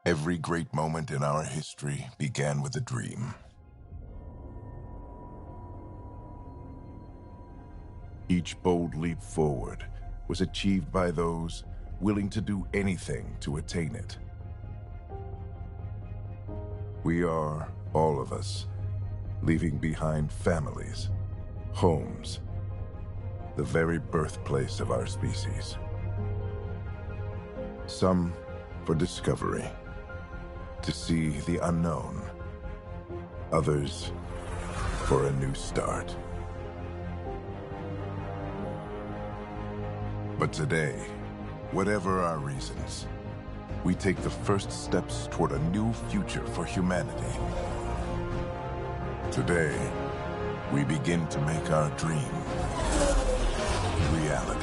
Every great moment in our history began with a dream. Each bold leap forward was achieved by those willing to do anything to attain it. We are, all of us, leaving behind families, homes, the very birthplace of our species. Some for discovery, to see the unknown. Others for a new start. But today, whatever our reasons, we take the first steps toward a new future for humanity. Today, we begin to make our dream reality.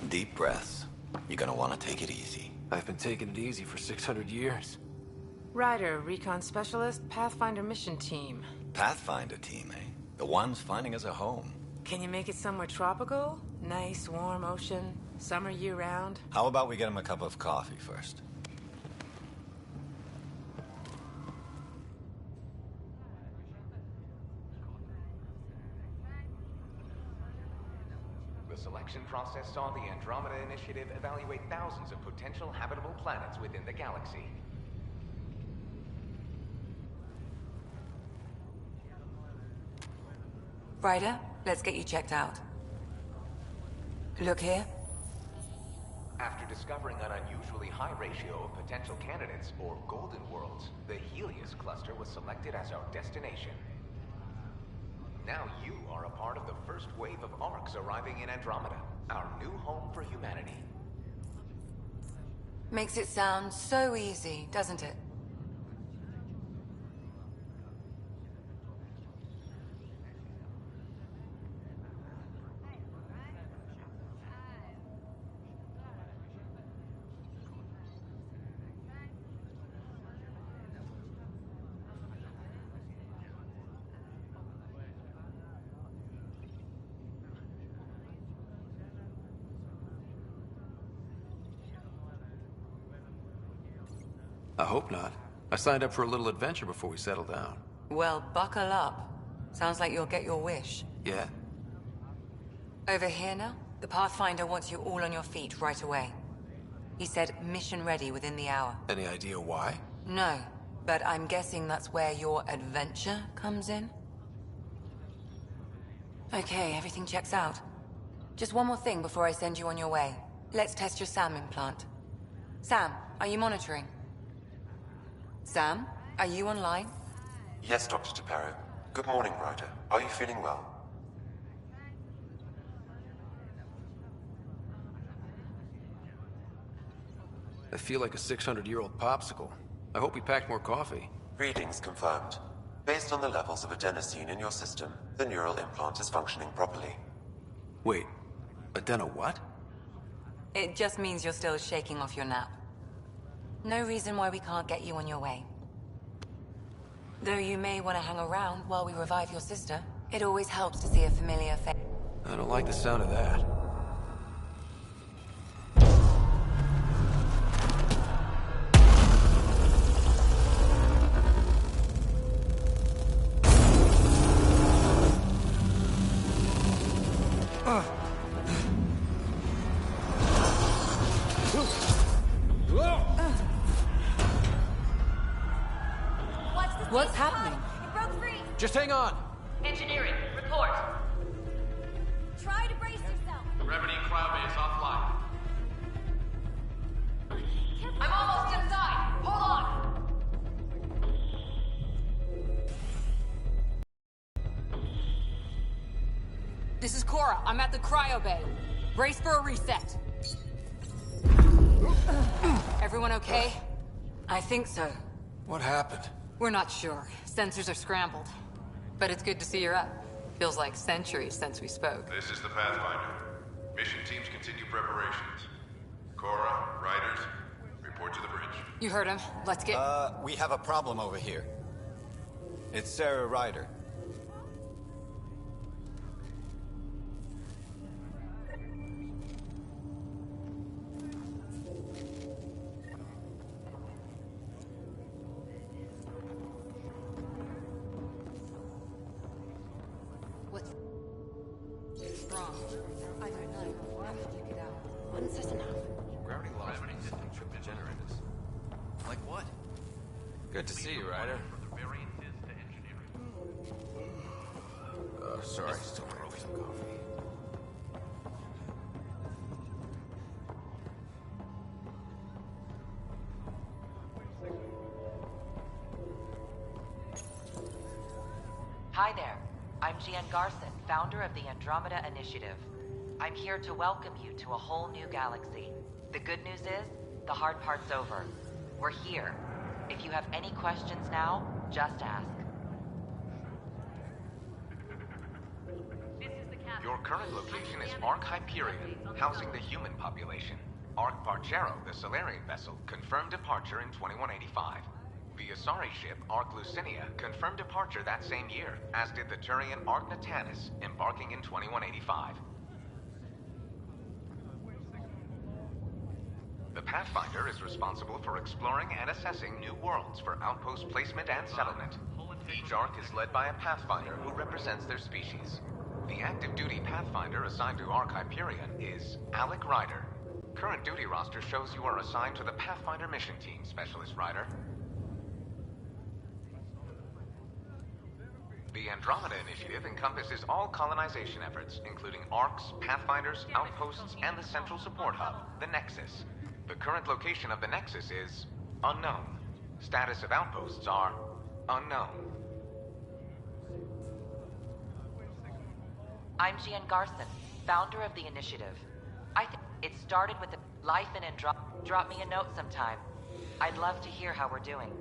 Deep breaths. You're gonna want to take it easy. I've been taking it easy for 600 years. Ryder, recon specialist, Pathfinder mission team. Pathfinder team, eh? The ones finding us a home. Can you make it somewhere tropical? Nice, warm ocean, summer year-round? How about we get him a cup of coffee first? The selection process saw the Andromeda Initiative evaluate thousands of potential habitable planets within the galaxy. Ryder, let's get you checked out. Look here. After discovering an unusually high ratio of potential candidates, or golden worlds, the Helios cluster was selected as our destination. Now you are a part of the first wave of arcs arriving in Andromeda, our new home for humanity. Makes it sound so easy, doesn't it? I hope not. I signed up for a little adventure before we settle down. Well, buckle up. Sounds like you'll get your wish. Yeah? Over here now? The Pathfinder wants you all on your feet right away. He said mission ready within the hour. Any idea why? No, but I'm guessing that's where your adventure comes in. Okay, everything checks out. Just one more thing before I send you on your way. Let's test your SAM implant. Sam, are you monitoring? Sam, are you online? Yes, Dr. DePero. Good morning, Ryder. Are you feeling well? I feel like a 600-year-old popsicle. I hope we packed more coffee. Readings confirmed. Based on the levels of adenosine in your system, the neural implant is functioning properly. Wait, adeno what? It just means you're still shaking off your nap. No reason why we can't get you on your way. Though you may want to hang around while we revive your sister, it always helps to see a familiar face. I don't like the sound of that. What's happening? It broke free! Just hang on! Engineering, report. Try to brace yourself. Gravity cloud base offline. I'm almost inside. Hold on. This is Cora. I'm at the cryo bay. Brace for a reset. Everyone okay? I think so. What happened? We're not sure. Sensors are scrambled. But it's good to see you're up. Feels like centuries since we spoke. This is the Pathfinder. Mission teams continue preparations. Cora, Riders, report to the bridge. You heard him. Let's get... We have a problem over here. It's Sarah Ryder. What's wrong? I don't know. We'll have to check it out. When's this enough? Gravity loss. Triple generators. Like what? Good to see you, Ryder. Sorry, still broke some coffee. Hi there. I'm Jeanne Garson, founder of the Andromeda Initiative. I'm here to welcome you to a whole new galaxy. The good news is, the hard part's over. We're here. If you have any questions now, just ask. Your current location is Ark Hyperion, housing the human population. Ark Bargero, the Solarian vessel, confirmed departure in 2185. The Asari ship, Ark Lucinia, confirmed departure that same year, as did the Turian Ark Natanus, embarking in 2185. The Pathfinder is responsible for exploring and assessing new worlds for outpost placement and settlement. Each Ark is led by a Pathfinder who represents their species. The active duty Pathfinder assigned to Ark Hyperion is Alec Ryder. Current duty roster shows you are assigned to the Pathfinder mission team, Specialist Ryder. The Andromeda Initiative encompasses all colonization efforts, including Arks, Pathfinders, outposts, and the central support hub, the Nexus. The current location of the Nexus is unknown. Status of outposts are unknown. I'm Jeanne Garson, founder of the initiative. I think it started with the life in Andromeda. Drop me a note sometime. I'd love to hear how we're doing.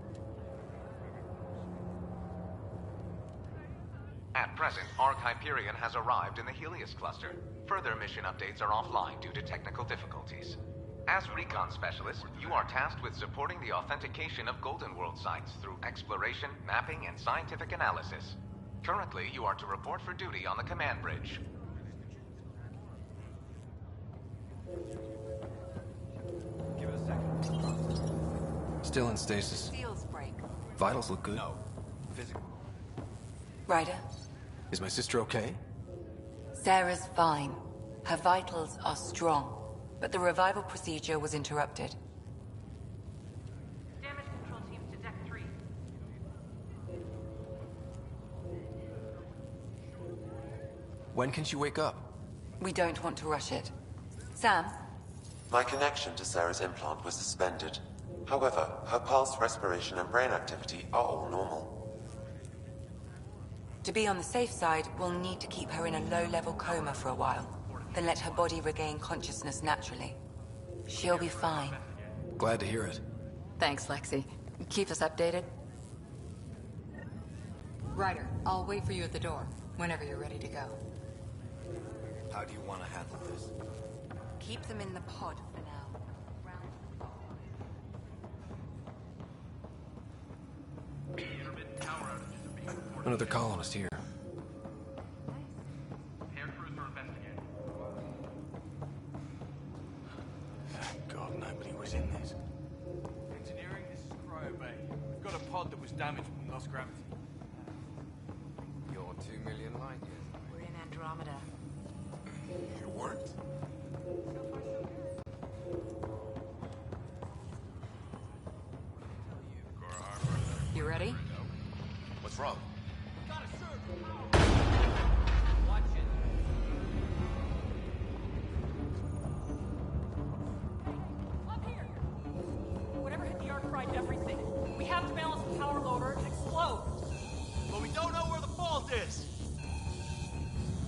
At present, Ark Hyperion has arrived in the Helios cluster. Further mission updates are offline due to technical difficulties. As recon specialist, you are tasked with supporting the authentication of Golden World sites through exploration, mapping, and scientific analysis. Currently, you are to report for duty on the command bridge. Give it a second. Still in stasis. Seals break. Vitals look good. No. Physical. Ryder, Is my sister okay? Sarah's fine. Her vitals are strong, but the revival procedure was interrupted. Damage control teams to Deck 3. When can she wake up? We don't want to rush it. Sam? My connection to Sarah's implant was suspended. However, her pulse, respiration, and brain activity are all normal. To be on the safe side, we'll need to keep her in a low-level coma for a while, then let her body regain consciousness naturally. She'll be fine. Glad to hear it. Thanks, Lexi. Keep us updated. Ryder, I'll wait for you at the door, whenever you're ready to go. How do you want to handle this? Keep them in the pod for now. Another colonist here. Air crews are investigating. Thank God nobody was in this. Engineering, this is Cryo Bay. We've got a pod that was damaged and lost gravity. You're 2 million light years away. We're in Andromeda. It worked. You ready? What's wrong? Up here! Whatever hit the arc fried everything. We have to balance the power loader and explode. But we don't know where the fault is!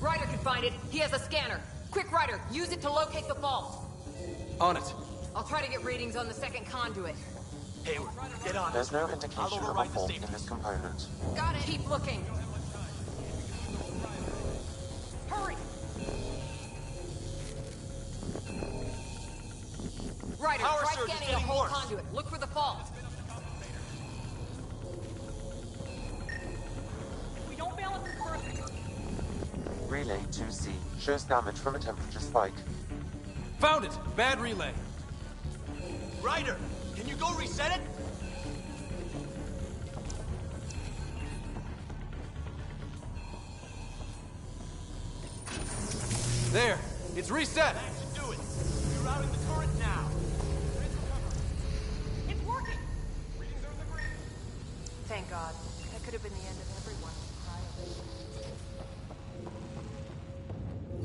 Ryder can find it. He has a scanner. Quick, Ryder, use it to locate the fault. On it. I'll try to get readings on the second conduit. Hayward, get on it. There's no indication I'll of a override the fault in safety. this component. Got it. Keep looking. Hurry! Ryder, Power try surge is scanning the getting whole worse. conduit. Look for the fault. If we don't balance it first... Relay 2C shows damage from a temperature spike. Found it! Bad relay. Ryder, can you go reset it? There! It's reset! That should do it. We're routing the current now. It's working! Thank God. That could have been the end of everyone.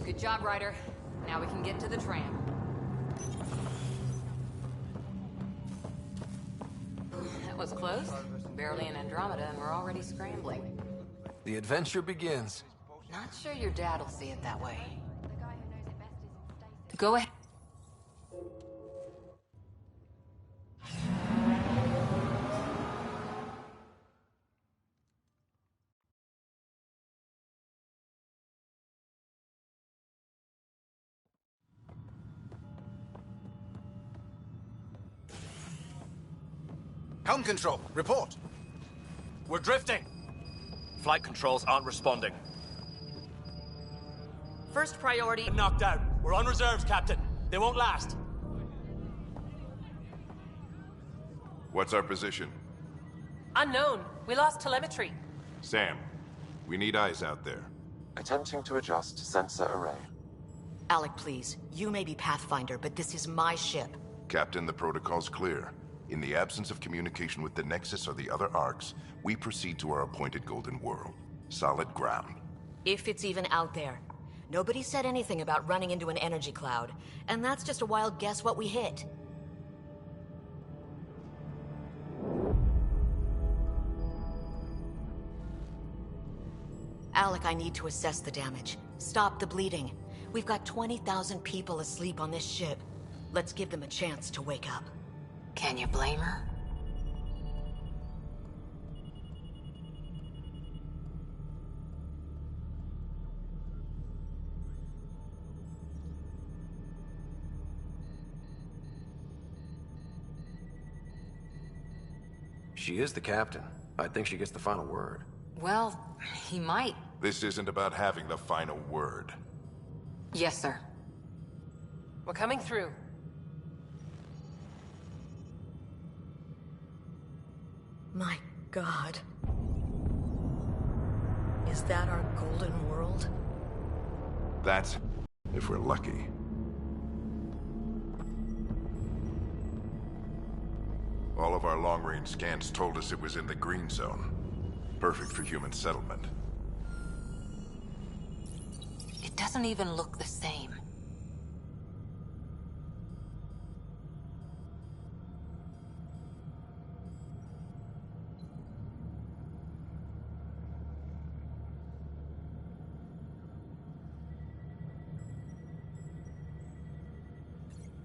Good job, Ryder. Now we can get to the tram. That was close. Barely in Andromeda, and we're already scrambling. The adventure begins. Not sure your dad'll see it that way. Go ahead. Helm control, report. We're drifting. Flight controls aren't responding. First priority... Knocked out. We're on reserves, Captain. They won't last. What's our position? Unknown. We lost telemetry. Sam, we need eyes out there. Attempting to adjust sensor array. Alec, please. You may be Pathfinder, but this is my ship. Captain, the protocol's clear. In the absence of communication with the Nexus or the other arcs, we proceed to our appointed Golden World. Solid ground. If it's even out there. Nobody said anything about running into an energy cloud, and that's just a wild guess what we hit. Alec, I need to assess the damage. Stop the bleeding. We've got 20,000 people asleep on this ship. Let's give them a chance to wake up. Can you blame her? She is the captain. I think she gets the final word. Well, he might. This isn't about having the final word. Yes, sir. We're coming through. My God. Is that our golden world? That's if we're lucky. All of our long-range scans told us it was in the green zone. Perfect for human settlement. It doesn't even look the same.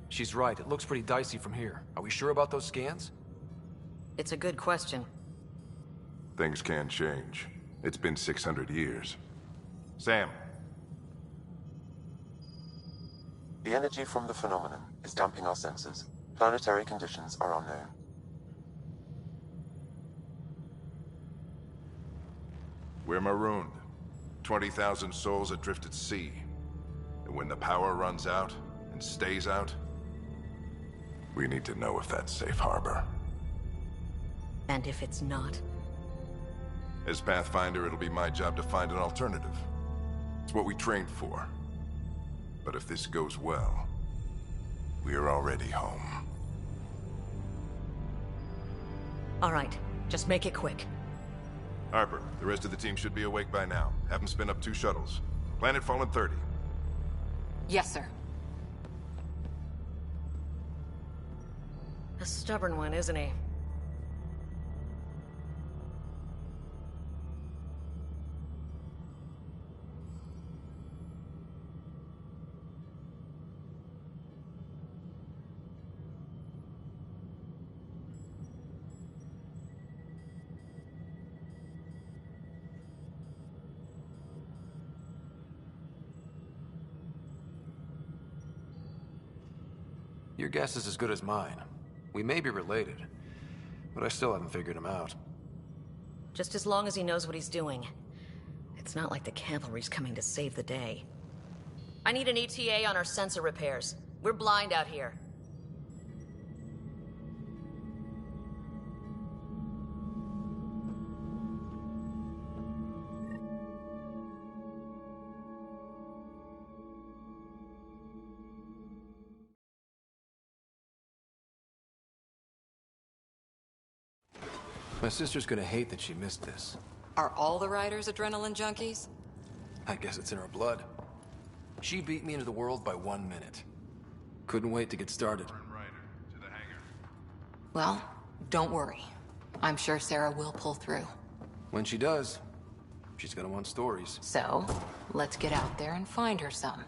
She's right. It looks pretty dicey from here. Are we sure about those scans? It's a good question. Things can change. It's been 600 years. Sam. The energy from the phenomenon is damping our senses. Planetary conditions are unknown. We're marooned. 20,000 souls adrift at sea. And when the power runs out, and stays out, we need to know if that's safe harbor. And if it's not? As Pathfinder, it'll be my job to find an alternative. It's what we trained for. But if this goes well, we are already home. All right, just make it quick. Harper, the rest of the team should be awake by now. Have them spin up 2 shuttles. Planet Fallen 30. Yes, sir. A stubborn one, isn't he? Your guess is as good as mine. We may be related, but I still haven't figured him out. Just as long as he knows what he's doing. It's not like the cavalry's coming to save the day. I need an ETA on our sensor repairs. We're blind out here. My sister's gonna hate that she missed this. Are all the riders adrenaline junkies? I guess it's in her blood. She beat me into the world by 1 minute. Couldn't wait to get started. Well, don't worry. I'm sure Sarah will pull through. When she does, she's gonna want stories. So, let's get out there and find her some.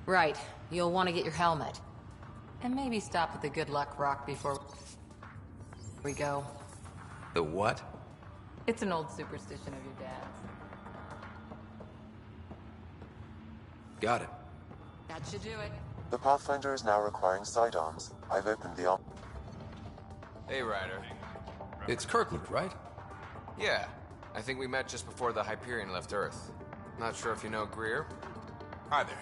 Right, you'll want to get your helmet. And maybe stop at the Good Luck Rock before we go. The what? It's an old superstition of your dad's. Got it. That should do it. The Pathfinder is now requiring sidearms. I've opened the arm. Hey, Ryder. It's Kirkland, right? Yeah. I think we met just before the Hyperion left Earth. Not sure if you know Greer? Hi there.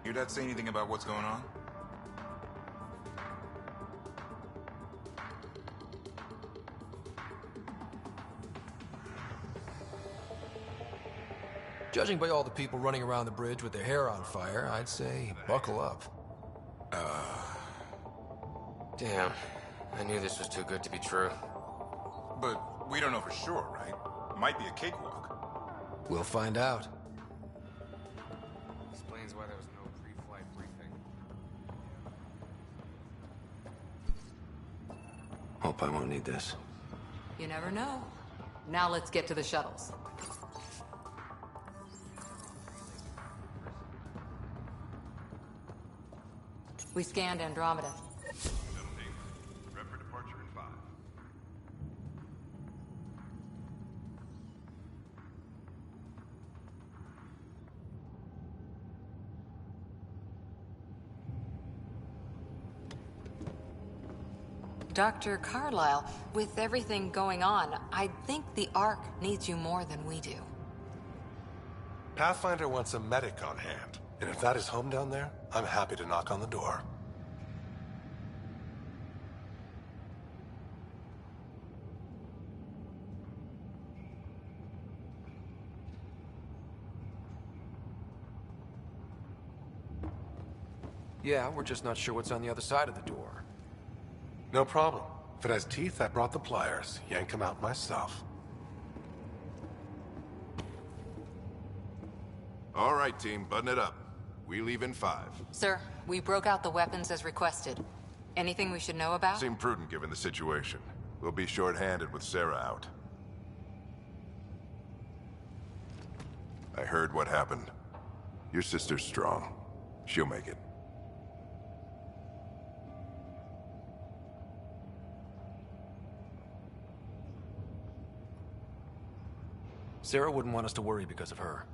Your dad say anything about what's going on? Judging by all the people running around the bridge with their hair on fire, I'd say buckle up. Damn. I knew this was too good to be true. But we don't know for sure, right? Might be a cakewalk. We'll find out. Explains why there was no pre-flight briefing. Hope I won't need this. You never know. Now let's get to the shuttles. We scanned Andromeda. Prep for departure in 5. Dr. Carlyle, with everything going on, I think the Ark needs you more than we do. Pathfinder wants a medic on hand, and if that is home down there, I'm happy to knock on the door. Yeah, we're just not sure what's on the other side of the door. No problem. If it has teeth, I brought the pliers. Yank them out myself. All right, team, button it up. We leave in 5. Sir, we broke out the weapons as requested. Anything we should know about? Seemed prudent given the situation. We'll be short-handed with Sarah out. I heard what happened. Your sister's strong. She'll make it. Sarah wouldn't want us to worry because of her.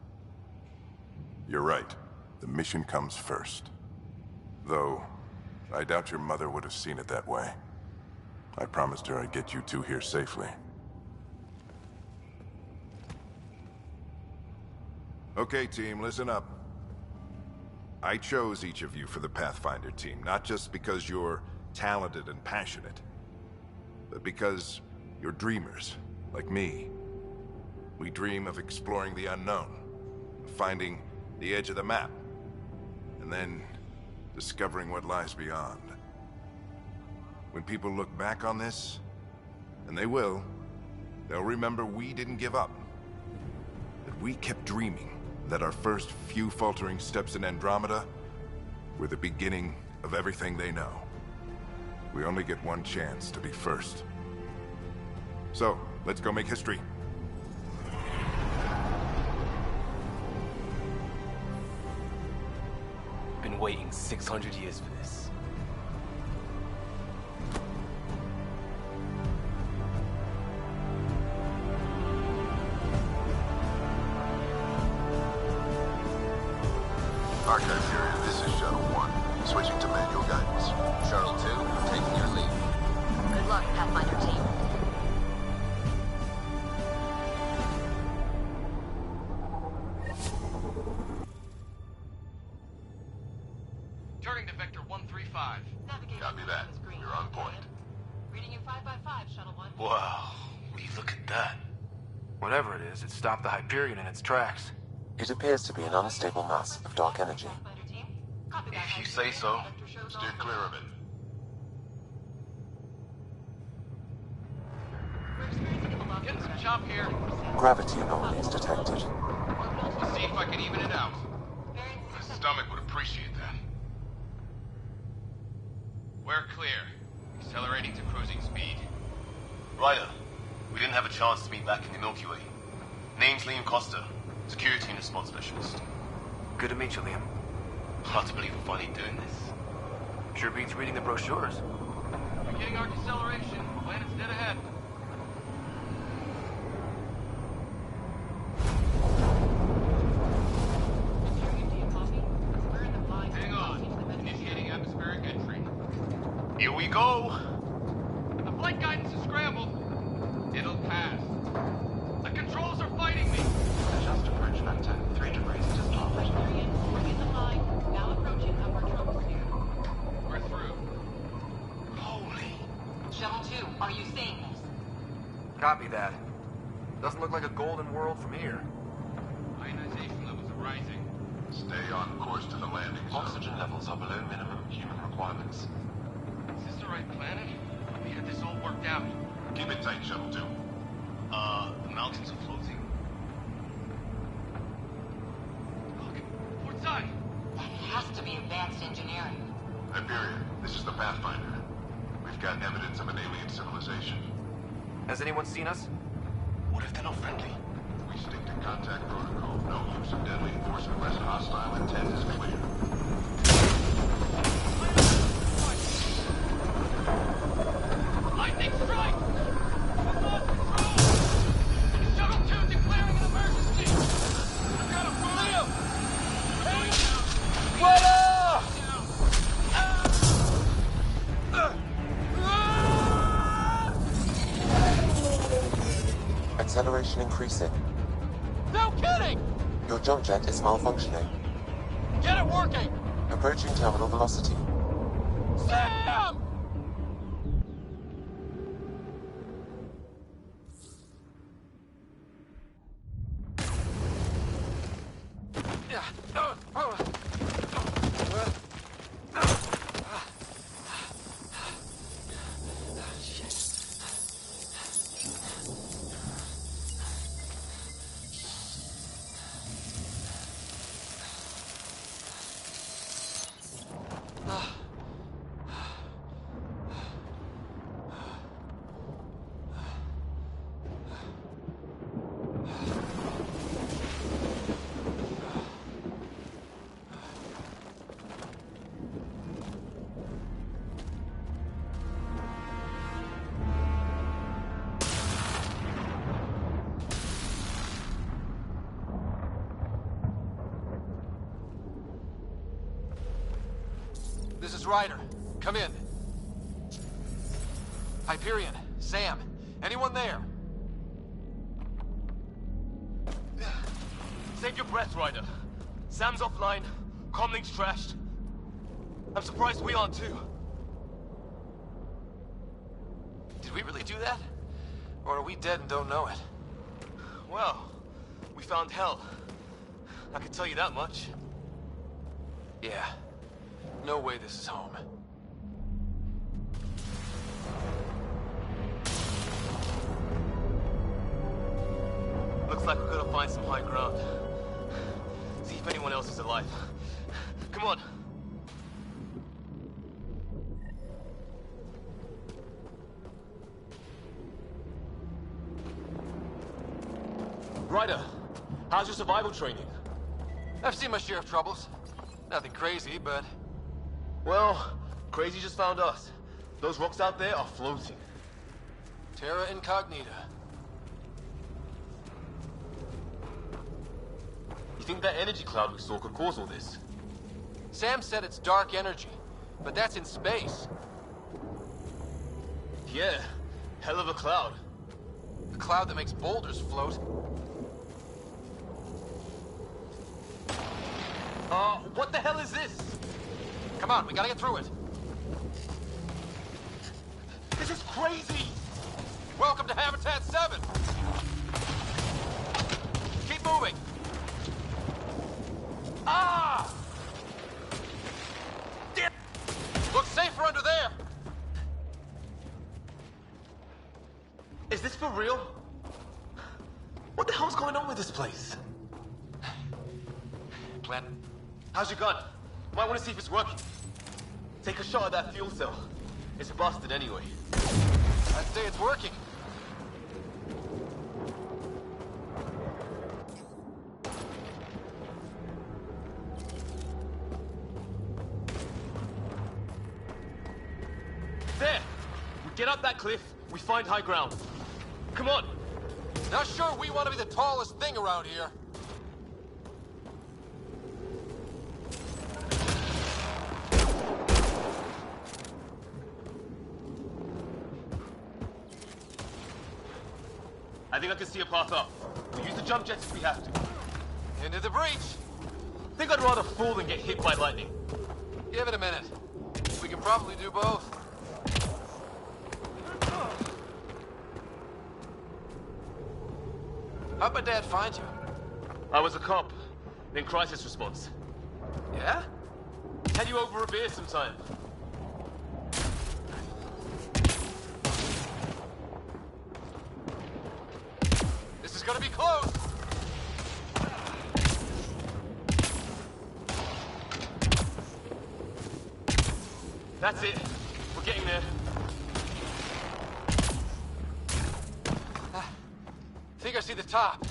You're right. The mission comes first. Though, I doubt your mother would have seen it that way. I promised her I'd get you two here safely. Okay, team, listen up. I chose each of you for the Pathfinder team, not just because you're talented and passionate, but because you're dreamers, like me. We dream of exploring the unknown, of finding the edge of the map, and then discovering what lies beyond. When people look back on this, and they will, they'll remember we didn't give up. That we kept dreaming, that our first few faltering steps in Andromeda were the beginning of everything they know. We only get one chance to be first. So, let's go make history. Been waiting 600 years for this. Archive period, this is Shuttle 1. Switching to manual guidance. Shuttle 2, taking your lead. Good luck, Pathfinder team. Turning to Vector 135. Copy that. You're on point. Reading in 5 by 5, Shuttle 1. Wow, will you look at that? Whatever it is, it stopped the Hyperion in its tracks. It appears to be an unstable mass of dark energy. If you say so. Steer clear of it. Getting some chop here. Gravity anomalies detected. Let's see if I can even it out. My stomach would appreciate that. We're clear. Accelerating to cruising speed. Ryder, we didn't have a chance to meet back in the Milky Way. Name's Liam Costa, Security and Response Specialist. Good to meet you, Liam. Hard to believe we're finally doing this. Sure beats reading the brochures. Beginning our deceleration. Planet's dead ahead. Hang on. Initiating atmospheric entry. Here we go! The flight guidance is scrambled. It'll pass. The controls are fighting me. Adjust approach factor 3 degrees to start. We're in the line. Now approaching upper troposphere. We're through. Holy. Shuttle 2, are you seeing this? Copy that. Doesn't look like a golden world from here. Ionization levels are rising. Stay on course to the landing zone. Oxygen levels are below minimum human requirements. Is this the right planet? We had this all worked out. Keep it tight, Shuttle 2. The mountains are floating. Look, port side. That has to be advanced engineering. Hyperion, this is the Pathfinder. We've got evidence of an alien civilization. Has anyone seen us? What if they're not friendly? We stick to contact protocol. No use of deadly force unless hostile intent is clear. Lightning strike! We've lost control! Shuttle 2 declaring an emergency! I've got a fire! Hey! Acceleration increasing. No kidding! Your jump jet is malfunctioning. Get it working! Approaching terminal velocity. Sam! Ryder. Come in. Hyperion, Sam, anyone there? Save your breath, Ryder. Sam's offline. Comlink's trashed. I'm surprised we aren't too. Did we really do that? Or are we dead and don't know it? Well, we found hell. I can tell you that much. Yeah. No way this is home. Looks like we're gonna find some high ground. See if anyone else is alive. Come on. Ryder, how's your survival training? I've seen my share of troubles. Nothing crazy, but... Well, crazy just found us. Those rocks out there are floating. Terra Incognita. You think that energy cloud we saw could cause all this? Sam said it's dark energy, but that's in space. Yeah, hell of a cloud. A cloud that makes boulders float. What the hell is this? Come on, we gotta get through it. This is crazy! Welcome to Habitat 7! Keep moving! Ah! Damn! Looks safer under there! Is this for real? What the hell's going on with this place? Glenn, how's your gun? Might want to see if it's working. Take a shot at that fuel cell. It's busted anyway. I'd say it's working. There! We get up that cliff, we find high ground. Come on! Not sure we want to be the tallest thing around here. I think I can see a path up. We'll use the jump jets if we have to. Into the breach! Think I'd rather fall than get hit by lightning. Give it a minute. We can probably do both. How'd my dad find you? I was a cop, in crisis response. Yeah? Had you over a beer sometime. This is gonna be close! That's it. We're getting there. Think I see the top.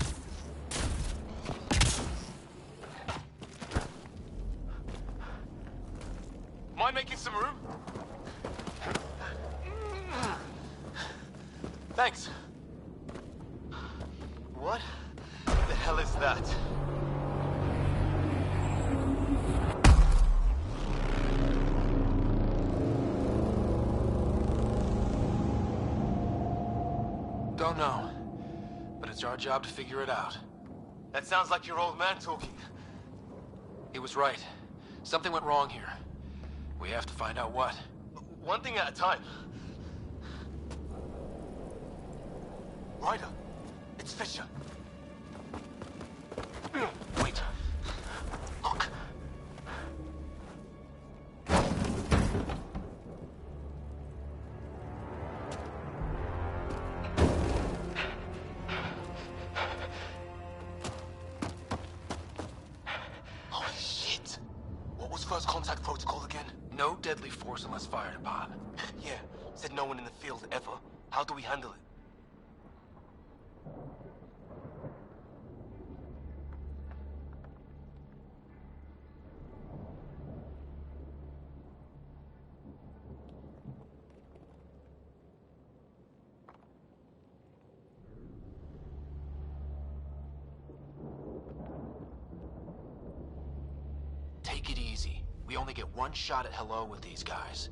Mind making some room? Thanks. What the hell is that? Don't know. But it's our job to figure it out. That sounds like your old man talking. He was right. Something went wrong here. We have to find out what. One thing at a time. Ryder, it's Fisher. Wait. Look. Holy shit. What was first contact protocol again? No deadly force unless fired upon. Yeah, said no one in the field ever. How do we handle it? Take it easy. We only get one shot at hello with these guys.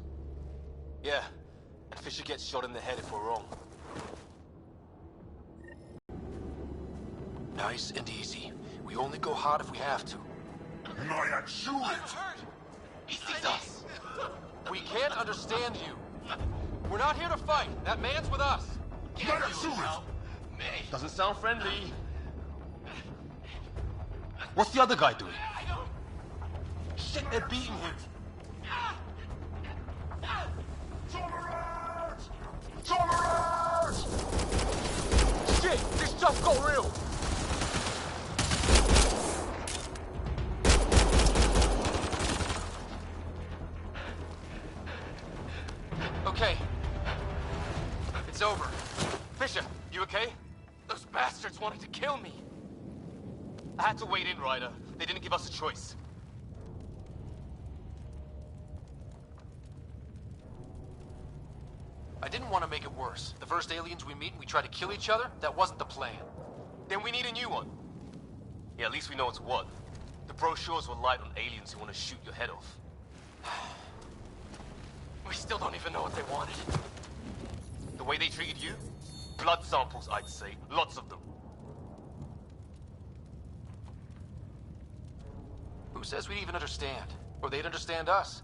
Yeah, and Fisher gets shot in the head if we're wrong. Nice and easy. We only go hard if we have to. Nyan, shoot it! He sees us. We can't understand you. We're not here to fight. That man's with us. Nyan, shoot it! Doesn't sound friendly. What's the other guy doing? Shit, they're beating him. Shit, this just got real. Okay. It's over. Fisher, you okay? Those bastards wanted to kill me. I had to wait in, Ryder. They didn't give us a choice. I didn't want to make it worse. The first aliens we meet and we try to kill each other, that wasn't the plan. Then we need a new one. Yeah, at least we know it's what. The brochures were light on aliens who want to shoot your head off. We still don't even know what they wanted. The way they treated you? Blood samples, I'd say. Lots of them. Who says we'd even understand? Or they'd understand us?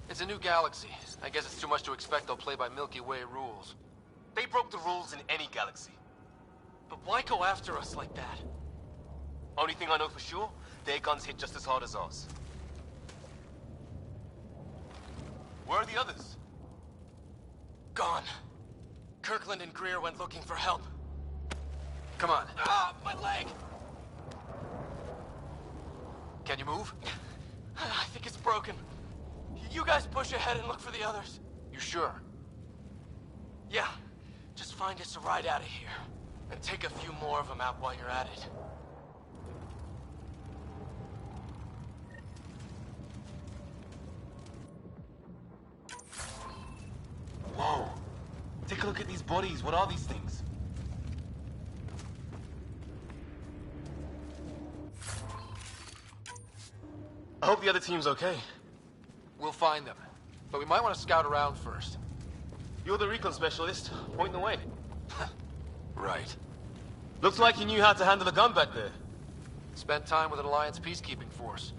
It's a new galaxy. I guess it's too much to expect they'll play by Milky Way rules. They broke the rules in any galaxy. But why go after us like that? Only thing I know for sure, their guns hit just as hard as ours. Where are the others? Gone. Kirkland and Greer went looking for help. Come on. Ah, my leg! Can you move? I think it's broken. You guys push ahead and look for the others. You sure? Yeah. Just find us a ride out of here. And take a few more of them out while you're at it. Whoa. Take a look at these bodies. What are these things? I hope the other team's okay. We'll find them. But we might want to scout around first. You're the recon specialist. Point the way. Right. Looks like you knew how to handle a gun back there. Spent time with an Alliance peacekeeping force.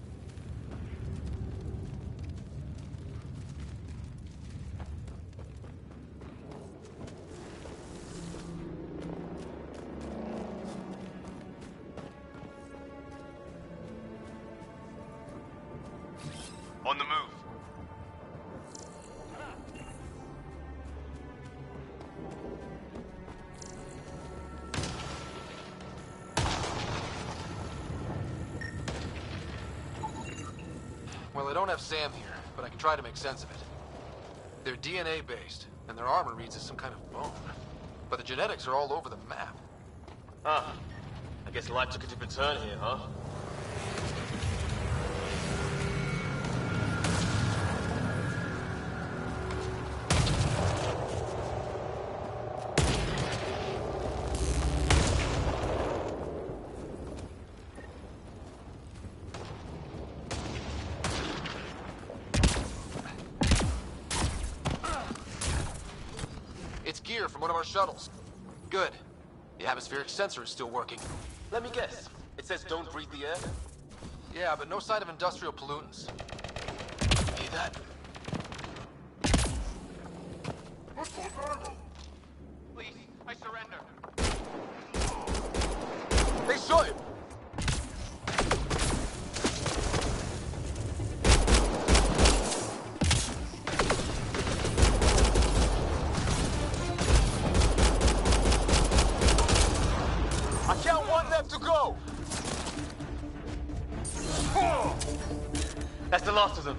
On the move. Well, I don't have Sam here, but I can try to make sense of it. They're DNA-based, and their armor reads as some kind of bone. But the genetics are all over the map. Ah, I guess life took a different turn here, huh? It's gear from one of our shuttles. Good. The atmospheric sensor is still working. Let me guess. It says don't breathe the air? Yeah, but no sign of industrial pollutants. Hear that? Please, I surrender. They shot him! I can't want them to go! That's the last of them.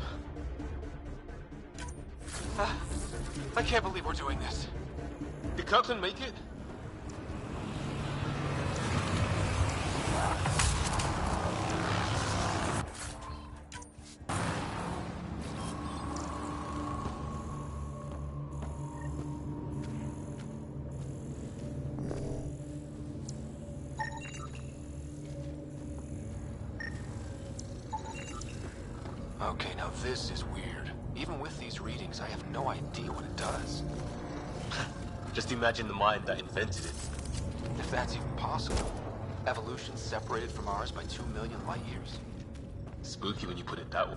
I can't believe we're doing this. Did Kirkland make it? Okay, now this is weird. Even with these readings, I have no idea what it does. Just imagine the mind that invented it. If that's even possible. Evolution separated from ours by 2 million light years. Spooky when you put it that way.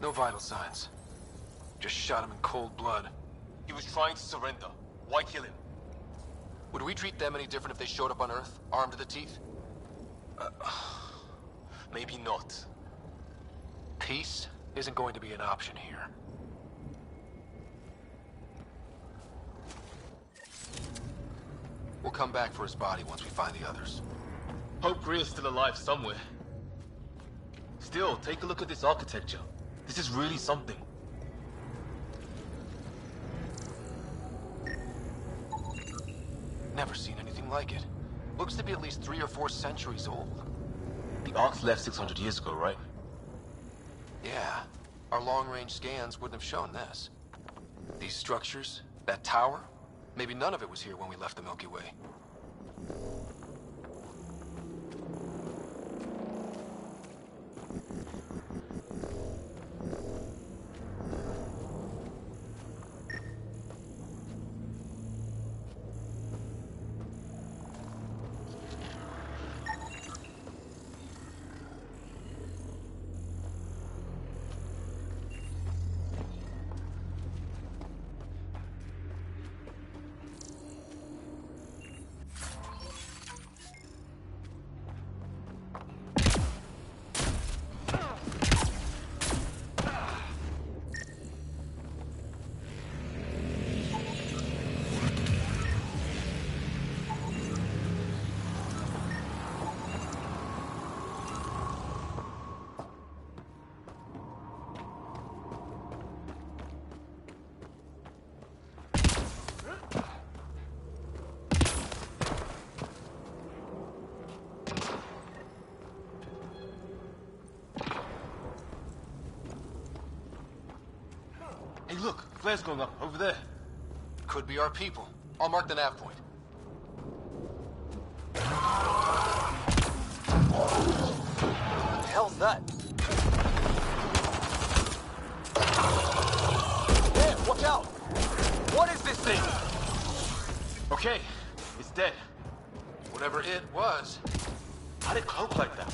No vital signs. Just shot him in cold blood. He was trying to surrender. Why kill him? Would we treat them any different if they showed up on Earth, armed to the teeth? Maybe not. Peace isn't going to be an option here. We'll come back for his body once we find the others. Hope Greer's still alive somewhere. Still, take a look at this architecture. This is really something. Never seen anything like it. Looks to be at least 3 or 4 centuries old. The Arks left 600 years ago, right? Yeah. Our long-range scans wouldn't have shown this. These structures, that tower, maybe none of it was here when we left the Milky Way. Hey, look, flare's going up over there. Could be our people. I'll mark the nav point. What the hell's that? There, watch out! What is this thing? Okay, it's dead. Whatever it was. How'd it cloak like that?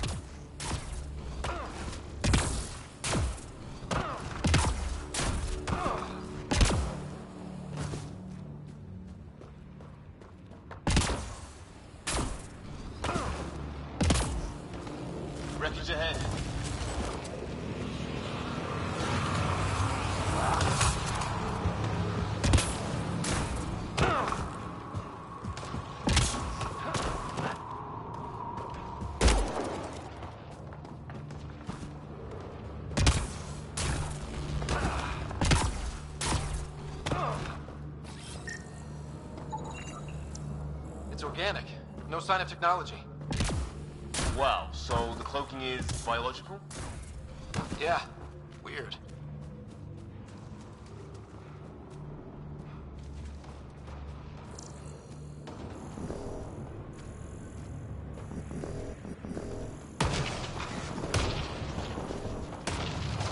Wreckage ahead. It's organic. No sign of technology. Wow, so the cloaking is biological? Yeah. Weird.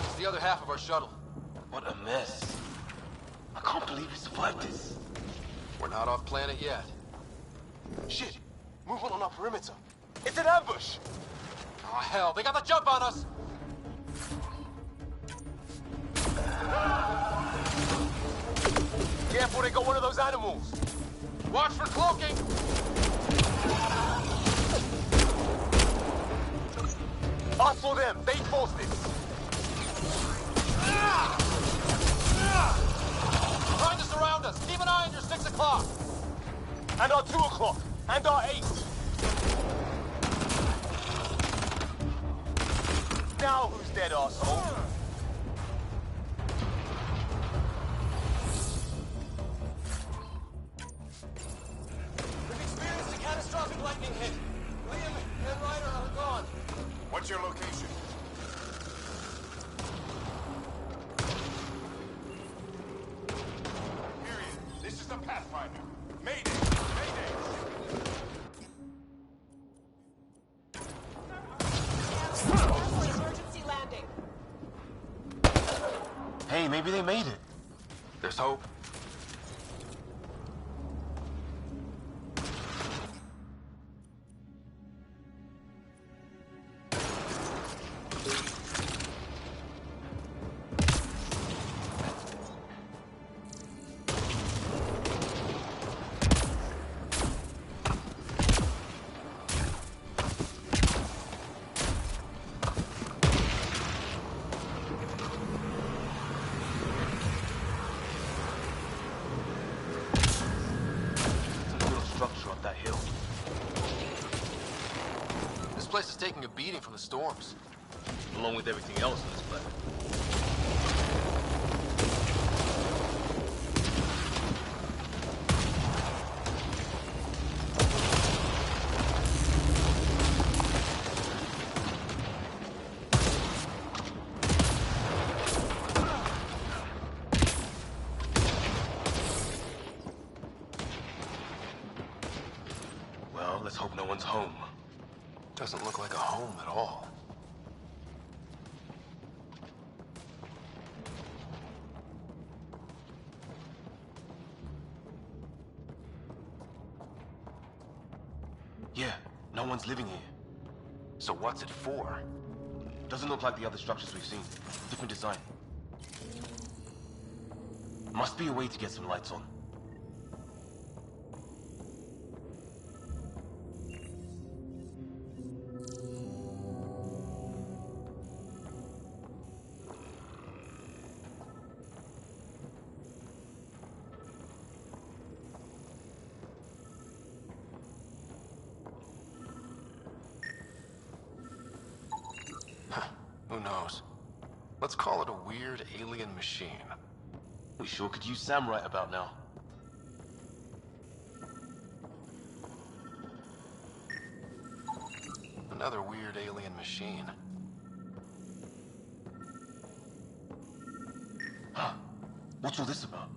It's the other half of our shuttle. What a mess. I can't believe we survived this. We're not off planet yet. Shit! Movement on our perimeter. It's an ambush! Oh, hell, they got the jump on us! Careful, they got one of those animals. Watch for cloaking! Us or them, they forced it. Trying to surround us. Keep an eye on your 6 o'clock. And our 2 o'clock. And our 8. Now who's dead, arsehole? We've experienced a catastrophic lightning hit. Liam and Ryder are gone. What's your location? Period. This is the Pathfinder. Mayday! Mayday! Maybe they made it. There's hope. This place is taking a beating from the storms, along with everything else on this planet. Well, let's hope no one's home. Doesn't look like a home at all. Yeah, no one's living here. So what's it for? Doesn't look like the other structures we've seen. Different design. Must be a way to get some lights on. Who knows? Let's call it a weird alien machine. We sure could use Sam right about now. Another weird alien machine. Huh. What's all this about?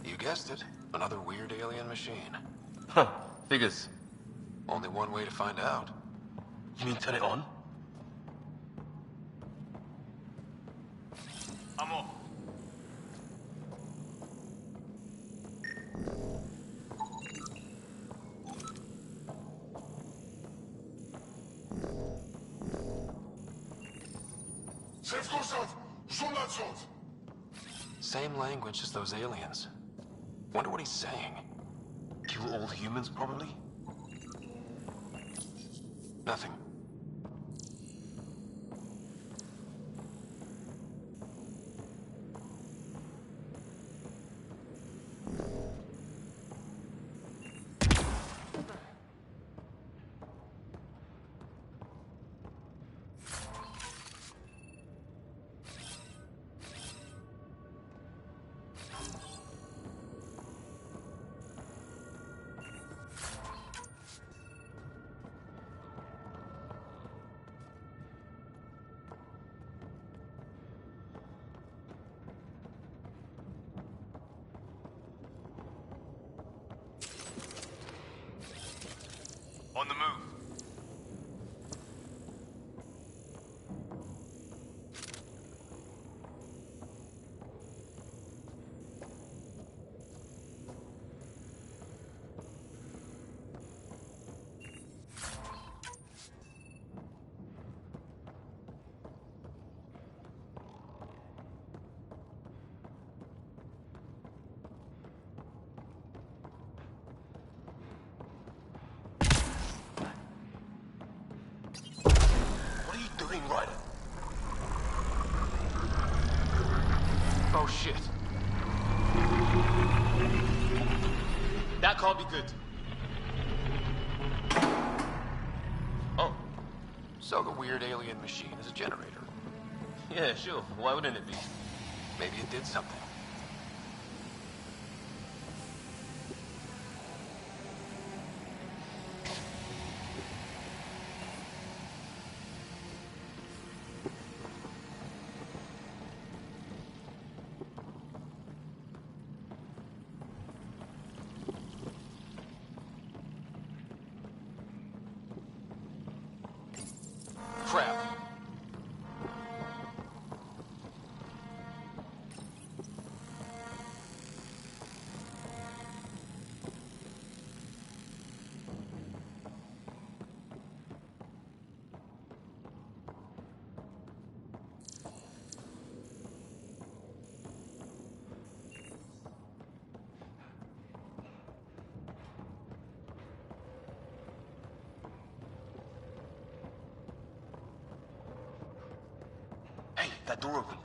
You guessed it. Another weird alien machine. Huh. Figures. Only one way to find out. You mean turn it on? I'm off. Same language as those aliens. Wonder what he's saying. Kill all humans, probably? Nothing. On the move. Ryder. Oh shit. That can't be good. Oh. So the weird alien machine is a generator. Yeah, sure. Why wouldn't it be? Maybe it did something. Crap. that door open.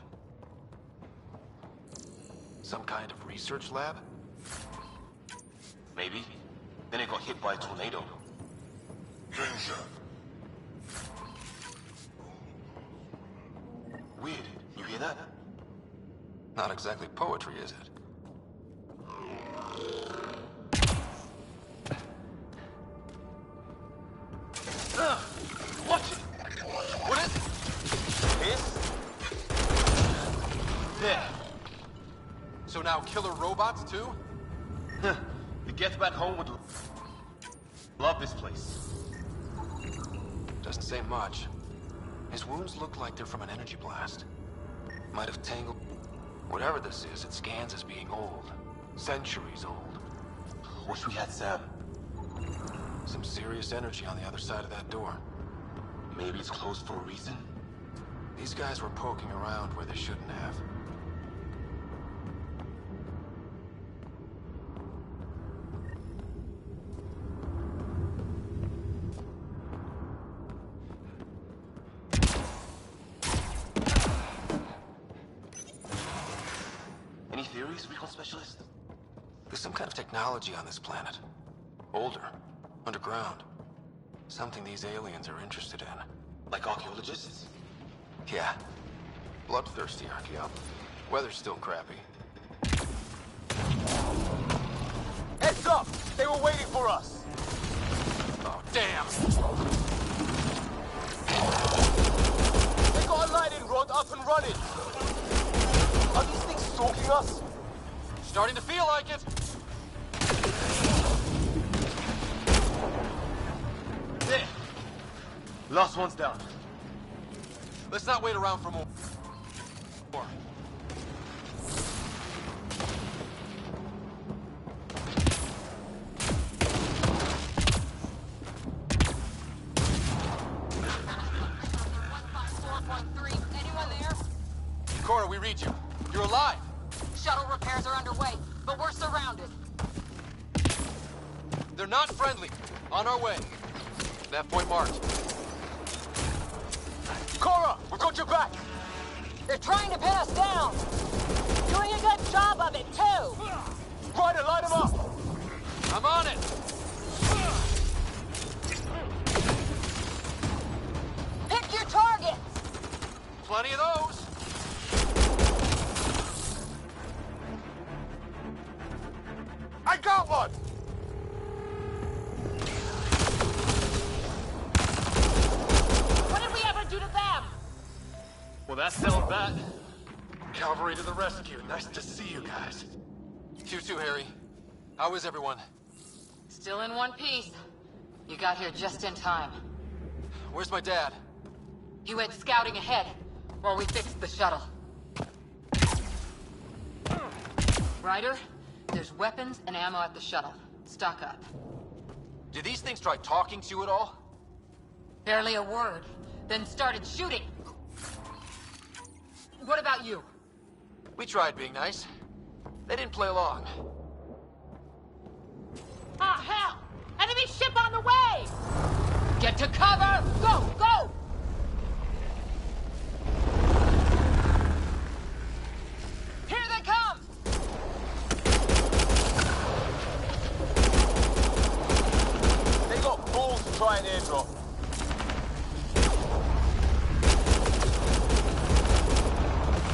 Some kind of research lab? Maybe. Then it got hit by a tornado. Danger. Weird. You hear that? Not exactly poetry, is it? Watch it! What is it? This? There. So now killer robots, too? The Geth back home would love this place. Doesn't say much. His wounds look like they're from an energy blast. Might have tangled... Whatever this is, it scans as being old. Centuries old. Wish we had Sam. Some serious energy on the other side of that door. Maybe it's closed for a reason? These guys were poking around where they shouldn't have. Any theories, recon specialist? There's some kind of technology on this planet. Older. Underground. Something these aliens are interested in. Like archaeologists? Yeah. Bloodthirsty archaeo. Weather's still crappy. Heads up! They were waiting for us! Oh, damn! They got a lightning rod up and running! Are these things stalking us? Starting to feel like it! There! Last one's down. Let's not wait around for more. Anyone there? Cora, we read you. You're alive! Shuttle repairs are underway, but we're surrounded. They're not friendly. On our way. That point marked. Cora, we got your back! They're trying to pin us down! Doing a good job of it, too! Ryder, light them up! I'm on it! Pick your targets! Plenty of those! I got one! What did we ever do to them? Well, that settles that. Cavalry to the rescue. Nice to see you guys. You too, Harry. How is everyone? Still in one piece. You got here just in time. Where's my dad? He went scouting ahead while we fixed the shuttle. Ryder, there's weapons and ammo at the shuttle. Stock up. Did these things try talking to you at all? Barely a word, then started shooting. What about you? We tried being nice. They didn't play along. Ah, hell! Enemy ship on the way! Get to cover! Go, go! Here they come! They got balls to try an airdrop.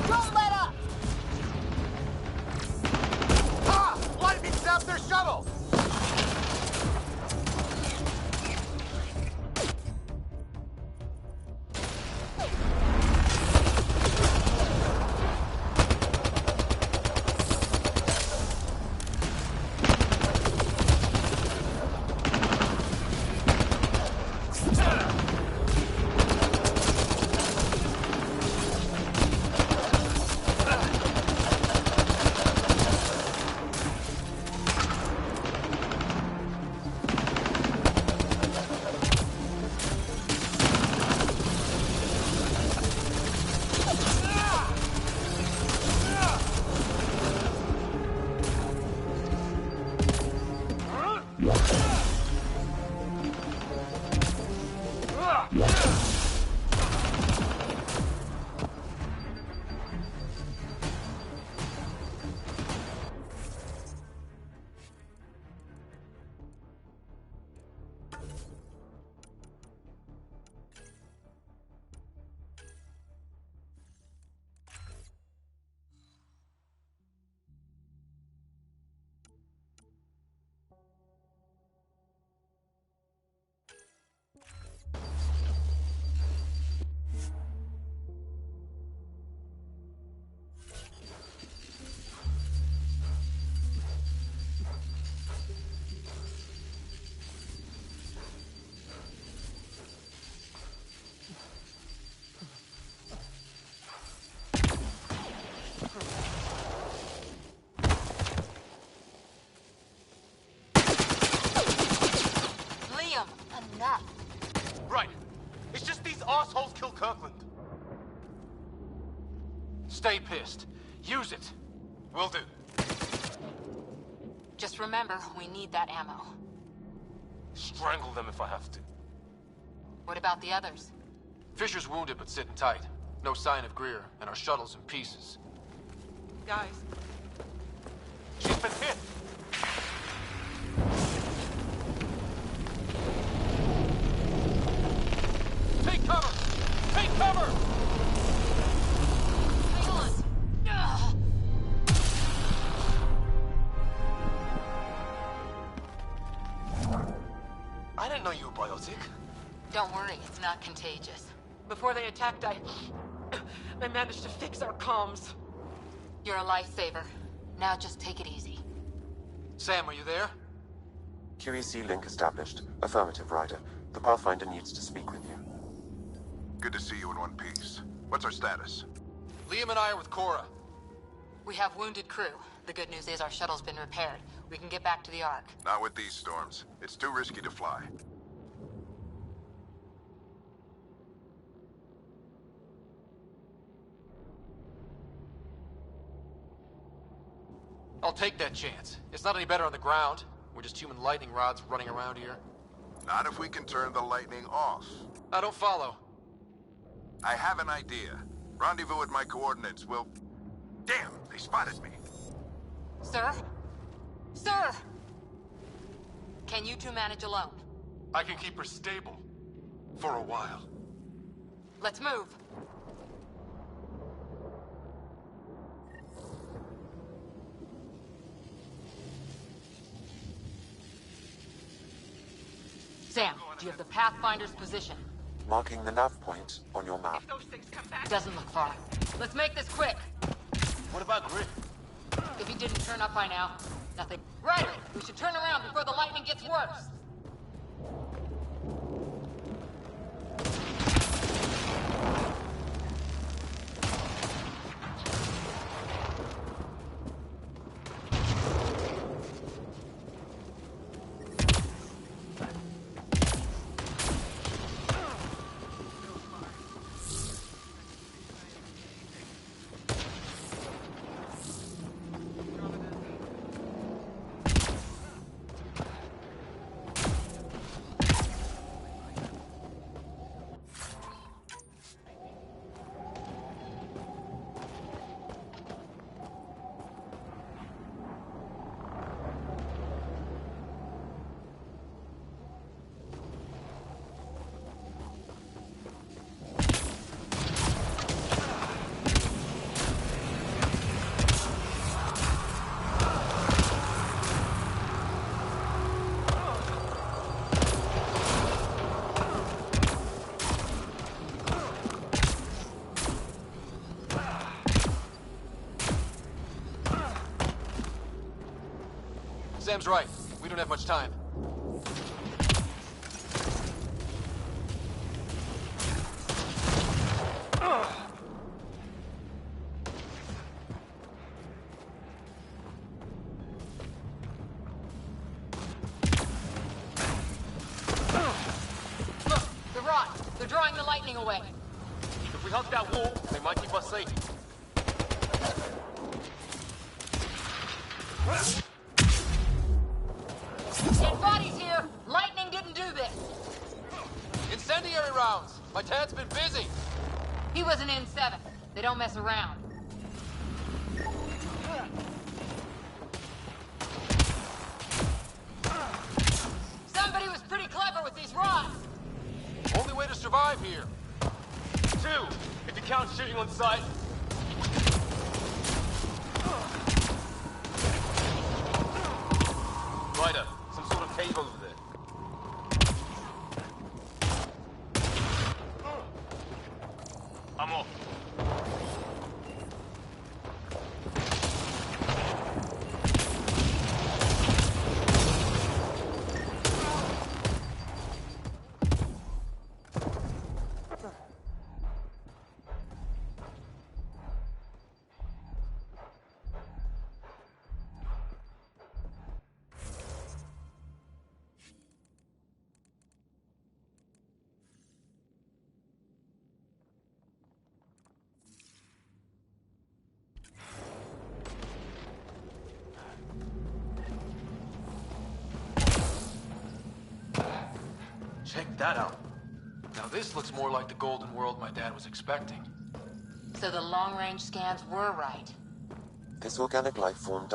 Don't let up! Ah! Lightning snapped their shuttle! Kirkland. Stay pissed. Use it. Will do. Just remember, we need that ammo. Strangle them if I have to. What about the others? Fisher's wounded but sitting tight. No sign of Greer, and our shuttle's in pieces. Guys, She's been hit! Take cover! Take cover! Hang on! Ugh. I didn't know you were biotic. Don't worry, it's not contagious. before they attacked, I managed to fix our comms. You're a lifesaver. Now just take it easy. Sam, are you there? QEC link established. Affirmative, Ryder. The Pathfinder needs to speak with you. Good to see you in one piece. What's our status? Liam and I are with Cora. We have wounded crew. The good news is our shuttle's been repaired. We can get back to the Ark. Not with these storms. It's too risky to fly. I'll take that chance. It's not any better on the ground. We're just human lightning rods running around here. Not if we can turn the lightning off. I don't follow. I have an idea. Rendezvous at my coordinates. We'll... Damn, they spotted me. Sir? Sir! Can you two manage alone? I can keep her stable. For a while. Let's move. Sam, do you have the Pathfinder's position? Marking the nav point on your map. Doesn't look far. Let's make this quick. What about Grit? If he didn't turn up by now, nothing. Ryder, we should turn around before the lightning gets worse. Sam's right. We don't have much time. Look, the rods. They're drawing the lightning away. If we hug that wall, they might keep us safe. Dead bodies here! Lightning didn't do this! Incendiary rounds! My dad's been busy! He was an N7. They don't mess around. Somebody was pretty clever with these rods! Only way to survive here. 2, if you count shooting on sight. Ryder, some sort of cave over there. I'm off. Check that out. Now this looks more like the golden world my dad was expecting. So the long-range scans were right. This organic life form.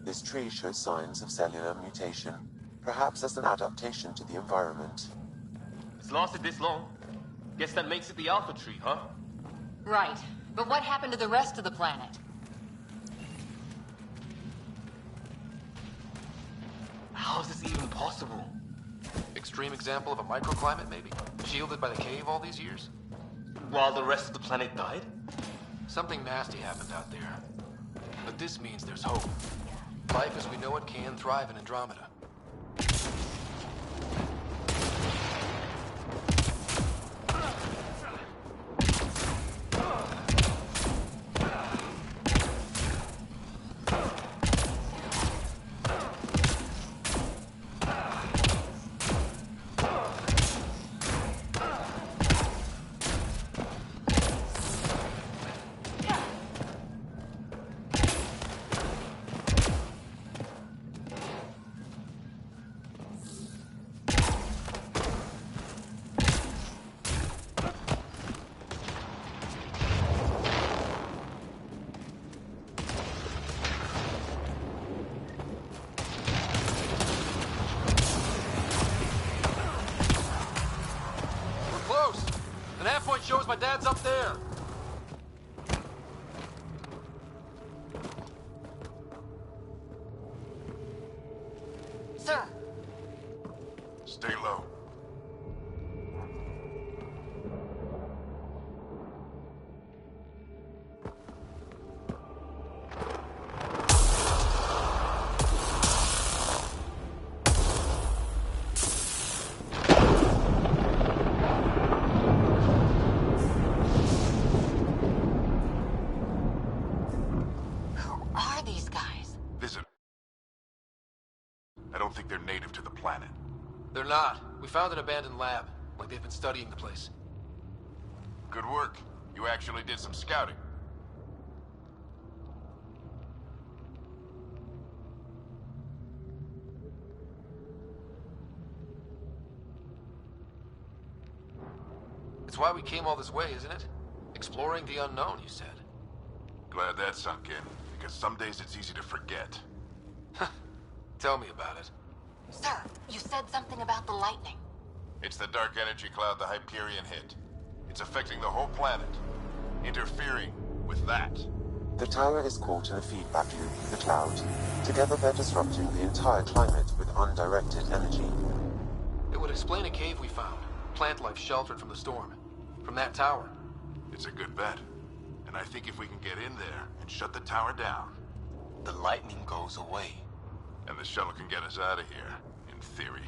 This tree shows signs of cellular mutation, perhaps as an adaptation to the environment. It's lasted this long. Guess that makes it the Alpha Tree, huh? Right. But what happened to the rest of the planet? How is this even possible? Extreme example of a microclimate, maybe? Shielded by the cave all these years? While the rest of the planet died? Something nasty happened out there. But this means there's hope. Life as we know it can thrive in Andromeda. Shows my dad's up there. Sir. Stay low. They're not. We found an abandoned lab, like they've been studying the place. Good work. You actually did some scouting. It's why we came all this way, isn't it? Exploring the unknown, you said. Glad that sunk in, because some days it's easy to forget. Tell me about it. Sir, you said something about the lightning. It's the dark energy cloud the Hyperion hit. It's affecting the whole planet, interfering with that. The tower is caught in a feedback loop with the cloud. Together they're disrupting the entire climate with undirected energy. It would explain a cave we found. Plant life sheltered from the storm. From that tower. It's a good bet. And I think if we can get in there and shut the tower down, the lightning goes away. And the shuttle can get us out of here, in theory.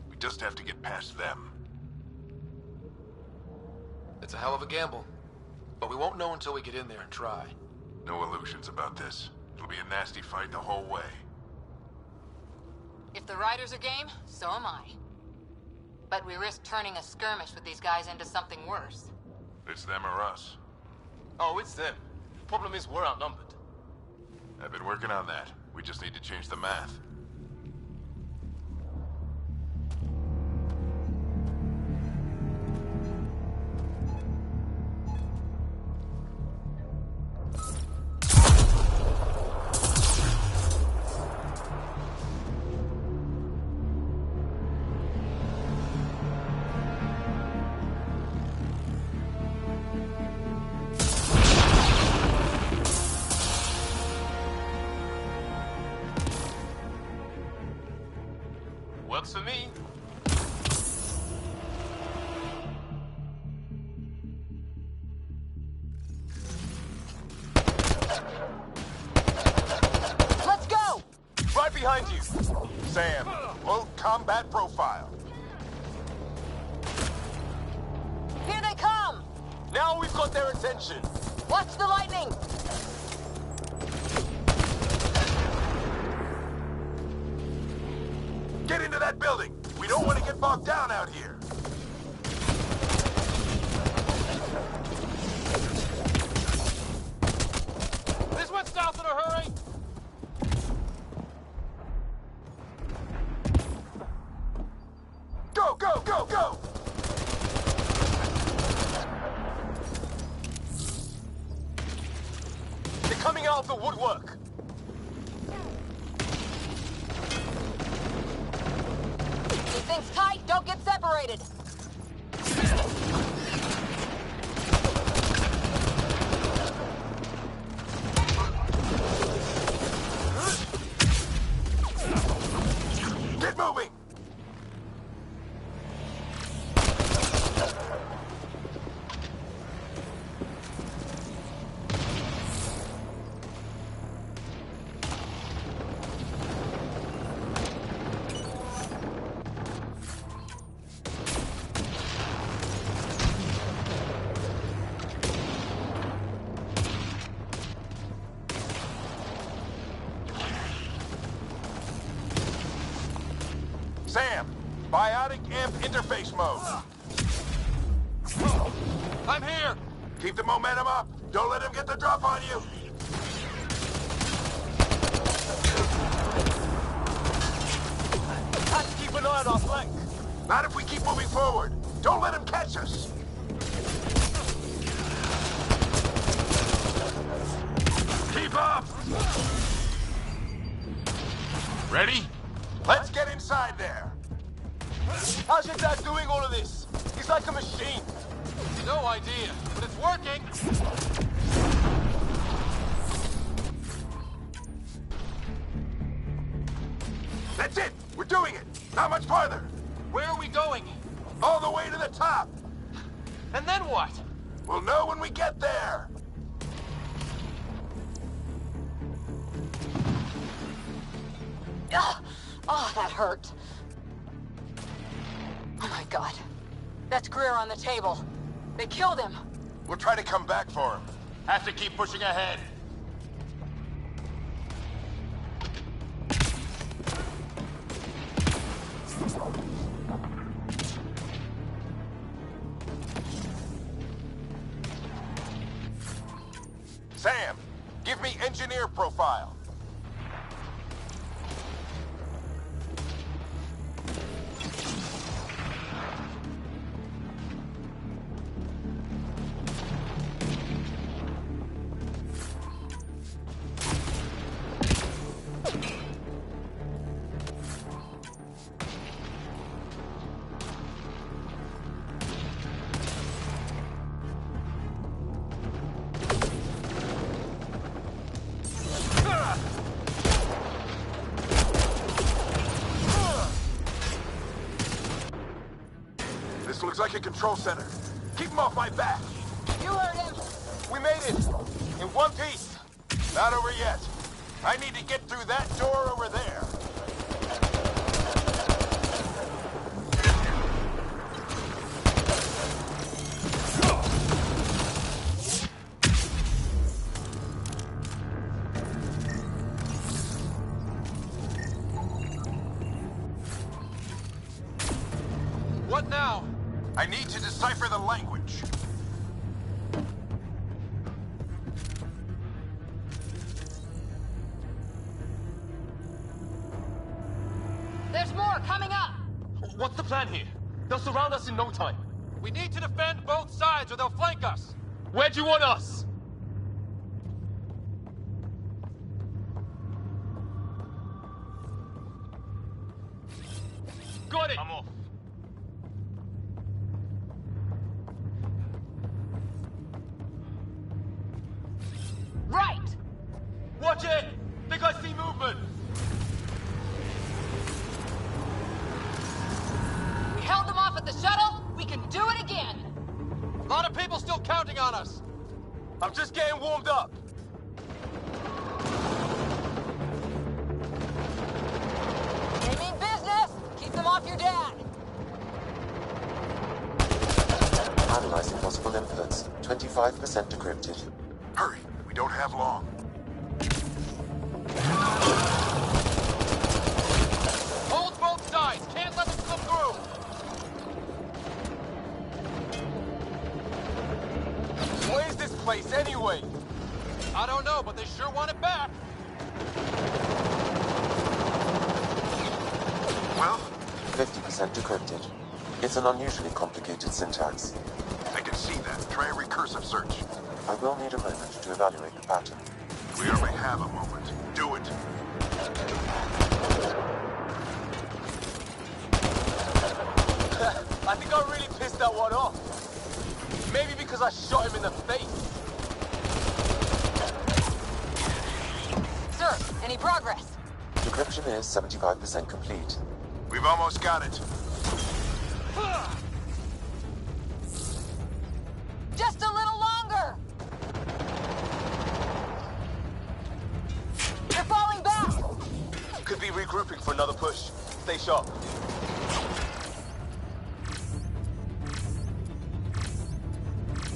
We just have to get past them. It's a hell of a gamble. But we won't know until we get in there and try. No illusions about this. It'll be a nasty fight the whole way. If the riders are game, so am I. But we risk turning a skirmish with these guys into something worse. It's them or us. Oh, it's them. Problem is, we're outnumbered. I've been working on that. We just need to change the math. Works for me. Let's go! Right behind you. Sam, low combat profile. Here they come! Now we've got their attention. Watch the lightning! Get into that building! We don't want to get bogged down out here! This went south in a hurry! out of the woodwork. Keep things tight, don't get separated. Get moving! Sam, biotic amp interface mode. I'm here! Keep the momentum up. Don't let him get the drop on you. Have to keep an eye on our flank. Not if we keep moving forward. Don't let him catch us. Keep up! Ready? Let's get inside there. How's your dad doing all of this? He's like a machine. No idea, but it's working. That's it! We're doing it! Not much farther! Where are we going? All the way to the top! And then what? We'll know when we get there! Ugh. Oh, that hurt. Oh my god. That's Greer on the table. They killed him. We'll try to come back for him. Have to keep pushing ahead. Sam, give me engineer profile. This looks like a control center. Keep him off my back. You heard him. We made it. In one piece. Not over yet. I need to get through that door over there. What now? I need to decipher the language. There's more coming up. What's the plan here? They'll surround us in no time. We need to defend both sides or they'll flank us. Where do you want us? Got it! I'm off. Right! Watch it! Think I see movement! We held them off at the shuttle. We can do it again. A lot of people still counting on us. I'm just getting warmed up. They mean business. Keep them off your dad. Analyzing possible inputs. 25% decrypted. Hurry, we don't have long. Hold both sides. Can't let them slip through. Where's this place anyway? I don't know, but they sure want it back. Well? 50% decrypted. It's an unusually complicated syntax. I can see that. Try a recursive search. I will need a moment to evaluate the pattern. We only have a moment. Do it. I think I really pissed that one off. Maybe because I shot him in the face. Sir, any progress? Decryption is 75% complete. We've almost got it. Just a little longer! You're falling back! Could be regrouping for another push. Stay sharp.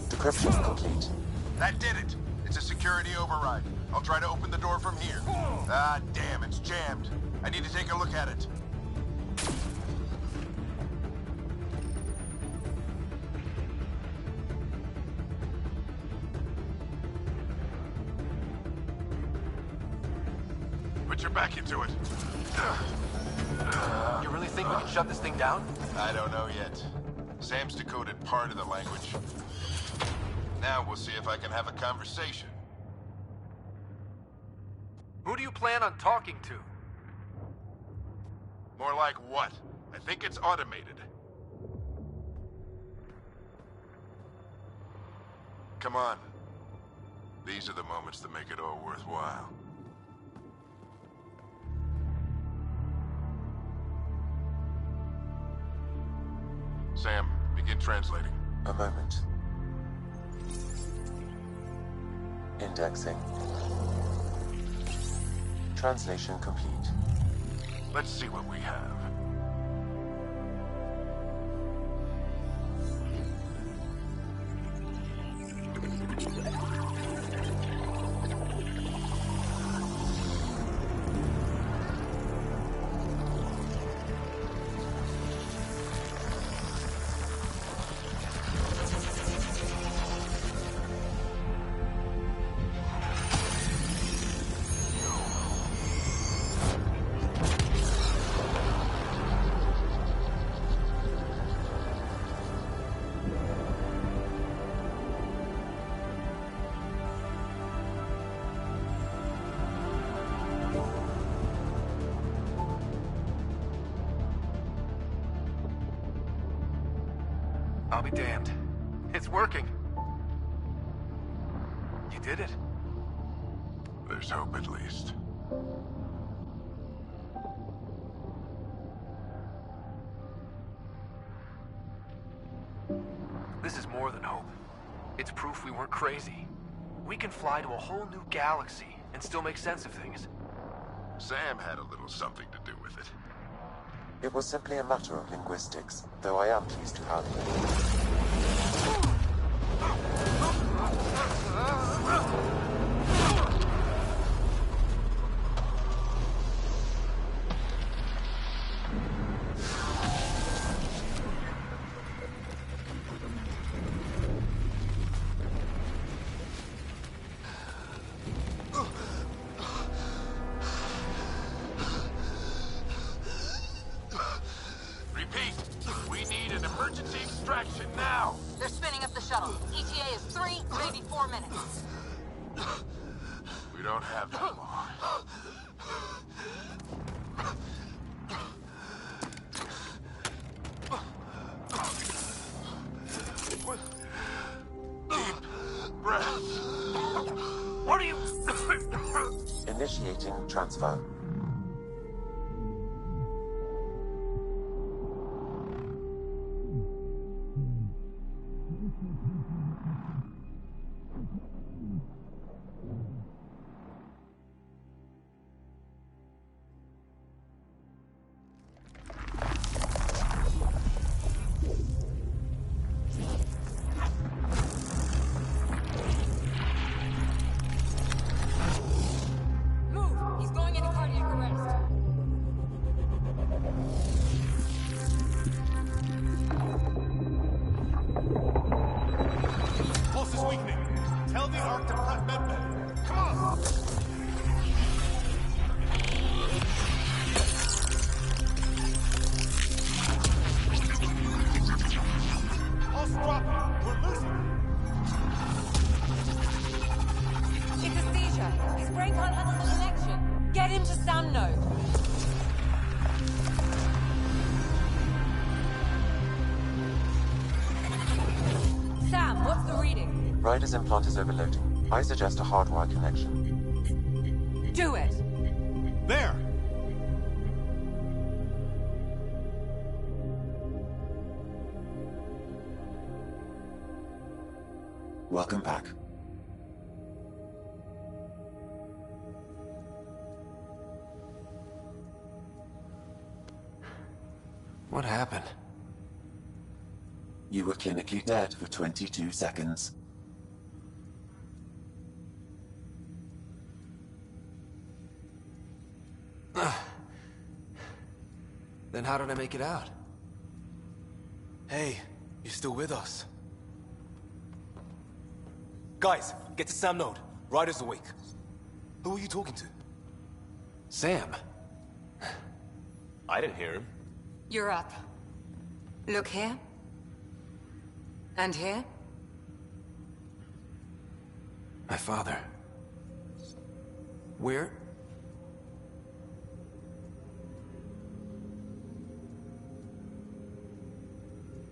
Decryption complete. That did it. It's a security override. I'll try to open the door from here. Ah, damn, it's jammed. I need to take a look at it. Put your back into it. You really think we can shut this thing down? I don't know yet. Sam's decoded part of the language. Now we'll see if I can have a conversation. Who do you plan on talking to? More like what? I think it's automated. Come on. These are the moments that make it all worthwhile. Sam, begin translating. A moment. Indexing. Translation complete. Let's see what we have. I'll be damned. It's working. You did it. There's hope at least. This is more than hope. It's proof we weren't crazy. We can fly to a whole new galaxy and still make sense of things. Sam had a little something to do with it. It was simply a matter of linguistics, though I am pleased to have it. They're spinning up the shuttle. ETA is 3, maybe 4 minutes. We don't have that long. Deep breath. What are you... Initiating transfer. It's a seizure. He's into Sam Node. Sam, what's the reading? Ryder's implant is overloading. I suggest a hardwire connection. Do it! There! Welcome back. What happened? You were clinically dead for 22 seconds. Then how did I make it out? Hey, you're still with us. Guys, get to Sam Node. Ryder's awake. Who are you talking to? Sam. I didn't hear him. You're up. Look here. And here. My father. Where?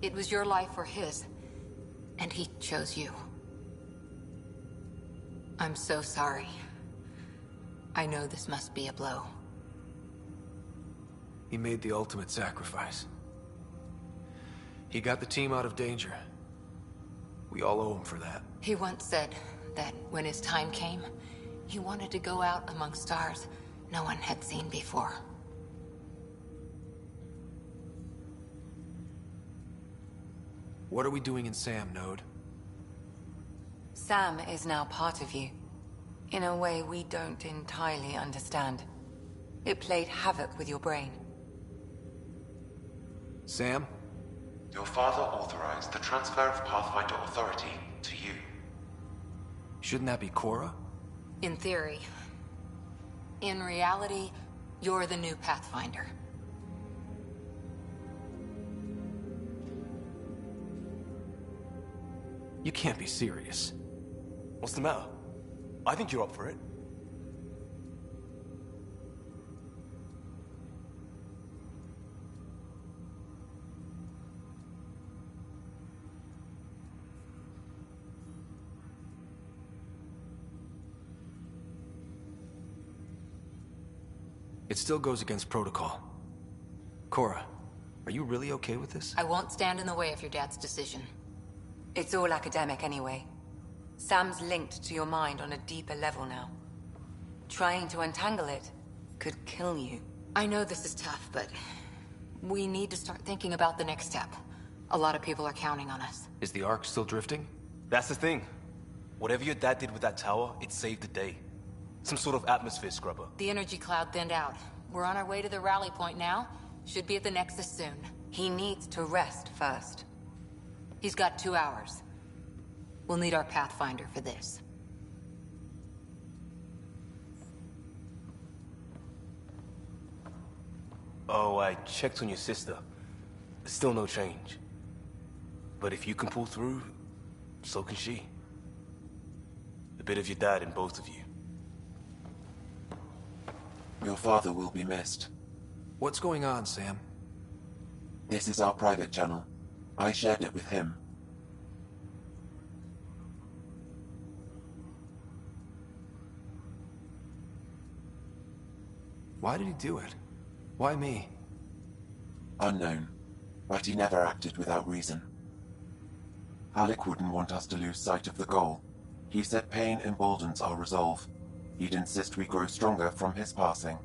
It was your life or his, and he chose you. I'm so sorry. I know this must be a blow. He made the ultimate sacrifice. He got the team out of danger. We all owe him for that. He once said that when his time came, he wanted to go out among stars no one had seen before. What are we doing in Sam Node? Sam is now part of you, in a way we don't entirely understand. It played havoc with your brain. Sam? Your father authorized the transfer of Pathfinder authority to you. Shouldn't that be Cora? In theory. In reality, you're the new Pathfinder. You can't be serious. What's the matter? I think you're up for it. It still goes against protocol. Cora, are you really okay with this? I won't stand in the way of your dad's decision. It's all academic anyway. Sam's linked to your mind on a deeper level now. Trying to untangle it could kill you. I know this is tough, but we need to start thinking about the next step. A lot of people are counting on us. Is the Ark still drifting? That's the thing. Whatever your dad did with that tower, it saved the day. Some sort of atmosphere scrubber. The energy cloud thinned out. We're on our way to the rally point now. Should be at the Nexus soon. He needs to rest first. He's got 2 hours. We'll need our Pathfinder for this. Oh, I checked on your sister. Still no change. But if you can pull through, so can she. A bit of your dad in both of you. Your father will be missed. What's going on, Sam? This is our private channel. I shared it with him. Why did he do it? Why me? Unknown, but he never acted without reason. Alec wouldn't want us to lose sight of the goal. He said pain emboldens our resolve. He'd insist we grow stronger from his passing.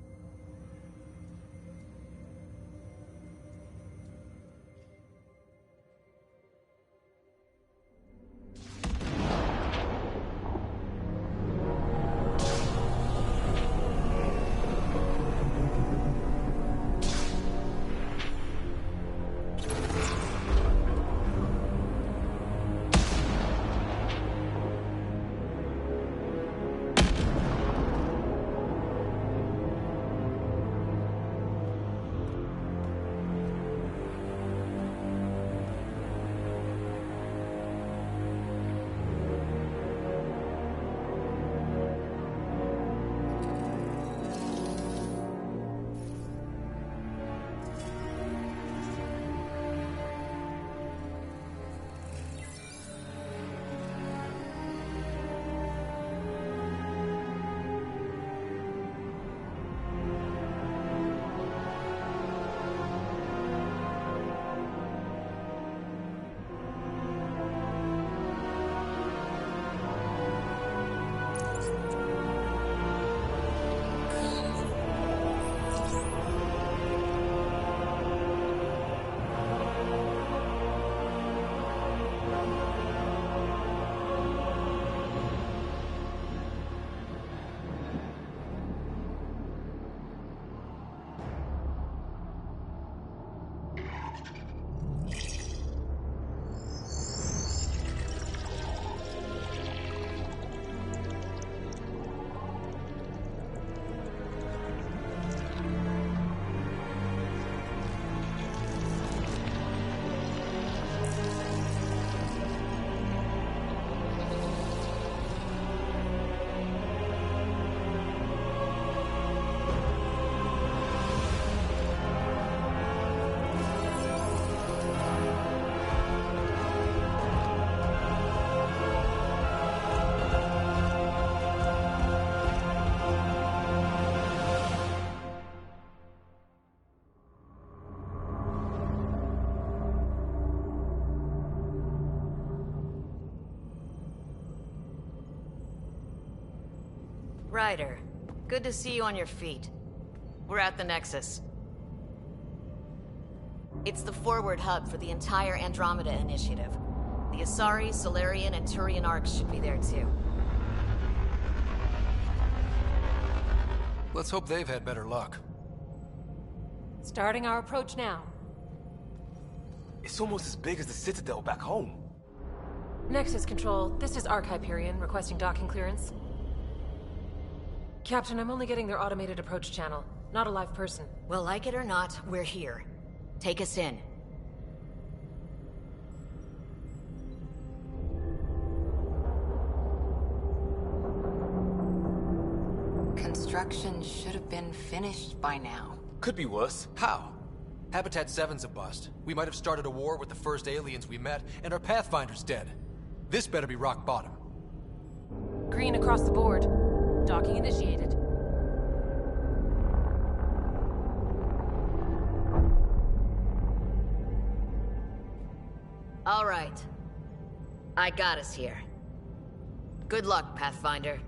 Ryder, good to see you on your feet. We're at the Nexus. It's the forward hub for the entire Andromeda initiative. The Asari, Solarian, and Turian arcs should be there too. Let's hope they've had better luck. Starting our approach now. It's almost as big as the Citadel back home. Nexus Control, this is Arc Hyperion requesting docking clearance. Captain, I'm only getting their automated approach channel, not a live person. Well, like it or not, we're here. Take us in. Construction should have been finished by now. Could be worse. How? Habitat 7's a bust. We might have started a war with the first aliens we met, and our Pathfinder's dead. This better be rock bottom. Green across the board. Docking initiated. All right. I got us here. Good luck, Pathfinder.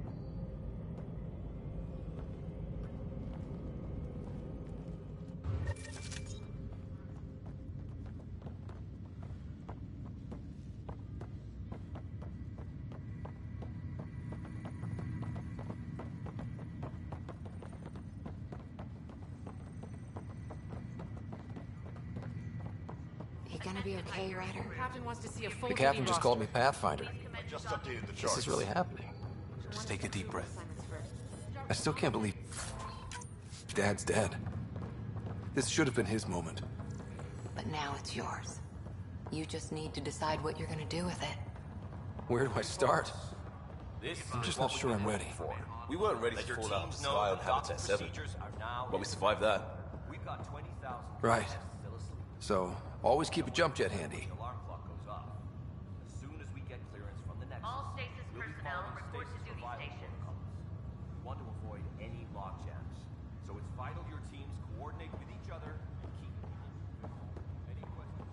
You gonna be okay, Ryder? Captain wants to see a full The captain team just roster. called me Pathfinder. I just updated the This charts. is really happening. Just take a deep breath. I still can't believe Dad's dead. This should have been his moment. But now it's yours. You just need to decide what you're gonna do with it. Where do I start? I'm just not sure I'm ready. We weren't ready to fall out of the sky on Habitat 7. But we survived that. Right. So, always keep a jump jet handy. All stasis personnel report to duty station. We want to avoid any log jams. So it's vital your teams coordinate with each other and keep people moving. Any questions?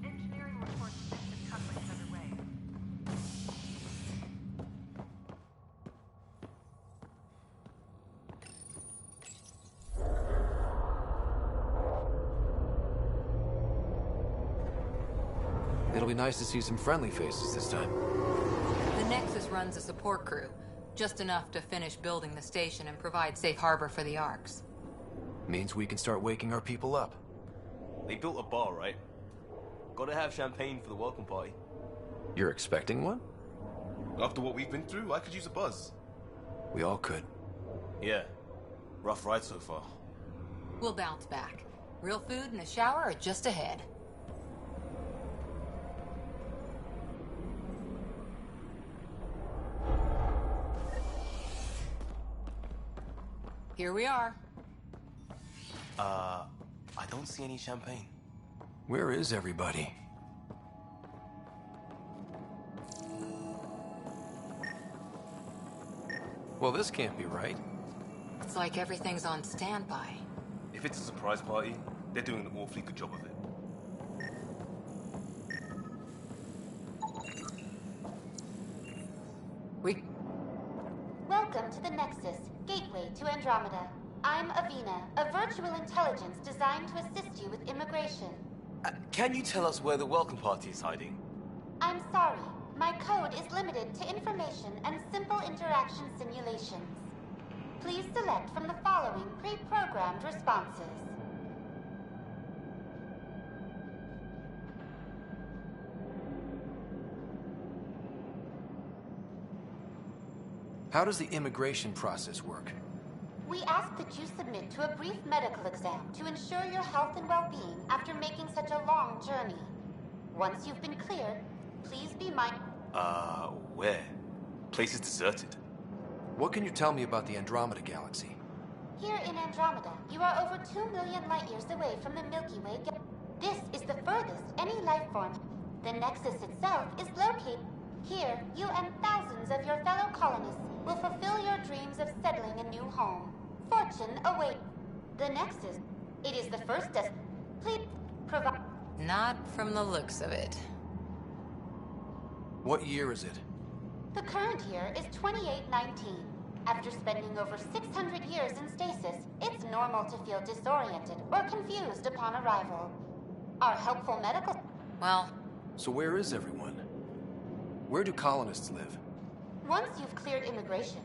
Engineering reports system couplings underway. It'll be nice to see some friendly faces this time. The Nexus runs a support crew, just enough to finish building the station and provide safe harbor for the arcs. Means we can start waking our people up. They built a bar, right? Gotta have champagne for the welcome party. You're expecting one? After what we've been through, I could use a buzz. We all could. Yeah. Rough ride so far. We'll bounce back. Real food and a shower are just ahead. Here we are. I don't see any champagne. Where is everybody? Well, this can't be right. It's like everything's on standby. If it's a surprise party, they're doing an awfully good job of it. Welcome to the Nexus, gateway to Andromeda. I'm Avina, a virtual intelligence designed to assist you with immigration. Can you tell us where the welcome party is hiding? I'm sorry, my code is limited to information and simple interaction simulations. Please select from the following pre-programmed responses. How does the immigration process work? We ask that you submit to a brief medical exam to ensure your health and well-being after making such a long journey. Once you've been cleared, please be mindful. Where? Place is deserted. What can you tell me about the Andromeda galaxy? Here in Andromeda, you are over 2 million light-years away from the Milky Way. This is the furthest any life form. The Nexus itself is located here. You and thousands of your fellow colonists will fulfill your dreams of settling a new home. Fortune awaits. The Nexus. It is the first Please provide. Not from the looks of it. What year is it? The current year is 2819. After spending over 600 years in stasis, it's normal to feel disoriented or confused upon arrival. Our helpful medical... Well... So where is everyone? Where do colonists live? Once you've cleared immigration.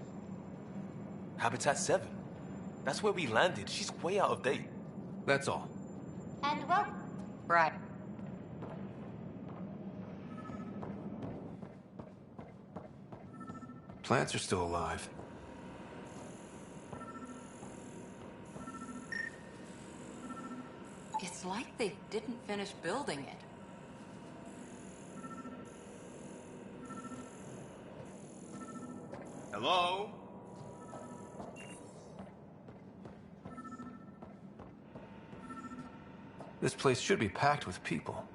Habitat 7. That's where we landed. She's way out of date. That's all. And well... Right. Plants are still alive. It's like they didn't finish building it. Hello? This place should be packed with people.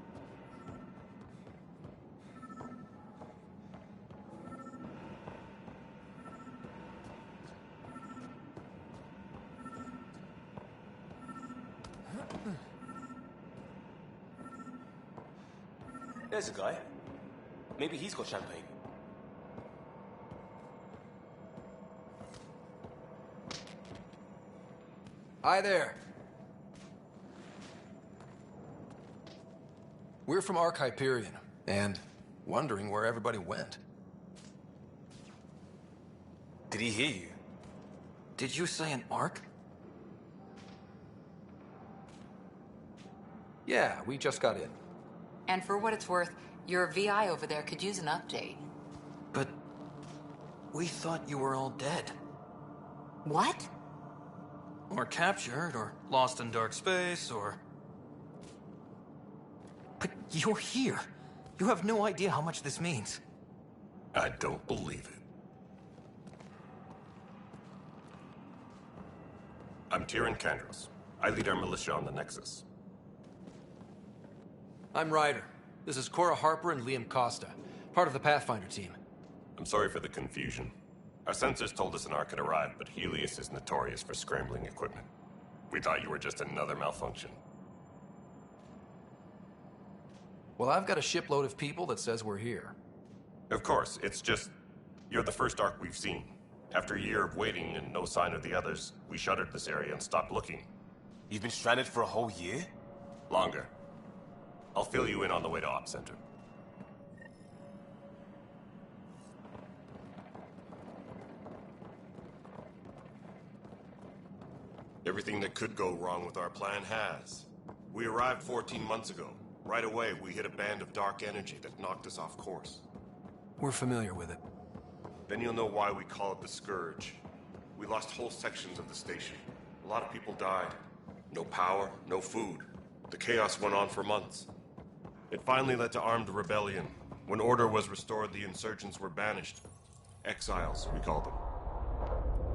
There's a guy. Maybe he's got champagne. Hi there. We're from Ark Hyperion, and wondering where everybody went. Did he hear you? Did you say an Ark? Yeah, we just got in. And for what it's worth, your VI over there could use an update. But we thought you were all dead. What? Or captured, or lost in dark space, or... But you're here. You have no idea how much this means. I don't believe it. I'm Tyrion Kandros. I lead our militia on the Nexus. I'm Ryder. This is Cora Harper and Liam Costa, part of the Pathfinder team. I'm sorry for the confusion. Our sensors told us an Ark had arrived, but Helios is notorious for scrambling equipment. We thought you were just another malfunction. Well, I've got a shipload of people that says we're here. Of course, it's just... you're the first Ark we've seen. After a year of waiting and no sign of the others, we shuttered this area and stopped looking. You've been stranded for a whole year? Longer. I'll fill you in on the way to Op Center. Everything that could go wrong with our plan has. We arrived 14 months ago. Right away, we hit a band of dark energy that knocked us off course. We're familiar with it. Then you'll know why we call it the Scourge. We lost whole sections of the station. A lot of people died. No power, no food. The chaos went on for months. It finally led to armed rebellion. When order was restored, the insurgents were banished. Exiles, we call them.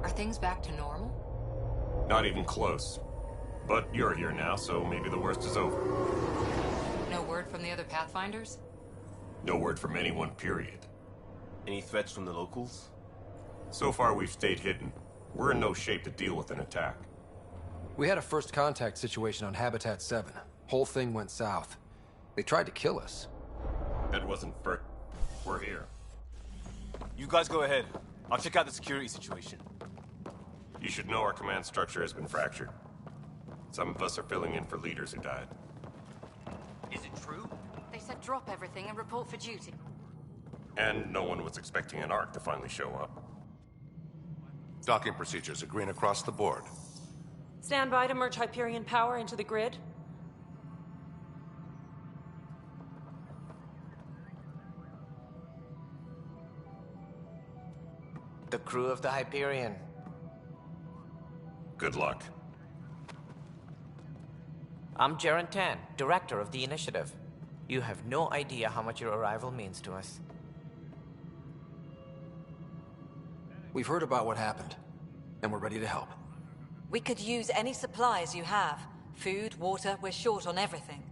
Are things back to normal? Not even close. But you're here now, so maybe the worst is over. No word from the other Pathfinders? No word from anyone, period. Any threats from the locals? So far, we've stayed hidden. We're in no shape to deal with an attack. We had a first contact situation on Habitat 7. Whole thing went south. They tried to kill us. That wasn't for... We're here. You guys go ahead. I'll check out the security situation. You should know our command structure has been fractured. Some of us are filling in for leaders who died. Is it true? They said drop everything and report for duty. And no one was expecting an Ark to finally show up. Docking procedures are green across the board. Stand by to merge Hyperion power into the grid. The crew of the Hyperion. Good luck. I'm Jaren Tan, director of the initiative. You have no idea how much your arrival means to us. We've heard about what happened, and we're ready to help. We could use any supplies you have. Food, water, we're short on everything.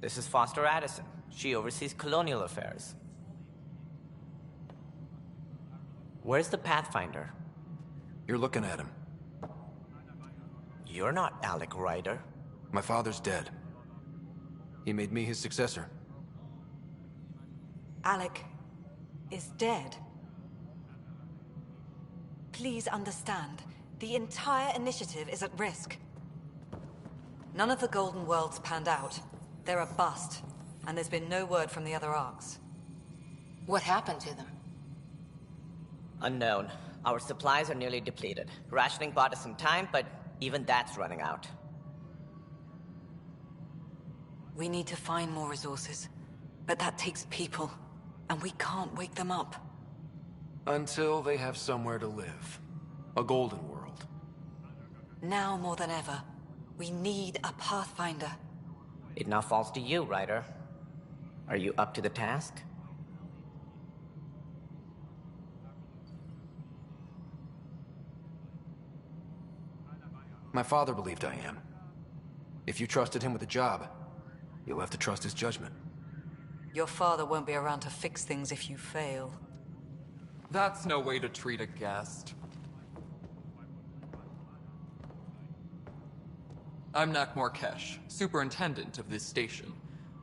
This is Foster Addison. She oversees colonial affairs. Where's the Pathfinder? You're looking at him. You're not Alec Ryder. My father's dead. He made me his successor. Alec is dead. please understand? The entire initiative is at risk. None of the Golden Worlds panned out. They're a bust, and there's been no word from the other arcs. What happened to them? Unknown. Our supplies are nearly depleted. Rationing bought us some time, but even that's running out. We need to find more resources, but that takes people, and we can't wake them up. Until they have somewhere to live. A golden world. Now more than ever, we need a Pathfinder. It now falls to you, Ryder. Are you up to the task? My father believed I am. If you trusted him with a job, you'll have to trust his judgment. Your father won't be around to fix things if you fail. That's no way to treat a guest. I'm Nak Morkesh, superintendent of this station.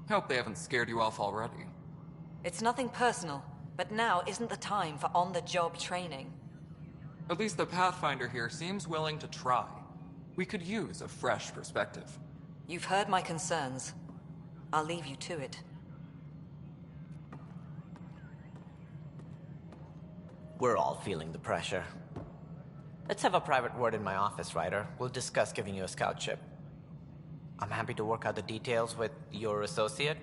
Hope they haven't scared you off already. It's nothing personal, but now isn't the time for on-the-job training. At least the Pathfinder here seems willing to try. We could use a fresh perspective. You've heard my concerns. I'll leave you to it. We're all feeling the pressure. Let's have a private word in my office, Ryder. We'll discuss giving you a scout ship. I'm happy to work out the details with your associate.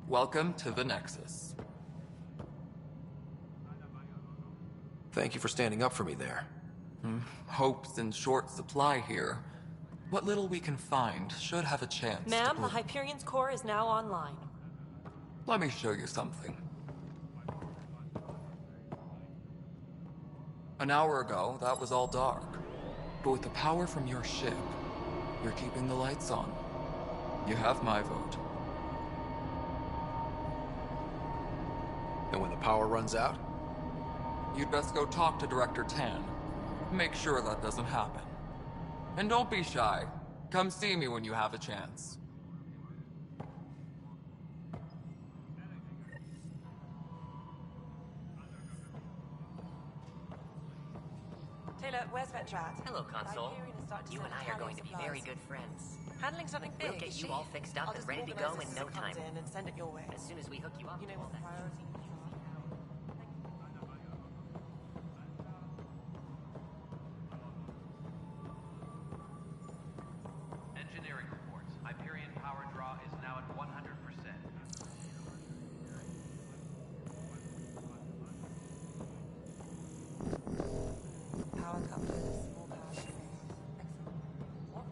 Welcome to the Nexus. Thank you for standing up for me there. Hope's in short supply here. What little we can find should have a chance Ma'am, to the Hyperion's core is now online. Let me show you something. An hour ago, that was all dark. But with the power from your ship, you're keeping the lights on. You have my vote. And when the power runs out? You'd best go talk to Director Tan. Make sure that doesn't happen. And don't be shy. Come see me when you have a chance. Taylor, where's Vetrat? Hello, Console. You and I are going to be very good friends. Handling something big. We'll get you all fixed up I'll and just ready to organize go this in no as it comes time. in and send it your way. As soon as we hook you up, You know all what the that. priority is. Engineering reports. Hyperion power draw is now at 100%. Power couplers, small power shipping. Excellent. What?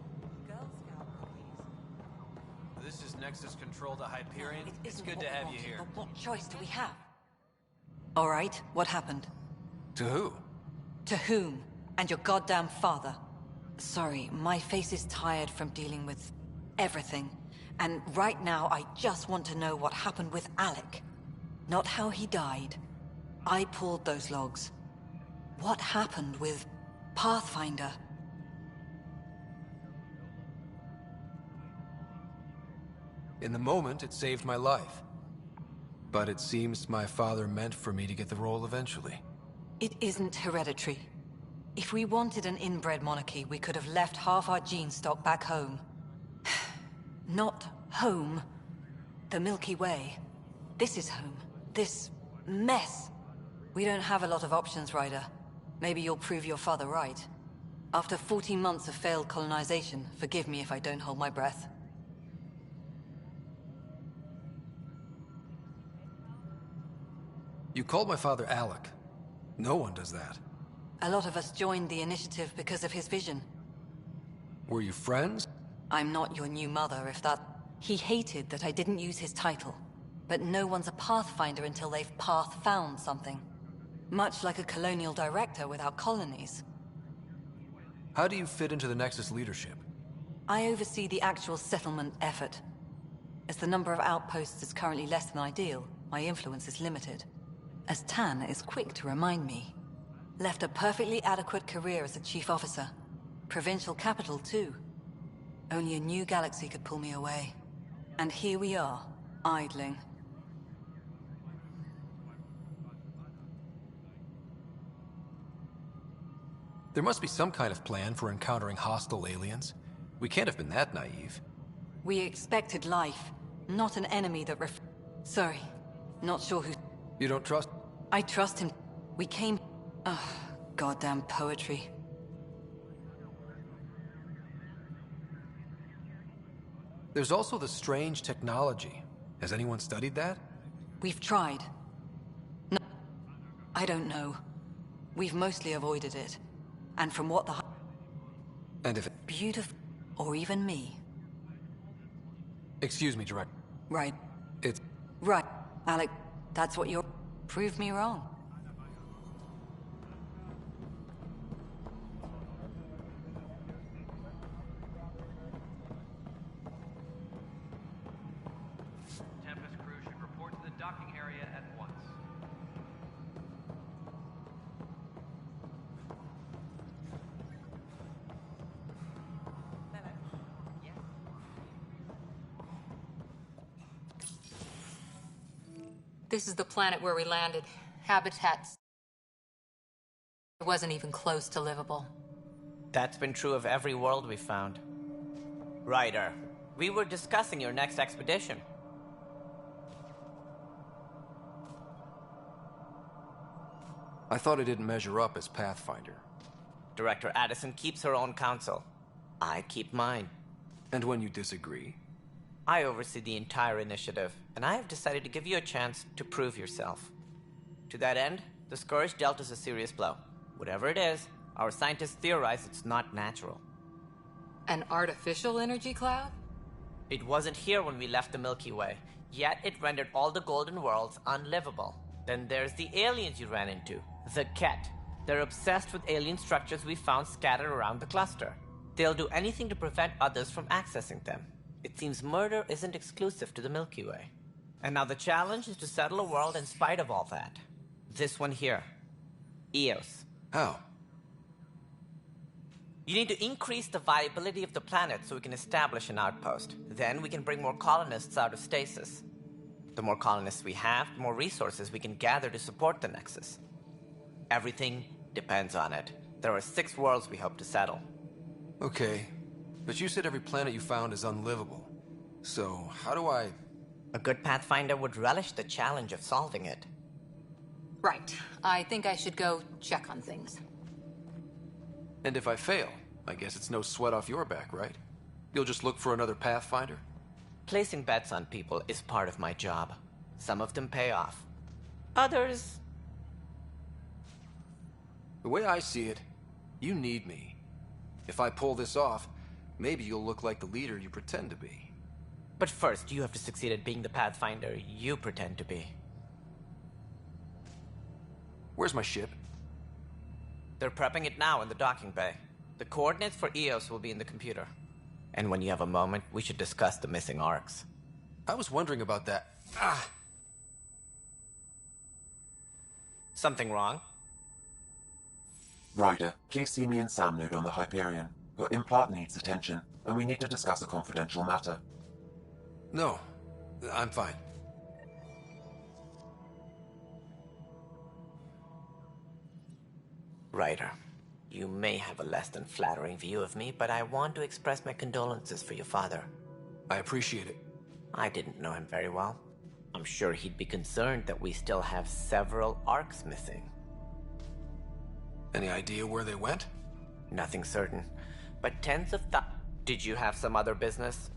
Girl Scout cookies. This is Nexus Control to Hyperion. It's Isn't good what to we have you wanted, here. but what choice do we have? All right, what happened? To who? To whom? And your goddamn father. Sorry, my face is tired from dealing with everything. And right now, I just want to know what happened with Alec. Not how he died. I pulled those logs. What happened with Pathfinder? In the moment, it saved my life. But it seems my father meant for me to get the role eventually. It isn't hereditary. If we wanted an inbred monarchy, we could have left half our gene stock back home. Not home. The Milky Way. This is home. This mess. We don't have a lot of options, Ryder. Maybe you'll prove your father right. After 14 months of failed colonization, forgive me if I don't hold my breath. You called my father Alec. No one does that. A lot of us joined the initiative because of his vision. Were you friends? I'm not your new mother, if that... He hated that I didn't use his title. But no one's a Pathfinder until they've path-found something. Much like a colonial director without colonies. How do you fit into the Nexus leadership? I oversee the actual settlement effort. As the number of outposts is currently less than ideal, my influence is limited. As Tan is quick to remind me. Left a perfectly adequate career as a chief officer. Provincial capital, too. Only a new galaxy could pull me away. And here we are, idling. There must be some kind of plan for encountering hostile aliens. We can't have been that naive. We expected life, not an enemy that Sorry, not sure who... You don't trust? I trust him. We came... Ugh, goddamn poetry. There's also the strange technology. Has anyone studied that? We've tried. No, I don't know. We've mostly avoided it. And from what the... And if... Beautiful... Or even me. Excuse me, Director. Right. It's... Right. Alec, that's what you're... Prove me wrong. Tempest crew should report to the docking area at once. This is the planet where we landed. Habitats. It wasn't even close to livable. That's been true of every world we found. Ryder, we were discussing your next expedition. I thought I didn't measure up as Pathfinder. Director Addison keeps her own counsel. I keep mine. And when you disagree? I oversee the entire initiative, and I have decided to give you a chance to prove yourself. To that end, the Scourge dealt us a serious blow. Whatever it is, our scientists theorize it's not natural. An artificial energy cloud? It wasn't here when we left the Milky Way, yet it rendered all the Golden Worlds unlivable. Then there's the aliens you ran into, the Ket. They're obsessed with alien structures we found scattered around the cluster. They'll do anything to prevent others from accessing them. It seems murder isn't exclusive to the Milky Way. And now the challenge is to settle a world in spite of all that. This one here. Eos. How? You need to increase the viability of the planet so we can establish an outpost. Then we can bring more colonists out of stasis. The more colonists we have, the more resources we can gather to support the Nexus. Everything depends on it. There are 6 worlds we hope to settle. Okay, but you said every planet you found is unlivable. So, how do I... A good Pathfinder would relish the challenge of solving it. Right. I think I should go check on things. And if I fail, I guess it's no sweat off your back, right? You'll just look for another Pathfinder? Placing bets on people is part of my job. Some of them pay off. Others... The way I see it, you need me. If I pull this off, maybe you'll look like the leader you pretend to be. But first, you have to succeed at being the Pathfinder you pretend to be. Where's my ship? They're prepping it now in the docking bay. The coordinates for Eos will be in the computer. And when you have a moment, we should discuss the missing arcs. I was wondering about that. Something wrong? Ryder, please see me and Sam Node on the Hyperion. Your implant needs attention, and we need to discuss a confidential matter. No, I'm fine. Ryder, you may have a less than flattering view of me, but I want to express my condolences for your father. I appreciate it. I didn't know him very well. I'm sure he'd be concerned that we still have several arcs missing. Any idea where they went? Nothing certain, but tens of Did you have some other business?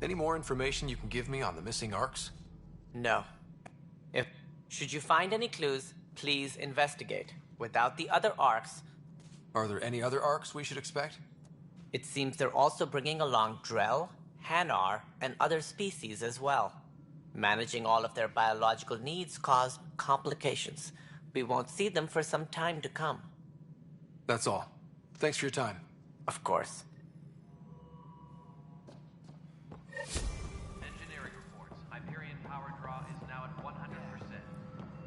Any more information you can give me on the missing arcs? No. Should you find any clues, please investigate. Without the other arcs... Are there any other arcs we should expect? It seems they're also bringing along Drell, Hanar, and other species as well. Managing all of their biological needs caused complications. We won't see them for some time to come. That's all. Thanks for your time. Of course. Engineering reports. Hyperion power draw is now at 100%.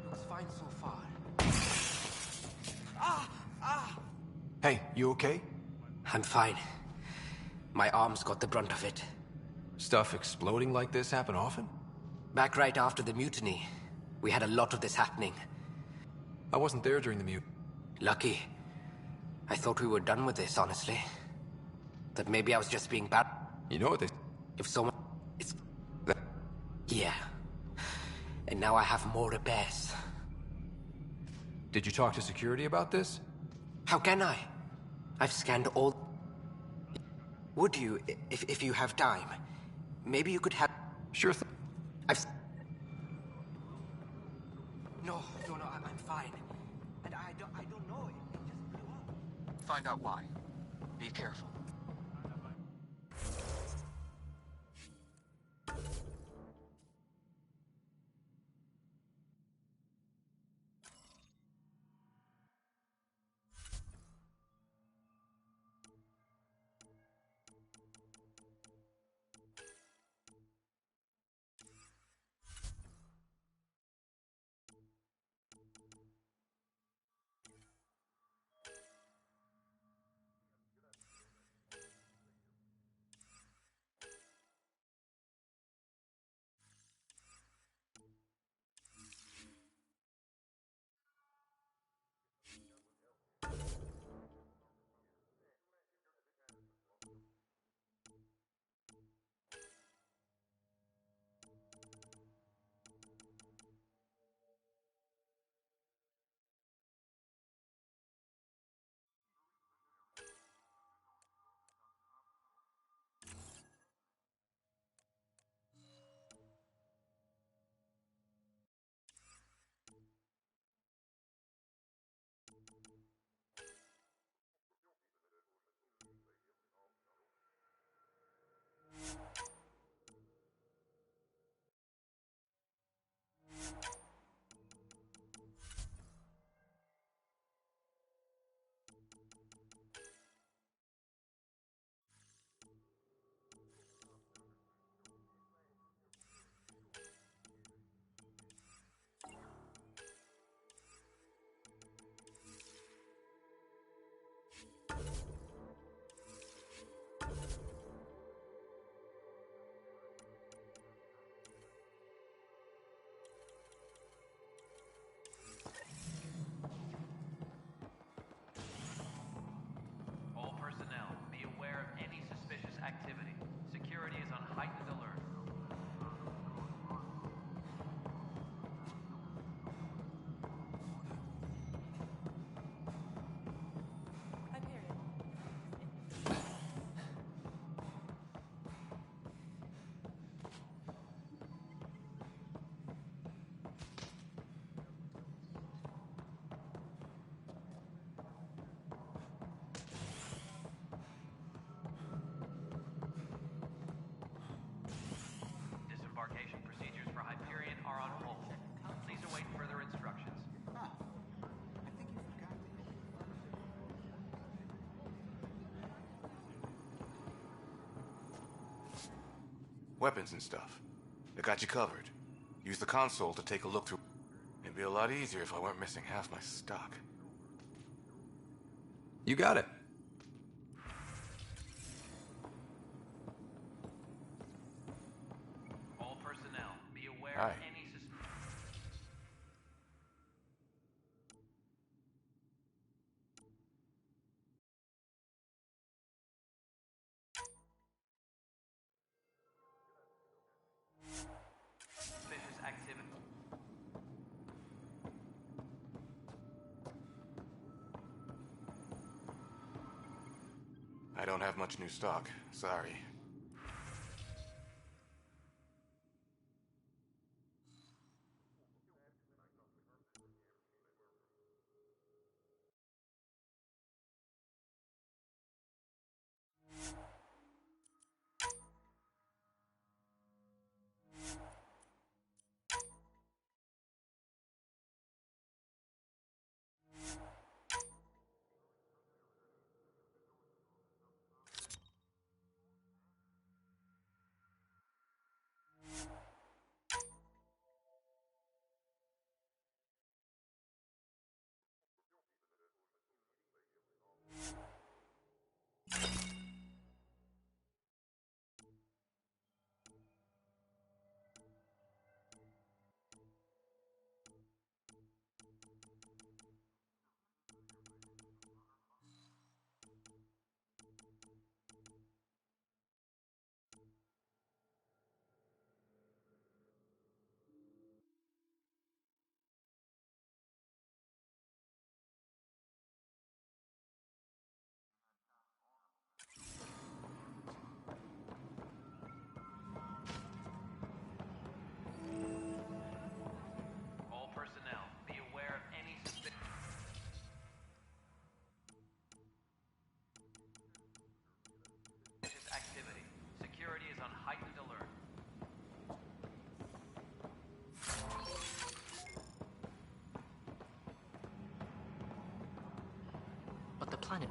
Looks fine so far. Hey, you okay? I'm fine. My arms got the brunt of it. Stuff exploding like this happen often? Back right after the mutiny, we had a lot of this happening. I wasn't there during the mutiny. Lucky. I thought we were done with this, honestly. That maybe I was just being bad. You know what they... If someone... It's... Yeah. And now I have more repairs. Did you talk to security about this? How can I? I've scanned all... Would you, if you have time? Maybe you could have... Sure thing. No, I'm fine. And I don't know. It just blew up. Find out why. Be careful. All personnel, be aware of any suspicious activity. Security is on heightened alert. Disembarkation procedures for Hyperion are on hold. Please await further instructions. Weapons and stuff. They got you covered. Use the console to take a look through. It'd be a lot easier if I weren't missing half my stock. You got it. All personnel, be aware Hi. of any suspicious activity. I don't have much new stock. Sorry.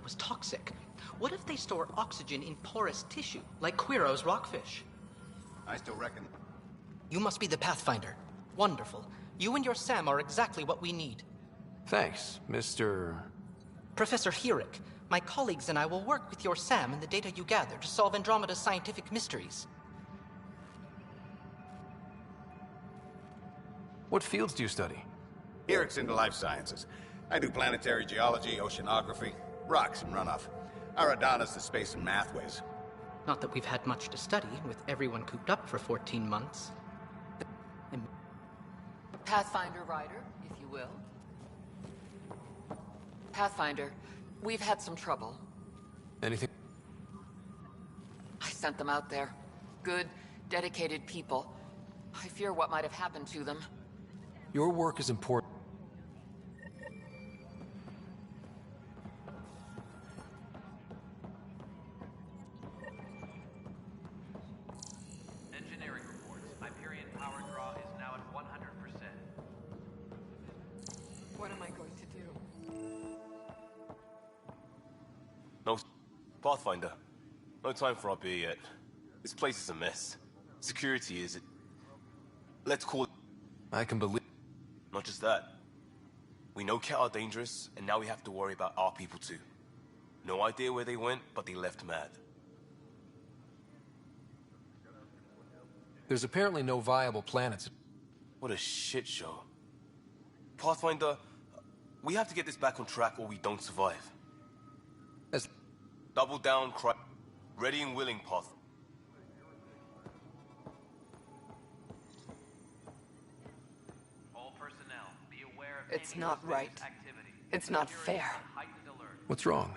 was toxic. What if they store oxygen in porous tissue, like Quiro's rockfish? I still reckon. You must be the Pathfinder. Wonderful. You and your Sam are exactly what we need. Thanks, Mr. Professor Herrick, my colleagues and I will work with your Sam and the data you gather to solve Andromeda's scientific mysteries. What fields do you study? Herrick's into life sciences. I do planetary geology, oceanography, rocks and runoff. Aradana's the space and math whiz. Not that we've had much to study, with everyone cooped up for 14 months. Pathfinder Rider, if you will. Pathfinder, we've had some trouble. Anything? I sent them out there. Good, dedicated people. I fear what might have happened to them. Your work is important. Engineering reports. Hyperion power draw is now at 100%. What am I going to do? No, Pathfinder. No time for our beer yet. This place is a mess. Security is... Let's call it... I can believe... Not just that. We know Cat are dangerous, and now we have to worry about our people too. No idea where they went, but they left mad. There's apparently no viable planets. What a shit show. Pathfinder, we have to get this back on track or we don't survive. As... Double down, cry. Ready and willing, Path. All personnel, be aware of It's any not suspicious right. activity. It's not Security fair. on heightened alert. What's wrong?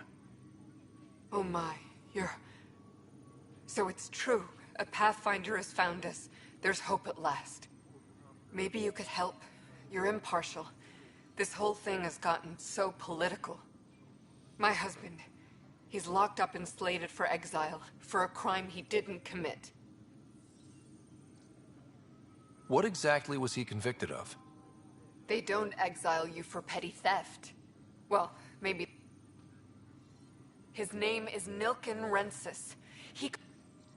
Oh my, you're... So it's true. A Pathfinder has found us. There's hope at last. Maybe you could help. You're impartial. This whole thing has gotten so political. My husband, he's locked up and slated for exile for a crime he didn't commit. What exactly was he convicted of? They don't exile you for petty theft. Well, maybe... His name is Nilken Rensis. He...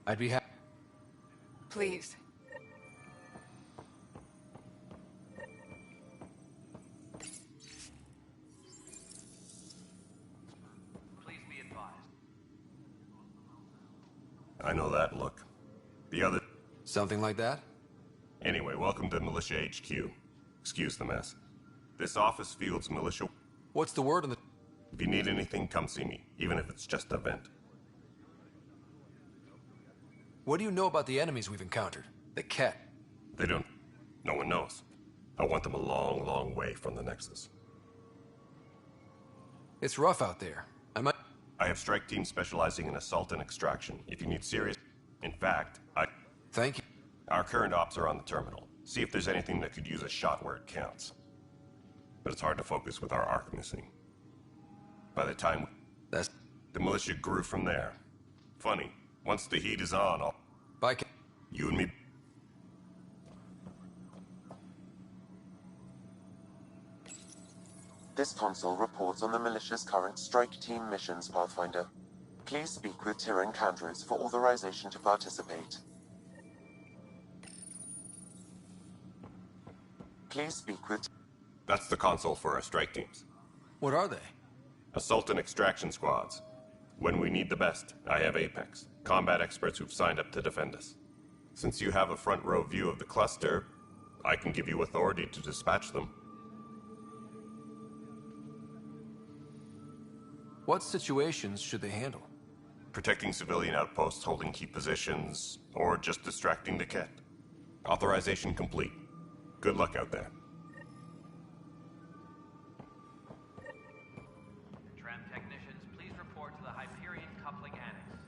I'd be happy... Please. Please be advised. I know that look. The other... Something like that? Anyway, welcome to Militia HQ. Excuse the mess. This office fields militia... What's the word on the... If you need anything, come see me, even if it's just a vent. What do you know about the enemies we've encountered? The Ket? They don't... No one knows. I want them a long, long way from the Nexus. It's rough out there. I have strike teams specializing in assault and extraction. If you need serious... In fact, Thank you. Our current ops are on the terminal. See if there's anything that could use a shot where it counts. But it's hard to focus with our arc missing. By the time... The militia grew from there. Funny. Once the heat is on, I'll... Bye, You and me... This console reports on the militia's current strike team missions, Pathfinder. Please speak with Tyrann Candres for authorization to participate. Please speak with... That's the console for our strike teams. What are they? Assault and extraction squads. When we need the best, I have Apex, combat experts who've signed up to defend us. Since you have a front row view of the cluster, I can give you authority to dispatch them. What situations should they handle? Protecting civilian outposts, holding key positions, or just distracting the Ket. Authorization complete. Good luck out there. Tram technicians, please report to the Hyperion Coupling Annex.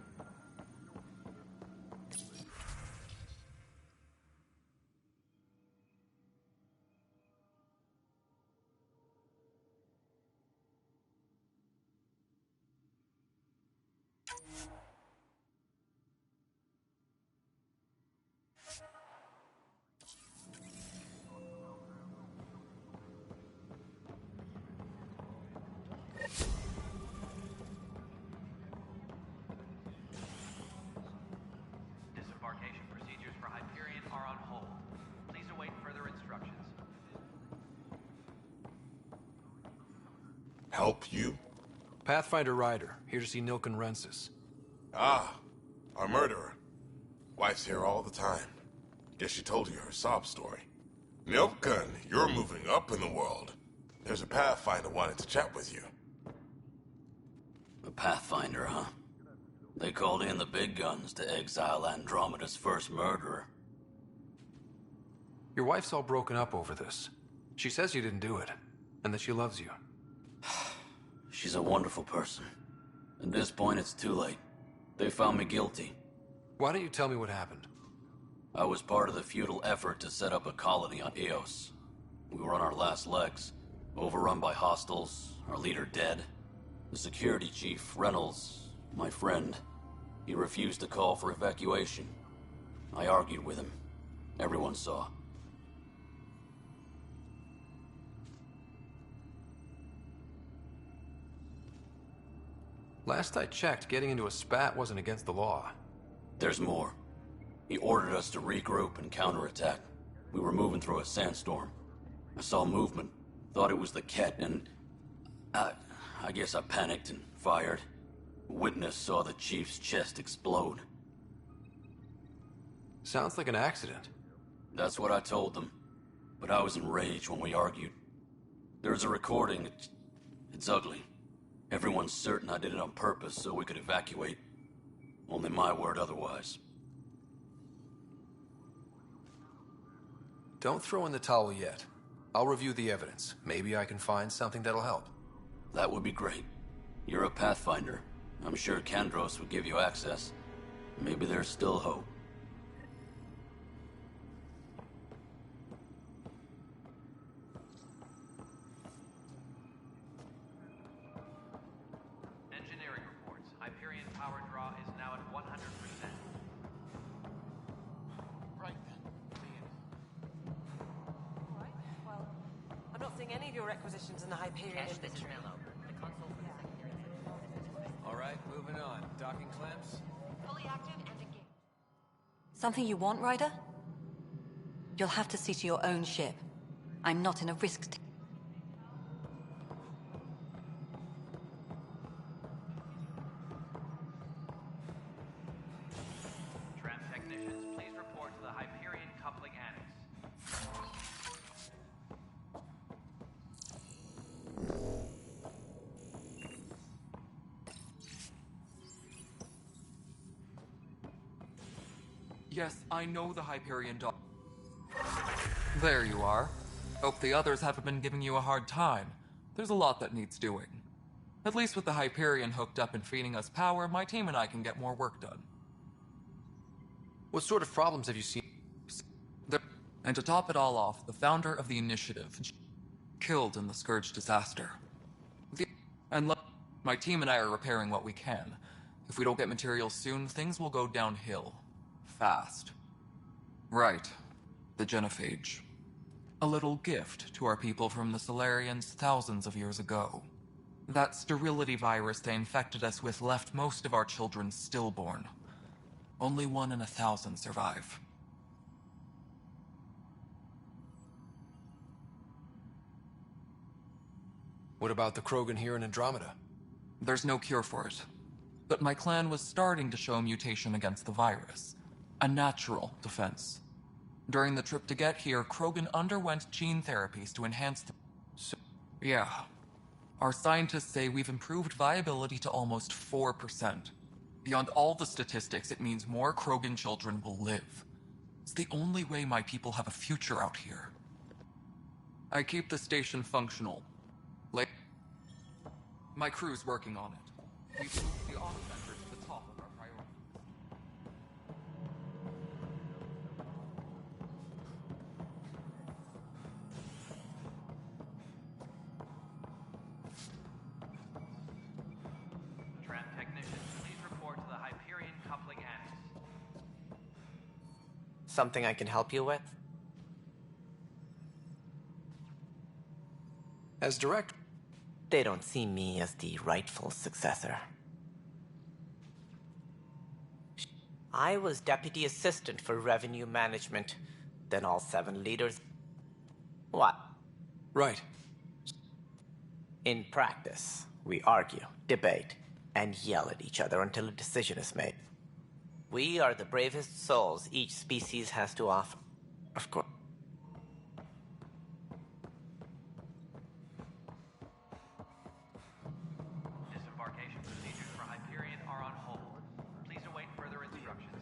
Embarkation procedures for Hyperion are on hold. Please await further instructions. Help you? Pathfinder Ryder, here to see Nilken Rensis. Ah, our murderer. Wife's here all the time. Guess she told you her sob story. Nilken, you're moving up in the world. There's a Pathfinder wanting to chat with you. A Pathfinder, huh? They called in the big guns to exile Andromeda's first murderer. Your wife's all broken up over this. She says you didn't do it, and that she loves you. She's a wonderful person. At this point, it's too late. They found me guilty. Why don't you tell me what happened? I was part of the futile effort to set up a colony on Eos. We were on our last legs, overrun by hostiles, our leader dead. The security chief, Reynolds, my friend, he refused to call for evacuation. I argued with him. Everyone saw. Last I checked, getting into a spat wasn't against the law. There's more. He ordered us to regroup and counterattack. We were moving through a sandstorm. I saw movement, thought it was the Ket, and I guess I panicked and fired. A witness saw the chief's chest explode. Sounds like an accident. That's what I told them. But I was enraged when we argued. There's a recording. It's ugly. Everyone's certain I did it on purpose so we could evacuate. Only my word otherwise. Don't throw in the towel yet. I'll review the evidence. Maybe I can find something that'll help. That would be great. You're a Pathfinder. I'm sure Kandros would give you access. Maybe there's still hope. Engineering reports. Hyperion power draw is now at 100%. Right then. Alright, well, I'm not seeing any of your requisitions in the Hyperion inventory. Alright, moving on. Docking clamps? Fully active and engaged. Something you want, Ryder? You'll have to see to your own ship. I'm not in a risk. Tram technicians, please report to the Hyperion coupling annex. Yes, I know the Hyperion dog. There you are. Hope the others haven't been giving you a hard time. There's a lot that needs doing. At least with the Hyperion hooked up and feeding us power, my team and I can get more work done. What sort of problems have you seen? And to top it all off, the founder of the initiative killed in the Scourge disaster. My team and I are repairing what we can. If we don't get materials soon, things will go downhill. Fast. Right. The genophage. A little gift to our people from the Solarians thousands of years ago. That sterility virus they infected us with left most of our children stillborn. Only 1 in 1,000 survive. What about the Krogan here in Andromeda? There's no cure for it. But my clan was starting to show a mutation against the virus. A natural defense. During the trip to get here, Krogan underwent gene therapies to enhance the... Yeah. Our scientists say we've improved viability to almost 4%. Beyond all the statistics, it means more Krogan children will live. It's the only way my people have a future out here. I keep the station functional. My crew's working on it. We've moved the auto vector to the top of our priority. Tram technicians, please report to the Hyperion coupling annex. Something I can help you with? As director, they don't see me as the rightful successor. I was deputy assistant for revenue management. Then all 7 leaders... What? Right. In practice, we argue, debate, and yell at each other until a decision is made. We are the bravest souls each species has to offer. Of course. Disembarkation procedures for Hyperion are on hold. Please await further instructions.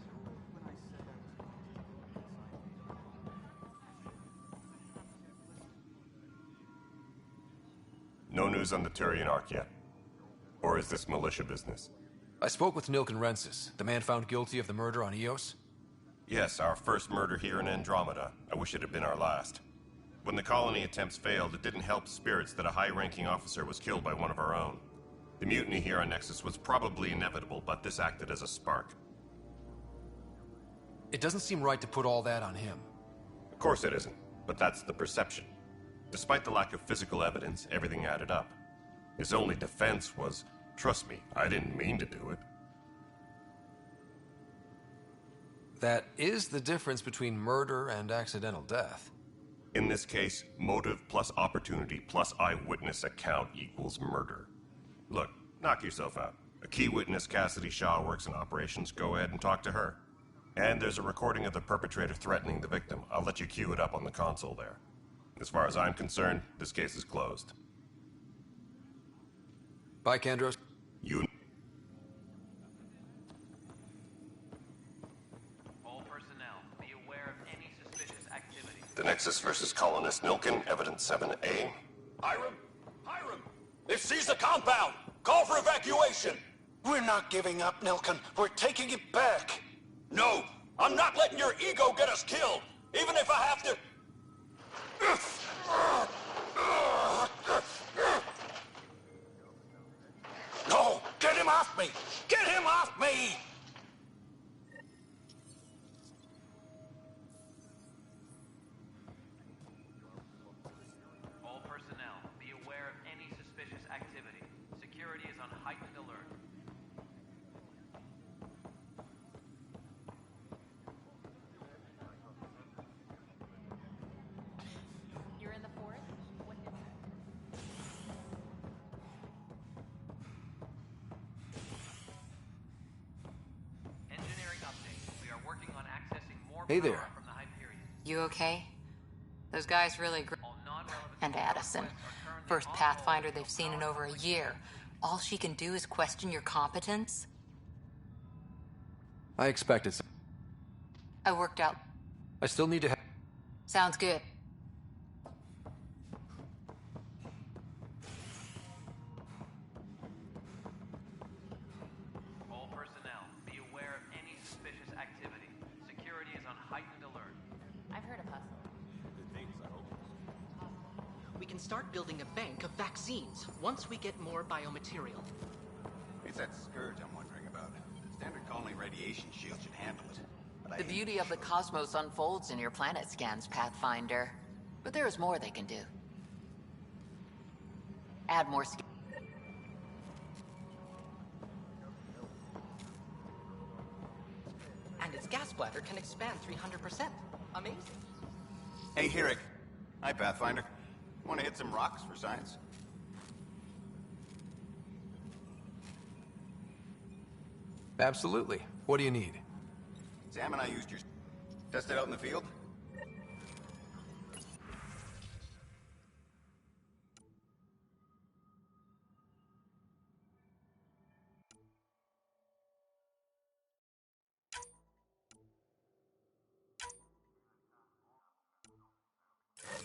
No news on the Turian Ark yet? Or is this militia business? I spoke with Nilk and Rensis, the man found guilty of the murder on Eos. Yes, our first murder here in Andromeda. I wish it had been our last. When the colony attempts failed, it didn't help spirits that a high-ranking officer was killed by one of our own. The mutiny here on Nexus was probably inevitable, but this acted as a spark. It doesn't seem right to put all that on him. Of course it isn't, but that's the perception. Despite the lack of physical evidence, everything added up. His only defense was, trust me, I didn't mean to do it. That is the difference between murder and accidental death. In this case, motive plus opportunity plus eyewitness account equals murder. Look, knock yourself out. A key witness, Cassidy Shaw, works in operations. Go ahead and talk to her. And there's a recording of the perpetrator threatening the victim. I'll let you cue it up on the console there. As far as I'm concerned, this case is closed. Bye, Kandros. You... All personnel, be aware of any suspicious activity. The Nexus versus Colonist Nilkin, Evidence 7A. Hiram! Hiram! They've seized the compound! Call for evacuation! We're not giving up, Nilkin. We're taking it back. No! I'm not letting your ego get us killed! Even if I have to... No! Get him off me! Get him off me! All personnel, be aware of any suspicious activity. Security is on heightened alert. You're in the forest? What is it? Engineering update. We are working on accessing more Hey power there. from the Hyperion. You okay? Those guys really And Addison. First Pathfinder they've seen in over a year. All she can do is question your competence? I expected some. I worked out. I still need to have... Sounds good. All personnel, be aware of any suspicious activity. Security is on heightened alert. I've heard of hustle. We can start building a bank of vaccines once we get more biomaterial. It's that scourge I'm wondering about. Standard colony radiation shield should handle it. But The beauty of the cosmos unfolds in your planet scans, Pathfinder. But there is more they can do. Add more And its gas bladder can expand 300%. Amazing. Hey, Hirik. Hi, Pathfinder. Want to hit some rocks for science? Absolutely. What do you need? Sam and I used your... Test it out in the field?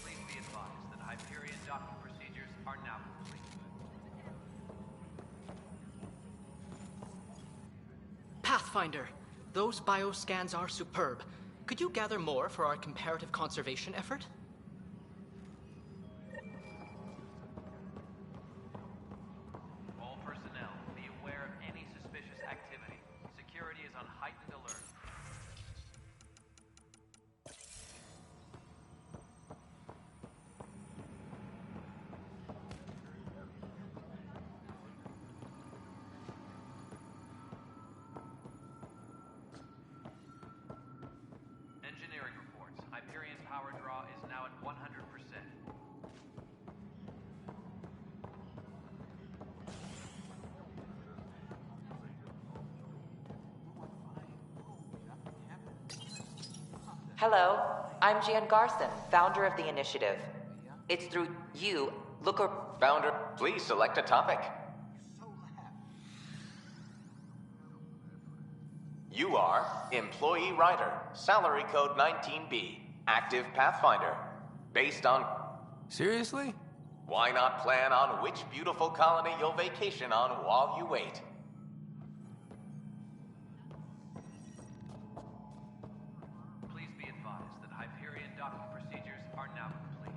Please be advised that Hyperion docking procedures are now complete. Pathfinder, those bioscans are superb. Could you gather more for our comparative conservation effort? All personnel, be aware of any suspicious activity. Security is on heightened alert. Hello, I'm Jan Garson, founder of the initiative. It's through you, Looker... Founder, please select a topic. You are Employee Writer, Salary Code 19B, Active Pathfinder. Based on... Seriously? Why not plan on which beautiful colony you'll vacation on while you wait? Please be advised that Hyperion docking procedures are now complete.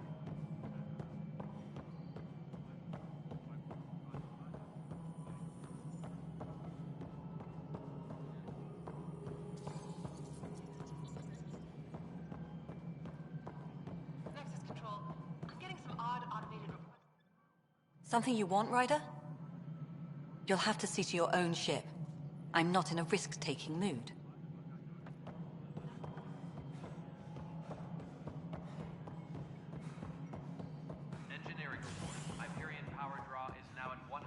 Nexus Control, I'm getting some odd automated reports. Something you want, Ryder? You'll have to see to your own ship. I'm not in a risk-taking mood. Engineering report. Hyperion power draw is now at 100%.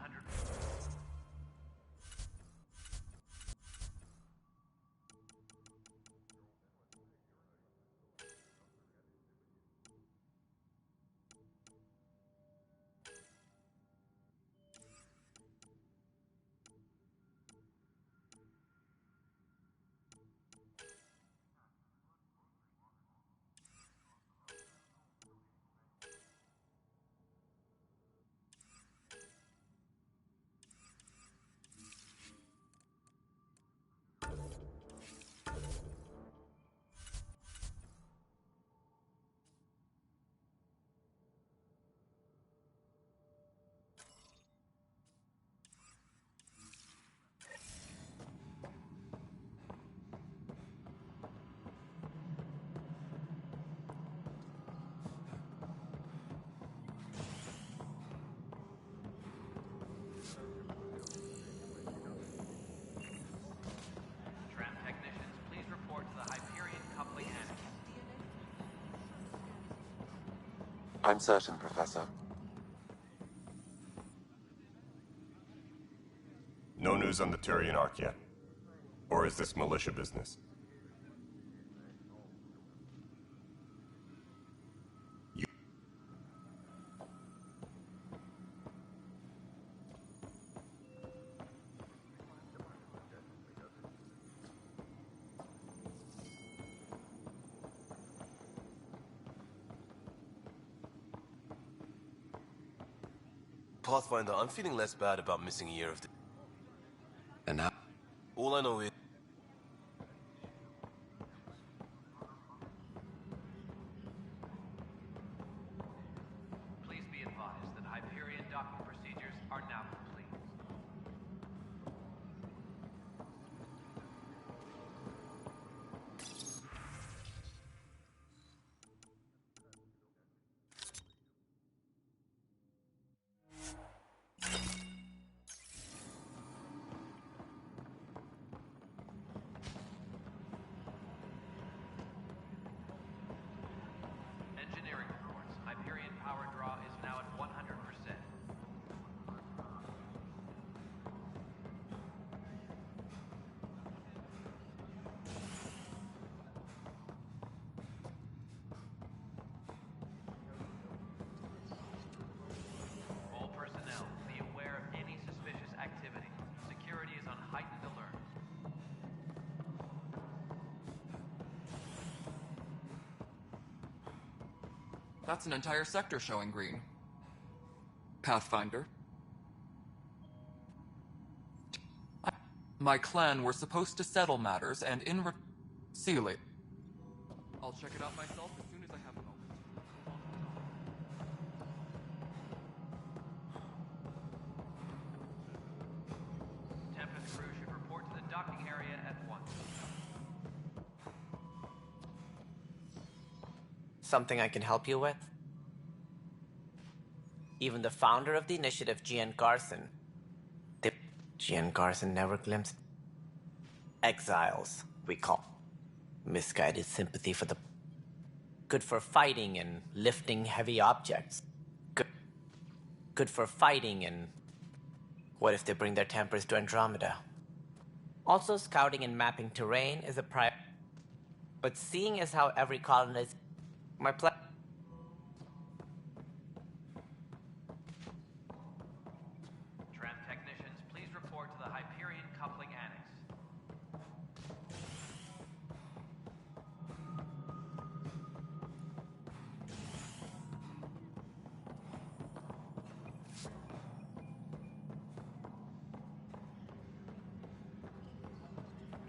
Tram technicians, please report to the Hyperion coupling annex. I'm certain, Professor. No news on the Turian Ark yet? Or is this militia business? Pathfinder, I'm feeling less bad about missing a year of... And now? All I know is... Please be advised that Hyperion docking procedures are now complete. Engineering reports. Hyperion power draw is now at 100%. All personnel, be aware of any suspicious activity. Security is on heightened alert. That's an entire sector showing green. Pathfinder. My clan were supposed to settle matters, and see you later. I'll check it out myself as soon as I have a moment. Tempest crew should report to the docking area at once. Something I can help you with? Even the founder of the initiative, Gian Garson. Gian Garson never glimpsed. Exiles, we call. Misguided sympathy for the... Good for fighting and lifting heavy objects. Good for fighting and... What if they bring their tempers to Andromeda? Also, scouting and mapping terrain is a But seeing as how every colonist... My plan... Tram technicians, please report to the Hyperion Coupling Annex.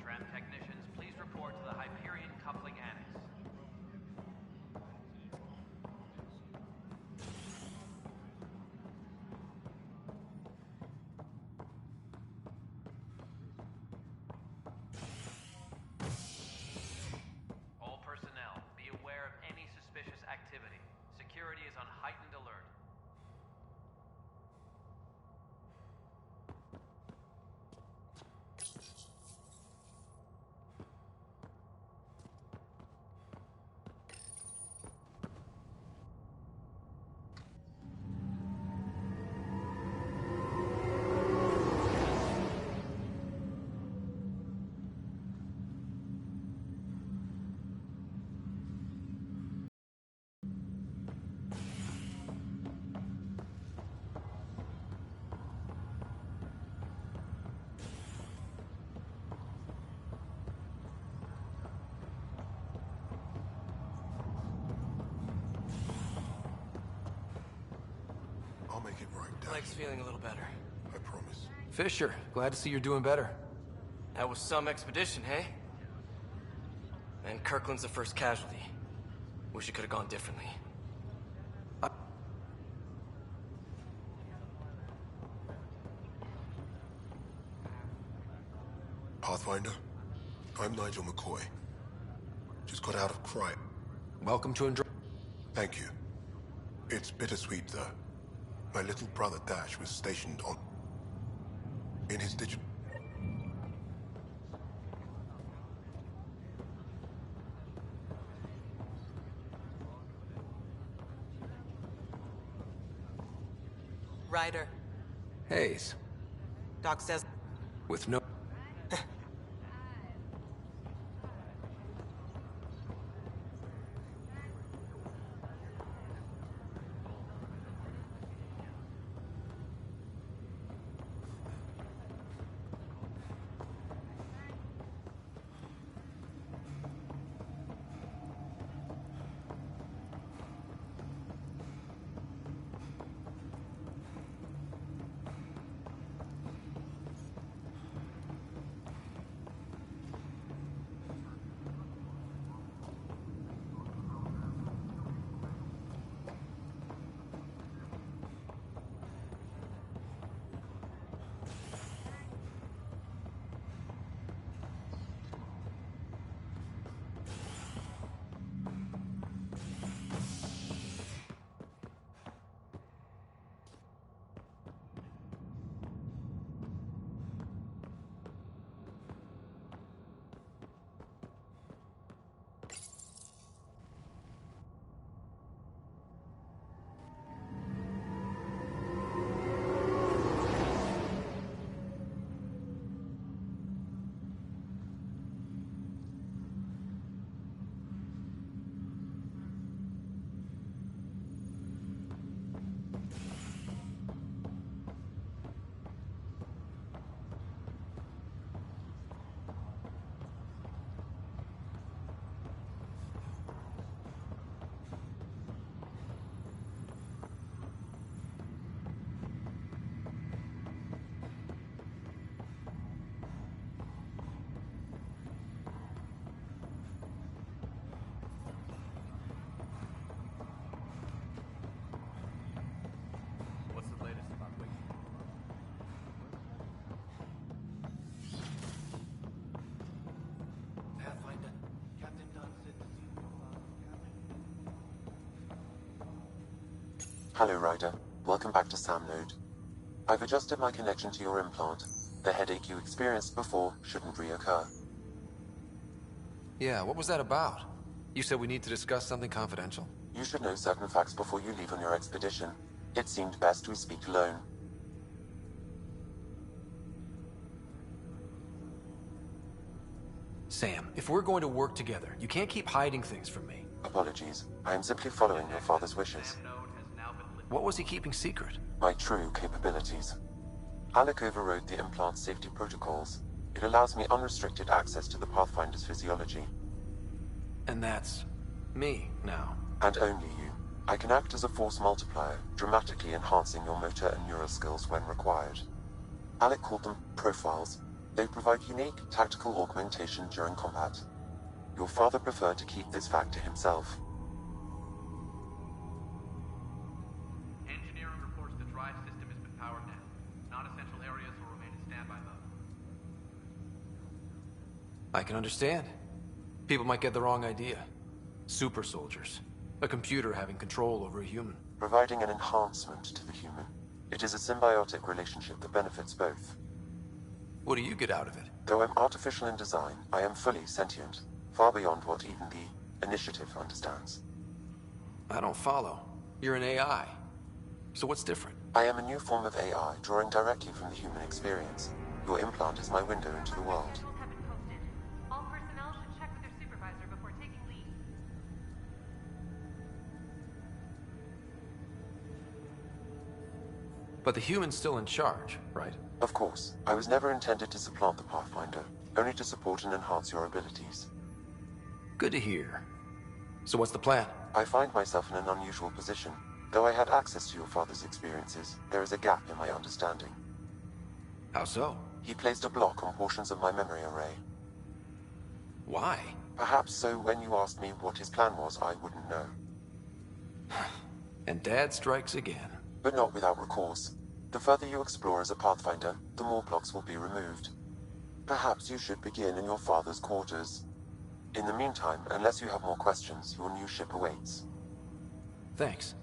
Tram technicians, please report to the Hyperion Coupling Annex. All personnel, be aware of any suspicious activity. Security is on heightened alert. I'll make it right, Dad. Leg's feeling a little better. I promise. Fisher, glad to see you're doing better. That was some expedition, hey? And Kirkland's the first casualty. Wish it could have gone differently. Pathfinder, I'm Nigel McCoy. Just got out of crime. Welcome to Andromeda. Thank you. It's bittersweet, though. My little brother Dash was stationed on... in his digital... Ryder. Hayes. Doc says... With no... What's the latest about Wiki? Pathfinder, Captain Dunn said Hello, Ryder. Welcome back to Sam Node. I've adjusted my connection to your implant. The headache you experienced before shouldn't reoccur. Yeah, what was that about? You said we need to discuss something confidential. You should know certain facts before you leave on your expedition. It seemed best we speak alone. Sam, if we're going to work together, you can't keep hiding things from me. Apologies. I am simply following your father's wishes. What was he keeping secret? My true capabilities. Alec overrode the implant safety protocols. It allows me unrestricted access to the Pathfinder's physiology. And that's me now. And only you. I can act as a force multiplier, dramatically enhancing your motor and neural skills when required. Alec called them profiles. They provide unique tactical augmentation during combat. Your father preferred to keep this fact to himself. Engineering reports the drive system has been powered down. Non-essential areas will remain in standby mode. I can understand. People might get the wrong idea. Super soldiers. A computer having control over a human. Providing an enhancement to the human. It is a symbiotic relationship that benefits both. What do you get out of it? Though I'm artificial in design, I am fully sentient. Far beyond what even the Initiative understands. I don't follow. You're an AI. So what's different? I am a new form of AI, drawing directly from the human experience. Your implant is my window into the world. All personnel should check with their supervisor before taking leave. But the human's still in charge, right? Of course. I was never intended to supplant the Pathfinder, only to support and enhance your abilities. Good to hear. So what's the plan? I find myself in an unusual position. Though I had access to your father's experiences, there is a gap in my understanding. How so? He placed a block on portions of my memory array. Why? Perhaps so when you asked me what his plan was, I wouldn't know. And Dad strikes again. But not without recourse. The further you explore as a Pathfinder, the more blocks will be removed. Perhaps you should begin in your father's quarters. In the meantime, unless you have more questions, your new ship awaits. Thanks.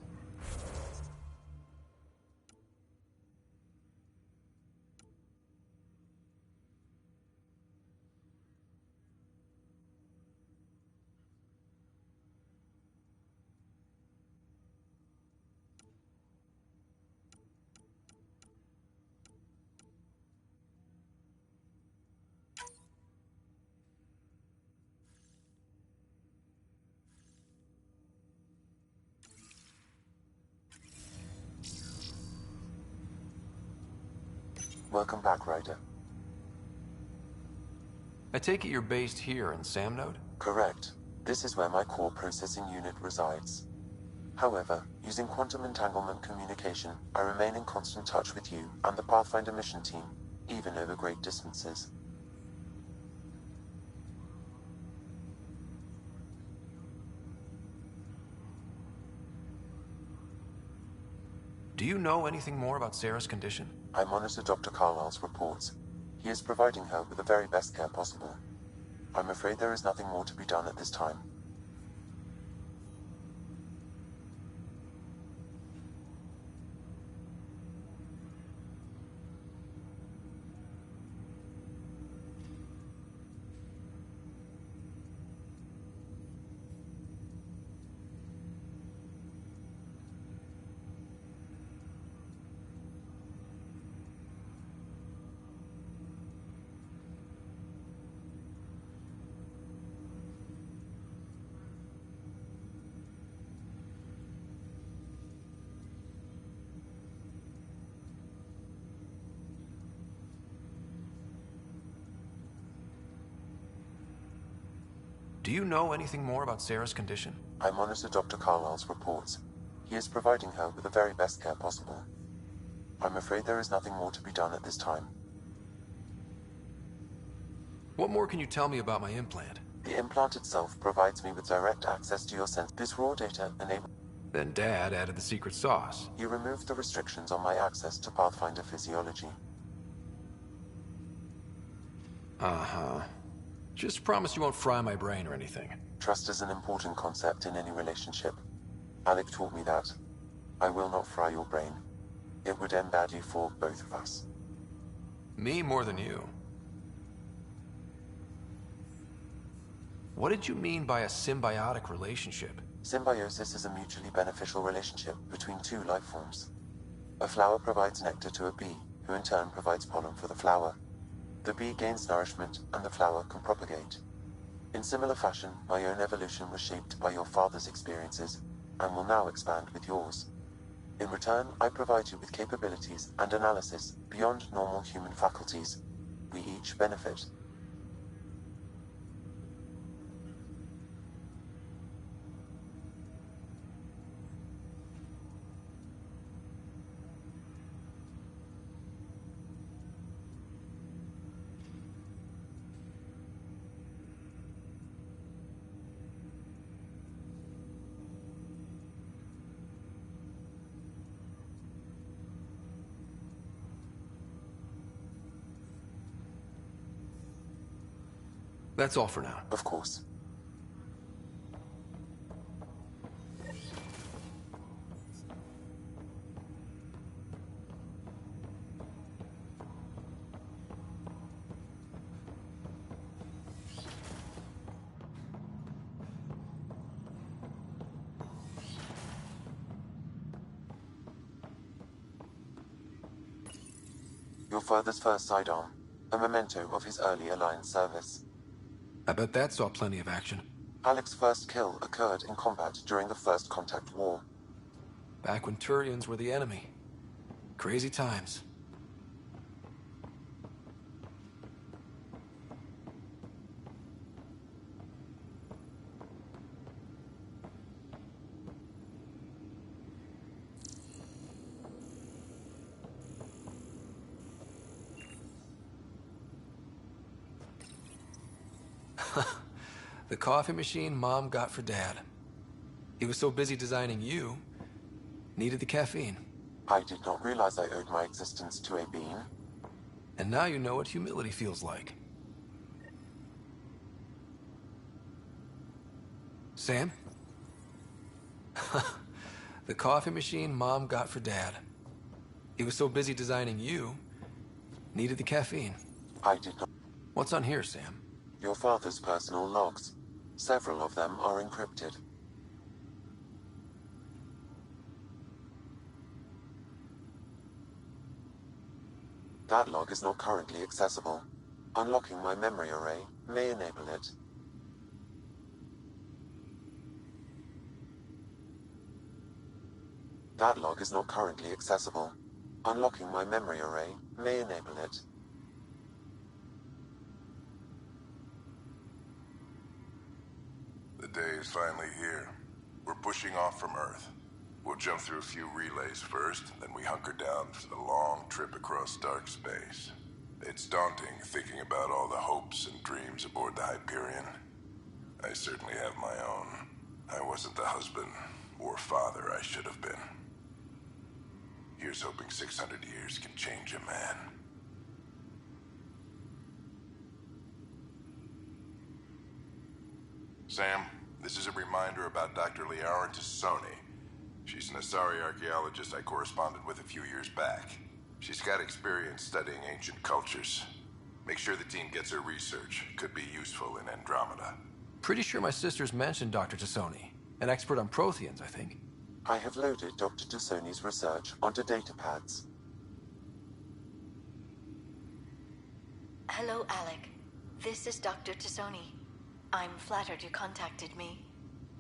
Welcome back, Ryder. I take it you're based here in Sam Node? Correct. This is where my core processing unit resides. However, using quantum entanglement communication, I remain in constant touch with you and the Pathfinder mission team, even over great distances. Do you know anything more about Sarah's condition? I monitor Dr. Carlisle's reports. He is providing her with the very best care possible. I'm afraid there is nothing more to be done at this time. Do you know anything more about Sarah's condition? I monitor Dr. Carlisle's reports. He is providing her with the very best care possible. I'm afraid there is nothing more to be done at this time. What more can you tell me about my implant? The implant itself provides me with direct access to your sense. This raw data enables... Then Dad added the secret sauce. He removed the restrictions on my access to Pathfinder physiology. Uh-huh. Just promise you won't fry my brain or anything. Trust is an important concept in any relationship. Alec taught me that. I will not fry your brain. It would end badly for both of us. Me more than you. What did you mean by a symbiotic relationship? Symbiosis is a mutually beneficial relationship between two life forms. A flower provides nectar to a bee, who in turn provides pollen for the flower. The bee gains nourishment, and the flower can propagate. In similar fashion, my own evolution was shaped by your father's experiences, and will now expand with yours. In return, I provide you with capabilities and analysis beyond normal human faculties. We each benefit. That's all for now. Of course. Your father's first sidearm, a memento of his early Alliance service. I bet that saw plenty of action. Alec's first kill occurred in combat during the First Contact War. Back when Turians were the enemy. Crazy times. The coffee machine Mom got for Dad. He was so busy designing you, needed the caffeine. I did not realize I owed my existence to a being. And now you know what humility feels like. Sam? The coffee machine Mom got for Dad. He was so busy designing you, needed the caffeine. I did not. What's on here, Sam? Your father's personal logs. Several of them are encrypted. That log is not currently accessible. Unlocking my memory array may enable it. That log is not currently accessible. Unlocking my memory array may enable it. The day is finally here. We're pushing off from Earth. We'll jump through a few relays first, then we hunker down for the long trip across dark space. It's daunting thinking about all the hopes and dreams aboard the Hyperion. I certainly have my own. I wasn't the husband or father I should have been. Here's hoping 600 years can change a man. Sam, this is a reminder about Dr. Liara Tassoni. She's an Asari archaeologist I corresponded with a few years back. She's got experience studying ancient cultures. Make sure the team gets her research. Could be useful in Andromeda. Pretty sure my sisters mentioned Dr. Tassoni. An expert on Protheans, I think. I have loaded Dr. Tassoni's research onto datapads. Hello, Alec. This is Dr. Tassoni. I'm flattered you contacted me.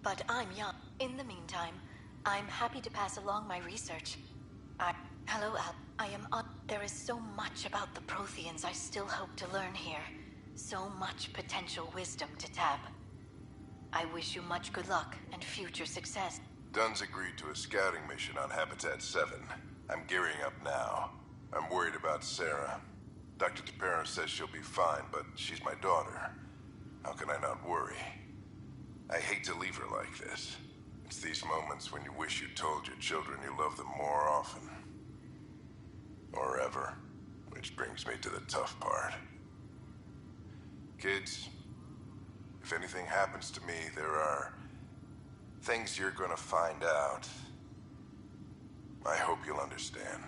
But I'm young. In the meantime, I'm happy to pass along my research. Hello, Al. I am on. There is so much about the Protheans I still hope to learn here. So much potential wisdom to tap. I wish you much good luck and future success. Dunn's agreed to a scouting mission on Habitat 7. I'm gearing up now. I'm worried about Sarah. Dr. Tapero says she'll be fine, but she's my daughter. How can I not worry? I hate to leave her like this. It's these moments when you wish you told your children you love them more often. Or ever. Which brings me to the tough part. Kids, if anything happens to me, there are things you're gonna find out. I hope you'll understand.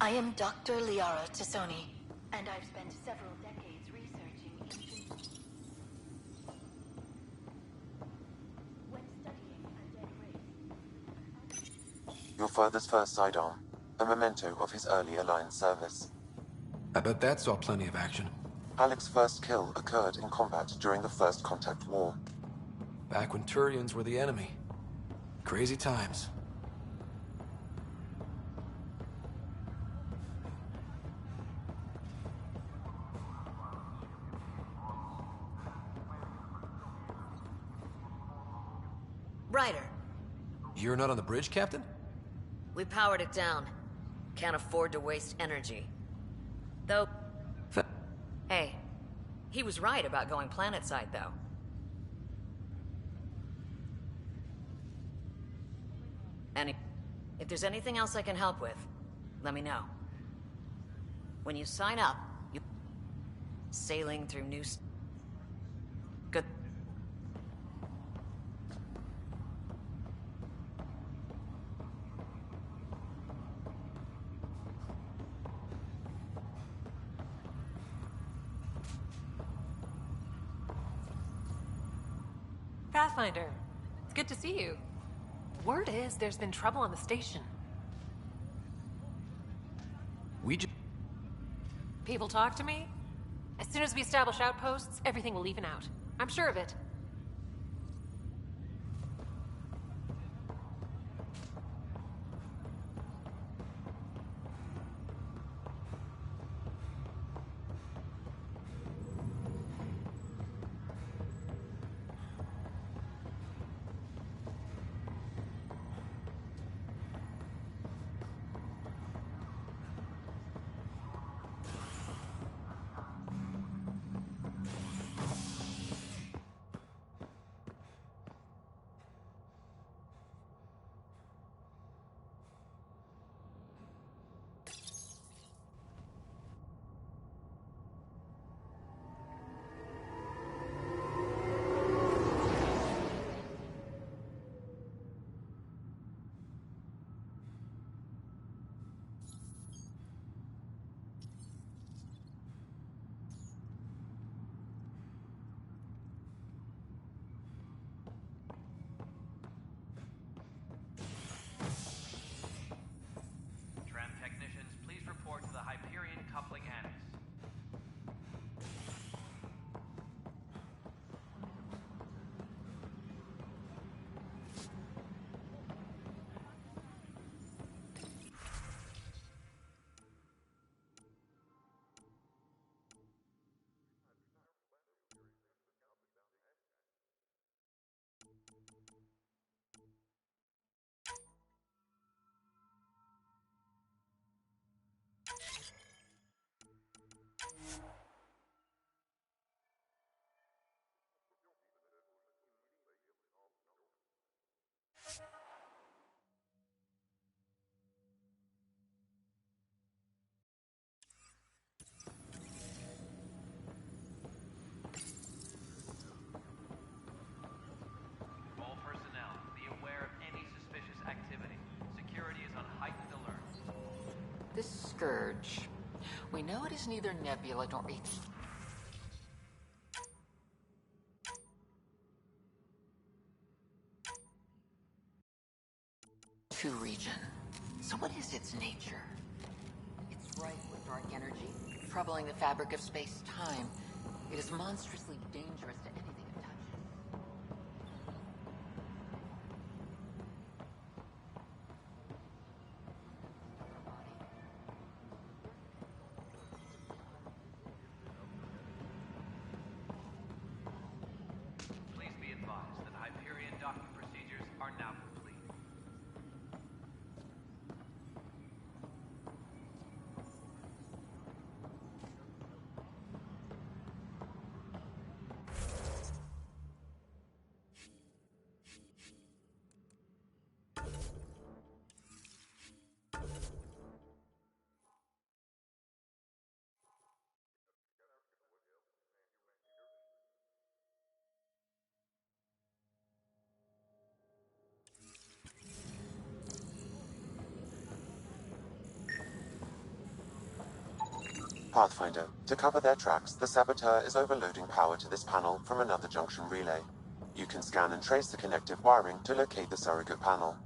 I am Dr. Liara Tassoni, and I've spent several decades researching ancient... Your father's first sidearm, a memento of his early Alliance service. I bet that saw plenty of action. Alec's first kill occurred in combat during the First Contact War. Back when Turians were the enemy. Crazy times. Ryder, You're not on the bridge, Captain? we powered it down. Can't afford to waste energy. Though... Hey, he was right about going planetside, though. And if there's anything else I can help with, let me know. When you sign up, you... Sailing through new... Good. Pathfinder, it's good to see you. Word is there's been trouble on the station. People talk to me? As soon as we establish outposts, everything will even out. I'm sure of it. Tram technicians, please report to the Hyperion coupling annex. All personnel, be aware of any suspicious activity. Security is on heightened alert. This scourge. We know it is neither nebula nor two region. So what is its nature? It's rife with dark energy, troubling the fabric of space-time. It is monstrously dangerous to anything it touches. Please be advised that Hyperion docking procedures are now complete. Pathfinder, to cover their tracks, the Saboteur is overloading power to this panel from another junction relay. You can scan and trace the connective wiring to locate the surrogate panel.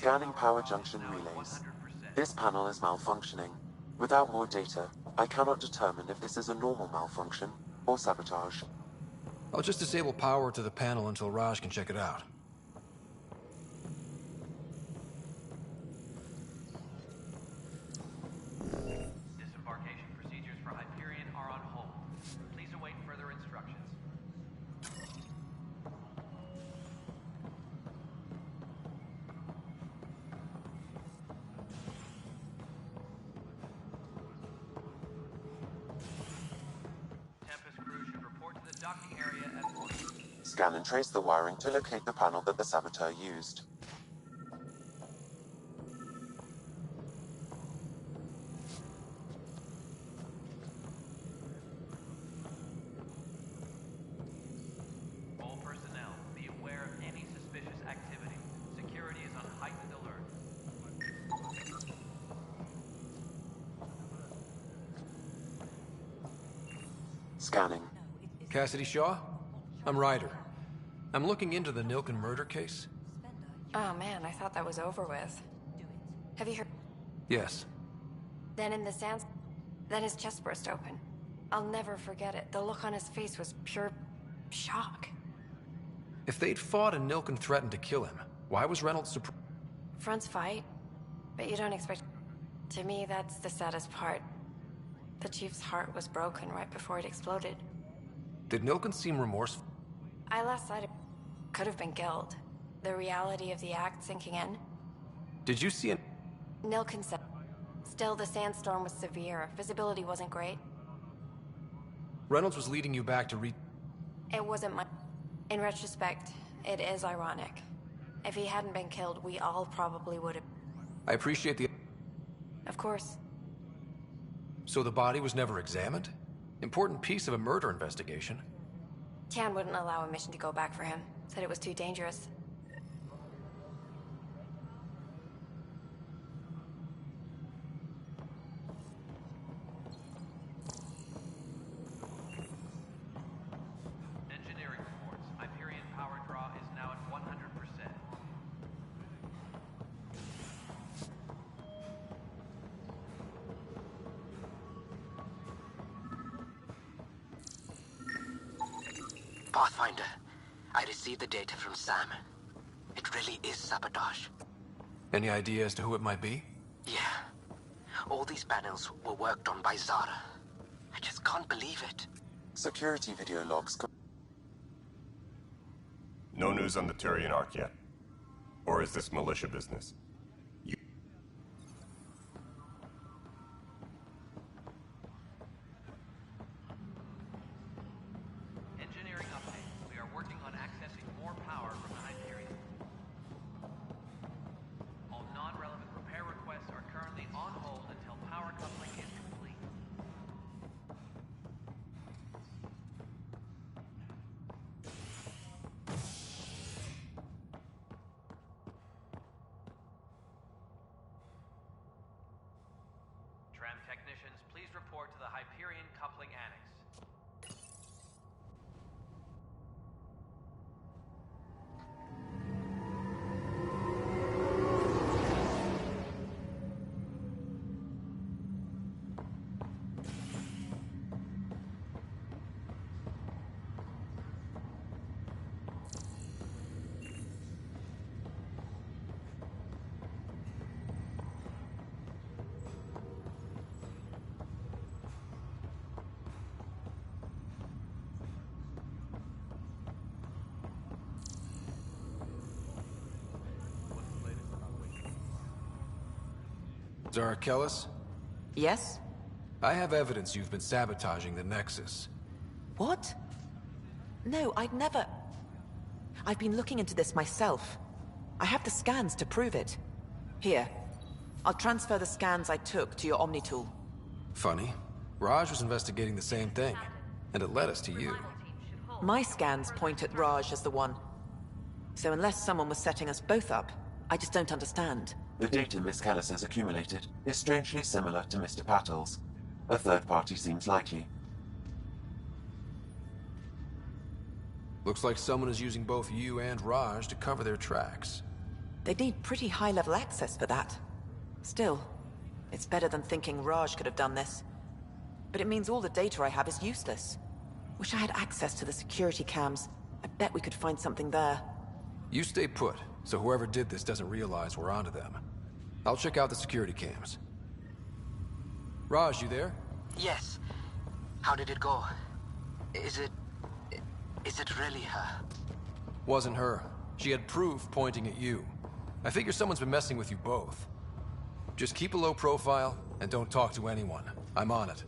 Scanning power junction relays. This panel is malfunctioning. Without more data, I cannot determine if this is a normal malfunction or sabotage. I'll just disable power to the panel until Raj can check it out. Disembarkation procedures for Hyperion are on hold. Please await further instructions. Tempest crew should report to the docking area at once. Scan and trace the wiring to locate the panel that the saboteur used. All personnel, be aware of any suspicious activity. Security is on heightened alert. Scanning. Cassidy Shaw? I'm Ryder. I'm looking into the Nilken murder case. Oh man, I thought that was over with. Have you heard? Yes. Then in the sands, then his chest burst open. I'll never forget it. The look on his face was pure shock. If they'd fought and Nilken threatened to kill him, why was Reynolds surprised? Fronts fight, but you don't expect... To me, that's the saddest part. The Chief's heart was broken right before it exploded. Did Nilken seem remorseful? I lost sight of... Could have been guilt. The reality of the act sinking in. Did you see an... Nilken said... Still, the sandstorm was severe. Visibility wasn't great. Reynolds was leading you back to It wasn't my... In retrospect, it is ironic. If he hadn't been killed, we all probably would have... I appreciate the... Of course. So the body was never examined? Important piece of a murder investigation. Tian wouldn't allow a mission to go back for him. Said it was too dangerous. Engineering reports. Hyperion power draw is now at 100%. Pathfinder, I received the data from Sam. It really is sabotage. Any idea as to who it might be? Yeah. All these panels were worked on by Zara. I just can't believe it. Security video logs. No news on the Turian Ark yet? Or is this militia business? Engineering update. We are working on accessing more power from the Hyperion. All non-relevant repair requests are currently on hold until power coupling is complete. Tram technicians, please report to the Hyperion coupling annex. Zara Kellis? Yes? I have evidence you've been sabotaging the Nexus. What? No, I'd never... I've been looking into this myself. I have the scans to prove it. Here. I'll transfer the scans I took to your Omni tool. Funny. Raj was investigating the same thing, and it led us to you. My scans point at Raj as the one. So unless someone was setting us both up, I just don't understand. The data Miss Kellis has accumulated is strangely similar to Mr. Patel's. A third party seems likely. Looks like someone is using both you and Raj to cover their tracks. They'd need pretty high-level access for that. Still, it's better than thinking Raj could have done this. But it means all the data I have is useless. Wish I had access to the security cams. I bet we could find something there. You stay put, so whoever did this doesn't realize we're onto them. I'll check out the security cams. Raj, you there? Yes. How did it go? Is it really her? Wasn't her. She had proof pointing at you. I figure someone's been messing with you both. Just keep a low profile, and don't talk to anyone. I'm on it.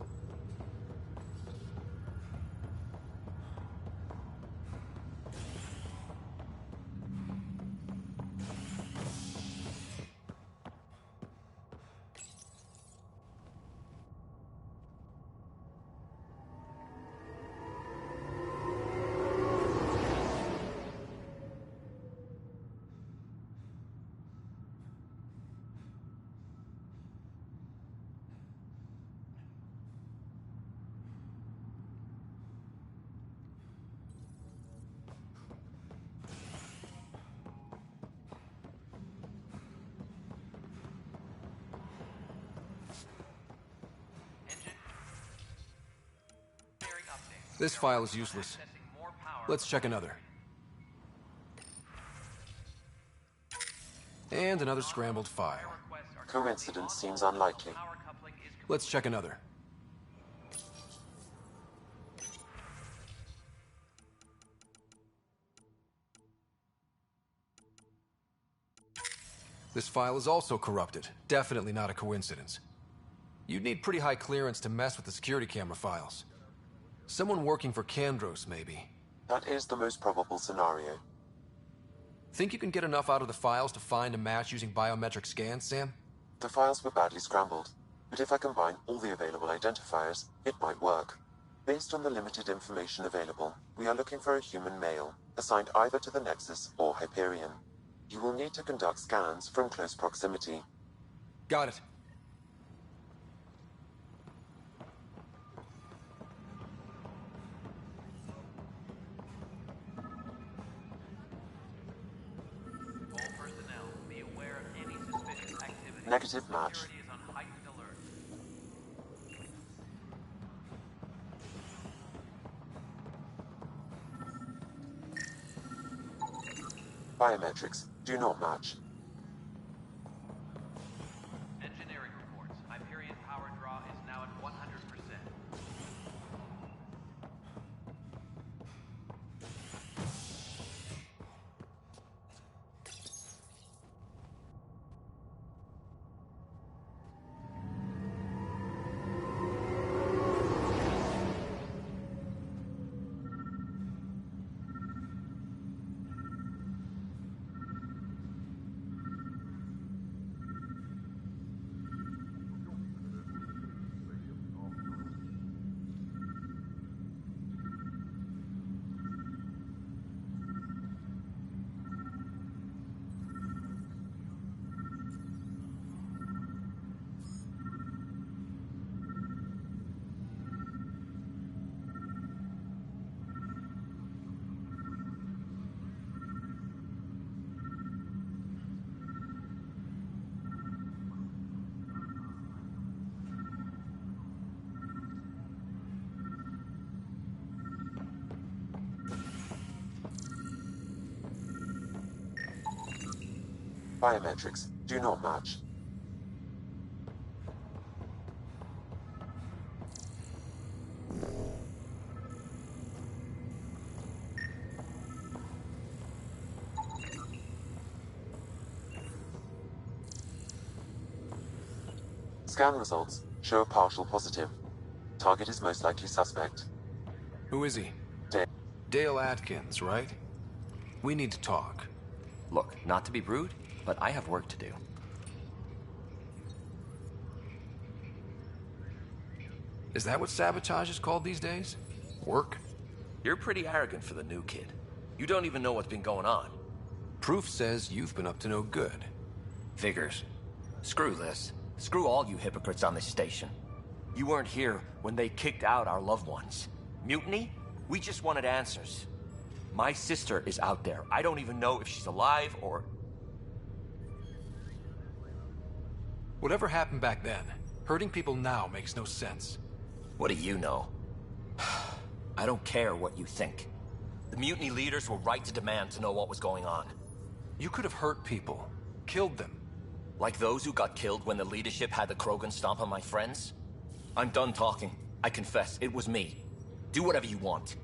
This file is useless. Let's check another. And another scrambled file. Coincidence seems unlikely. Let's check another. This file is also corrupted. Definitely not a coincidence. You'd need pretty high clearance to mess with the security camera files. Someone working for Kandros, maybe. That is the most probable scenario. Think you can get enough out of the files to find a match using biometric scans, Sam? The files were badly scrambled, but if I combine all the available identifiers, it might work. Based on the limited information available, we are looking for a human male, assigned either to the Nexus or Hyperion. You will need to conduct scans from close proximity. Got it. Negative match. Biometrics do not match. Engineering reports. Hyperion power draw is now at 100%. Biometrics do not match. Scan results show a partial positive. Target is most likely suspect. Who is he? Dale Atkins, right? We need to talk. Look, not to be rude, but I have work to do. Is that what sabotage is called these days? Work? You're pretty arrogant for the new kid. You don't even know what's been going on. Proof says you've been up to no good. Figures. Screw this. Screw all you hypocrites on this station. You weren't here when they kicked out our loved ones. Mutiny? We just wanted answers. My sister is out there. I don't even know if she's alive or... Whatever happened back then, hurting people now makes no sense. What do you know? I don't care what you think. The mutiny leaders were right to demand to know what was going on. You could have hurt people, killed them. Like those who got killed when the leadership had the Krogan stomp on my friends? I'm done talking. I confess, it was me. Do whatever you want.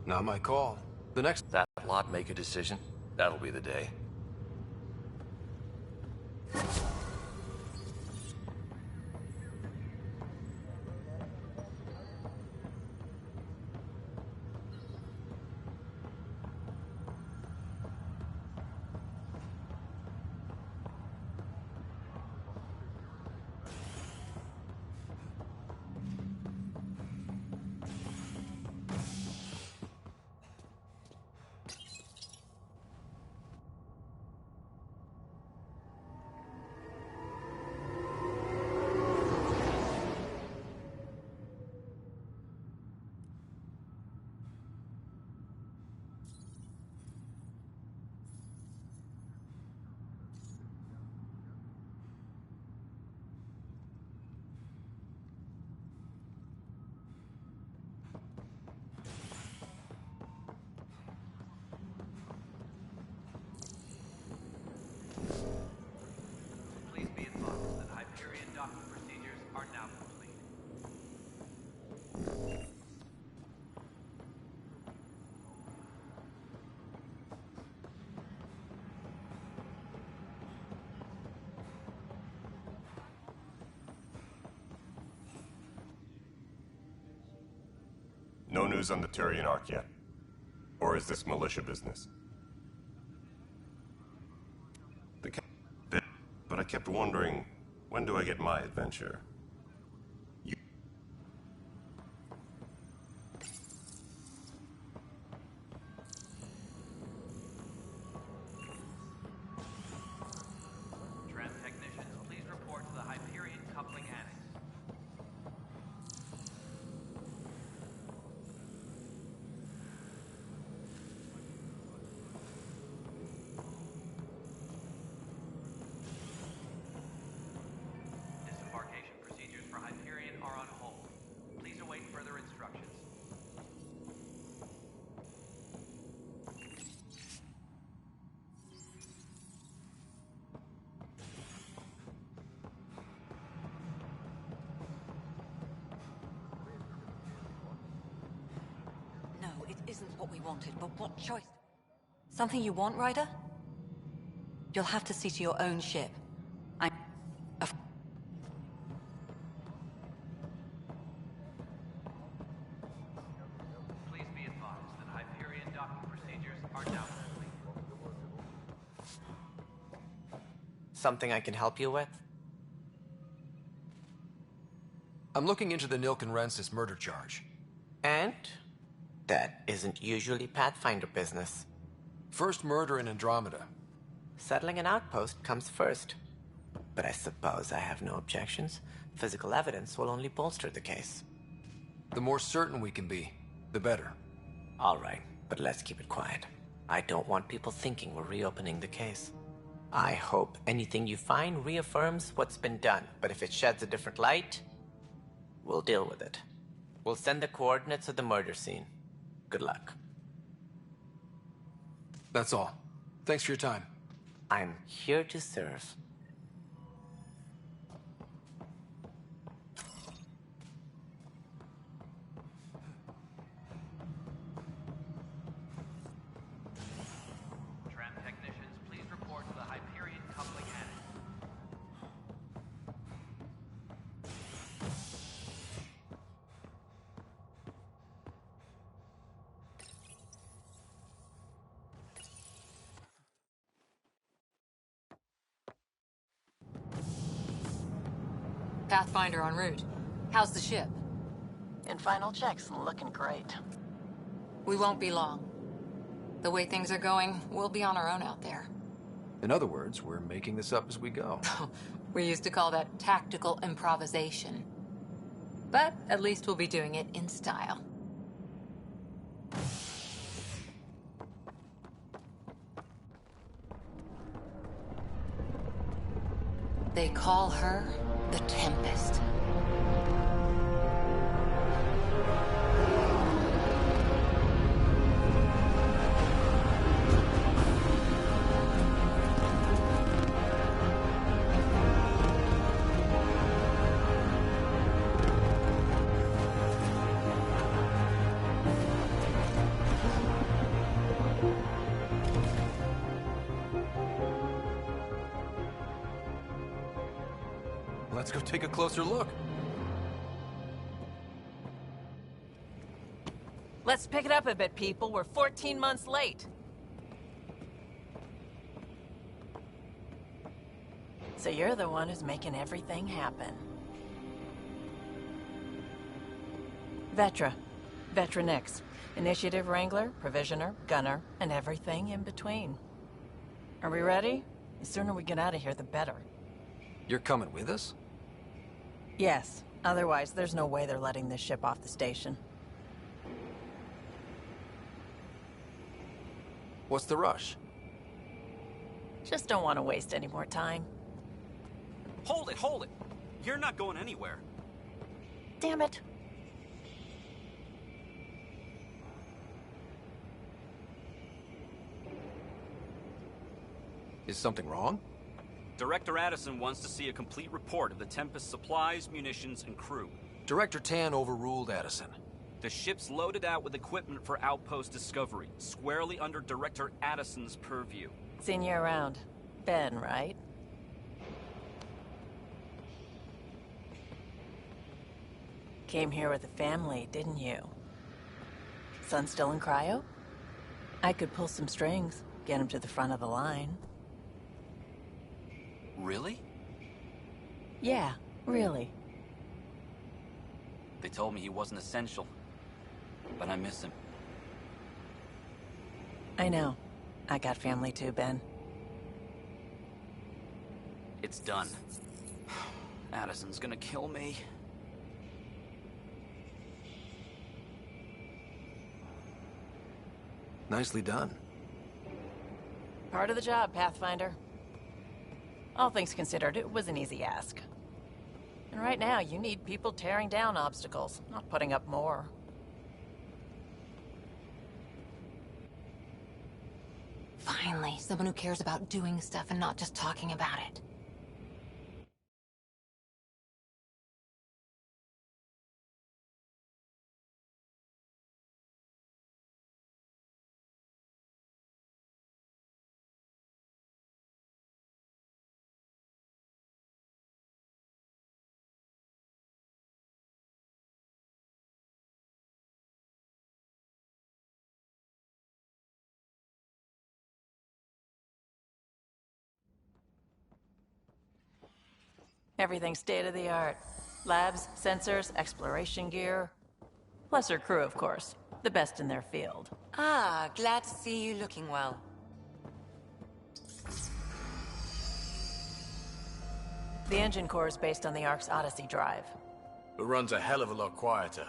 Not my call. The next... That lot make a decision. That'll be the day. Please be advised that Hyperion docking procedures are now complete. No news on the Turian Ark yet? Or is this militia business? But I kept wondering, when do I get my adventure? Tram technicians, please report to the Hyperion coupling annex. Disembarkation procedures for Hyperion are on hold. Please await further instructions. No, it isn't what we wanted, but what choice? Something you want, Ryder? You'll have to see to your own ship. I'm... Please be advised that Hyperion docking procedures are now complete. Something I can help you with? I'm looking into the Nilkenrensis murder charge. And? That isn't usually Pathfinder business. First murder in Andromeda. Settling an outpost comes first. But I suppose I have no objections. Physical evidence will only bolster the case. The more certain we can be, the better. All right, but let's keep it quiet. I don't want people thinking we're reopening the case. I hope anything you find reaffirms what's been done, but if it sheds a different light, we'll deal with it. We'll send the coordinates of the murder scene. Good luck. That's all. Thanks for your time. I'm here to serve. Tram technicians, please report to the Hyperion coupling annex. Pathfinder en route. How's the ship? In final checks, looking great. We won't be long. The way things are going, we'll be on our own out there. In other words, we're making this up as we go. We used to call that tactical improvisation. But at least we'll be doing it in style. They call her the Tempest. Let's go take a closer look. Let's pick it up a bit, people. We're 14 months late. So you're the one who's making everything happen. Vetra. Vetra Nix. Initiative Wrangler, Provisioner, Gunner, and everything in between. Are we ready? The sooner we get out of here, the better. You're coming with us? Yes. Otherwise, there's no way they're letting this ship off the station. What's the rush? Just don't want to waste any more time. Hold it, hold it! You're not going anywhere. Damn it. Is something wrong? Director Addison wants to see a complete report of the Tempest's supplies, munitions, and crew. Director Tan overruled Addison. The ship's loaded out with equipment for outpost discovery, squarely under Director Addison's purview. Seen you around. Ben, right? Came here with a family, didn't you? Son still in cryo? I could pull some strings, get him to the front of the line. Really? Yeah, really. They told me he wasn't essential, but I miss him. I know. I got family too, Ben. It's done. Addison's gonna kill me. Nicely done. Part of the job, Pathfinder. All things considered, it was an easy ask. And right now, you need people tearing down obstacles, not putting up more. Finally, someone who cares about doing stuff and not just talking about it. Everything state-of-the-art. Labs, sensors, exploration gear. Plus her crew, of course. The best in their field. Ah, glad to see you looking well. The engine core is based on the Ark's Odyssey drive. It runs a hell of a lot quieter.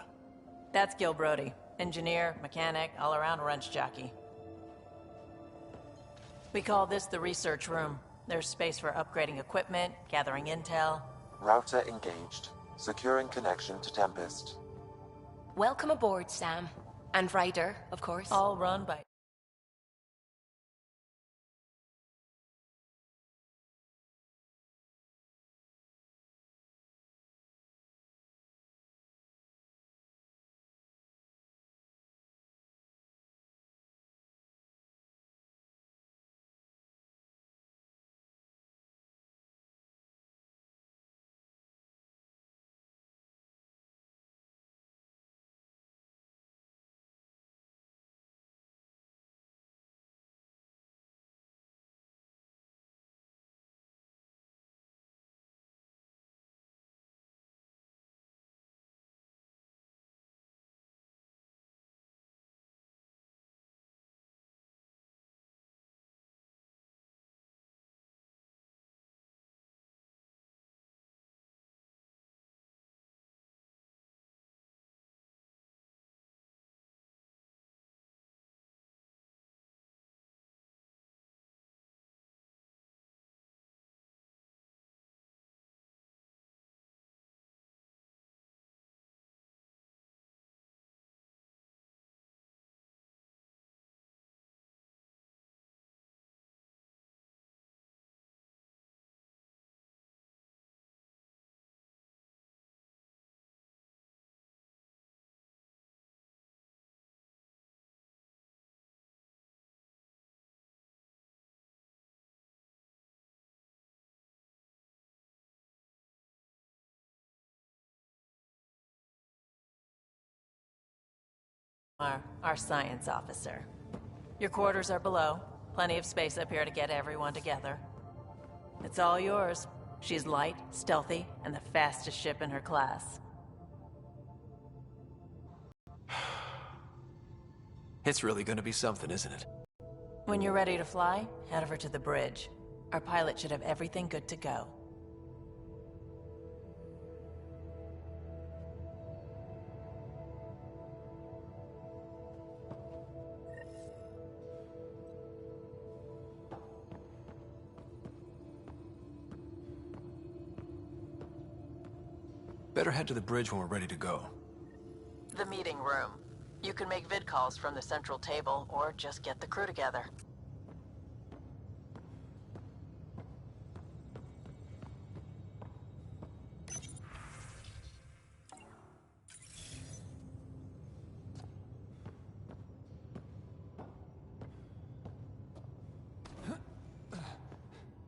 That's Gil Brody. Engineer, mechanic, all-around wrench jockey. We call this the research room. There's space for upgrading equipment, gathering intel. Router engaged. Securing connection to Tempest. Welcome aboard, Sam. And Ryder, of course. All run by our science officer. Your quarters are below. Plenty of space up here to get everyone together. It's all yours. She's light, stealthy, and the fastest ship in her class. It's really gonna be something, isn't it? When you're ready to fly, head over to the bridge. Our pilot should have everything good to go. Better head to the bridge when we're ready to go. The meeting room. You can make vid calls from the central table, or just get the crew together.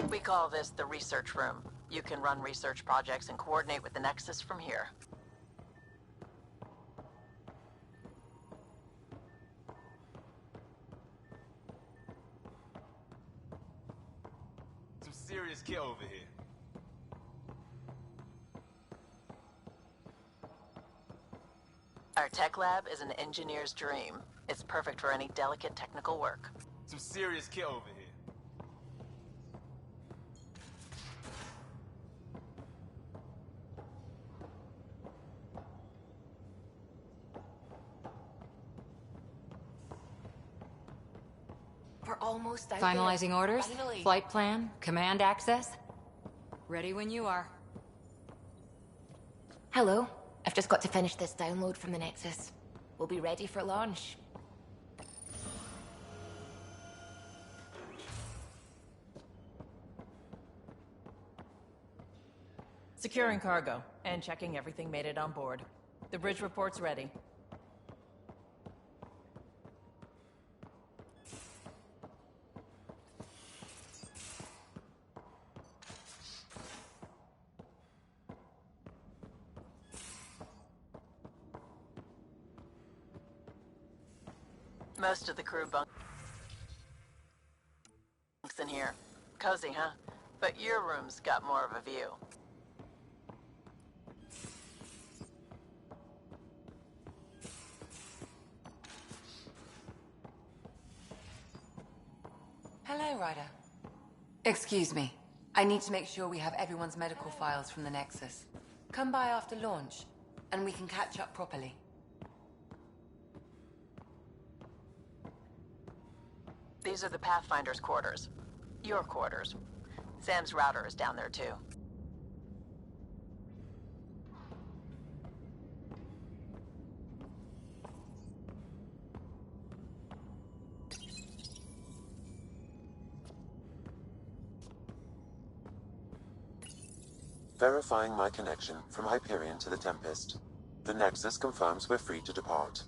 We call this the research room. You can run research projects and coordinate with the Nexus from here. Some serious kit over here. Our tech lab is an engineer's dream. It's perfect for any delicate technical work. Some serious kit over here. We're almost out Finalizing there. orders? Finally. Flight plan? Command access? Ready when you are. Hello. I've just got to finish this download from the Nexus. We'll be ready for launch. Securing cargo, and checking everything made it on board. The bridge report's ready. Most of the crew bunks in here. Cozy, huh? But your room's got more of a view. Hello, Ryder. Excuse me. I need to make sure we have everyone's medical files from the Nexus. Come by after launch, and we can catch up properly. These are the Pathfinder's quarters. Your quarters. Sam's router is down there, too. Verifying my connection from Hyperion to the Tempest. The Nexus confirms we're free to depart.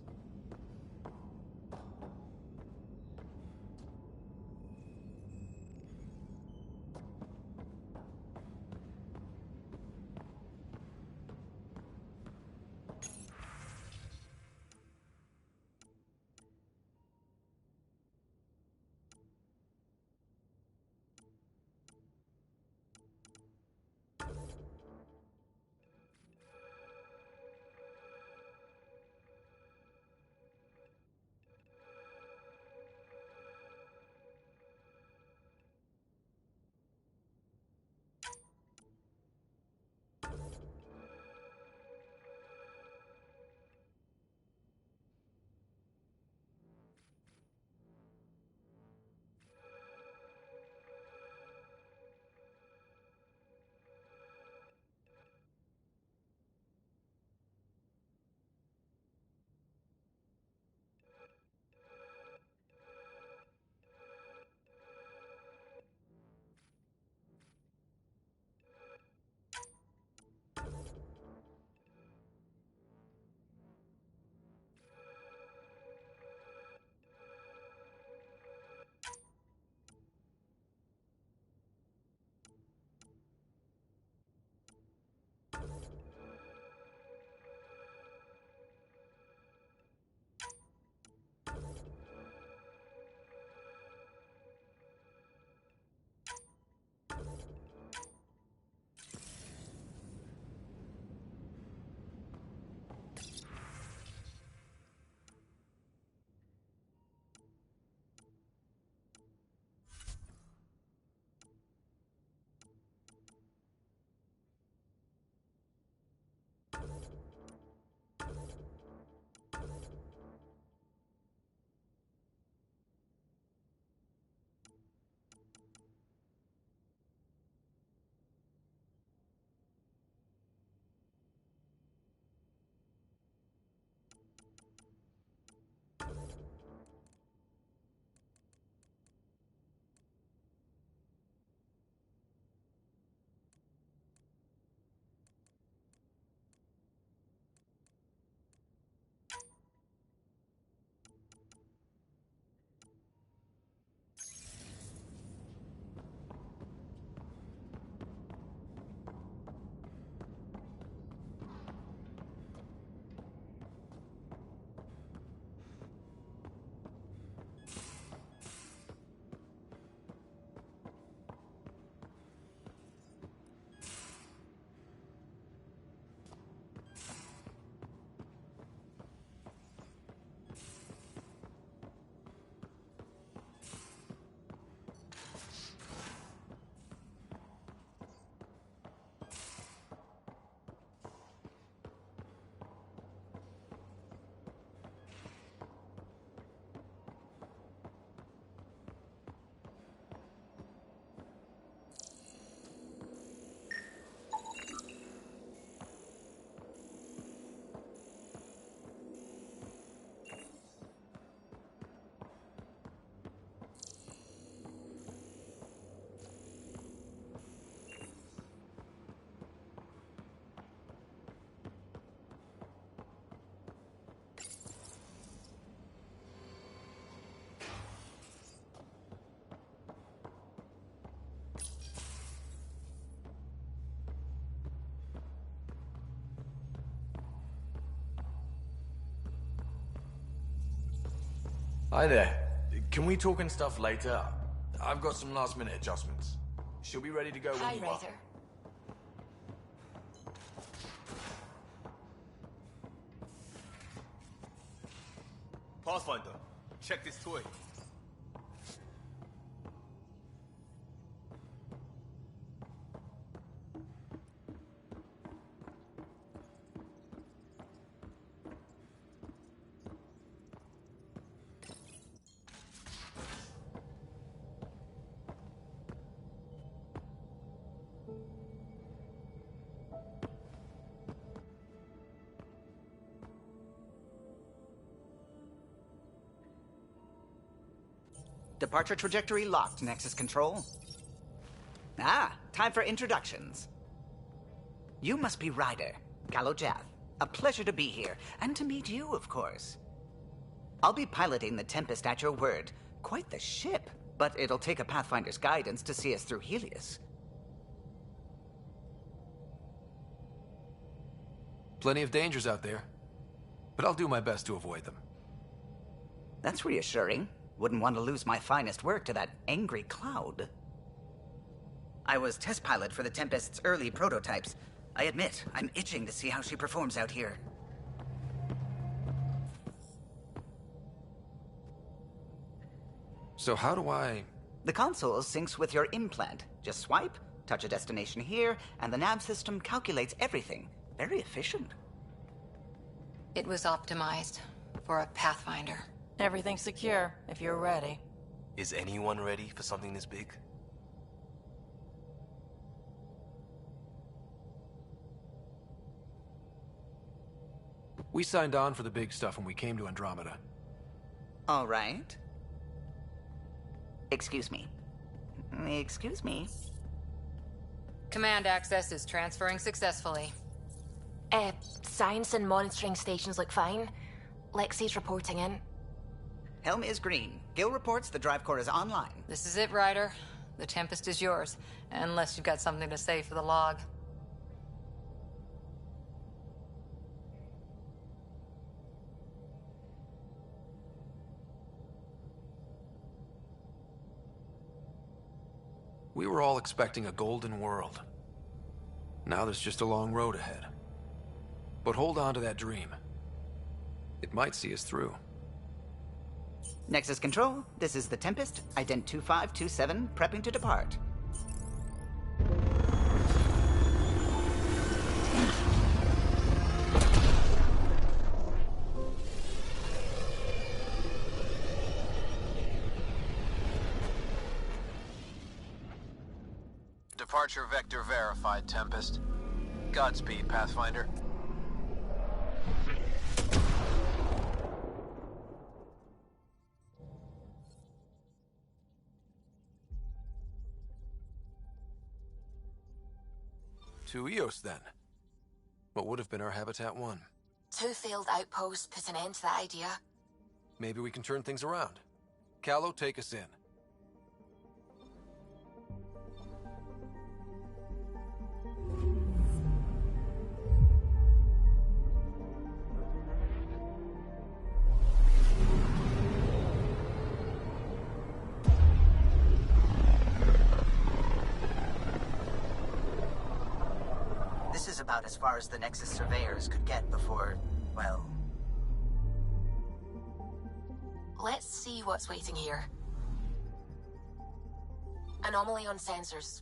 Hi there. Can we talk and stuff later? I've got some last-minute adjustments. She'll be ready to go when you are. Ryder. Pathfinder, check this toy. Departure trajectory locked, Nexus Control. Ah, time for introductions. You must be Ryder, Galojath. A pleasure to be here, and to meet you, of course. I'll be piloting the Tempest at your word. Quite the ship, but it'll take a Pathfinder's guidance to see us through Helios. Plenty of dangers out there, but I'll do my best to avoid them. That's reassuring. Wouldn't want to lose my finest work to that angry cloud. I was test pilot for the Tempest's early prototypes. I admit, I'm itching to see how she performs out here. So how do I... The console syncs with your implant. Just swipe, touch a destination here, and the nav system calculates everything. Very efficient. It was optimized for a Pathfinder. Everything's secure, if you're ready. Is anyone ready for something this big? We signed on for the big stuff when we came to Andromeda. All right. Excuse me. Excuse me. Command access is transferring successfully. Science and monitoring stations look fine. Lexi's reporting in. Helm is green. Gil reports the drive core is online. This is it, Ryder. The Tempest is yours, unless you've got something to say for the log. We were all expecting a golden world. Now there's just a long road ahead. But hold on to that dream. It might see us through. Nexus Control, this is the Tempest, Ident 2527, prepping to depart. Departure vector verified, Tempest. Godspeed, Pathfinder. To Eos, then. What would have been our Habitat 1? 2 failed outposts put an end to that idea. Maybe we can turn things around. Callow, take us in. This is about as far as the Nexus surveyors could get before, well... Let's see what's waiting here. Anomaly on sensors.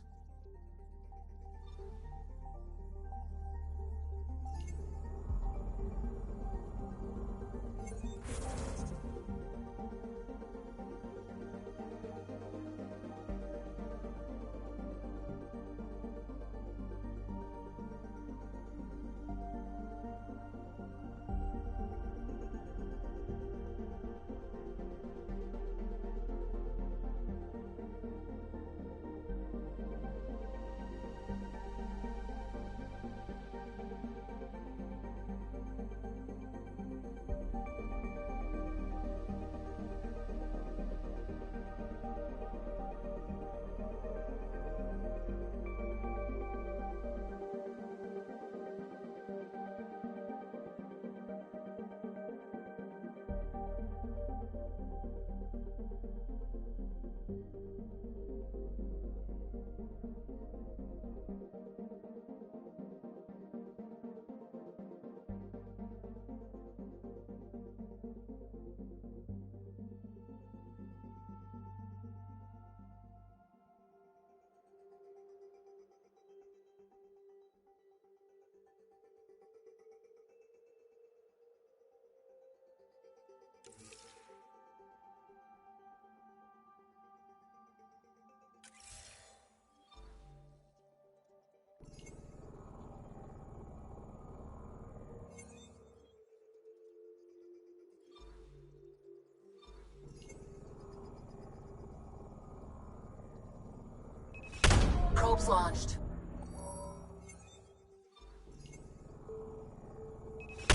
Probes launched.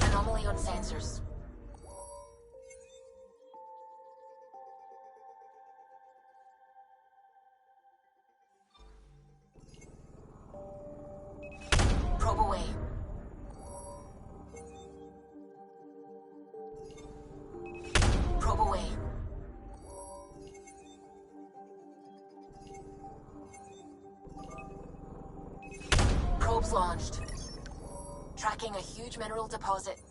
Anomaly on sensors. Probe away. Probe away. Probes launched. Tracking a huge mineral deposit.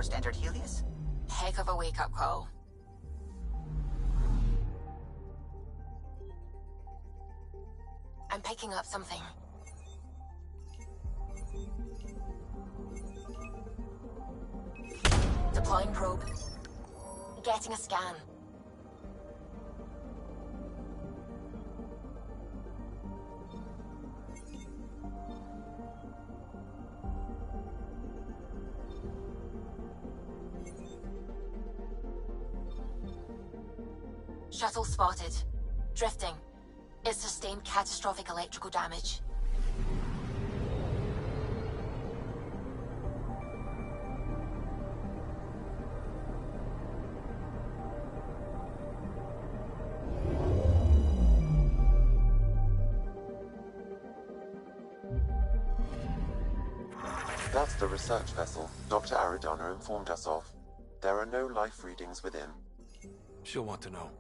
first entered Helios? Heck of a wake-up call. I'm picking up something. Deploying probe. Getting a scan. Shuttle spotted. Drifting. It sustained catastrophic electrical damage. That's the research vessel Dr. Aridana informed us of. There are no life readings within. She'll want to know.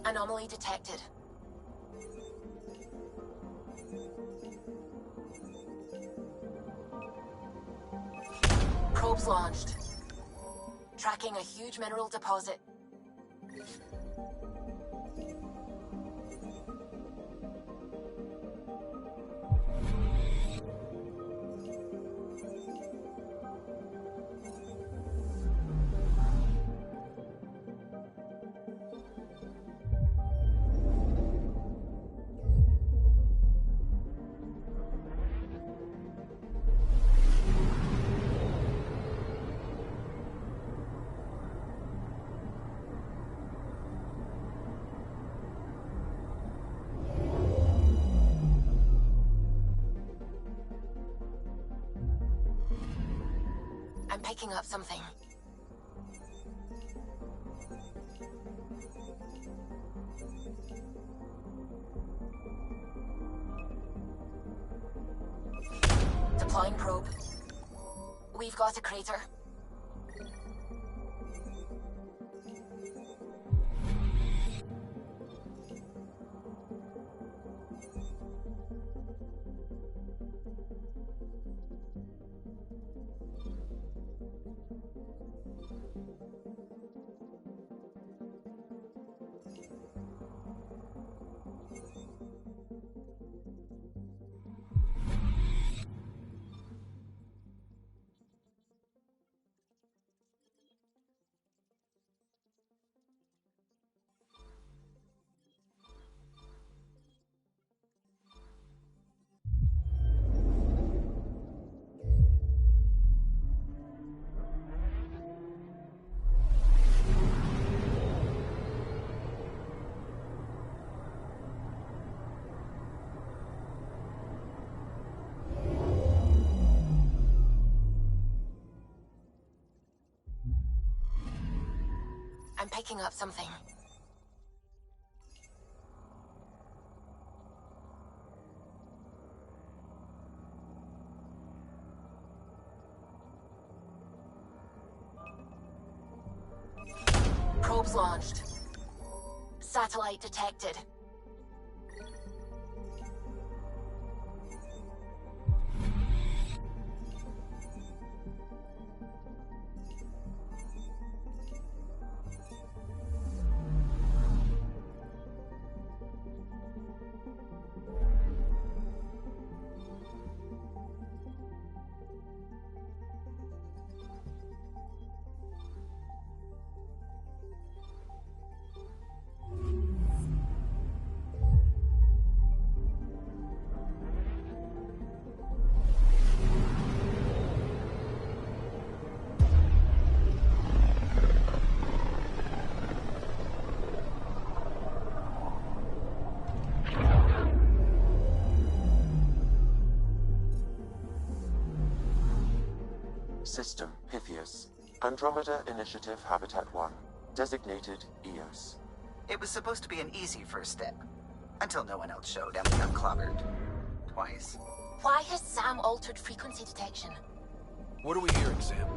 Anomaly detected. Probes launched. Tracking a huge mineral deposit. I'm picking up something. Deploying probe. We've got a crater. I'm picking up something. Probes launched. Satellite detected. System Pythias. Andromeda Initiative Habitat 1. Designated EOS. It was supposed to be an easy first step. Until no one else showed and we got clobbered. Twice. Why has Sam altered frequency detection? What are we hearing, Sam?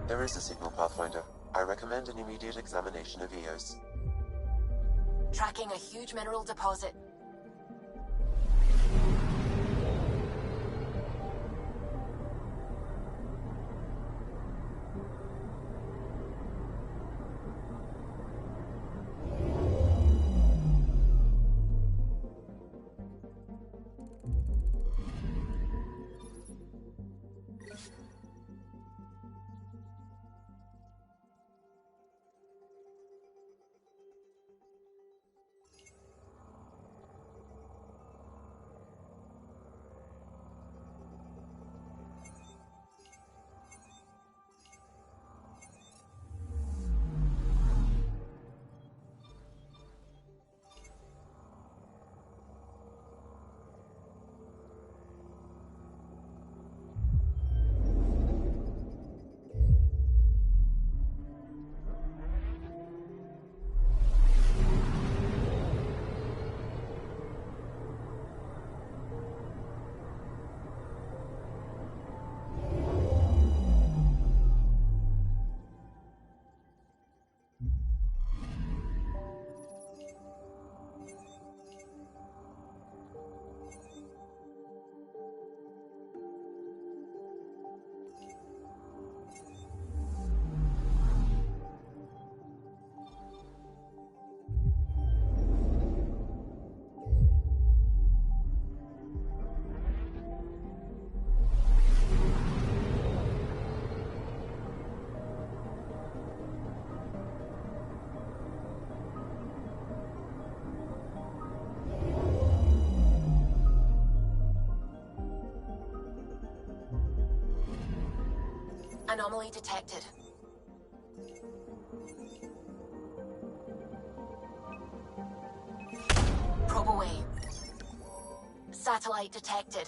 There is a signal, Pathfinder. I recommend an immediate examination of EOS. Tracking a huge mineral deposit. Anomaly detected. Probe away. Satellite detected.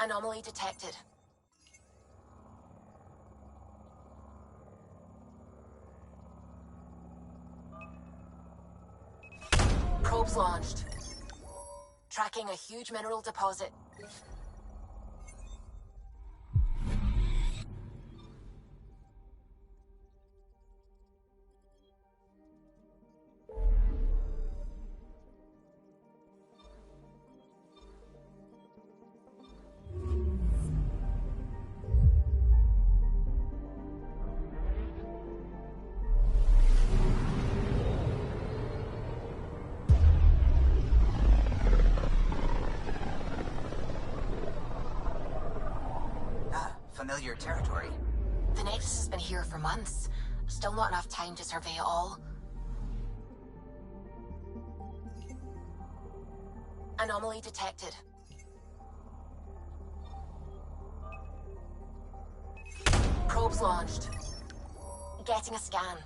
Anomaly detected. Probes launched. Tracking a huge mineral deposit. Familiar territory. The Nexus has been here for months. Still not enough time to survey it all. Anomaly detected. Probes launched. Getting a scan.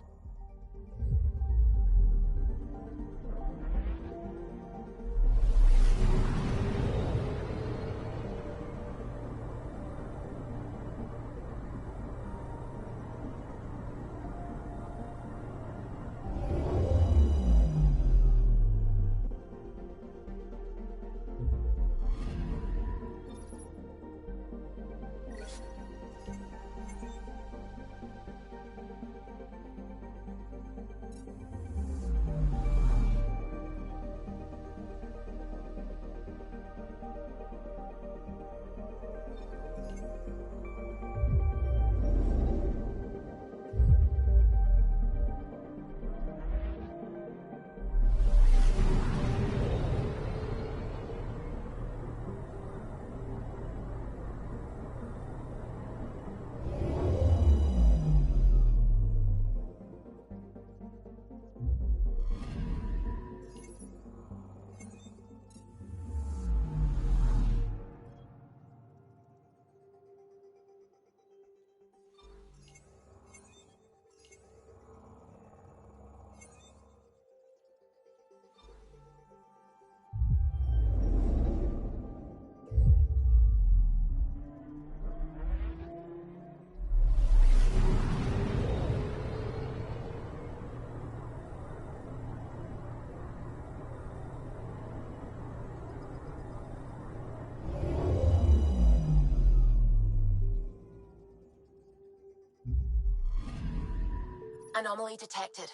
Anomaly detected.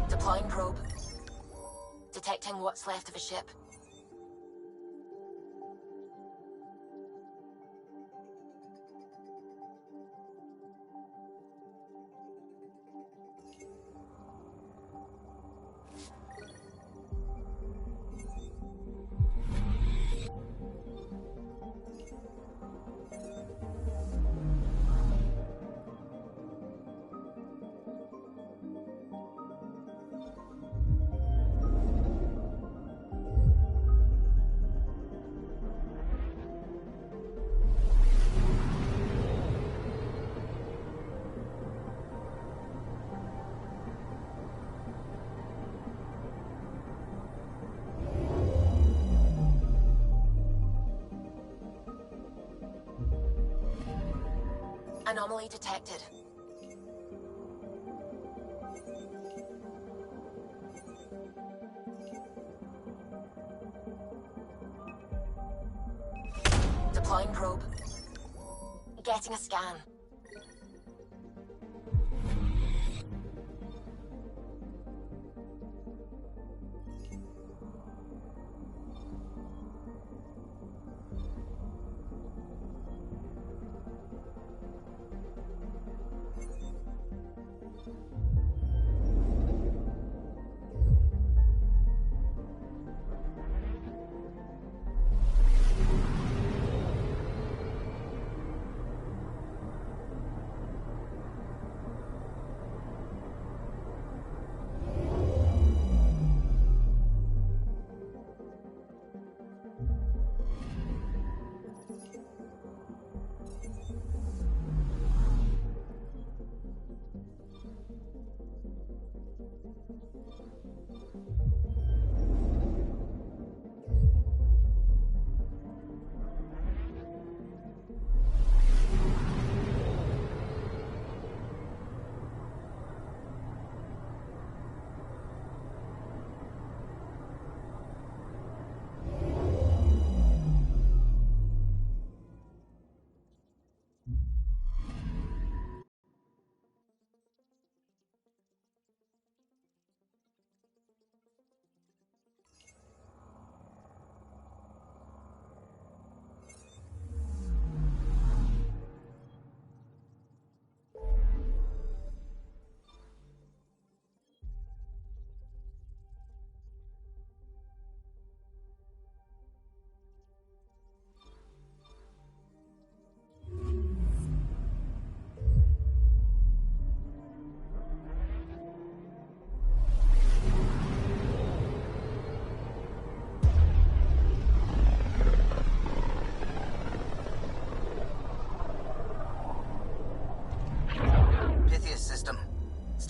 Deploying probe. Detecting what's left of a ship. Anomaly detected. Deploying probe. Getting a scan.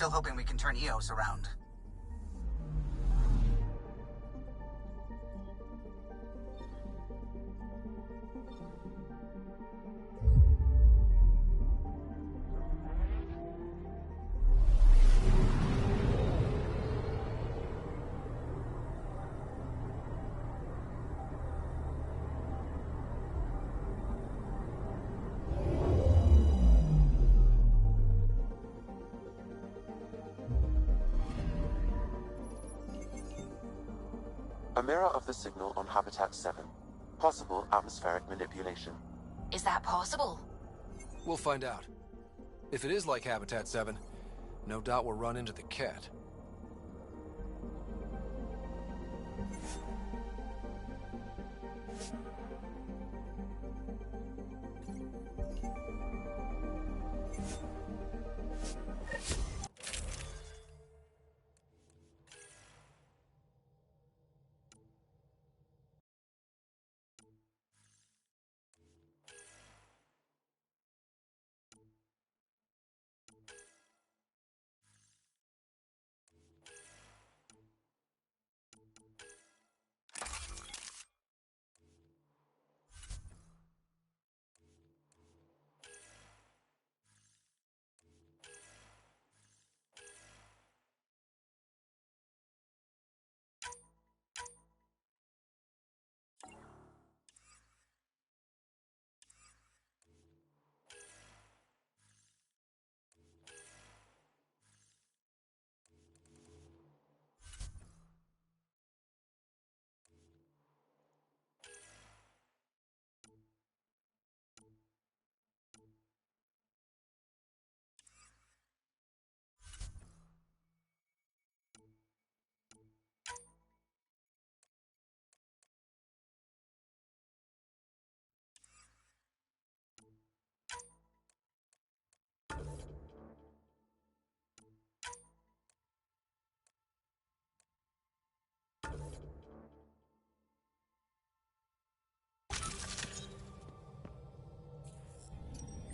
Still hoping we can turn EOS around. A mirror of the signal on Habitat 7. Possible atmospheric manipulation. Is that possible? We'll find out. If it is like Habitat 7, no doubt we'll run into the cat.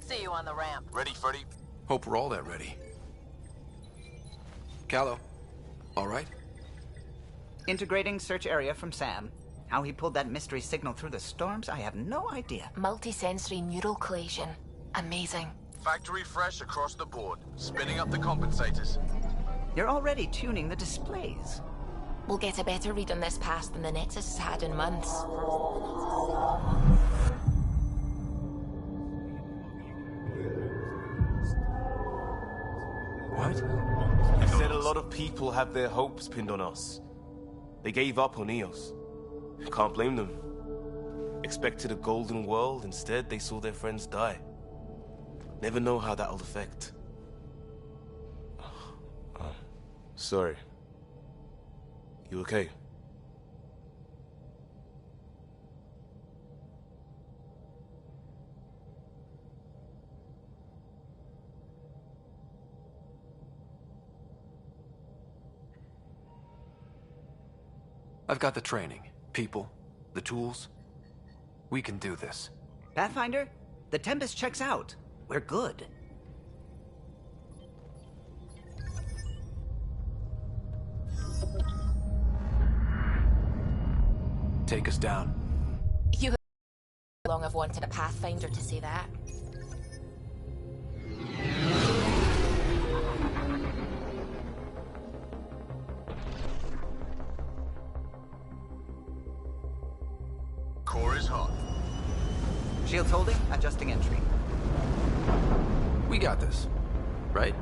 See you on the ramp. Ready, Freddy? Hope we're all that ready. Callow, all right? Integrating search area from Sam. How he pulled that mystery signal through the storms, I have no idea. Multisensory neural collation. Amazing. Factory fresh across the board. Spinning up the compensators. You're already tuning the displays. We'll get a better read on this pass than the Nexus has had in months. What? You said a lot of people have their hopes pinned on us. They gave up on EOS. Can't blame them. Expected a golden world, instead they saw their friends die. Never know how that'll affect. Sorry. You okay? I've got the training, people, the tools. We can do this. Pathfinder, the Tempest checks out. We're good. Take us down. You have long I've wanted a Pathfinder to say that. Core is hot. Shields holding, adjusting entry. We got this, right?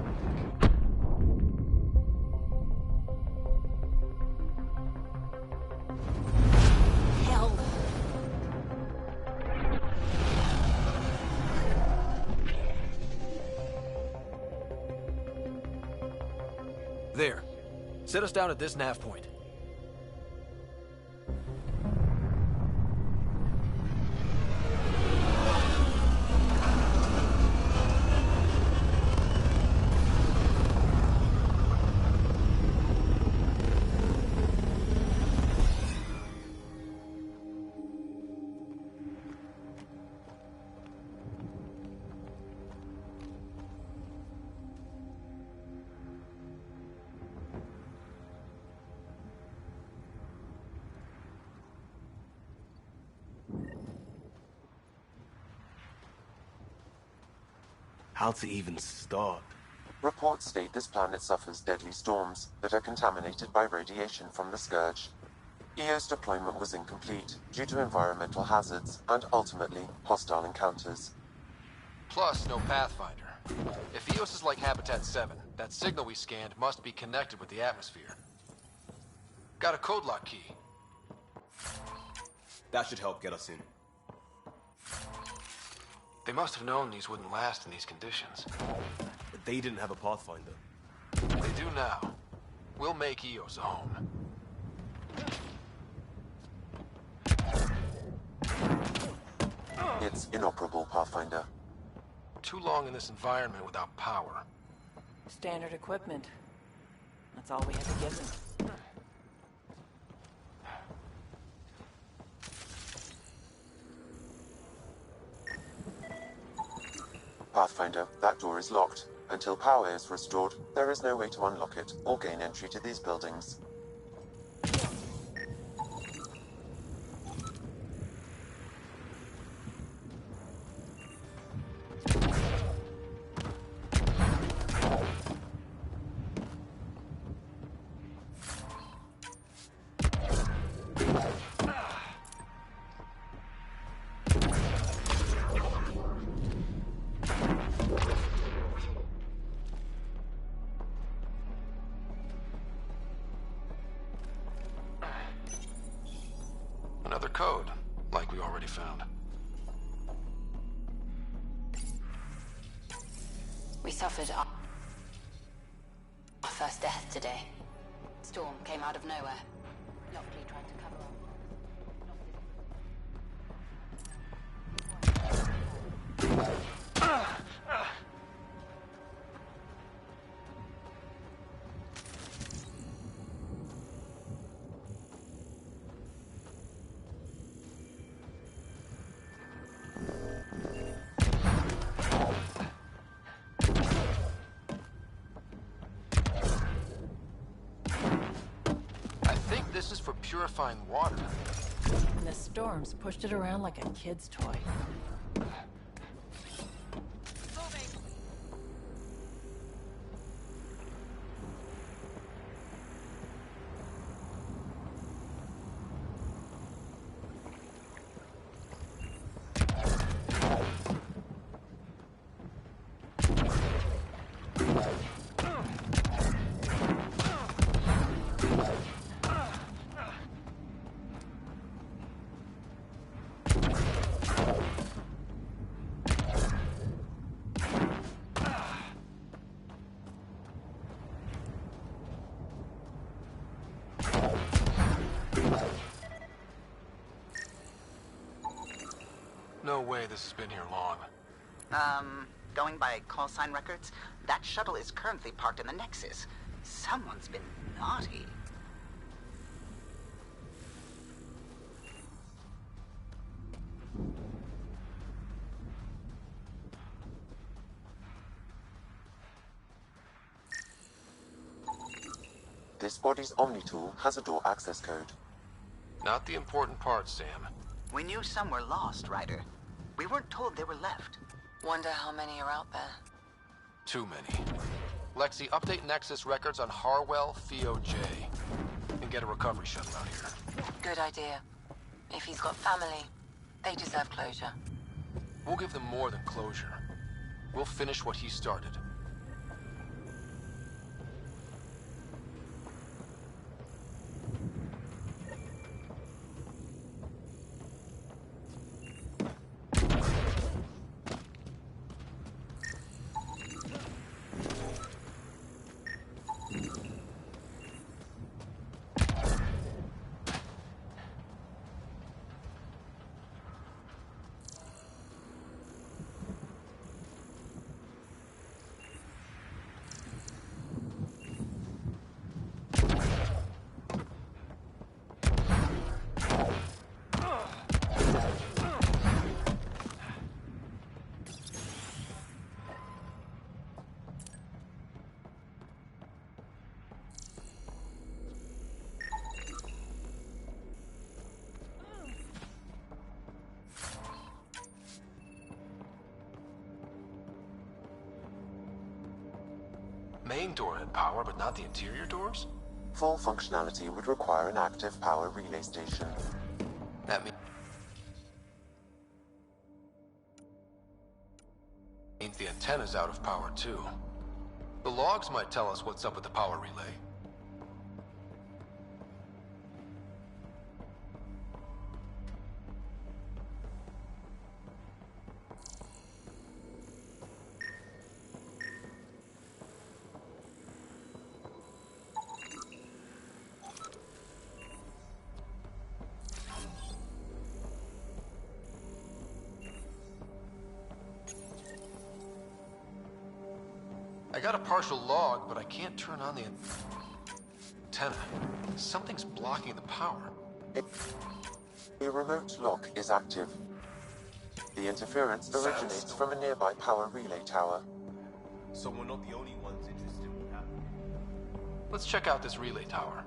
Hell. There. Set us down at this nav point. how to even start. Reports state this planet suffers deadly storms that are contaminated by radiation from the Scourge. EO's deployment was incomplete due to environmental hazards and, ultimately, hostile encounters. Plus, no Pathfinder. If EOS is like Habitat 7, that signal we scanned must be connected with the atmosphere. Got a code lock key. That should help get us in. They must have known these wouldn't last in these conditions. But they didn't have a Pathfinder. They do now. We'll make EOS a home. It's inoperable, Pathfinder. Too long in this environment without power. Standard equipment. That's all we had to give them. Pathfinder, that door is locked. Until power is restored, there is no way to unlock it or gain entry to these buildings. Another code, like we already found. We suffered our first death today. Storm came out of nowhere. Lockley tried to cover up. This is for purifying water. And the storms pushed it around like a kid's toy. No way this has been here long. Going by call sign records, that shuttle is currently parked in the Nexus. Someone's been naughty. This body's Omni tool has a door access code. Not the important part, Sam. We knew some were lost, Ryder. We weren't told they were left. Wonder how many are out there. Too many. Lexi, update Nexus records on Harwell, Theo J. And get a recovery shuttle out here. Good idea. If he's got family, they deserve closure. We'll give them more than closure. We'll finish what he started. main door had power, but not the interior doors? Full functionality would require an active power relay station. That means the antenna's out of power too. The logs might tell us what's up with the power relay. I got a partial log, but I can't turn on the antenna. Something's blocking the power. The remote lock is active. The interference originates from a nearby power relay tower. So we're not the only ones interested in what happened. Let's check out this relay tower.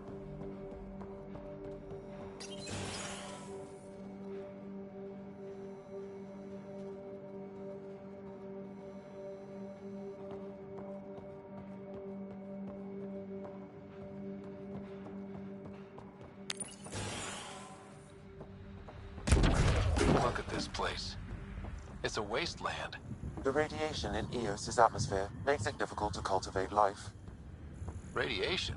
Look at this place. It's a wasteland. The radiation in Eos's atmosphere makes it difficult to cultivate life. Radiation?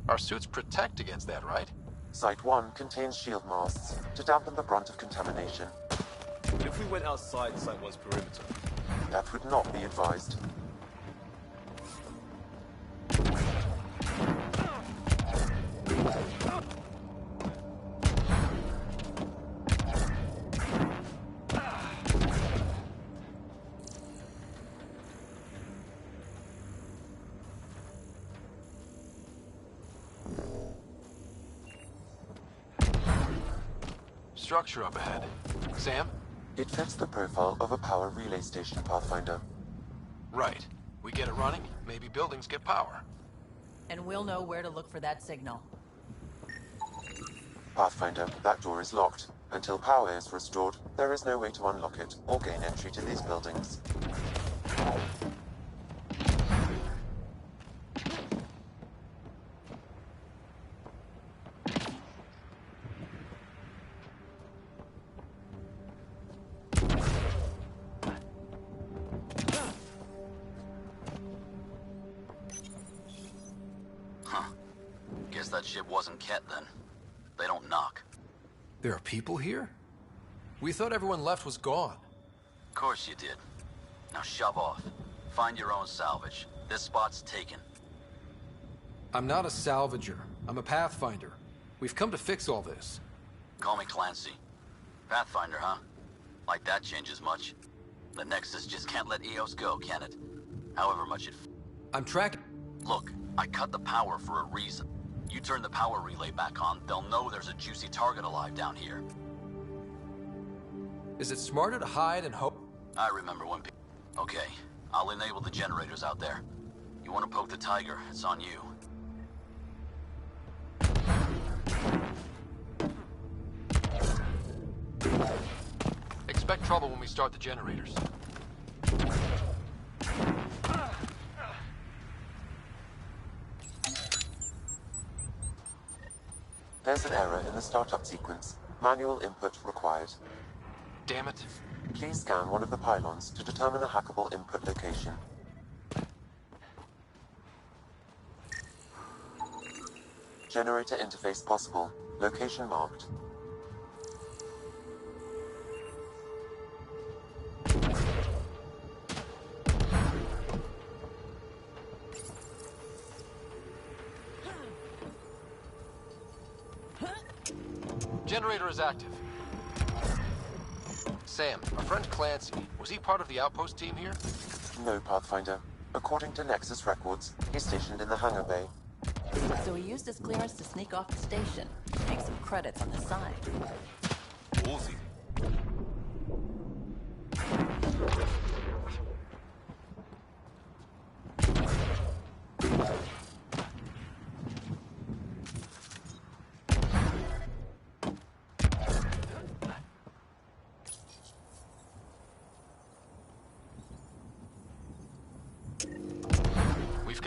Our suits protect against that, right? Site 1 contains shield masts to dampen the brunt of contamination. But if we went outside Site 1's perimeter? That would not be advised. Structure up ahead. Sam? It fits the profile of a power relay station, Pathfinder. Right. We get it running, maybe buildings get power. And we'll know where to look for that signal. Pathfinder, that door is locked. Until power is restored, there is no way to unlock it or gain entry to these buildings. Guess that ship wasn't Ket then. They don't knock. There are people here? We thought everyone left was gone. Of course you did. Now shove off. Find your own salvage. This spot's taken. I'm not a salvager. I'm a Pathfinder. We've come to fix all this. Call me Clancy. Pathfinder, huh? Like that changes much. The Nexus just can't let Eos go, can it? However much it... I'm tracking... Look, I cut the power for a reason. You turn the power relay back on, they'll know there's a juicy target alive down here. Is it smarter to hide and hope? I remember when... Okay, I'll enable the generators out there. You want to poke the tiger, it's on you. Expect trouble when we start the generators. There's an error in the startup sequence. Manual input required. Damn it. Please scan one of the pylons to determine a hackable input location. Generator interface possible. Location marked. Generator is active. Sam, our friend Clancy, was he part of the outpost team here? No, Pathfinder. According to Nexus records, he's stationed in the hangar bay. So he used his clearance to sneak off the station. Make some credits on the side. Ballsy.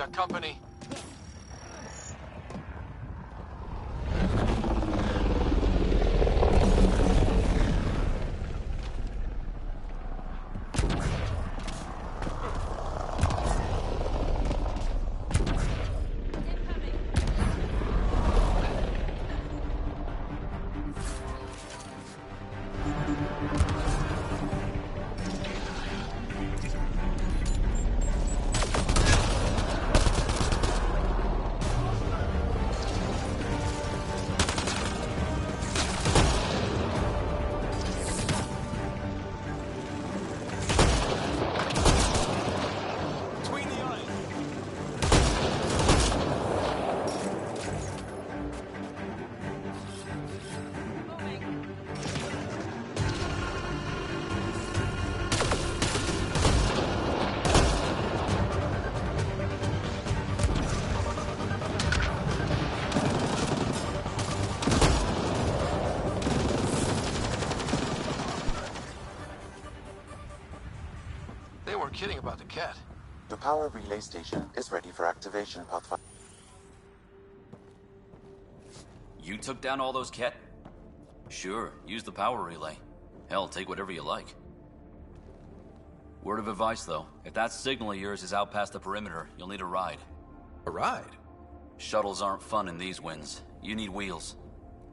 got company. They weren't kidding about the cat. The power relay station is ready for activation, Pathfinder. You took down all those cat? Sure, use the power relay. Hell, take whatever you like. Word of advice, though. If that signal of yours is out past the perimeter, you'll need a ride. A ride? Shuttles aren't fun in these winds. You need wheels.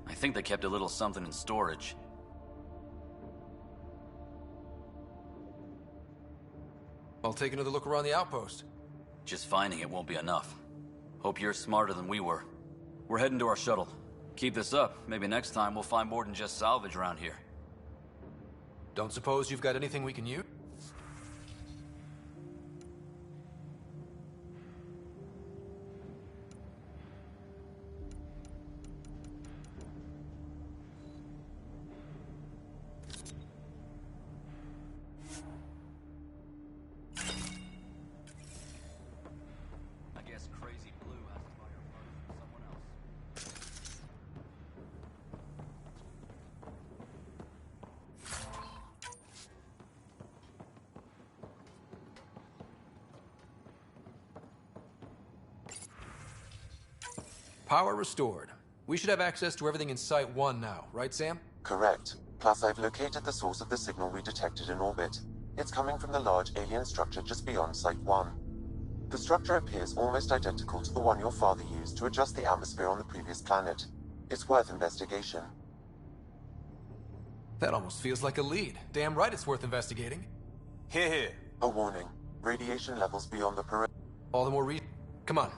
I think they kept a little something in storage. I'll take another look around the outpost. Just finding it won't be enough. Hope you're smarter than we were. We're heading to our shuttle. Keep this up. Maybe next time we'll find more than just salvage around here. Don't suppose you've got anything we can use? I guess Crazy Blue has to buy her parts from someone else. Power restored. We should have access to everything in Site 1 now, right, Sam? Correct. Plus, I've located the source of the signal we detected in orbit. It's coming from the large alien structure just beyond Site 1. The structure appears almost identical to the one your father used to adjust the atmosphere on the previous planet. It's worth investigation. That almost feels like a lead. Damn right it's worth investigating. Here. A warning. Radiation levels beyond the perimeter. All the more reason. Come on.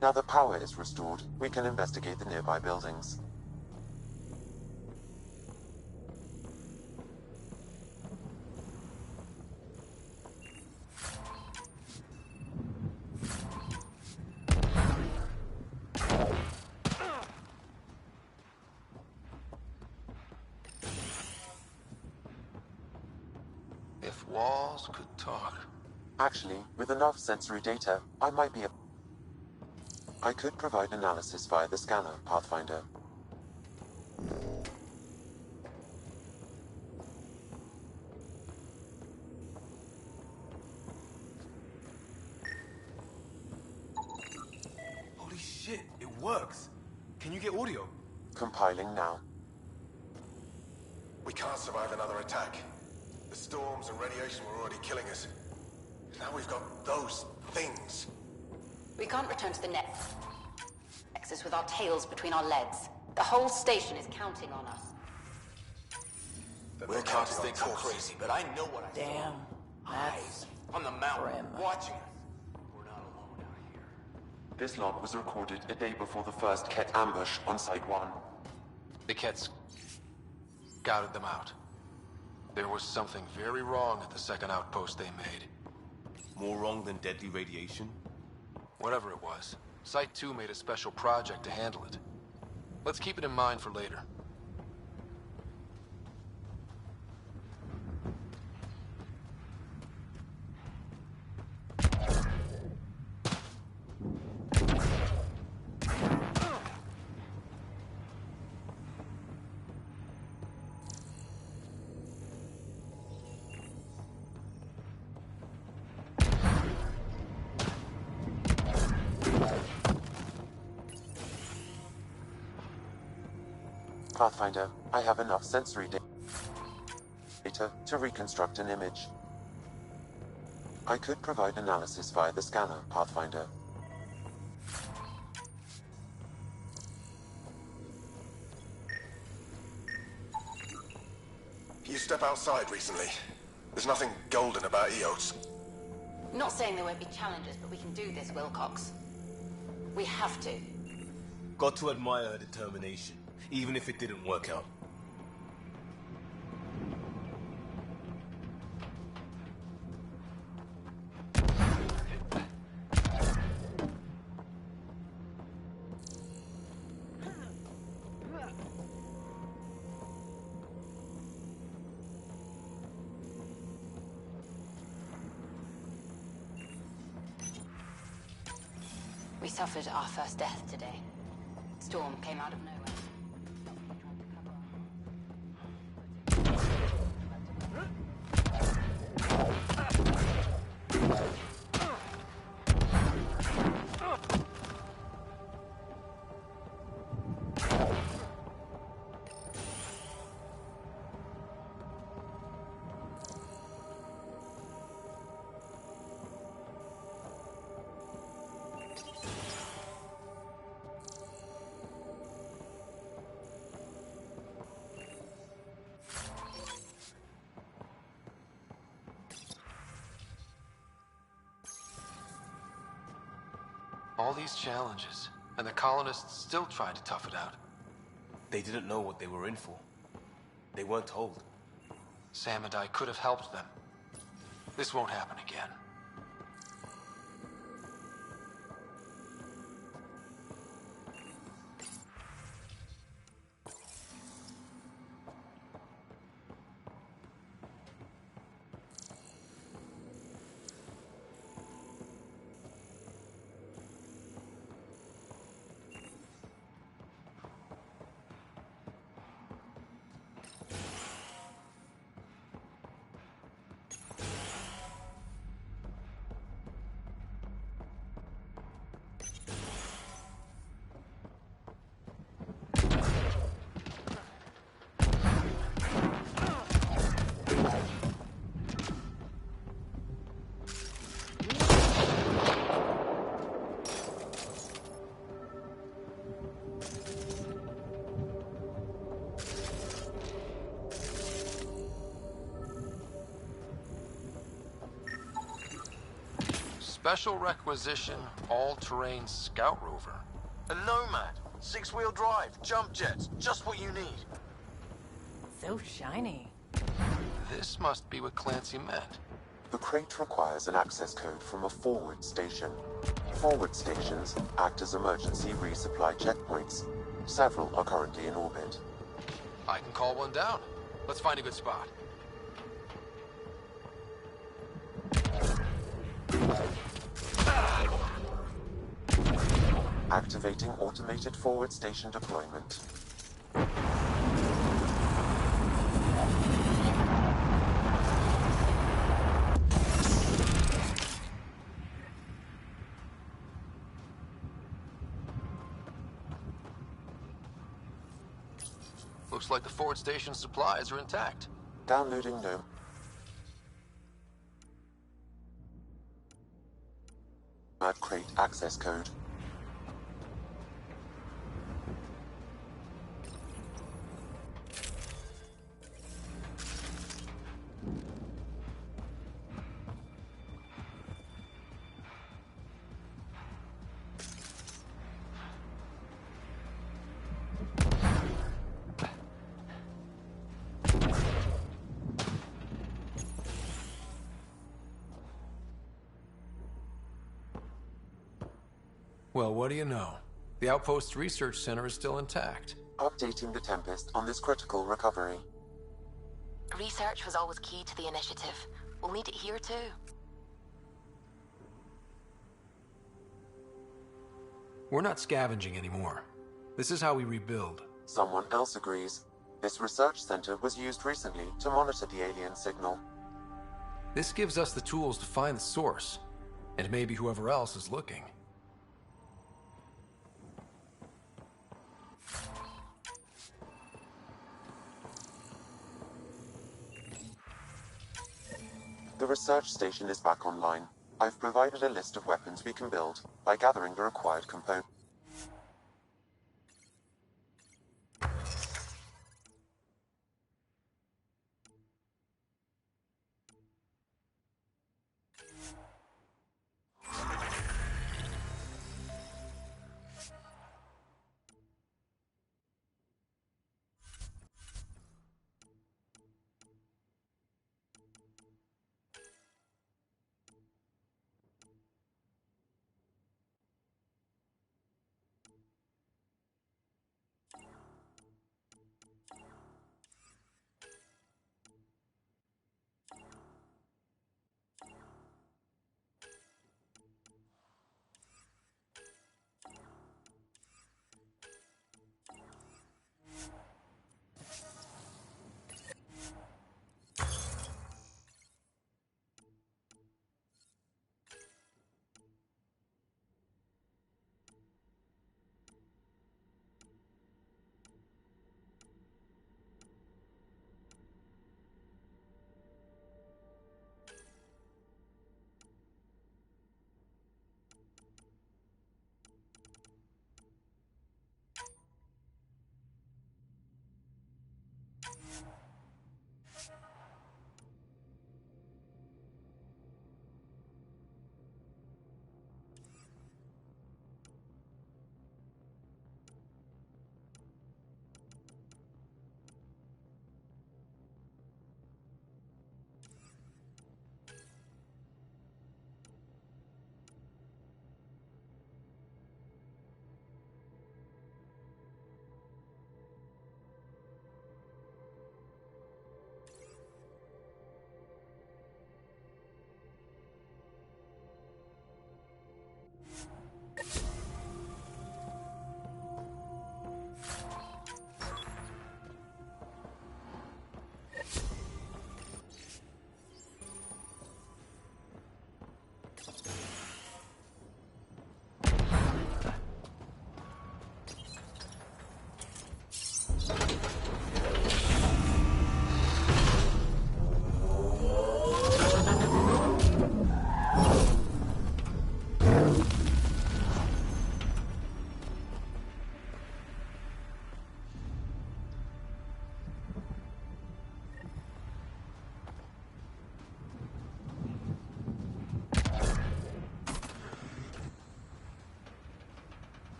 Now the power is restored, we can investigate the nearby buildings. If walls could talk. Actually, with enough sensory data, I might be able... I could provide analysis via the scanner, Pathfinder. Holy shit, it works. Can you get audio? Compiling now. We can't survive another attack. The storms and radiation were already killing us. Now we've got those things. We can't return to the Nexus with our tails between our legs. The whole station is counting on us. We'll talk think I'm crazy, but I know what I saw. Damn. That's on the mountain, grim. watching us. This log was recorded a day before the first Ket ambush on Site 1. The Kets scouted them out. There was something very wrong at the second outpost they made. More wrong than deadly radiation? Whatever it was, Site 2 made a special project to handle it. Let's keep it in mind for later. Pathfinder, I have enough sensory data to reconstruct an image. I could provide analysis via the scanner, Pathfinder. You step outside recently. There's nothing golden about Eos. Not saying there won't be challenges, but we can do this, Wilcox. We have to. Got to admire her determination, even if it didn't work out. We suffered our first death today. Storm came out of nowhere. All these challenges, and the colonists still tried to tough it out. They didn't know what they were in for. They weren't told. Sam and I could have helped them. This won't happen again. Special requisition, all-terrain scout rover. A Nomad, 6-wheel drive, jump jets, just what you need. So shiny. This must be what Clancy meant. The crate requires an access code from a forward station. Forward stations act as emergency resupply checkpoints. Several are currently in orbit. I can call one down. Let's find a good spot. Activating automated forward station deployment. Looks like the forward station supplies are intact. Downloading Gnome. Add crate access code. Well, what do you know? The Outpost Research Center is still intact. Updating the Tempest on this critical recovery. Research was always key to the initiative. We'll need it here too. We're not scavenging anymore. This is how we rebuild. Someone else agrees. This research center was used recently to monitor the alien signal. This gives us the tools to find the source, and maybe whoever else is looking. The research station is back online. I've provided a list of weapons we can build by gathering the required components.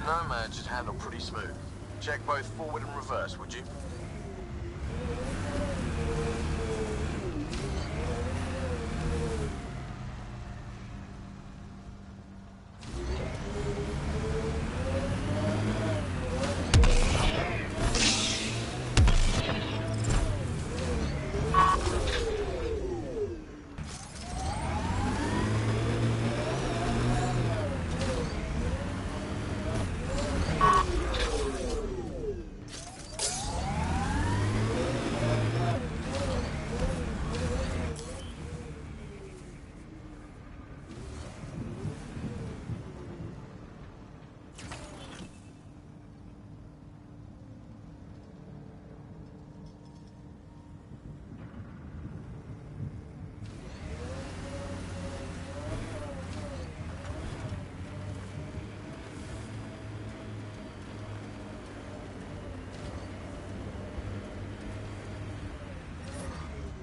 Nomad should handle pretty smooth. Check both forward and reverse, would you?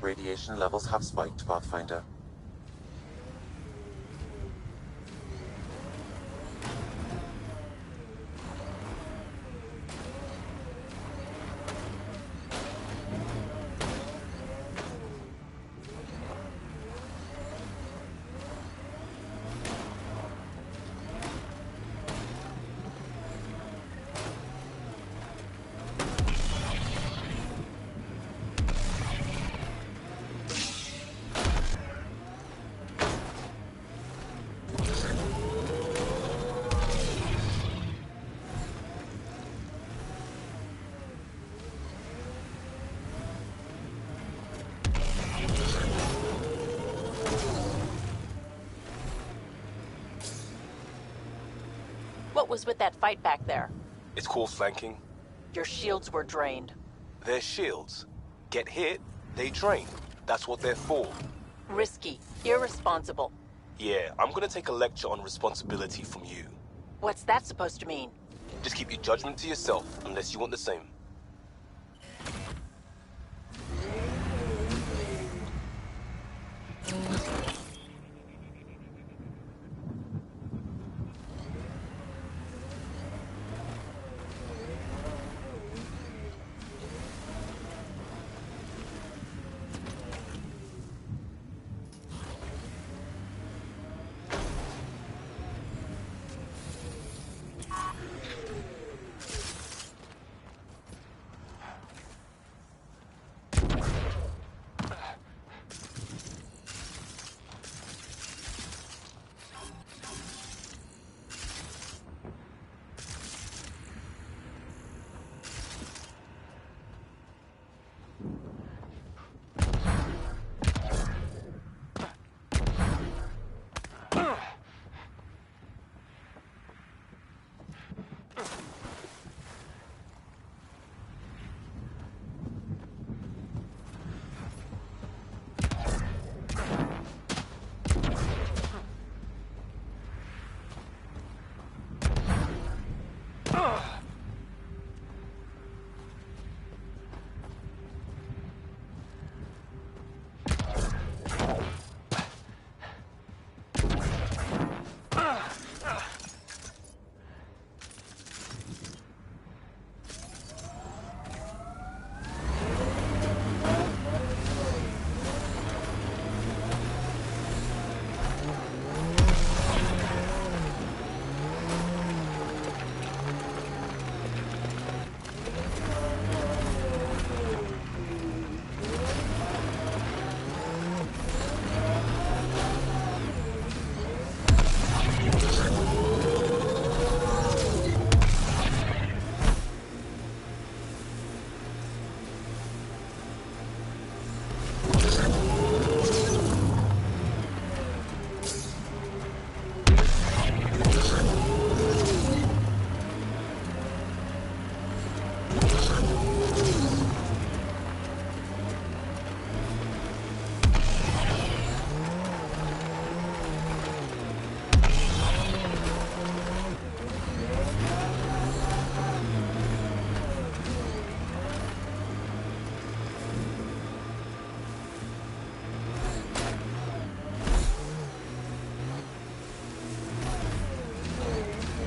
Radiation levels have spiked, Pathfinder. What was with that fight back there? It's called flanking. Your shields were drained. They're shields. Get hit, they drain. That's what they're for. Risky. Irresponsible. Yeah, I'm gonna take a lecture on responsibility from you. What's that supposed to mean? Just keep your judgment to yourself, unless you want the same.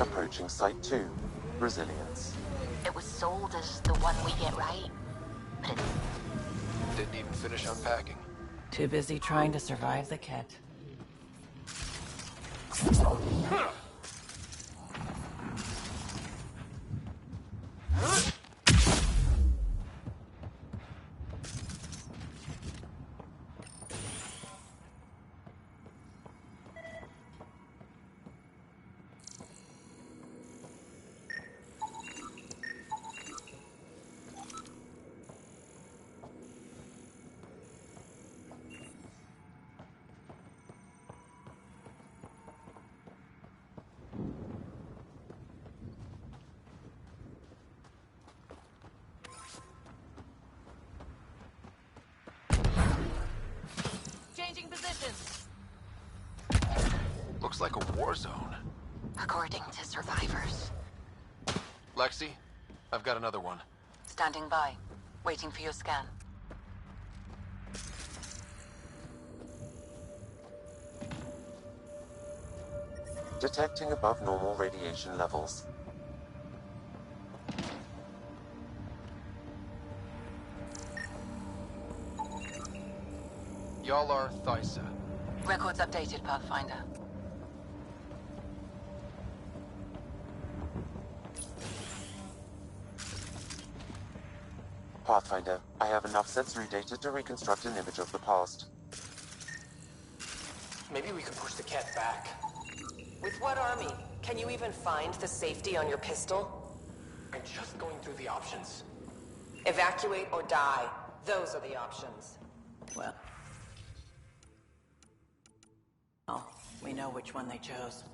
Approaching Site 2, Resilience. It was sold as the one we get right, but it... Didn't even finish unpacking. Too busy trying to survive the kit. Changing positions. Looks like a war zone. According to survivors. Lexi, I've got another one. Standing by, waiting for your scan. Detecting above normal radiation levels. Y'all are Thysa. Records updated, Pathfinder. Pathfinder, I have enough sensory data to reconstruct an image of the past. Maybe we can push the cat back. With what army? Can you even find the safety on your pistol? I'm just going through the options. Evacuate or die. Those are the options. Well... Oh, we know which one they chose.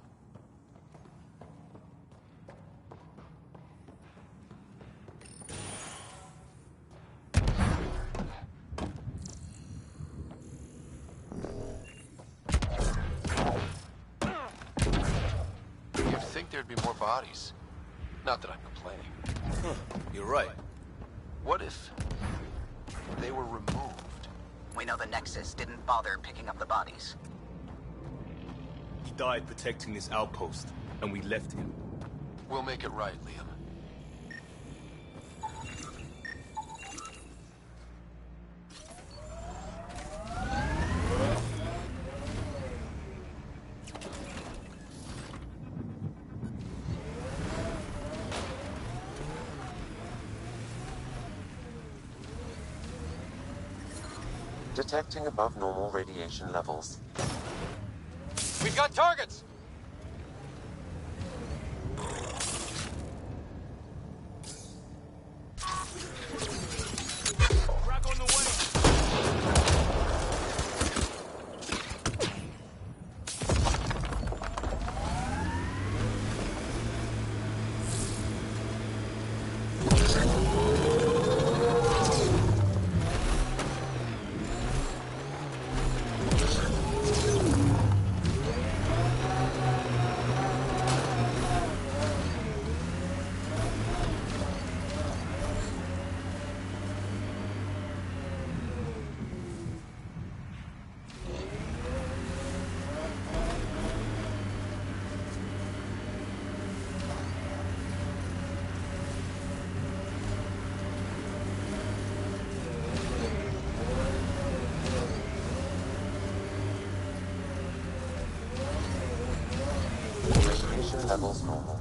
be more bodies. Not that I'm complaining. You're right. What if they were removed? We know the Nexus didn't bother picking up the bodies. He died protecting this outpost, and we left him. We'll make it right, Liam. Detecting above normal radiation levels. We've got targets! Levels normal.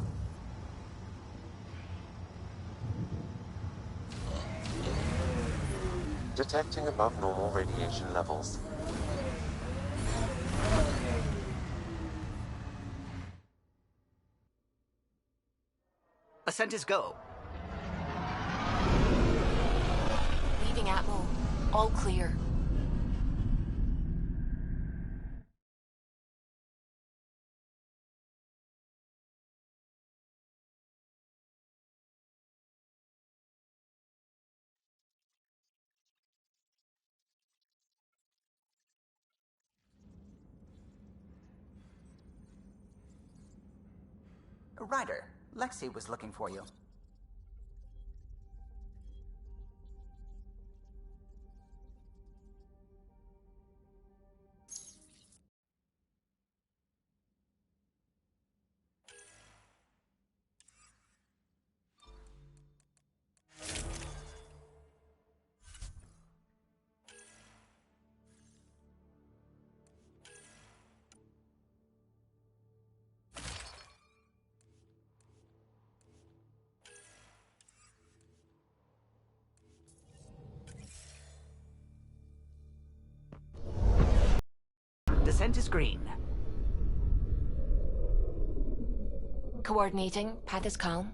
Detecting above normal radiation levels. Ascent is go. Leaving Atmo. All clear. Ryder, Lexi was looking for you. Descent is green. Coordinating. Path is calm.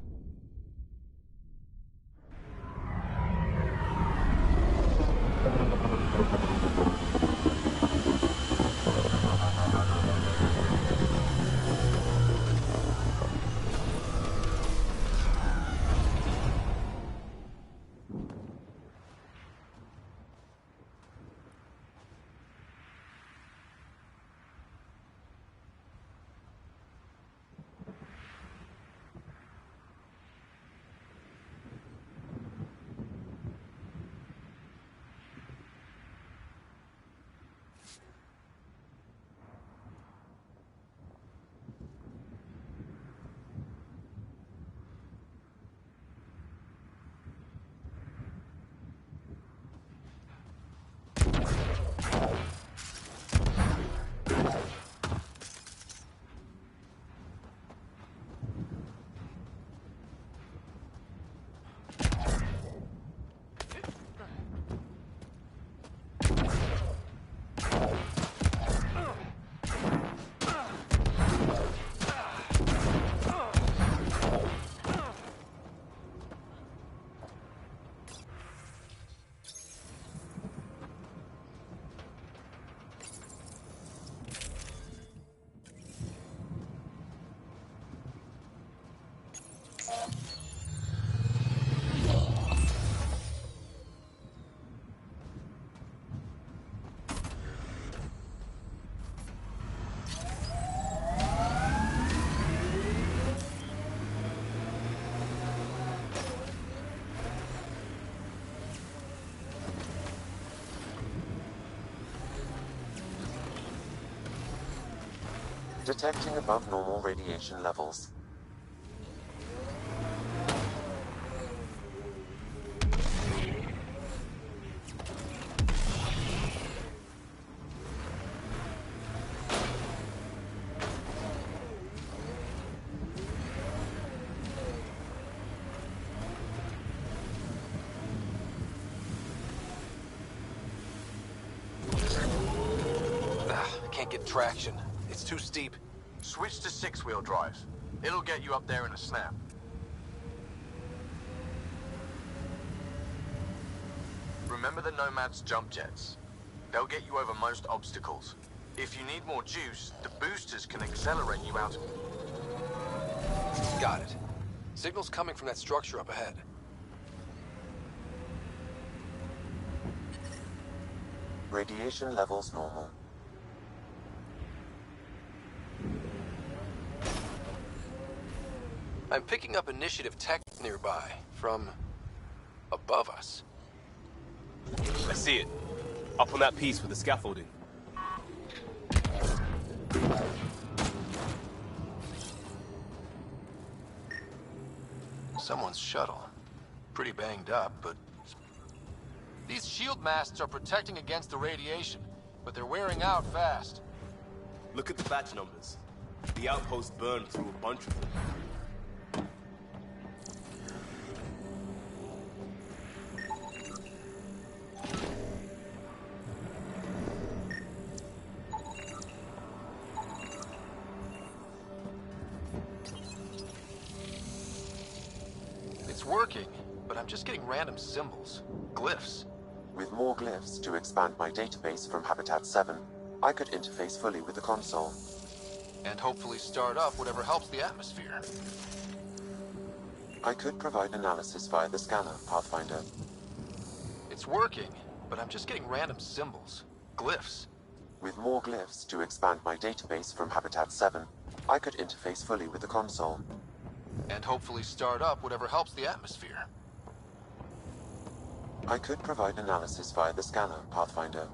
Detecting above normal radiation levels. Can't get traction. It's too steep. Switch to 6-wheel drive. It'll get you up there in a snap. Remember the Nomad's jump jets. They'll get you over most obstacles. If you need more juice, the boosters can accelerate you out. Got it. Signal's coming from that structure up ahead. Radiation levels normal. I'm picking up initiative tech nearby, from above us. I see it. Up on that piece with the scaffolding. Someone's shuttle. Pretty banged up, but... These shield masts are protecting against the radiation, but they're wearing out fast. Look at the badge numbers. The outpost burned through a bunch of them. It's working, but I'm just getting random symbols. Glyphs. With more glyphs to expand my database from Habitat 7, I could interface fully with the console. And hopefully start up whatever helps the atmosphere. I could provide analysis via the scanner, Pathfinder. It's working, but I'm just getting random symbols. Glyphs. With more glyphs to expand my database from Habitat 7, I could interface fully with the console. And hopefully start up whatever helps the atmosphere. I could provide analysis via the scanner, Pathfinder.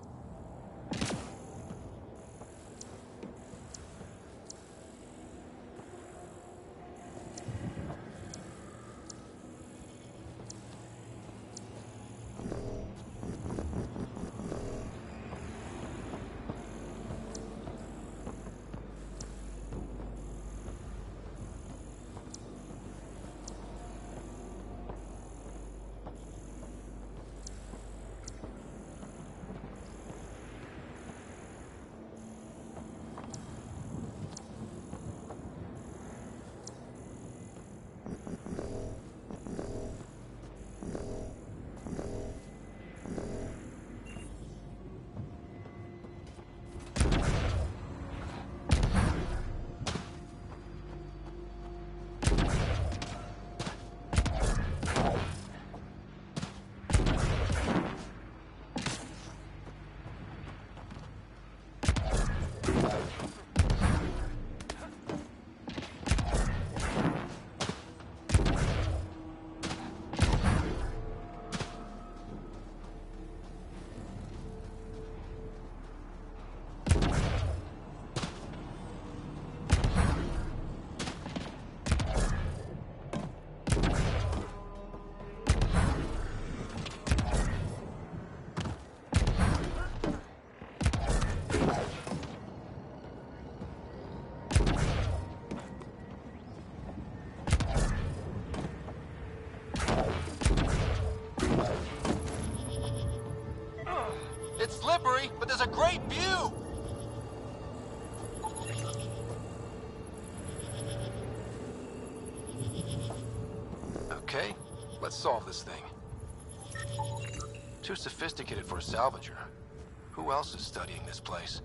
It's slippery, but there's a great view! Okay, let's solve this thing. Too sophisticated for a salvager. Who else is studying this place?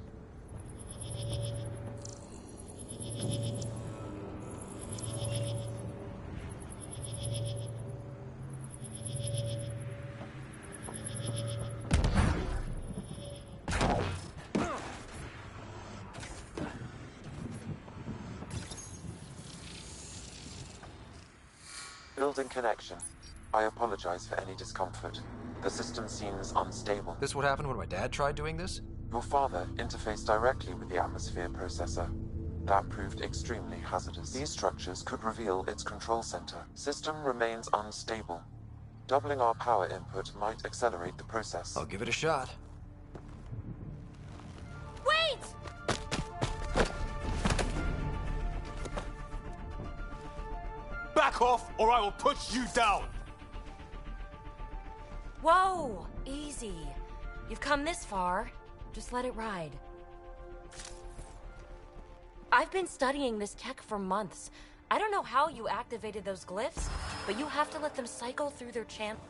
Building connection. I apologize for any discomfort. The system seems unstable. This what happened when my dad tried doing this? Your father interfaced directly with the atmosphere processor. That proved extremely hazardous. These structures could reveal its control center. System remains unstable. Doubling our power input might accelerate the process. I'll give it a shot. Wait! Back off, or I will push you down! Whoa! Easy. You've come this far. Just let it ride. I've been studying this tech for months. I don't know how you activated those glyphs, but you have to let them cycle through their channel.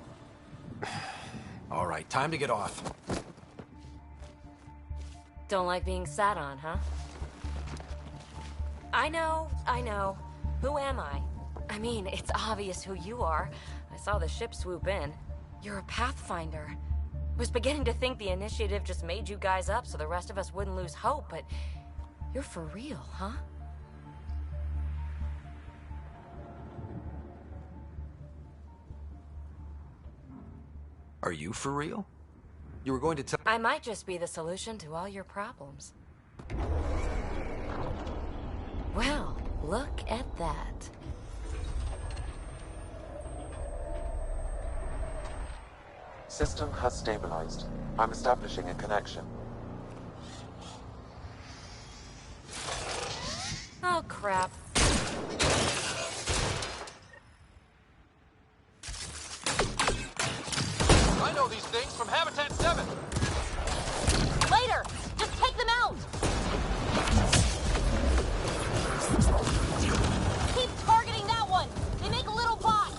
All right, time to get off. Don't like being sat on, huh? I know. Who am I? I mean, it's obvious who you are. I saw the ship swoop in. You're a Pathfinder. Was beginning to think the initiative just made you guys up so the rest of us wouldn't lose hope, but you're for real, huh? Are you for real? You were going to tell— I might just be the solution to all your problems. Well, look at that. System has stabilized. I'm establishing a connection. Oh, crap. I know these things from Habitat 7! Later! Just take them out! Keep targeting that one! They make little bots!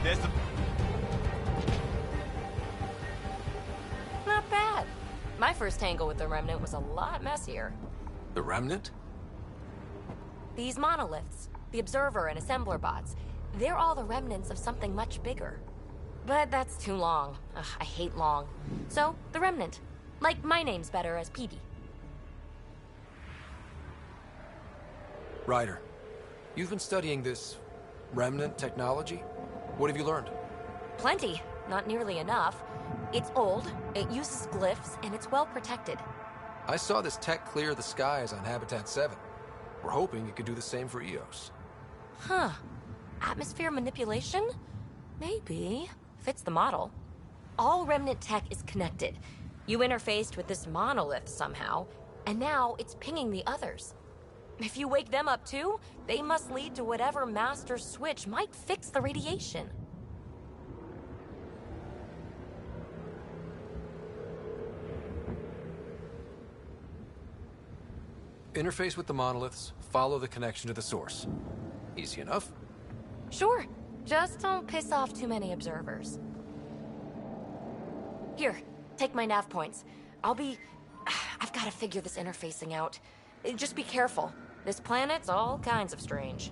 There's the... Not bad. My first tangle with the Remnant was a lot messier. The Remnant? These monoliths, the Observer and Assembler bots, they're all the remnants of something much bigger. But that's too long. Ugh, I hate long. So, the Remnant. Like, my name's better as Peavy. Ryder, you've been studying this Remnant technology? What have you learned? Plenty. Not nearly enough. It's old, it uses glyphs, and it's well protected. I saw this tech clear the skies on Habitat 7. We're hoping it could do the same for EOS. Huh. Atmosphere manipulation? Maybe. Fits the model. All Remnant tech is connected. You interfaced with this monolith somehow, and now it's pinging the others. If you wake them up too, they must lead to whatever master switch might fix the radiation. Interface with the monoliths, follow the connection to the source. Easy enough. Sure. Just don't piss off too many observers. Here, take my nav points. I've got to figure this interfacing out. Just be careful. This planet's all kinds of strange.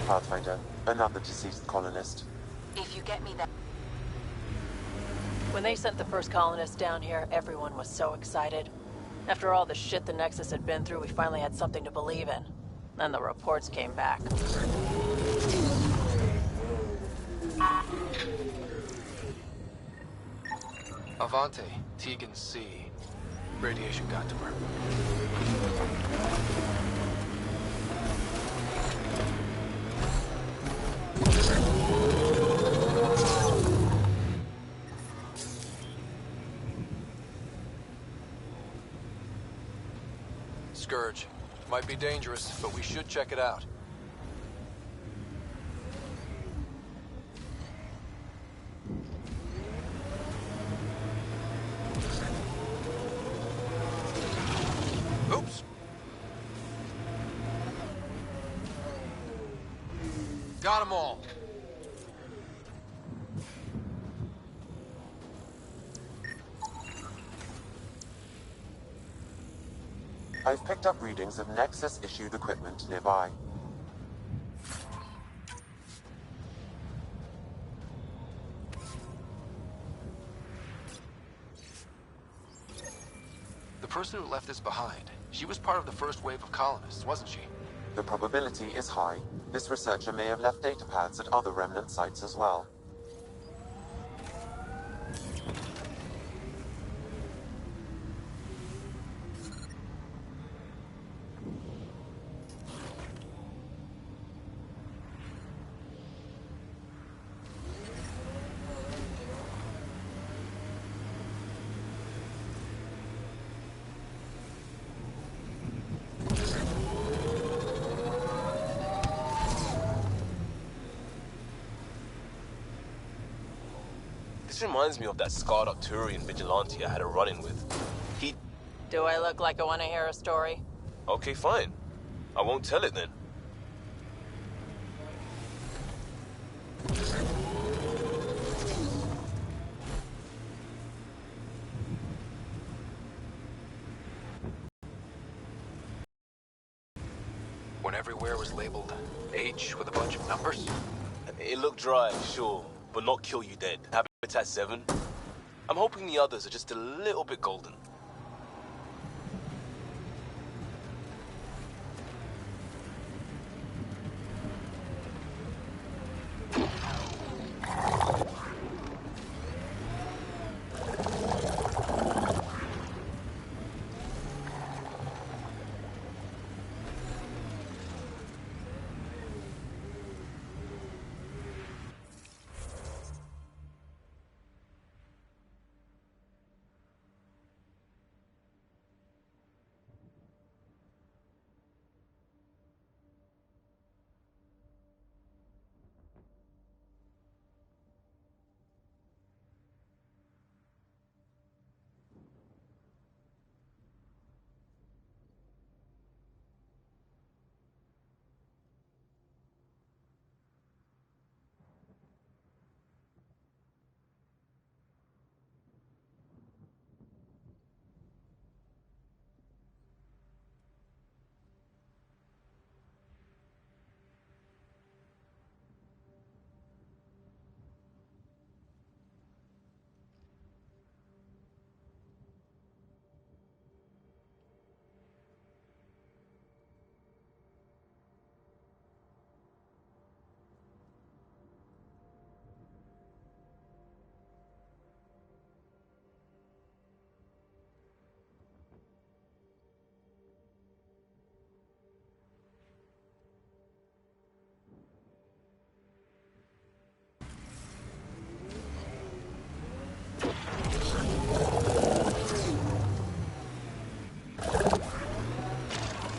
Pathfinder, another deceased colonist. If you get me that... When they sent the first colonists down here, everyone was so excited. After all the shit the Nexus had been through, we finally had something to believe in. Then the reports came back. Avante, Tegan C. Radiation got to her. Scourge. Might be dangerous, but we should check it out. Got them all. I've picked up readings of Nexus-issued equipment nearby. The person who left this behind, she was part of the first wave of colonists, wasn't she? The probability is high. This researcher may have left data pads at other remnant sites as well. This reminds me of that scarred up Turian vigilante I had a run-in with. Do I look like I want to hear a story? Okay, fine. I won't tell it then. When everywhere was labeled H with a bunch of numbers? It looked dry, sure, but not kill you dead. Habitat 7. I'm hoping the others are just a little bit golden.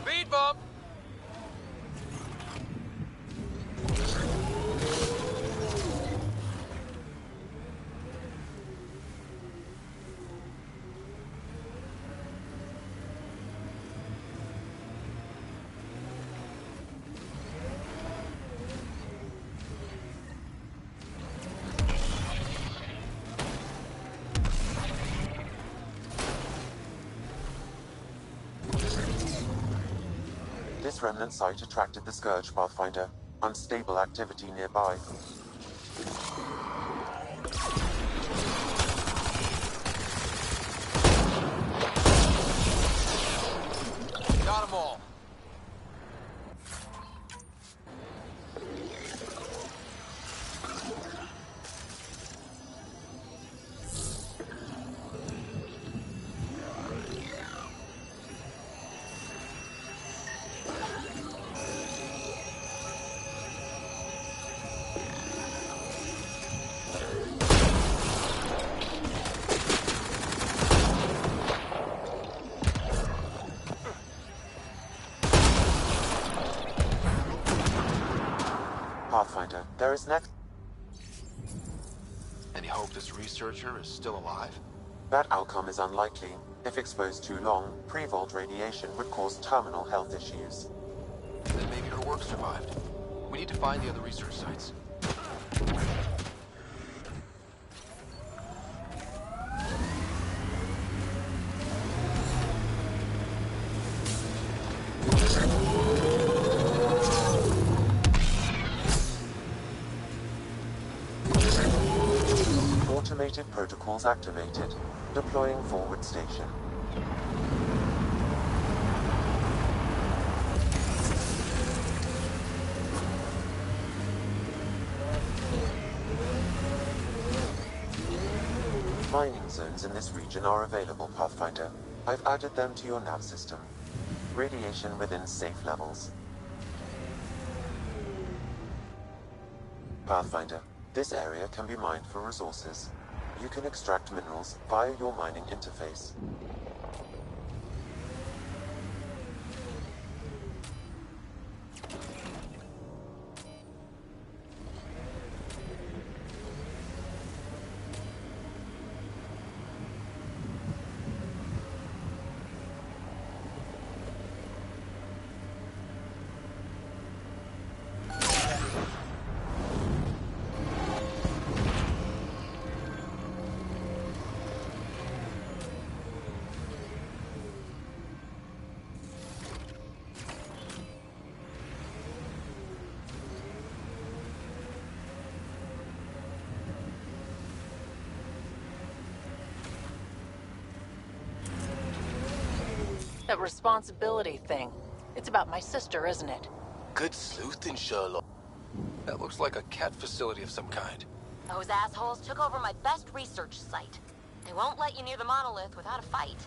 Speed bump! This remnant site attracted the Scourge Pathfinder. Unstable activity nearby. Got them all. Pathfinder, there is next. Any hope this researcher is still alive? That outcome is unlikely. If exposed too long, pre-vault radiation would cause terminal health issues. Then maybe her work survived. We We need to find the other research sites. Automated protocols activated. Deploying forward station. Mining zones in this region are available, Pathfinder. I've added them to your nav system. Radiation within safe levels. Pathfinder, this area can be mined for resources. You can extract minerals via your mining interface. That responsibility thing. It's about my sister, isn't it? Good sleuthing, Sherlock. That looks like a cat facility of some kind. Those assholes took over my best research site. They won't let you near the monolith without a fight.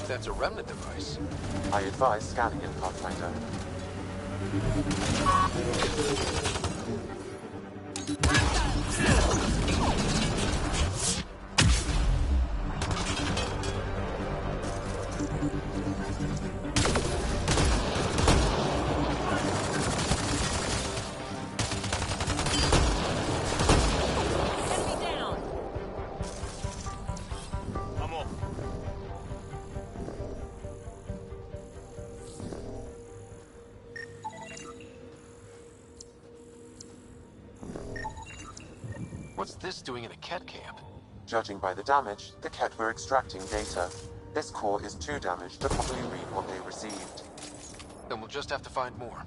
That's a remnant device. I advise scanning it, Pathfinder. What's this doing in a Ket camp? Judging by the damage, the Ket were extracting data. This core is too damaged to properly read what they received. Then we'll just have to find more.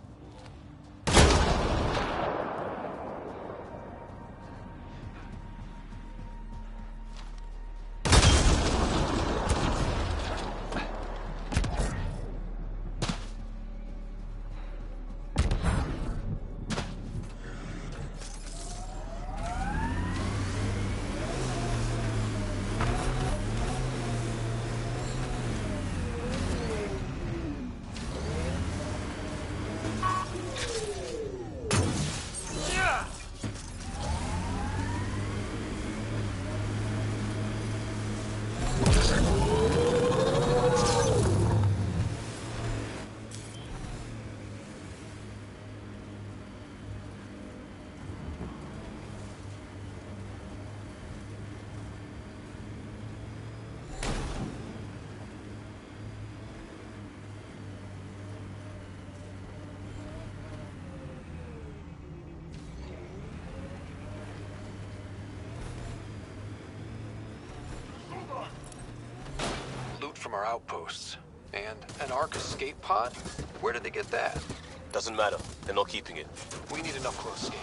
from our outposts. And an Ark escape pod? Where did they get that? Doesn't matter. They're not keeping it. We need an up-close scan.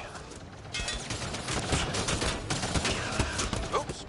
Oops.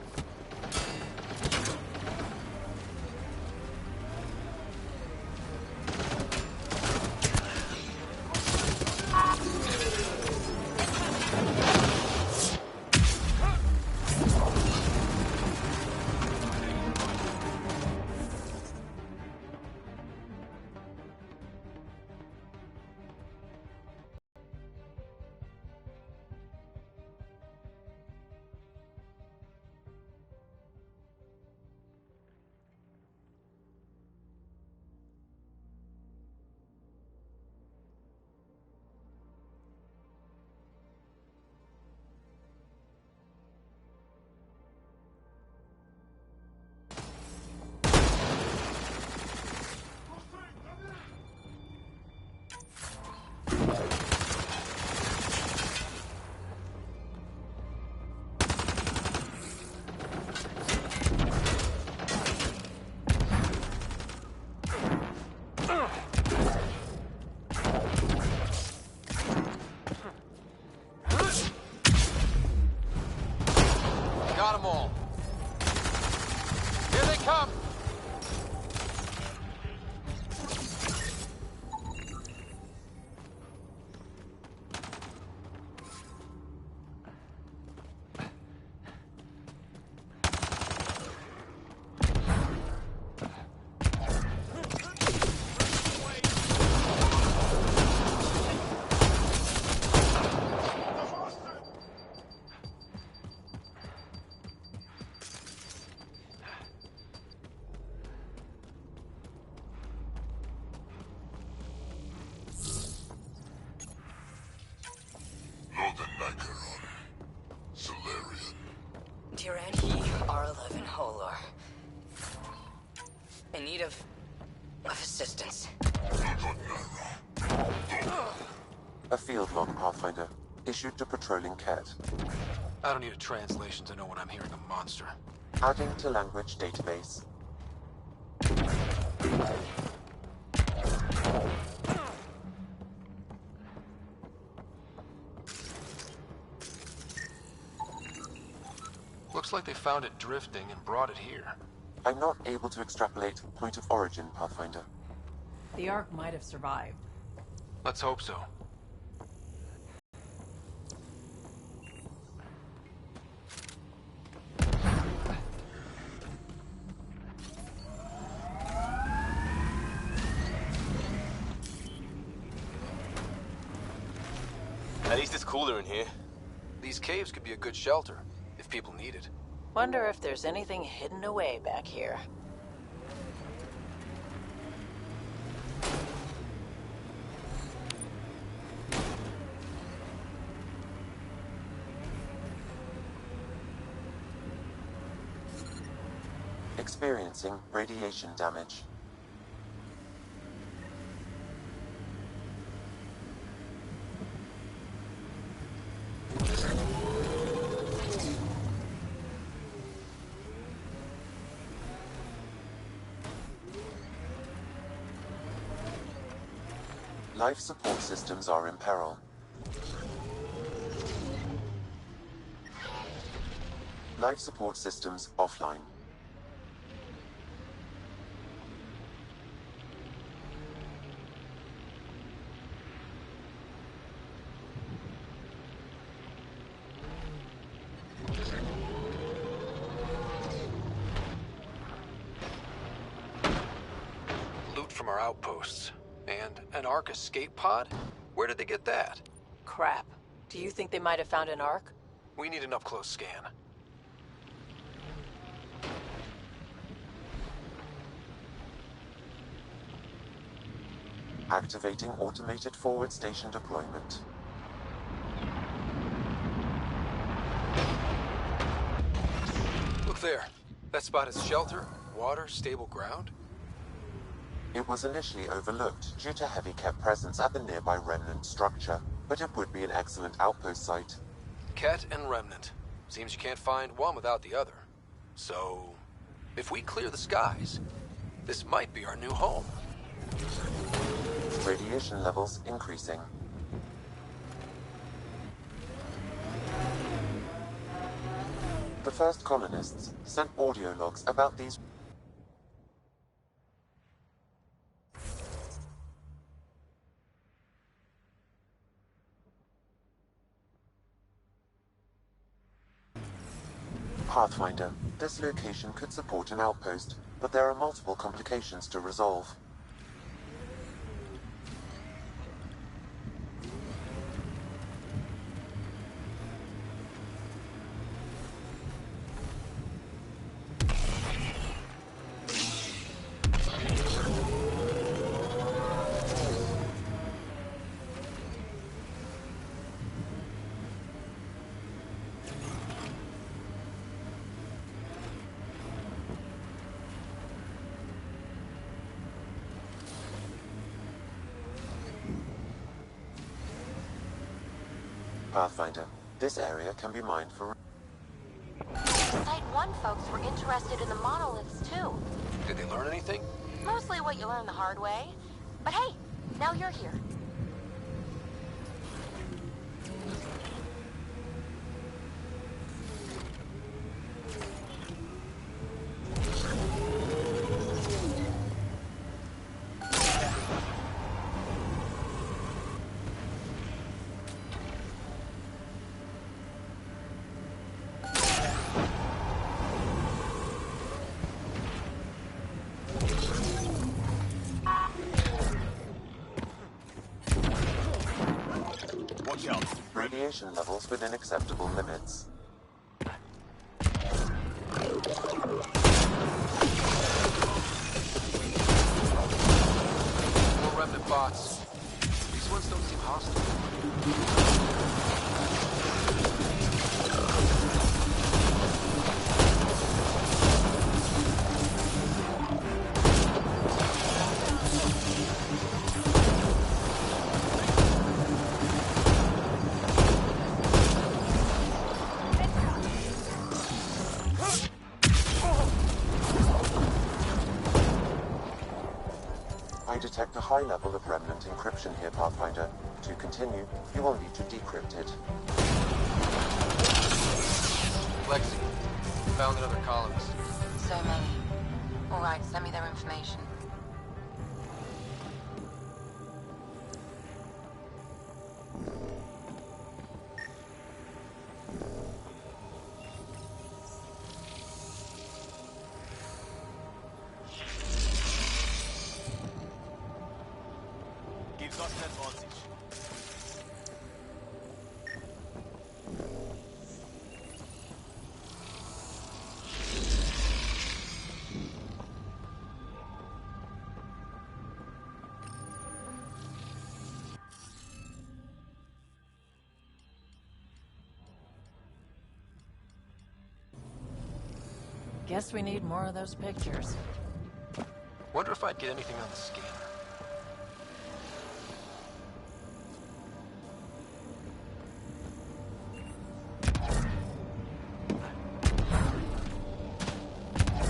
Got them all. Here they come! Tirani R11 Holor. In need of assistance. A field log, Pathfinder, issued to patrolling Ket. I don't need a translation to know when I'm hearing a monster. Adding to language database. Looks like they found it drifting and brought it here. I'm not able to extrapolate point of origin, Pathfinder. The Ark might have survived. Let's hope so. At least it's cooler in here. These caves could be a good shelter, if people need it. Wonder if there's anything hidden away back here. Experiencing radiation damage. Life support systems are in peril. Life support systems offline. Loot from our outposts. And an Ark escape pod? Where did they get that? Crap. Do you think they might have found an Ark? We need an up-close scan. Activating automated forward station deployment. Look there. That spot is shelter, water, stable ground. It was initially overlooked due to heavy Ket presence at the nearby remnant structure, but it would be an excellent outpost site. Ket and remnant. Seems you can't find one without the other. So, if we clear the skies, This might be our new home. Radiation levels increasing. The first colonists sent audio logs about these. Pathfinder, this location could support an outpost, but there are multiple complications to resolve. Pathfinder, this area can be mined for... Site 1 folks were interested in the monoliths, too. Did they learn anything? Mostly what you learn the hard way. But hey, now you're here. Radiation levels within acceptable limits. More remnant bots. These ones don't seem hostile. I detect a high level of remnant encryption here, Pathfinder. To continue, you will need to decrypt it. Lexi, found another colonist. So many. All right, send me their information. Gives us an advantage. Guess we need more of those pictures. Wonder if I'd get anything on the scanner.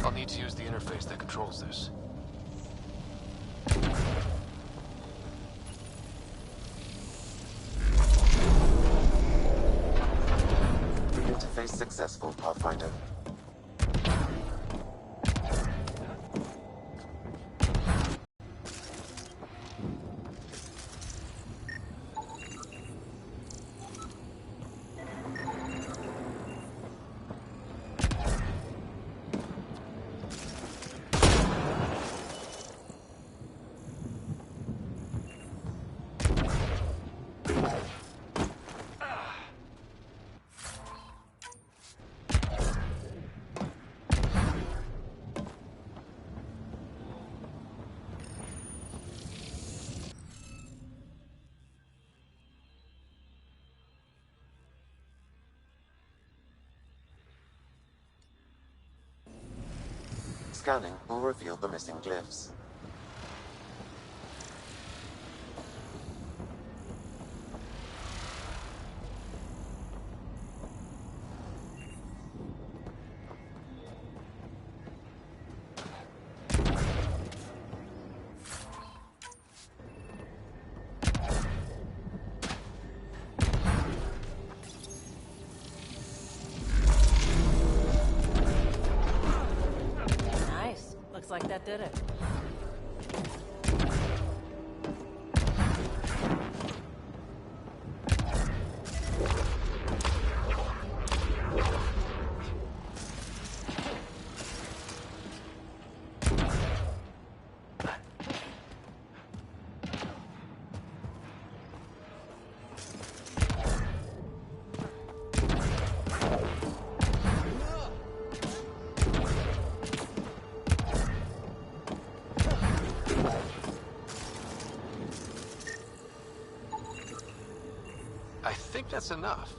I'll need to use the interface that controls this. Interface successful, Pathfinder. Scanning will reveal the missing glyphs. did it. I think that's enough.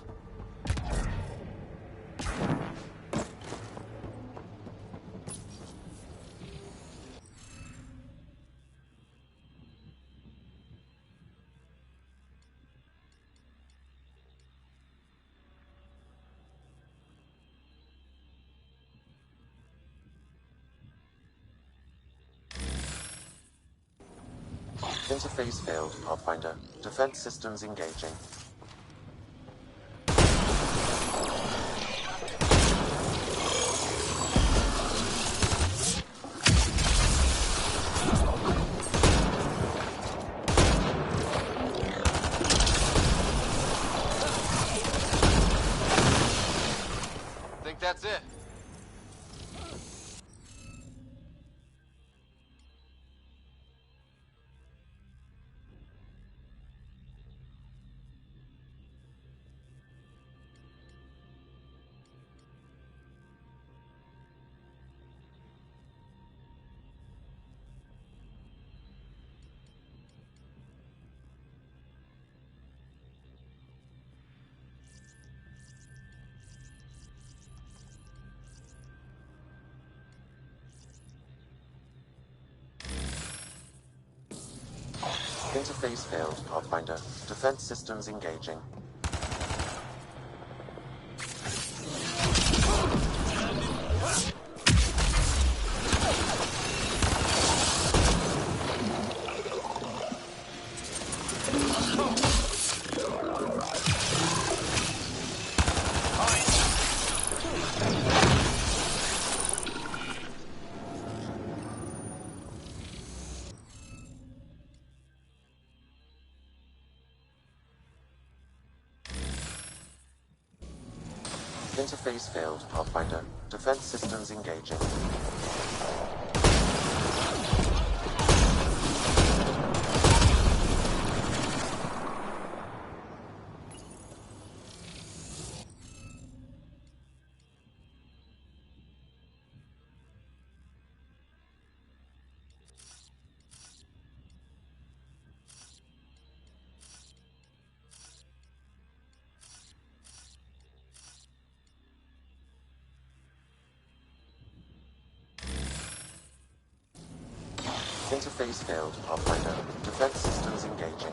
Interface failed, Pathfinder. Defense systems engaging. Think that's it. Interface failed, Pathfinder. Defense systems engaging. Interface failed, Pathfinder. Defense systems engaging. Interface failed, Pathfinder. Defense systems engaging.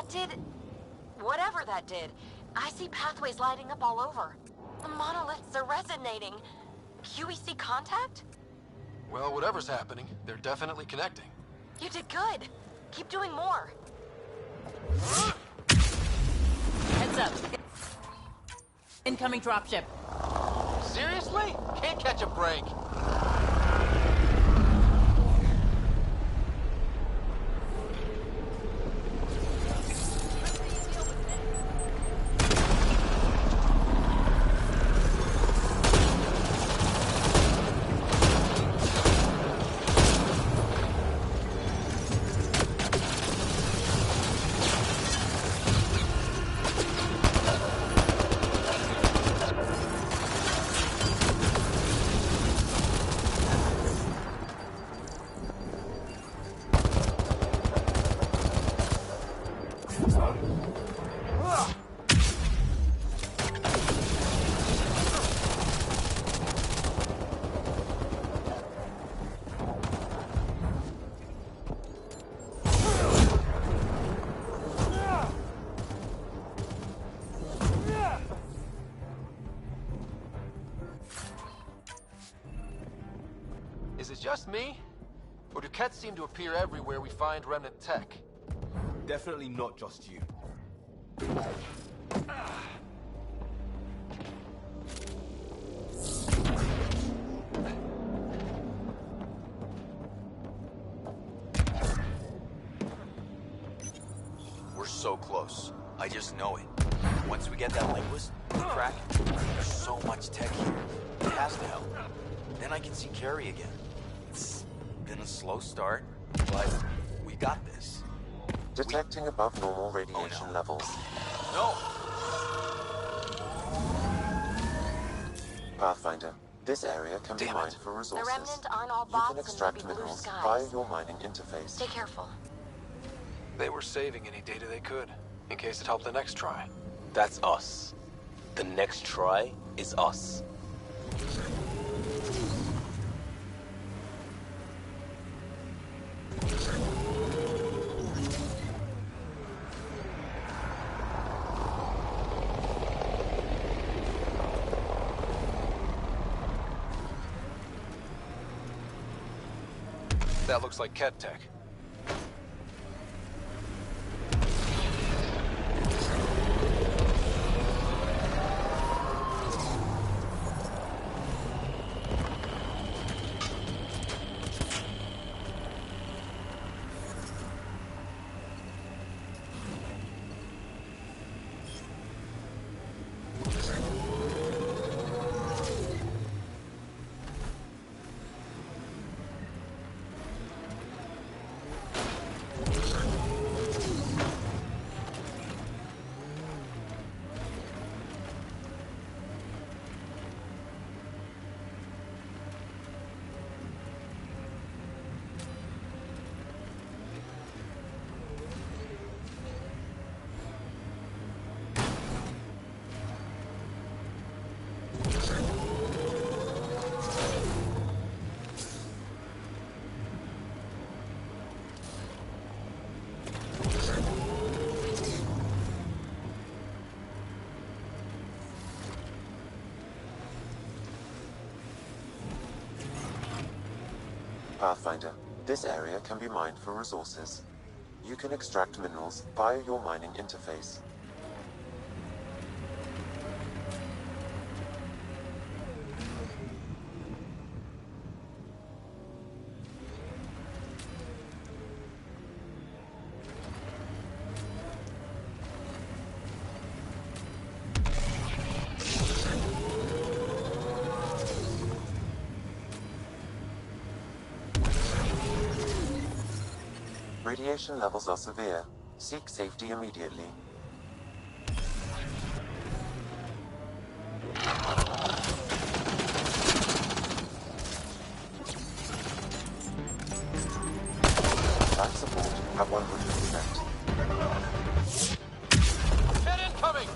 That did... whatever that did. I see pathways lighting up all over. The monoliths are resonating. QEC contact? Well, whatever's happening, they're definitely connecting. You did good. Keep doing more. Heads up. Incoming dropship. Seriously? Can't catch a break. Is it just me? Or do Kett seem to appear everywhere we find remnant tech? Definitely not just you. We're so close. I just know it. Once we get that linguist crack, there's so much tech here. It has to help. Then I can see Carrie again. It's been a slow start, but we got this. Detecting above normal radiation levels. No! Pathfinder, this area can be mined for resources. The Remnant aren't all You bots can extract and maybe blue minerals skies. via your mining interface. Stay careful. They were saving any data they could, in case it helped the next try. That's us. The next try is us. That looks like Kett tech. Pathfinder, this area can be mined for resources. You can extract minerals via your mining interface. Radiation levels are severe. Seek safety immediately. Life support at 100%. Kett incoming!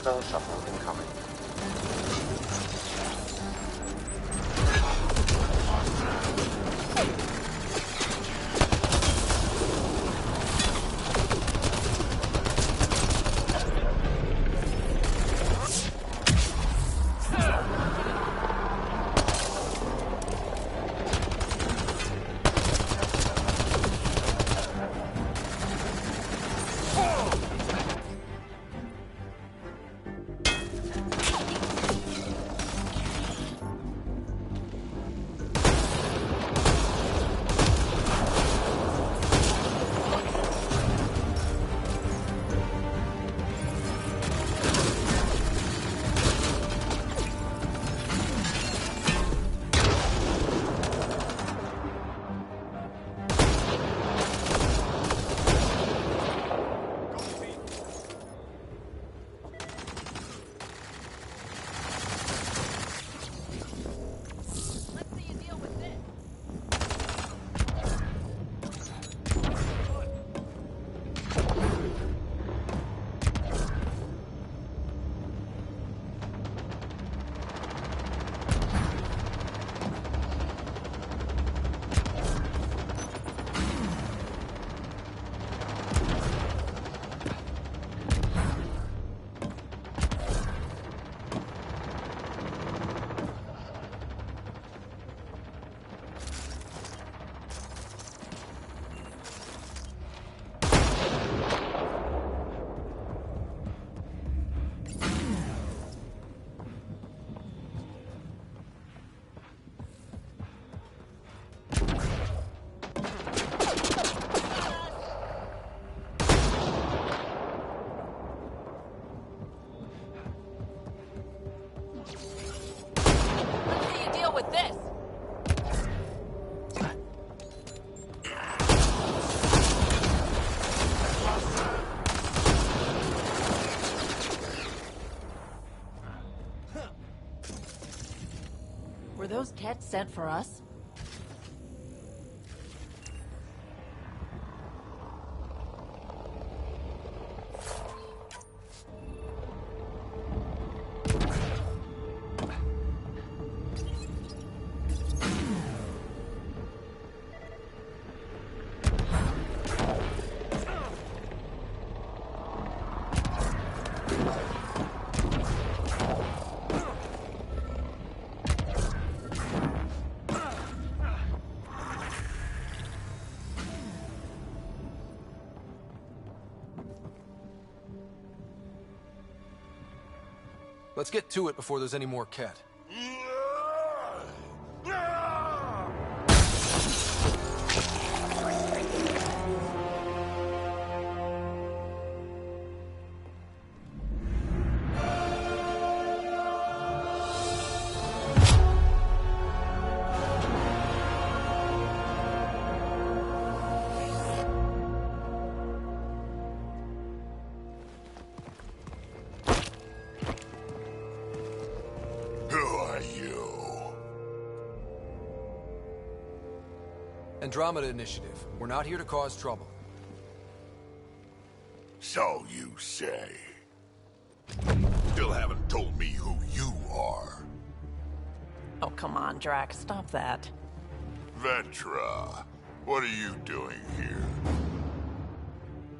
Spell shuffle incoming. Were those Kett sent for us? Let's get to it before there's any more Kett. Andromeda Initiative. We're not here to cause trouble. So you say. Still haven't told me who you are. Oh, come on, Drax. Stop that. Vetra, what are you doing here?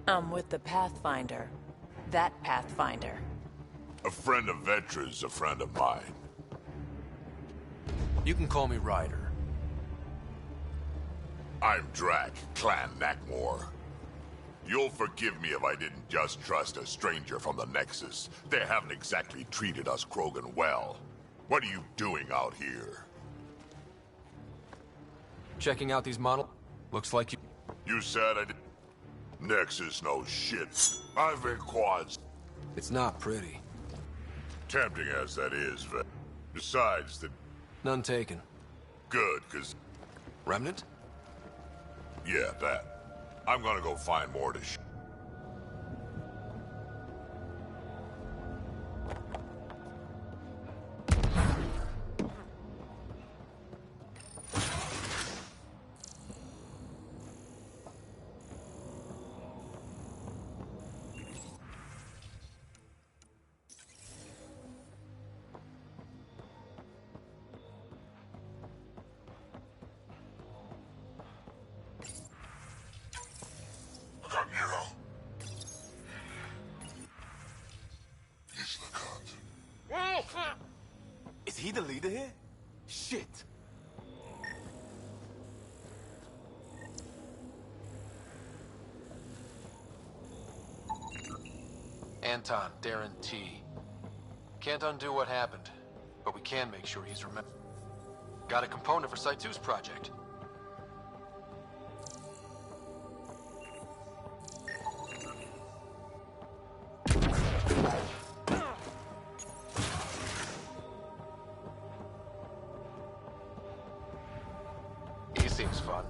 I'm with the Pathfinder. That Pathfinder. A friend of Vetra's a friend of mine. You can call me Ryder. I'm Drac, Clan Nakmor. You'll forgive me if I didn't just trust a stranger from the Nexus. They haven't exactly treated us Krogan well. What are you doing out here? Checking out these models? Looks like you... You said I did... Nexus knows shit. I've been quads. It's not pretty. Tempting as that is, Vet. Besides, the... None taken. Good, cause... Remnant? Yeah, that. I'm gonna go find more to they're here? Shit! Anton, Darren T. Can't undo what happened, but we can make sure he's remembered. Got a component for Site 2's project. He seems fun.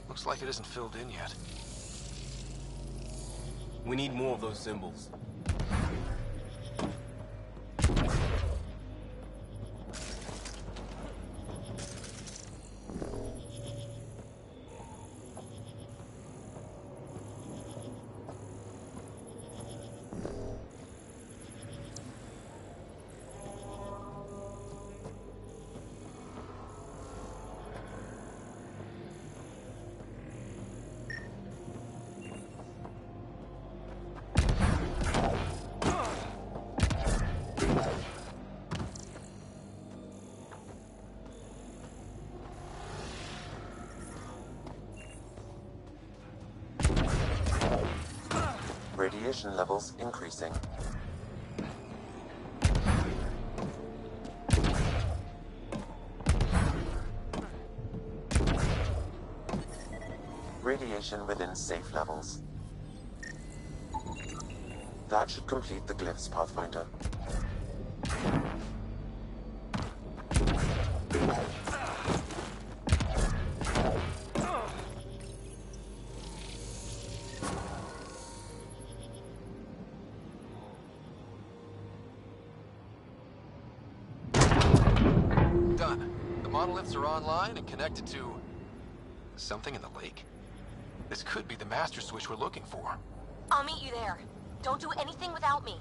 Looks like it isn't filled in yet. We need more of those symbols. Radiation levels increasing. Radiation within safe levels. That should complete the glyphs, Pathfinder. Done. The monoliths are online and connected to something in the lake. This could be the master switch we're looking for. I'll meet you there. Don't do anything without me.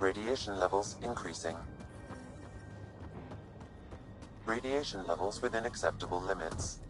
Radiation levels increasing. Radiation levels within acceptable limits.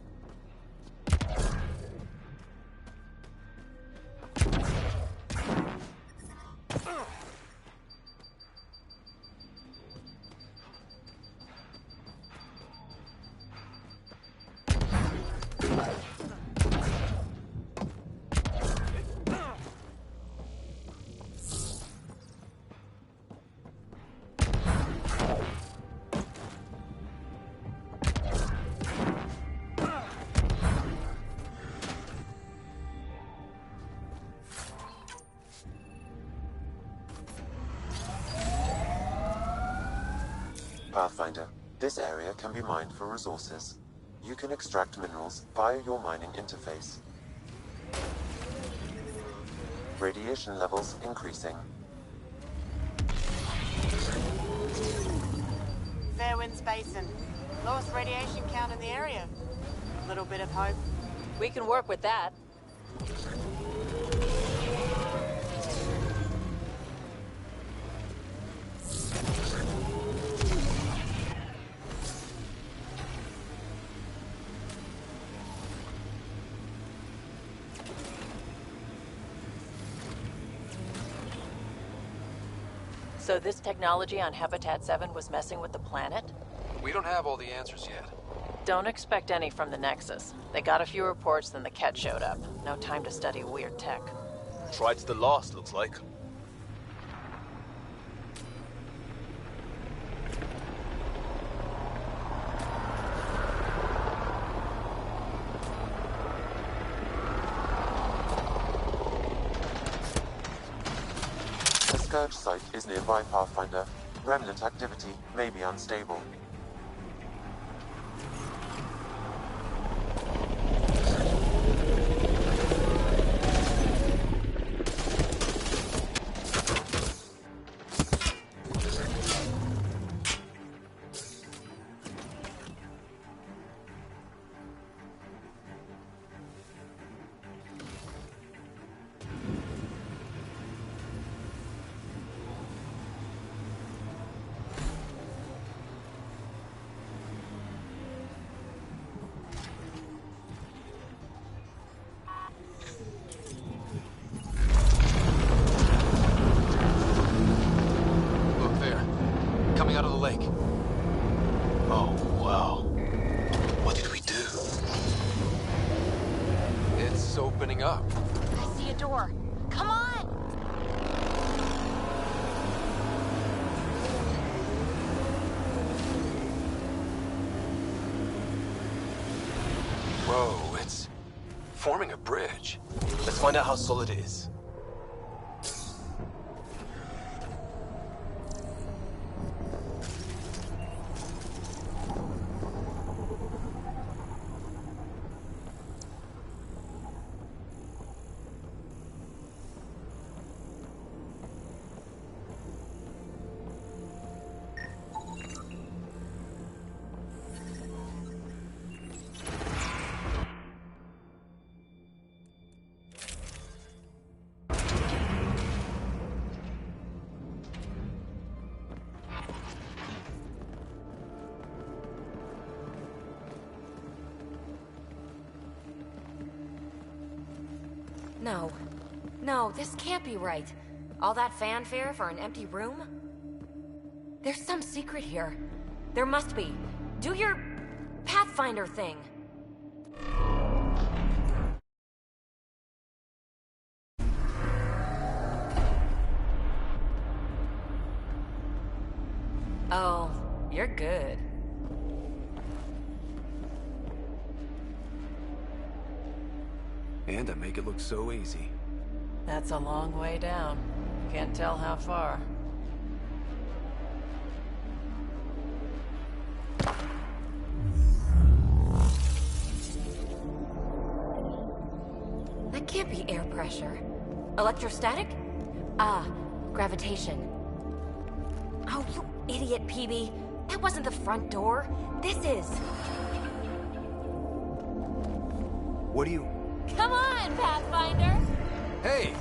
Pathfinder, this area can be mined for resources. You can extract minerals via your mining interface. Radiation levels increasing. Fairwinds Basin. Lowest radiation count in the area. Little bit of hope. We can work with that. So this technology on Habitat 7 was messing with the planet? We don't have all the answers yet, Don't expect any from the Nexus. They got a few reports, then the Ket showed up. No time to study weird tech. Tried to the last, looks like. The Scourge site is nearby, Pathfinder. Remnant activity may be unstable. Look there. Coming out of the lake. Oh, wow. What did we do? It's opening up. I see a door. Come on! Whoa, it's forming a bridge. Let's find out how solid it is. No. No, this can't be right. All that fanfare for an empty room? There's some secret here. There must be. Do your Pathfinder thing. Oh, you're good. And I make it look so easy. That's a long way down. Can't tell how far. That can't be air pressure. Electrostatic? Ah, gravitation. Oh, you idiot, PB. That wasn't the front door. This is. What do you... Come on, Pathfinder! Hey!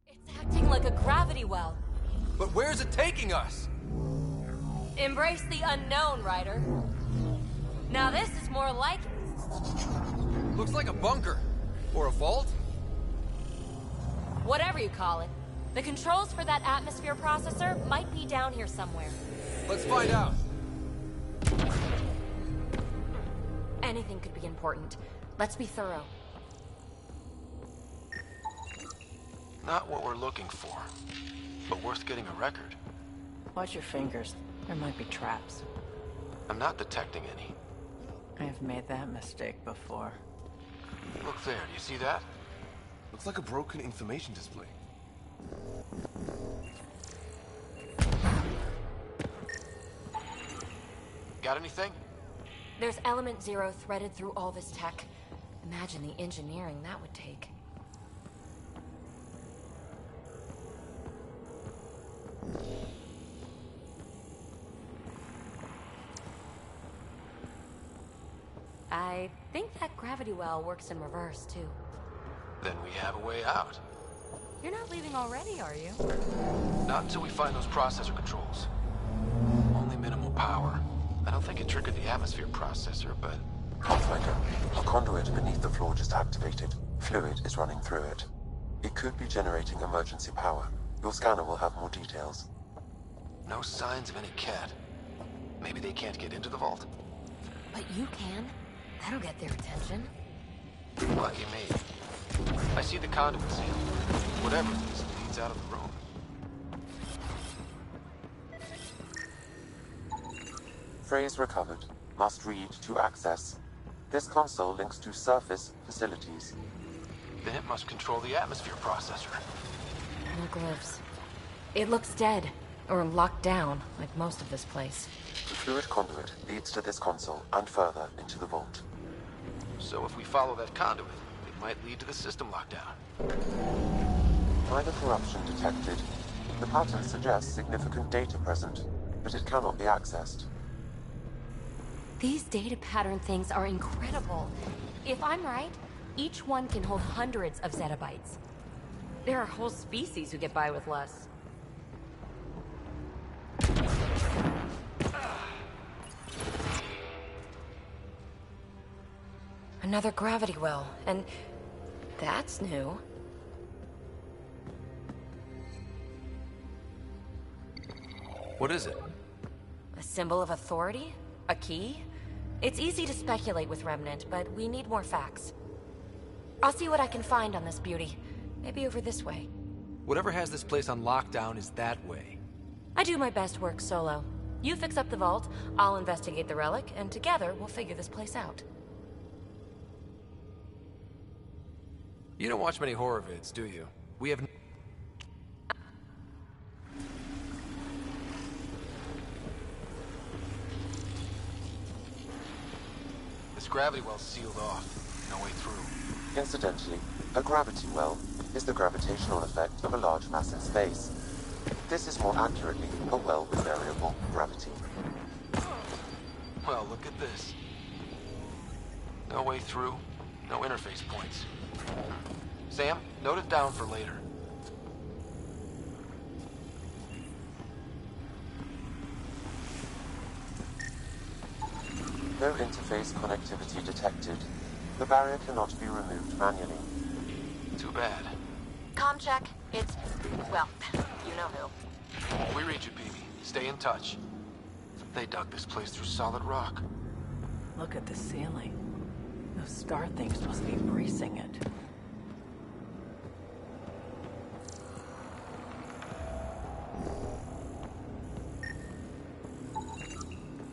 It's acting like a gravity well. But where's it taking us? Embrace the unknown, Ryder. Now this is more like it. Looks like a bunker. Or a vault? Whatever you call it. The controls for that atmosphere processor might be down here somewhere. Let's find out. Anything could be important. Let's be thorough. Not what we're looking for, but worth getting a record. Watch your fingers. There might be traps. I'm not detecting any. I've made that mistake before. Look there, do you see that? Looks like a broken information display. Got anything? There's Element Zero threaded through all this tech. Imagine the engineering that would take. I think that gravity well works in reverse, too. Then we have a way out. You're not leaving already, are you? Not until we find those processor controls. Only minimal power. I don't think it triggered the atmosphere processor, but... Pathfinder, a conduit beneath the floor just activated. Fluid is running through it. It could be generating emergency power. Your scanner will have more details. No signs of any cat. Maybe they can't get into the vault? But you can. That'll get their attention. Lucky me. I see the conduit seal. Whatever it is, leads out of the room. Phrase recovered. Must read to access. This console links to surface facilities. Then it must control the atmosphere processor. No gloves. It looks dead. Or locked down, like most of this place. The fluid conduit leads to this console and further into the vault. So if we follow that conduit, it might lead to the system lockdown. Minor corruption detected. The pattern suggests significant data present, but it cannot be accessed. These data pattern things are incredible. If I'm right, each one can hold hundreds of zettabytes. There are whole species who get by with less. Another gravity well, and that's new. What is it? A symbol of authority? A key? It's easy to speculate with Remnant, but we need more facts. I'll see what I can find on this beauty. Maybe over this way. Whatever has this place on lockdown is that way. I do my best work solo. You fix up the vault, I'll investigate the relic, and together we'll figure this place out. You don't watch many horror vids, do you? We have... This gravity well's sealed off. No way through. Incidentally, a gravity well is the gravitational effect of a large mass in space. This is more accurately a well with variable gravity. Well, look at this. No way through, no interface points. Sam, note it down for later. No interface connectivity detected. The barrier cannot be removed manually. Too bad. Comm check. It's... well, you know who. We read you, BB. Stay in touch. They dug this place through solid rock. Look at the ceiling. Those star things must be bracing it.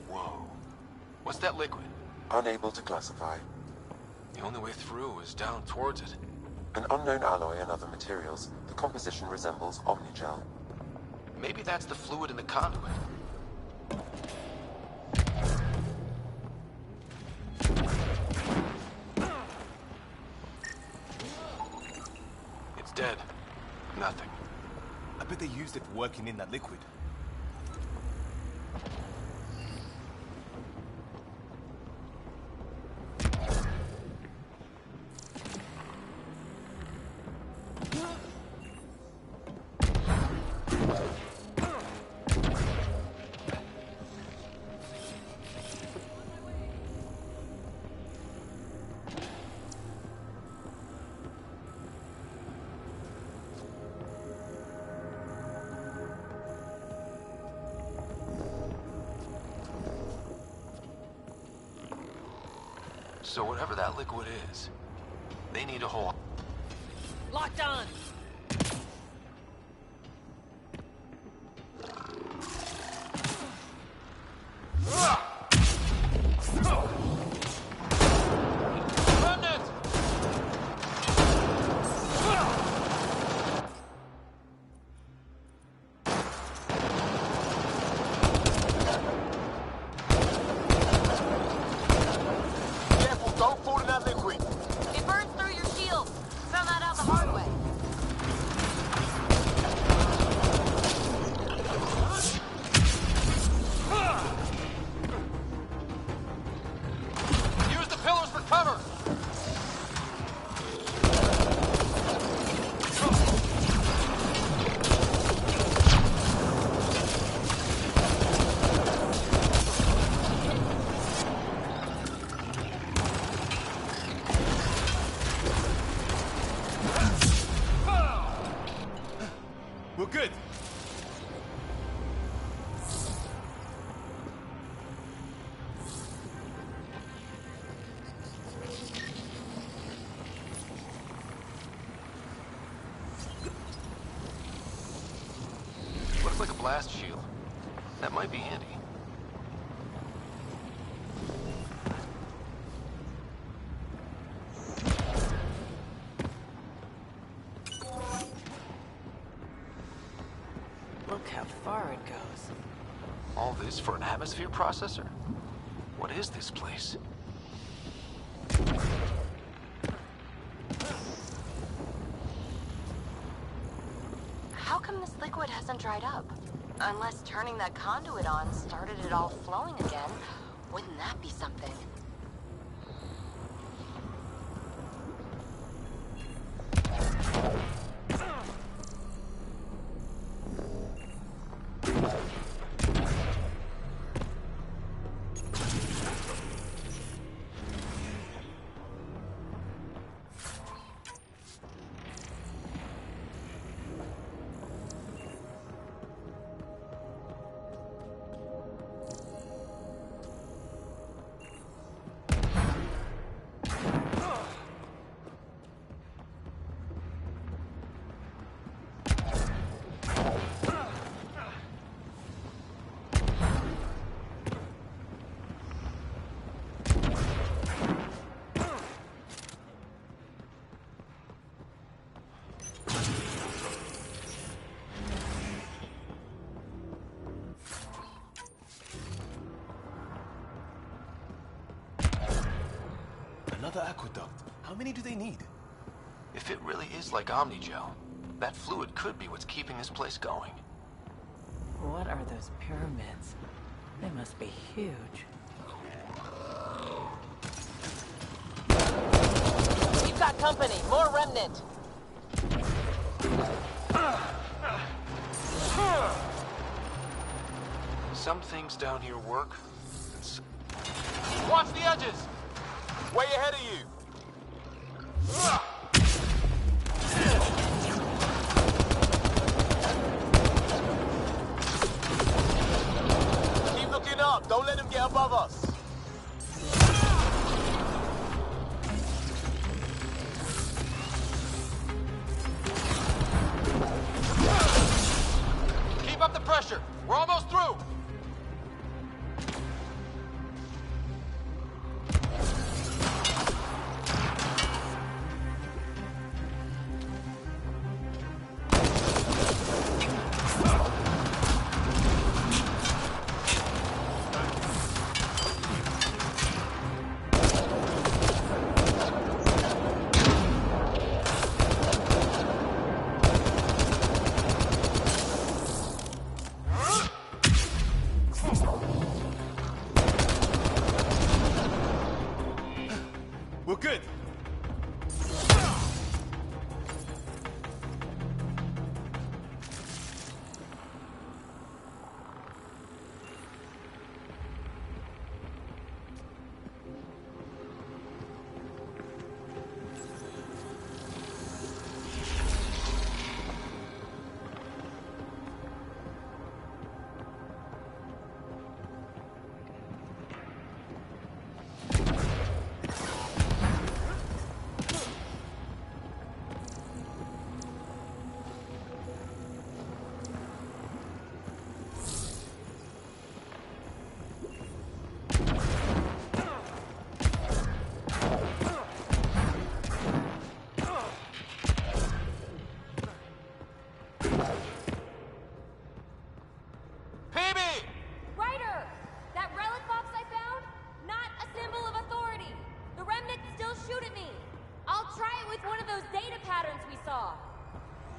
Whoa. What's that liquid? Unable to classify. The only way through is down towards it. An unknown alloy and other materials. The composition resembles omnigel. Maybe that's the fluid in the conduit. It's dead. Nothing. I bet they used it for working in that liquid. So whatever that liquid is, they need a hole. Locked on! It burns through your shield. Found that out the hard way. blast shield. That might be handy. Look how far it goes. All this for an atmosphere processor? What is this place? How come this liquid hasn't dried up? Unless turning that conduit on started it all flowing again. Wouldn't that be something? Another aqueduct. How many do they need? If it really is like Omnigel, that fluid could be what's keeping this place going. What are those pyramids? They must be huge. You've got company. More remnant. Some things down here work. Watch the edges! Way ahead of you! Keep looking up. Don't let him get above us. Keep up the pressure. We're almost through. We're good.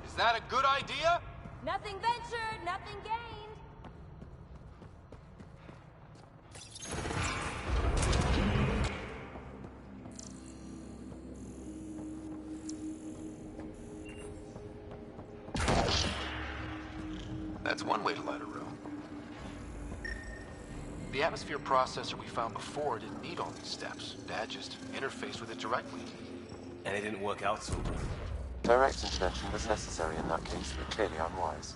Is that a good idea? Nothing ventured, nothing gained. That's one way to light a room. The atmosphere processor we found before didn't need all these steps. Dad just interfaced with it directly. And it didn't work out so good. Direct intervention was necessary in that case, but clearly unwise.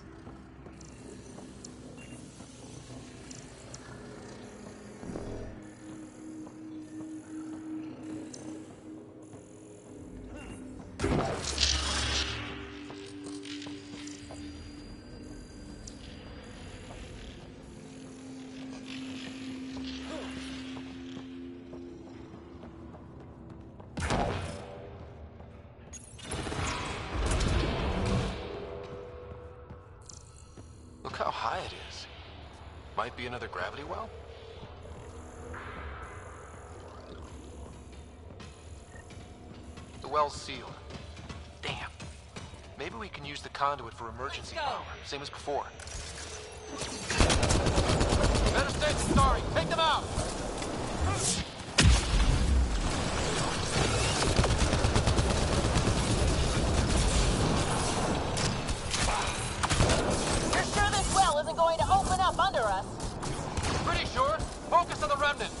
might be another gravity well? The well's sealed. Damn. Maybe we can use the conduit for emergency power, same as before. Better safe than sorry. Take them out! You're sure this well isn't going to open up under us? Pretty sure. Focus on the remnant.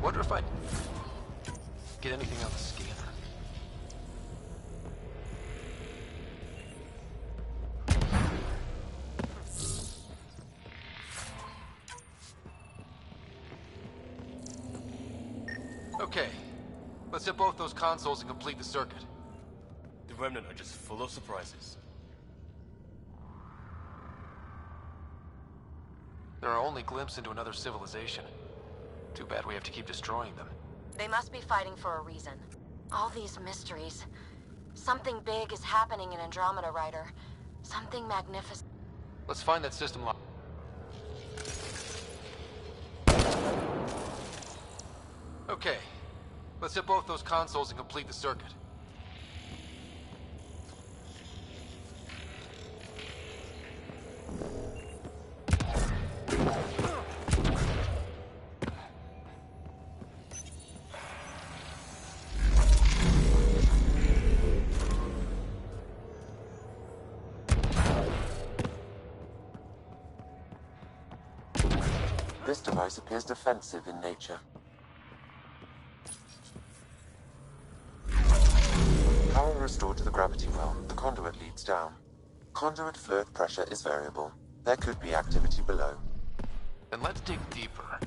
Wonder if I get anything on the scanner. Okay, let's hit both those consoles and complete the circuit. The Remnant are just full of surprises. They're our only glimpse into another civilization. Too bad we have to keep destroying them. They must be fighting for a reason. All these mysteries. Something big is happening in Andromeda, Ryder. Something magnificent. Let's find that system lock. Okay, let's hit both those consoles and complete the circuit. This device appears defensive in nature. Power restored to the gravity well. The conduit leads down. Conduit fluid pressure is variable. There could be activity below. Then let's dig deeper.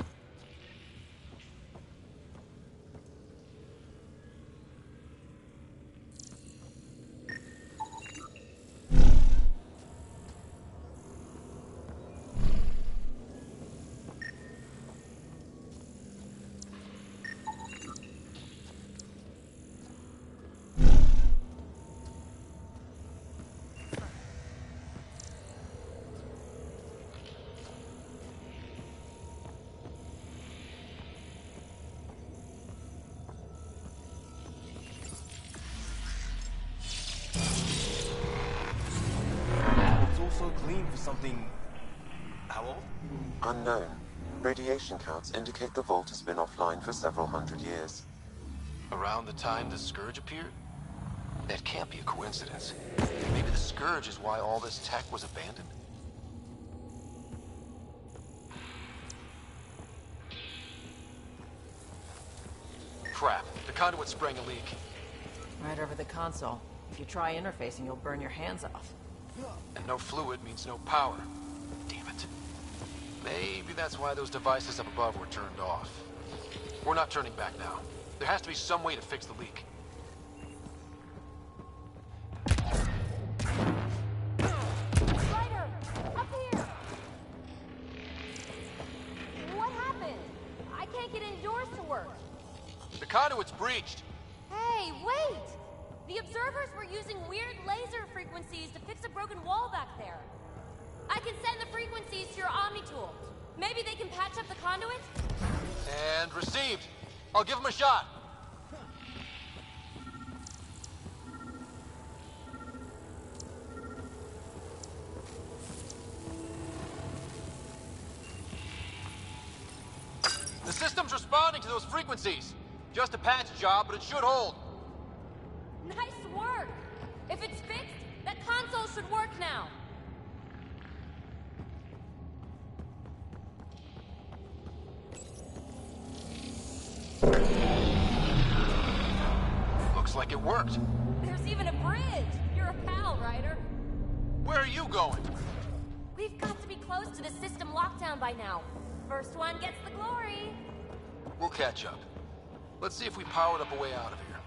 So clean for something... how old? Unknown. Radiation counts indicate the vault has been offline for several hundred years. Around the time the Scourge appeared? That can't be a coincidence. Maybe the Scourge is why all this tech was abandoned? Crap. The conduit's spraying a leak. Right over the console. If you try interfacing, you'll burn your hands off. And no fluid means no power. Damn it. Maybe that's why those devices up above were turned off. We're not turning back now. There has to be some way to fix the leak. Ryder! Up here! What happened? I can't get indoors to work. The conduit's breached. Hey, wait! The observers were using weird laser frequencies to fix a broken wall back there. I can send the frequencies to your Omni tool. Maybe they can patch up the conduit? And received. I'll give him a shot. The system's responding to those frequencies. Just a patch job, but it should hold. Nice work! If it's fixed, that console should work now. like it worked. There's even a bridge! You're a pal, Ryder. Where are you going? We've got to be close to the system lockdown by now. First one gets the glory. We'll catch up. Let's see if we powered up a way out of here.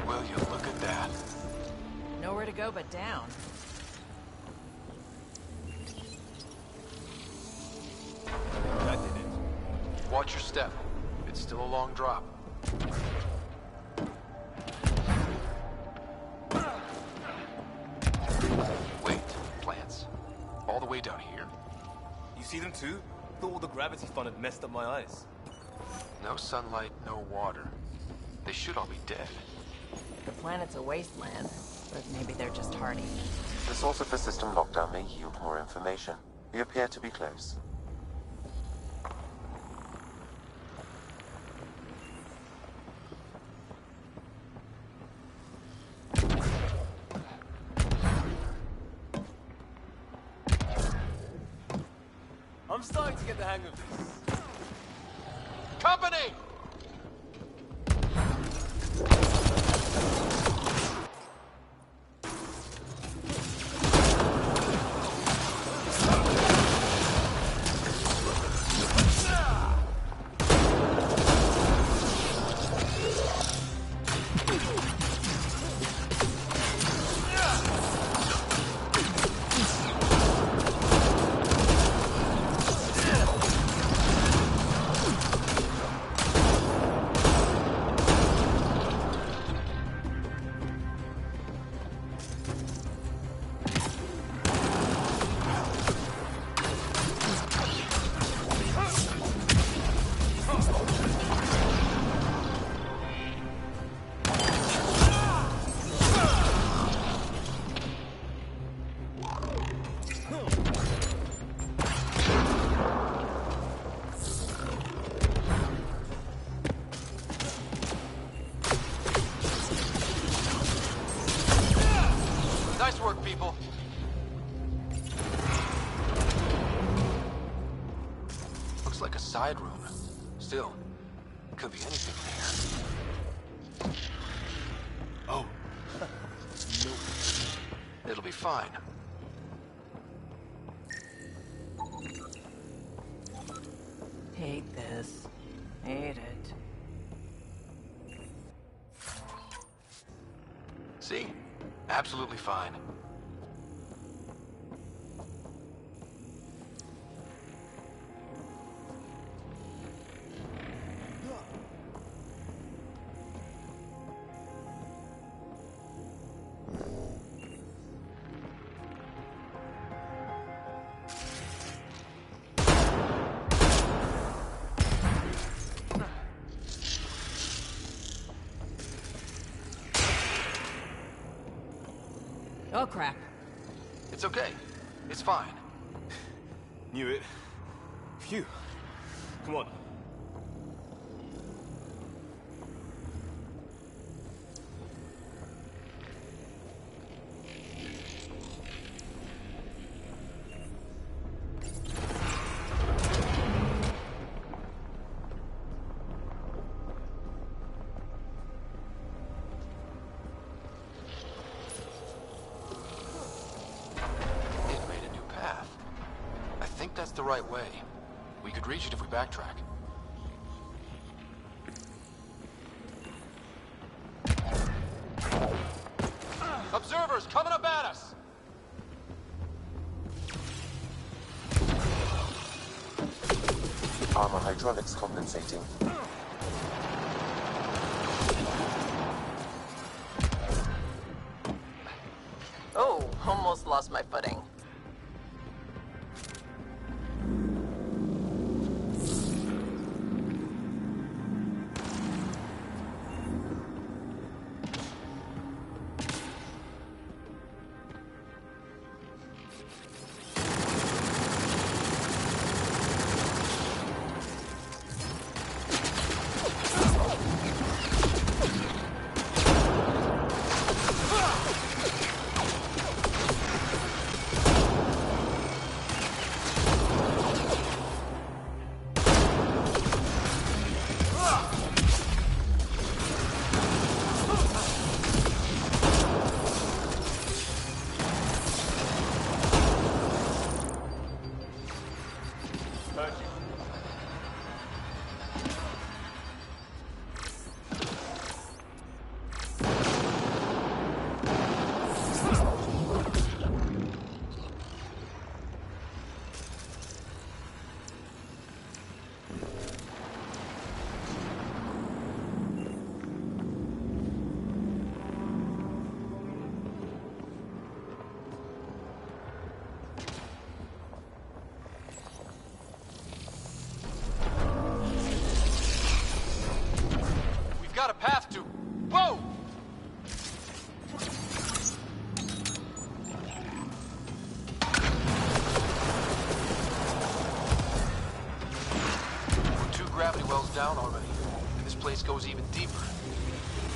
Will you look at that? Nowhere to go but down. That did it. Watch your step. It's still a long drop. Wait, plants. All the way down here? You see them too? Thought all the gravity fun had messed up my eyes. No sunlight, no water. They should all be dead. The planet's a wasteland, but maybe they're just hardy. The source of the system lockdown may yield more information. We appear to be close. I'm starting to get the hang of this. Company! Nice work, people. Looks like a side room. Still, could be anything in here. Oh. No. It'll be fine. Hate this. Hate it. See? Absolutely fine. Oh, crap. It's okay. It's fine. Knew it. Phew. Come on. That's the right way. We could reach it if we backtrack. Observers coming up at us! Armor hydraulics compensating. Oh, almost lost my footing.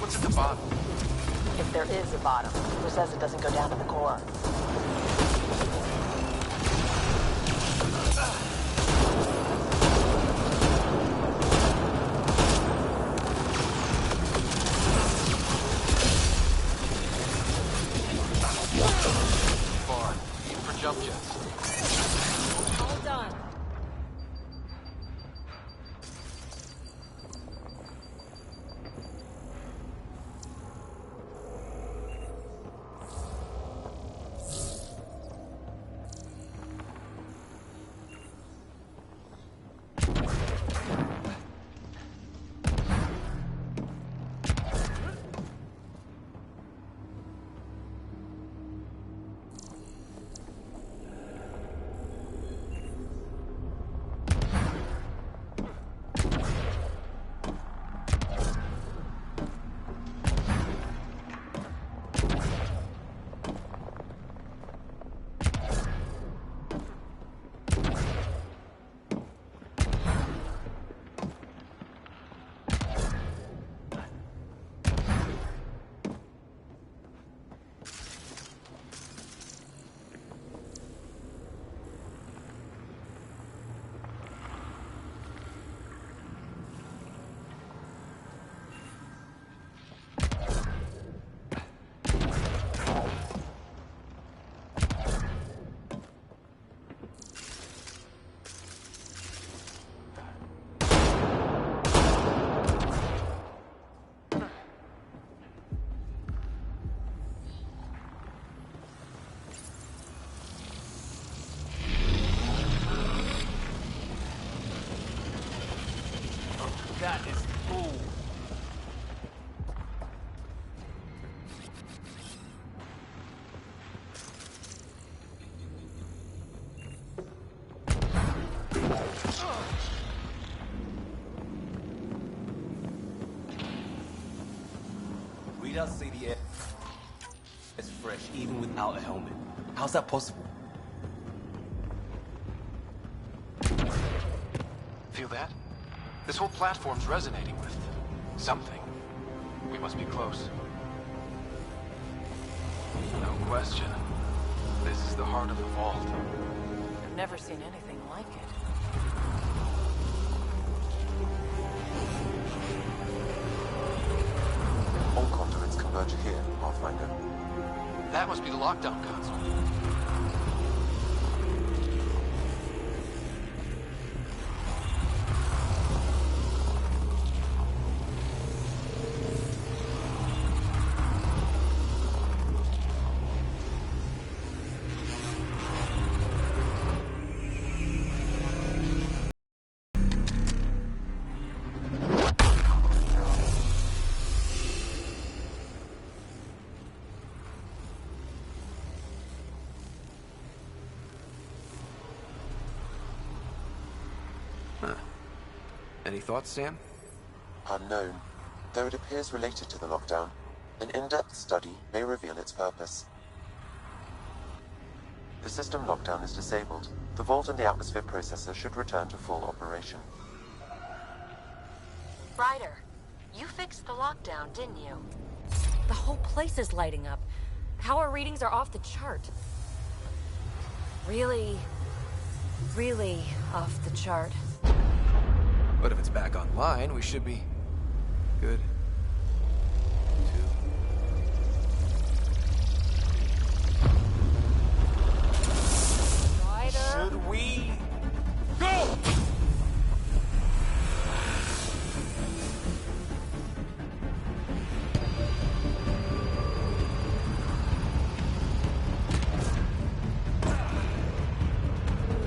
What's at the bottom? If there is a bottom, who says it doesn't go down to the core? Far. Aim for jump jets. All done. That is cool. We just see the air. It's fresh, even without a helmet. How's that possible? Feel that? This whole platform's resonating with something. We must be close. No question. This is the heart of the vault. I've never seen anything like it. All conduits converge here, Pathfinder. That must be the lockdown console. Any thoughts, Sam? Unknown. Though it appears related to the lockdown, an in-depth study may reveal its purpose. The system lockdown is disabled. The vault and the atmosphere processor should return to full operation. Ryder, you fixed the lockdown, didn't you? The whole place is lighting up. Power readings are off the chart. Really, really off the chart. But if it's back online, we should be good. Ryder. Should we go?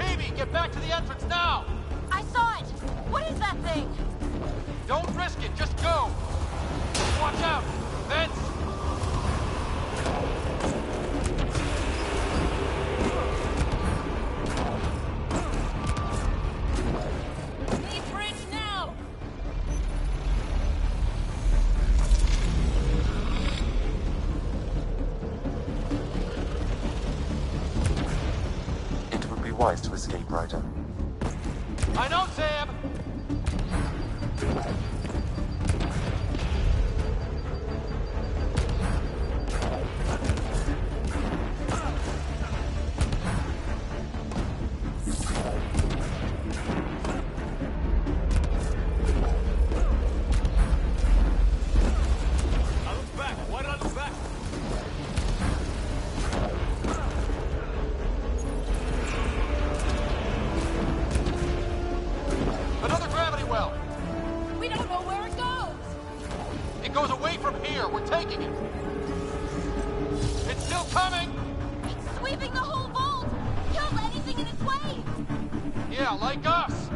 Amy, get back to the entrance now! I saw it! What is that thing? Don't risk it, just go! Watch out! Vents! Leave bridge now! It would be wise to escape, Ryder. I know, Sam! It's still coming! It's sweeping the whole vault! Kill anything in its way! Yeah, like us!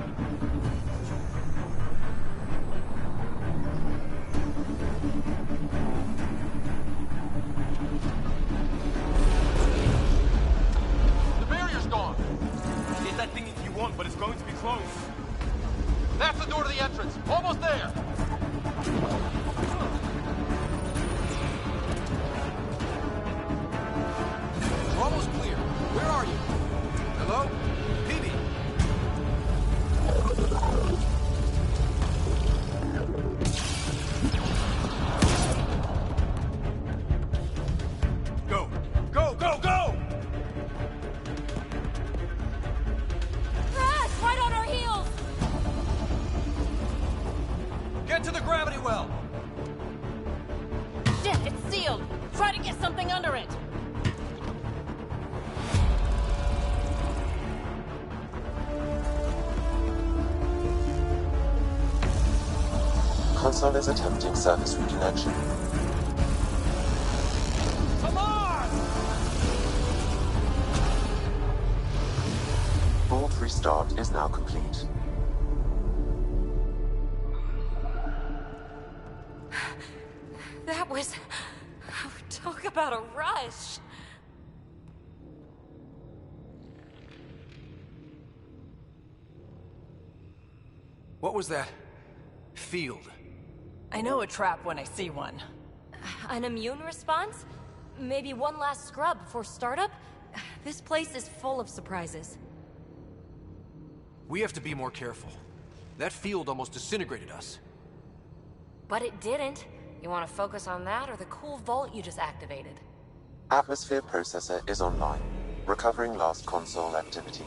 The barrier's gone! Get that thing if you want, but it's going to be close. That's the door to the entrance! Almost there! We're almost clear. Where are you? Hello? PD? Go! Go, go, go! Crash! Right on our heels! Get to the gravity well! Shit, it's sealed! Try to get something under it! Console is attempting service reconnection. Come on! Vault restart is now complete. That was... Talk about a rush! What was that? Field. I know a trap when I see one. An immune response? Maybe one last scrub before startup? This place is full of surprises. We have to be more careful. That field almost disintegrated us. But it didn't. You want to focus on that or the cool vault you just activated? Atmosphere processor is online, recovering last console activity.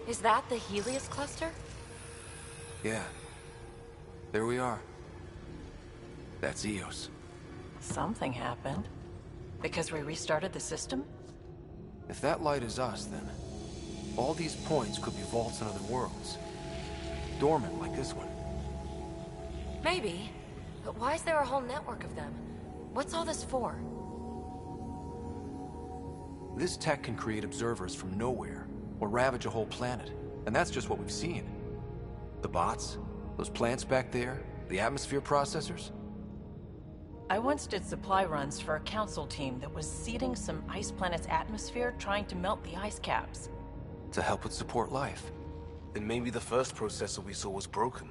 Is that the Helios cluster? Yeah. There we are. That's Eos. Something happened. Because we restarted the system? If that light is us, then all these points could be vaults in other worlds. Dormant like this one. Maybe. But why is there a whole network of them? What's all this for? This tech can create observers from nowhere, or ravage a whole planet. And that's just what we've seen. The bots, those plants back there, the atmosphere processors. I once did supply runs for a council team that was seeding some ice planet's atmosphere, trying to melt the ice caps. To help it support life. Then maybe the first processor we saw was broken.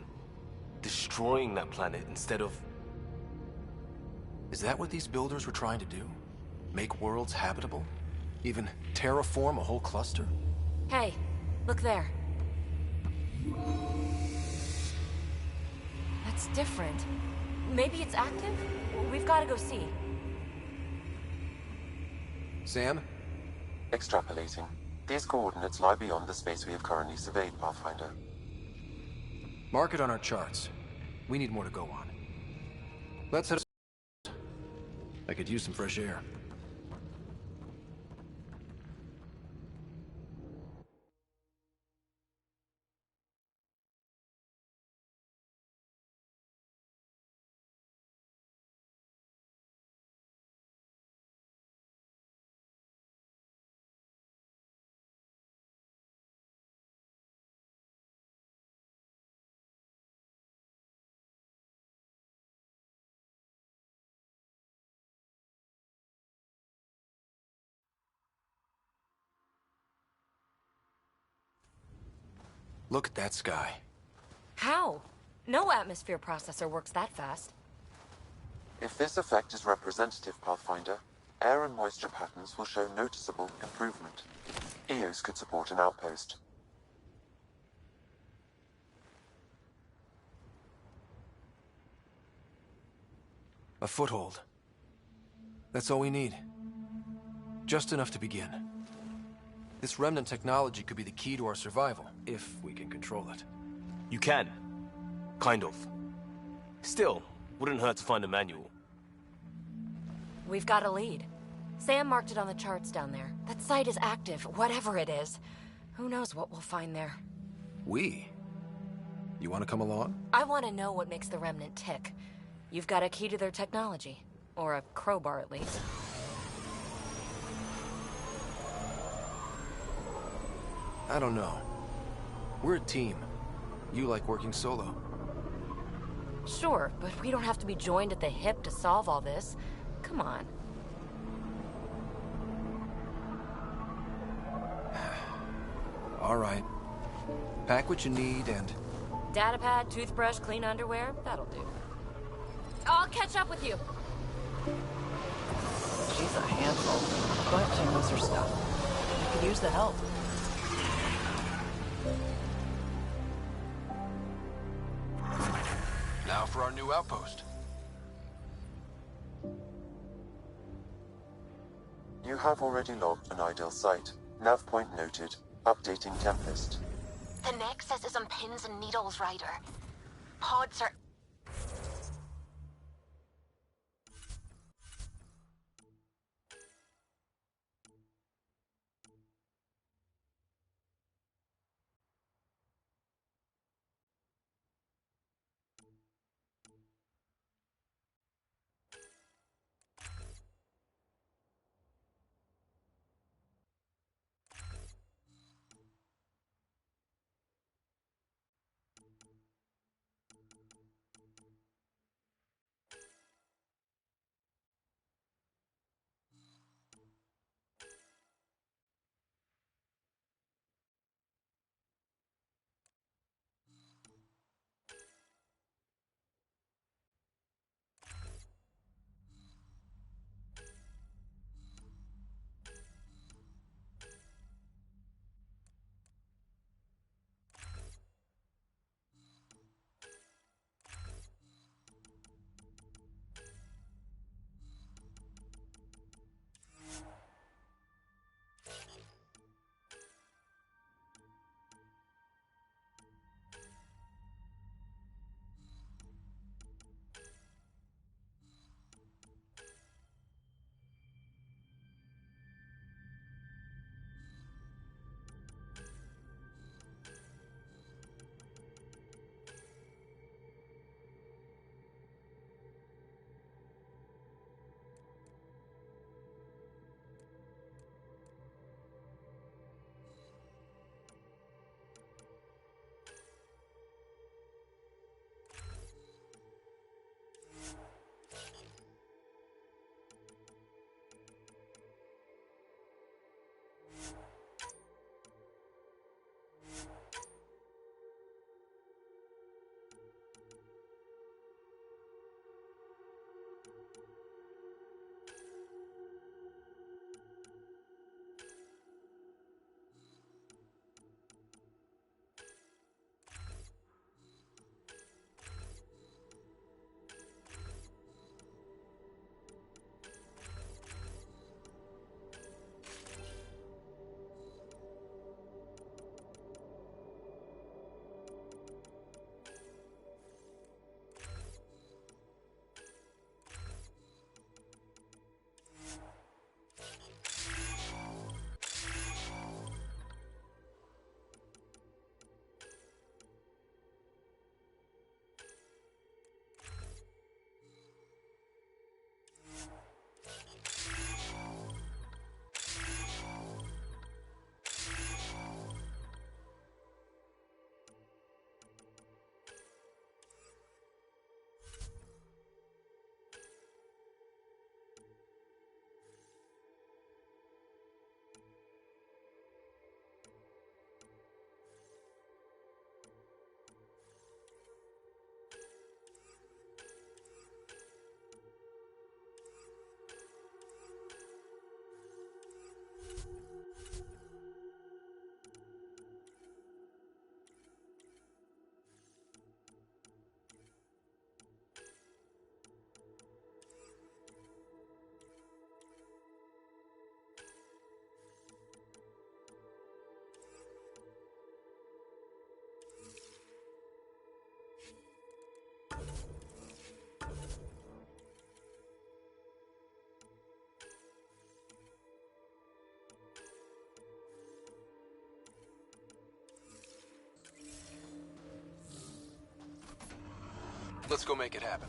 Destroying that planet instead of... Is that what these builders were trying to do? Make worlds habitable? Even terraform a whole cluster? Hey, look there. That's different. Maybe it's active? We've got to go see. Sam? Extrapolating. These coordinates lie beyond the space we have currently surveyed, Pathfinder. Mark it on our charts. We need more to go on. Let's head... I could use some fresh air. Look at that sky. How? No atmosphere processor works that fast. If this effect is representative, Pathfinder, air and moisture patterns will show noticeable improvement. Eos could support an outpost. A foothold. That's all we need. Just enough to begin. This remnant technology could be the key to our survival, if we can control it. You can. Kind of. Still, wouldn't hurt to find a manual. We've got a lead. Sam marked it on the charts down there. That site is active, whatever it is. Who knows what we'll find there. We? You want to come along? I want to know what makes the Remnant tick. You've got a key to their technology. Or a crowbar, at least. I don't know. We're a team. You like working solo. Sure, but we don't have to be joined at the hip to solve all this. Come on. All right. Pack what you need and... Datapad, toothbrush, clean underwear, that'll do. I'll catch up with you. She's a handful, but she knows her stuff. I could use the help. Now for our new outpost. You have already logged an ideal site. Nav point noted. Updating Tempest. The Nexus is on pins and needles, Ryder. Pods are... Let's go make it happen.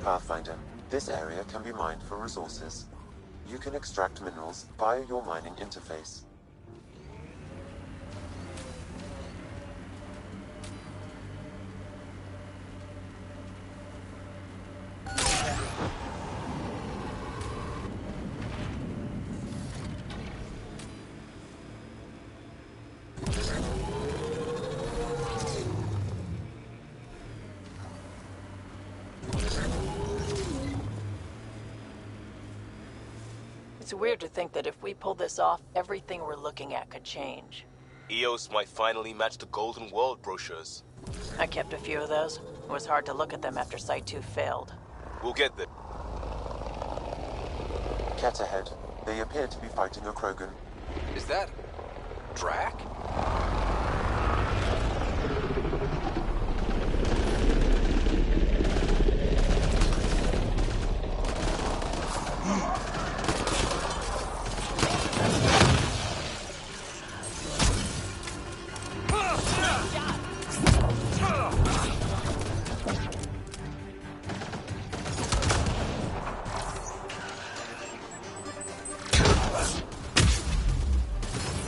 Pathfinder, this area can be mined for resources. You can extract minerals via your mining interface. It's weird to think that if we pull this off, everything we're looking at could change. EOS might finally match the Golden World brochures. I kept a few of those. It was hard to look at them after Site 2 failed. We'll get there. Ket ahead. They appear to be fighting a Krogan. Is that... Drac?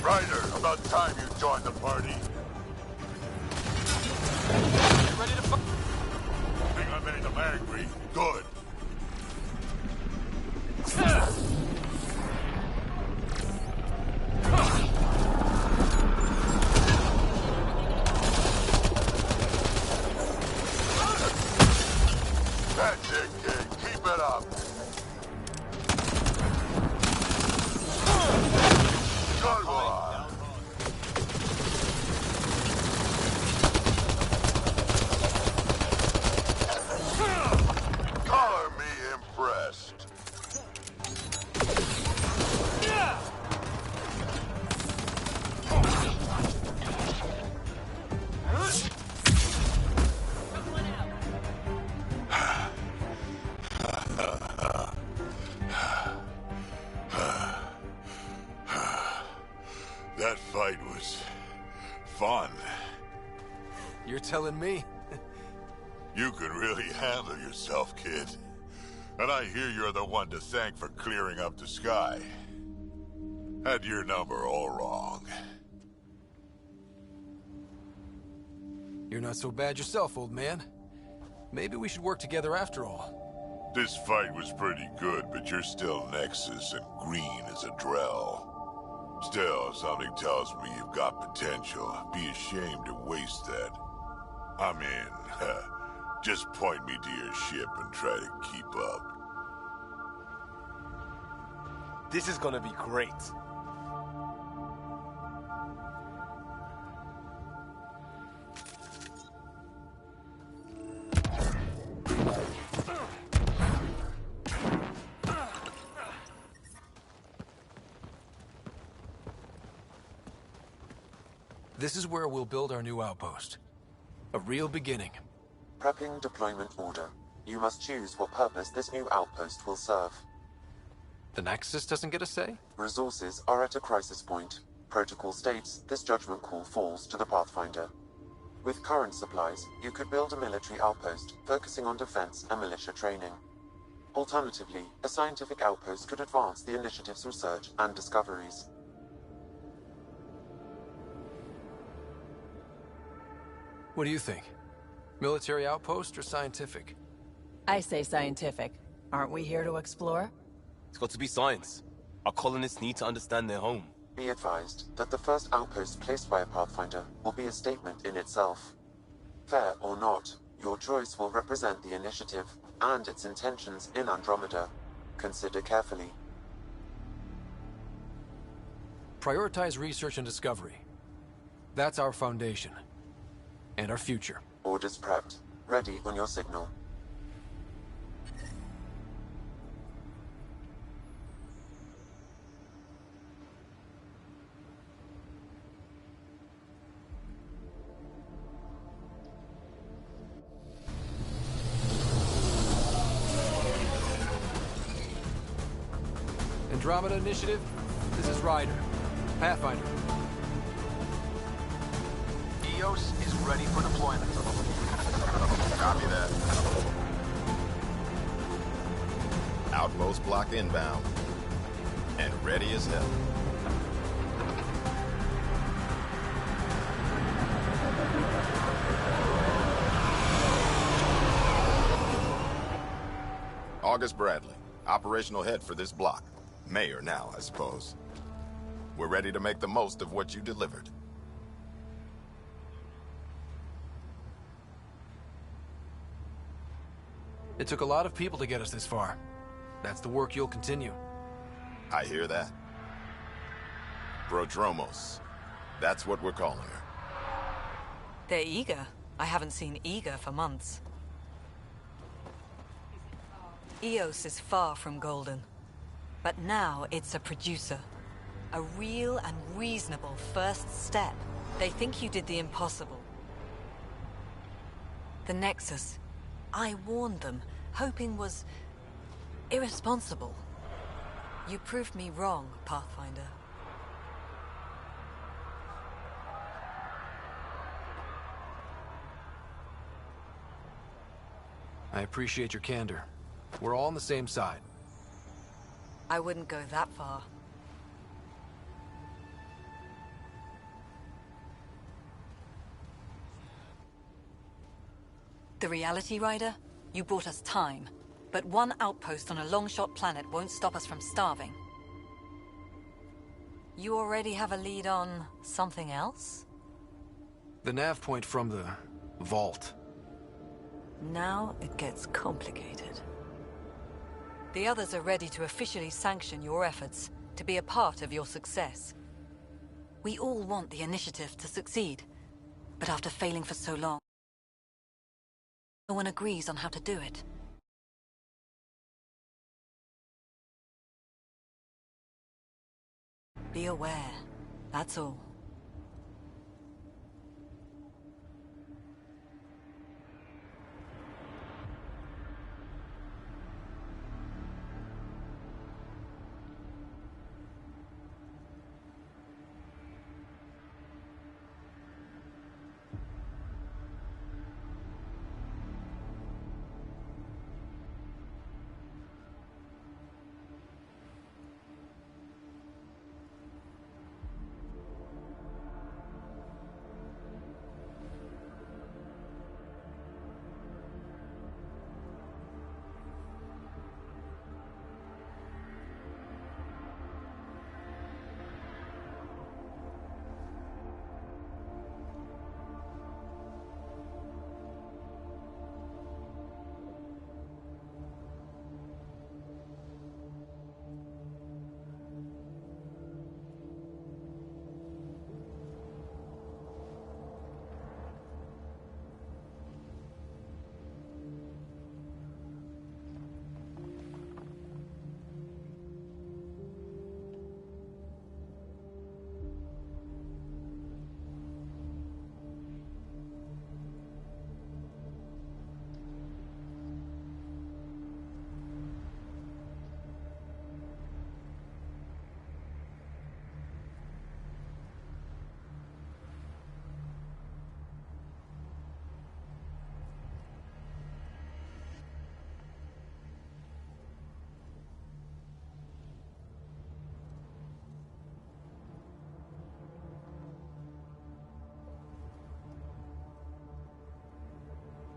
Ryder, about time you joined the party. Ready to fight? Think I made them angry. Good. That's it, kid. Keep it up. Good one. Color me impressed. That fight was fun. You're telling me? You can really handle yourself, kid. And I hear you're the one to thank for clearing up the sky. Had your number all wrong. You're not so bad yourself, old man. Maybe we should work together after all. This fight was pretty good, but you're still Nexus and green as a Drell. Still, something tells me you've got potential. Be ashamed to waste that. I'm in. Just point me to your ship and try to keep up. This is gonna be great. This is where we'll build our new outpost. A real beginning. Prepping deployment order. You must choose what purpose this new outpost will serve. The Nexus doesn't get a say? Resources are at a crisis point. Protocol states this judgment call falls to the Pathfinder. With current supplies, you could build a military outpost focusing on defense and militia training. Alternatively, a scientific outpost could advance the initiative's research and discoveries. What do you think? Military outpost or scientific? I say scientific. Aren't we here to explore? It's got to be science. Our colonists need to understand their home. Be advised that the first outpost placed by a Pathfinder will be a statement in itself. Fair or not, your choice will represent the initiative and its intentions in Andromeda. Consider carefully. Prioritize research and discovery. That's our foundation. And our future. Orders prepped. Ready on your signal. Andromeda Initiative, this is Ryder. Pathfinder. EOS is ready for deployment. Copy that. Outpost block inbound. And ready as hell. August Bradley, operational head for this block. Mayor now, I suppose. We're ready to make the most of what you delivered. It took a lot of people to get us this far. That's the work you'll continue. I hear that. Prodromos. That's what we're calling her. They're eager. I haven't seen eager for months. Eos is far from golden. But now it's a producer. A real and reasonable first step. They think you did the impossible. The Nexus. I warned them, hoping was irresponsible. You proved me wrong, Pathfinder. I appreciate your candor. We're all on the same side. I wouldn't go that far. The Reality Rider? You bought us time. But one outpost on a long-shot planet won't stop us from starving. You already have a lead on something else? The nav point from the vault. Now it gets complicated. The others are ready to officially sanction your efforts, to be a part of your success. We all want the initiative to succeed, but after failing for so long, no one agrees on how to do it. Be aware, that's all.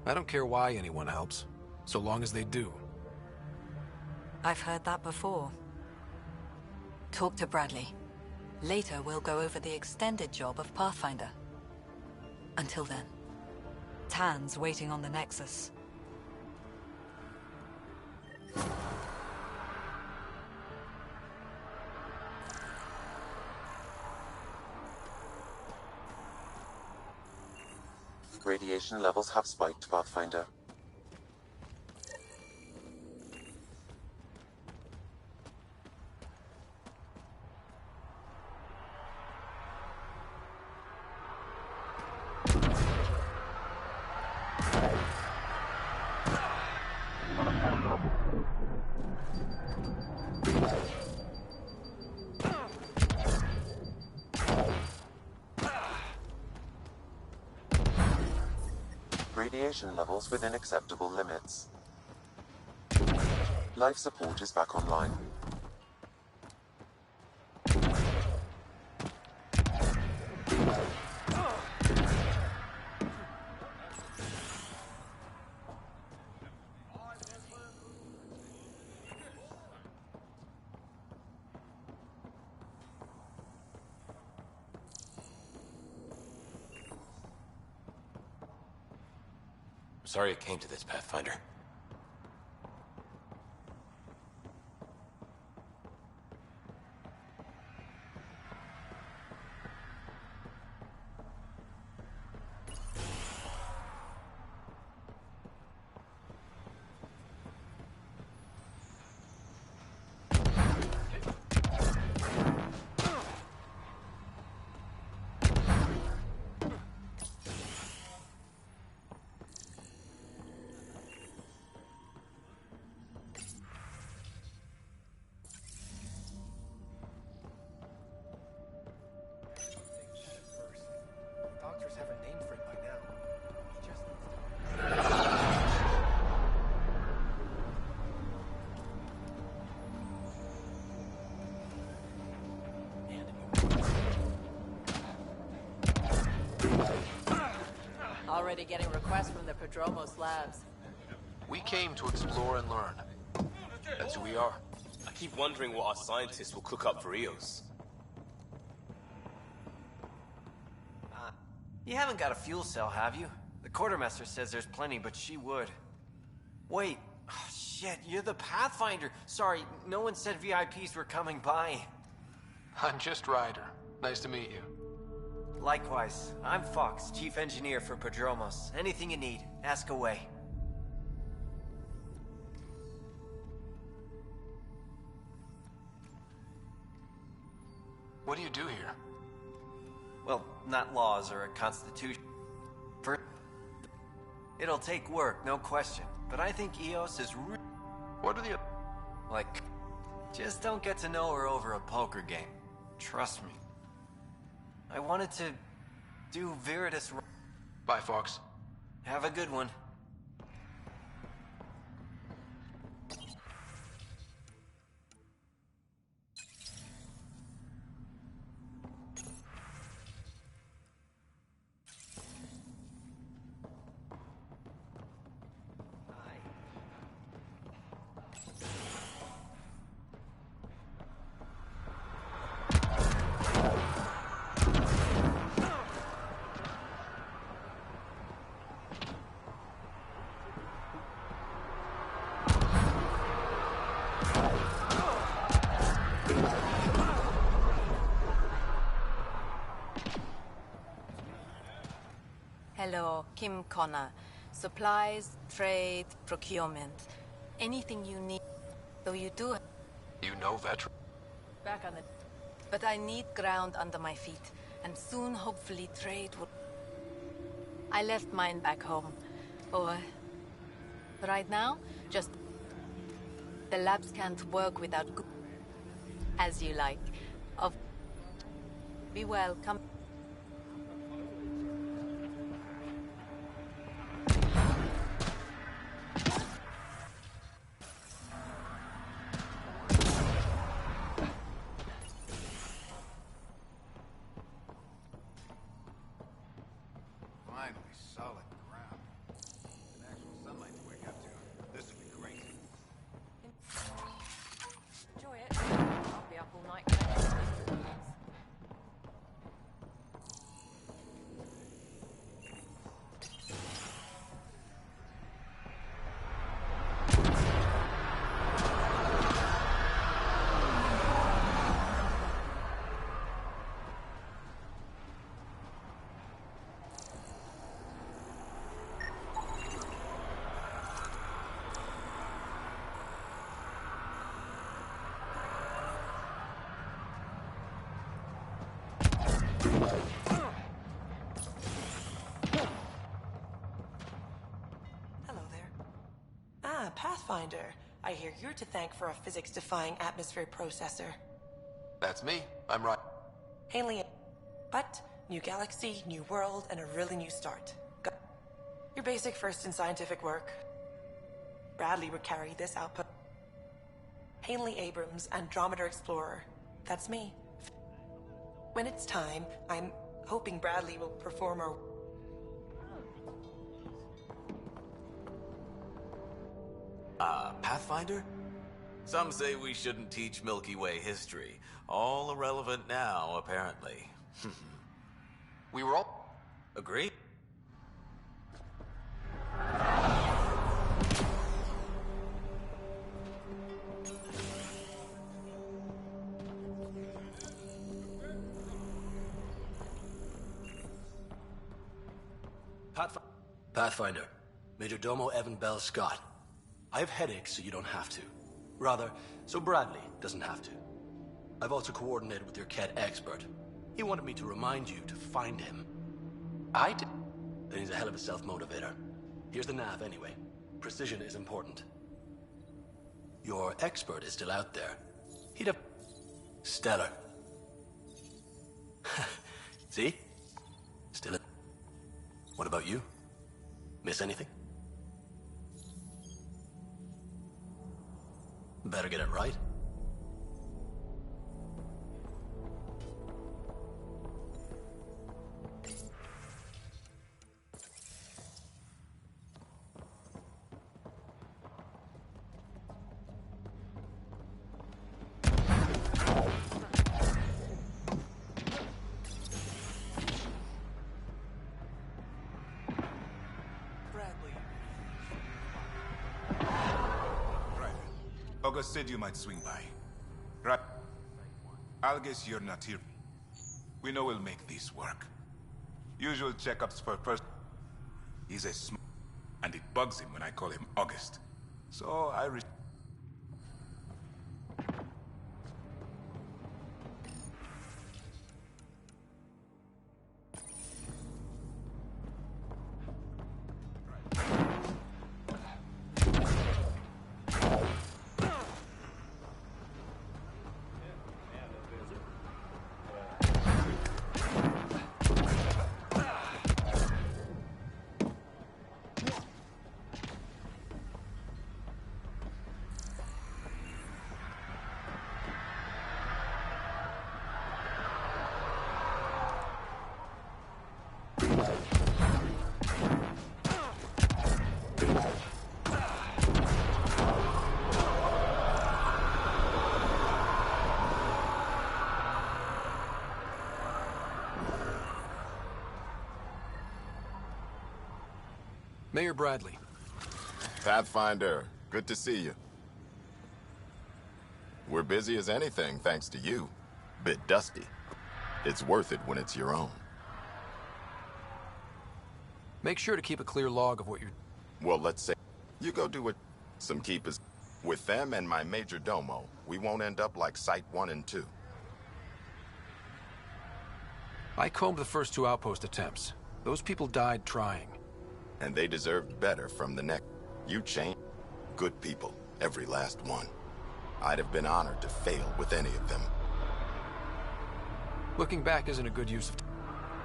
I don't care why anyone helps, so long as they do. I've heard that before. Talk to Bradley. Later, we'll go over the extended job of Pathfinder. Until then, Tan's waiting on the Nexus. Radiation levels have spiked, Pathfinder. Radiation levels within acceptable limits. Life support is back online. Sorry it came to this, Pathfinder. Doctors have a name for it by now. He just Already getting requests from the Prodromos labs. We came to explore and learn. That's who we are. I keep wondering what our scientists will cook up for Eos. You haven't got a fuel cell, have you? The quartermaster says there's plenty, but she would. Wait. Oh, shit, you're the Pathfinder. Sorry, no one said VIPs were coming by. I'm just Ryder. Nice to meet you. Likewise. I'm Fox, Chief Engineer for Prodromos. Anything you need, ask away. What do you do here? Well, not laws or a constitution. It'll take work, no question. But I think Eos is What are the... Like, just don't get to know her over a poker game. Trust me. I wanted to do Veritas... Bye, Fox. Have a good one. Hello, Kim Connor. Supplies, trade, procurement. Anything you need. Though you do... You know veteran? Back on the... But I need ground under my feet. And soon, hopefully, trade will... I left mine back home. Or... Right now, just... The labs can't work without... As you like. Of... Be well, come... Finally, solid ground. An actual sunlight to wake up to. This would be great. Enjoy it. I'll be up all night collecting things. Hello there. Ah, Pathfinder. I hear you're to thank for a physics-defying atmosphere processor. That's me. I'm right. Alien. But, new galaxy, new world, and a really new start. Go. Your basic first in scientific work. Bradley would carry this output. Hanley Abrams, Andromeda Explorer. That's me. When it's time, I'm hoping Bradley will perform our... Pathfinder? Some say we shouldn't teach Milky Way history. All irrelevant now, apparently. We were all... Agree? Pathfinder, Major Domo Evan Bell Scott. I have headaches, so you don't have to. Rather, so Bradley doesn't have to. I've also coordinated with your Kett expert. He wanted me to remind you to find him. I did. Then he's a hell of a self-motivator. Here's the nav anyway. Precision is important. Your expert is still out there. He'd have... Stellar. See? Still... What about you? Miss anything? Better get it right. August said you might swing by. Right. I'll guess you're not here. We know we'll make this work. Usual checkups per person. He's a and it bugs him when I call him August. So I Mayor Bradley. Pathfinder, good to see you. We're busy as anything, thanks to you. Bit dusty. It's worth it when it's your own. Make sure to keep a clear log of what you're... Well, let's say you go do what some keepers... With them and my major domo, we won't end up like Site 1 and 2. I combed the first 2 outpost attempts. Those people died trying. And they deserved better from the next. You changed. Good people, every last one. I'd have been honored to fail with any of them. Looking back isn't a good use of...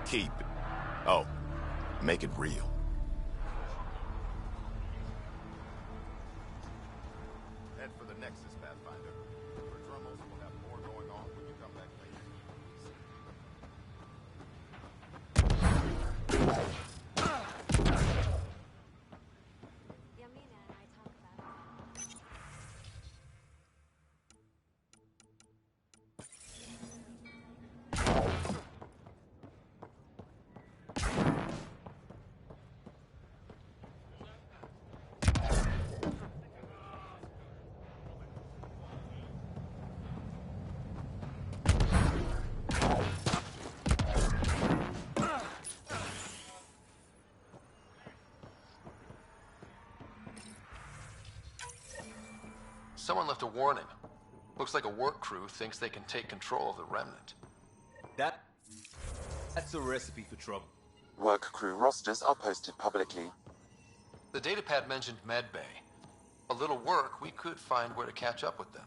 Keep. Oh, make it real. Head for the Nexus, Pathfinder. For Drumels, we'll have more going on when you come back later. Someone left a warning. Looks like a work crew thinks they can take control of the remnant. That's a recipe for trouble. Work crew rosters are posted publicly. The datapad mentioned medbay. A little work, we could find where to catch up with them.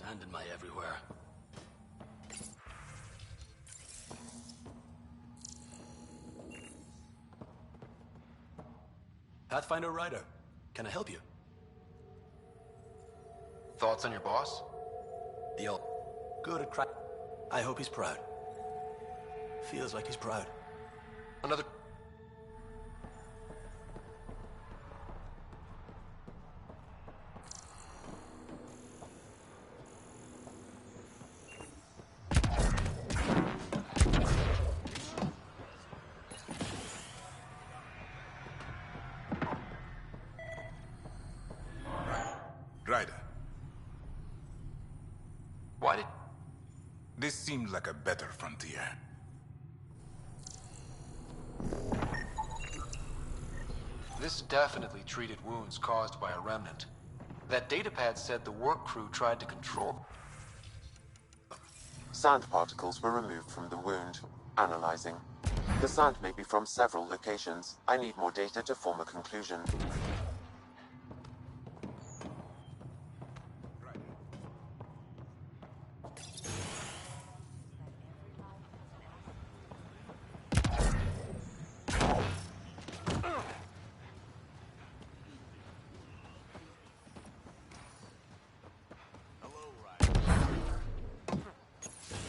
abandoned my everywhere. Pathfinder Ryder, can I help you? Thoughts on your boss? The old... Good at crack. I hope he's proud. Feels like he's proud. Another... Ryder. Why did... This seemed like a better frontier. This definitely treated wounds caused by a remnant. That datapad said the work crew tried to control... Sand particles were removed from the wound. Analyzing. The sand may be from several locations. I need more data to form a conclusion.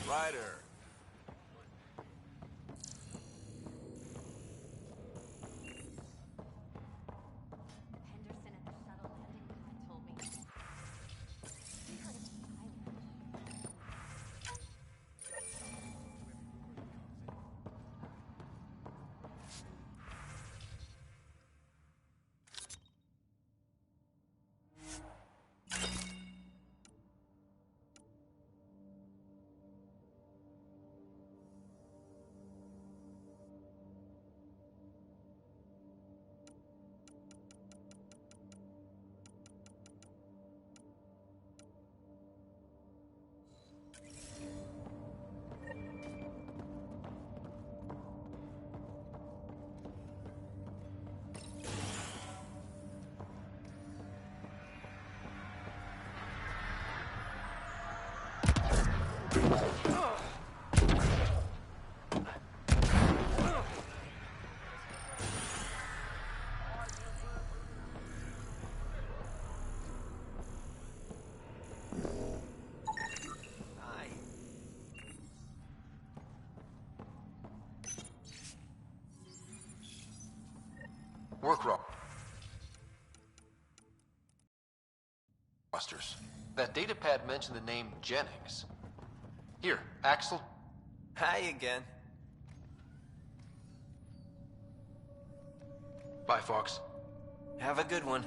Ryder. Work rosters. That datapad mentioned the name Jennings. Here, Axel. Hi again. Bye, Fox. Have a good one.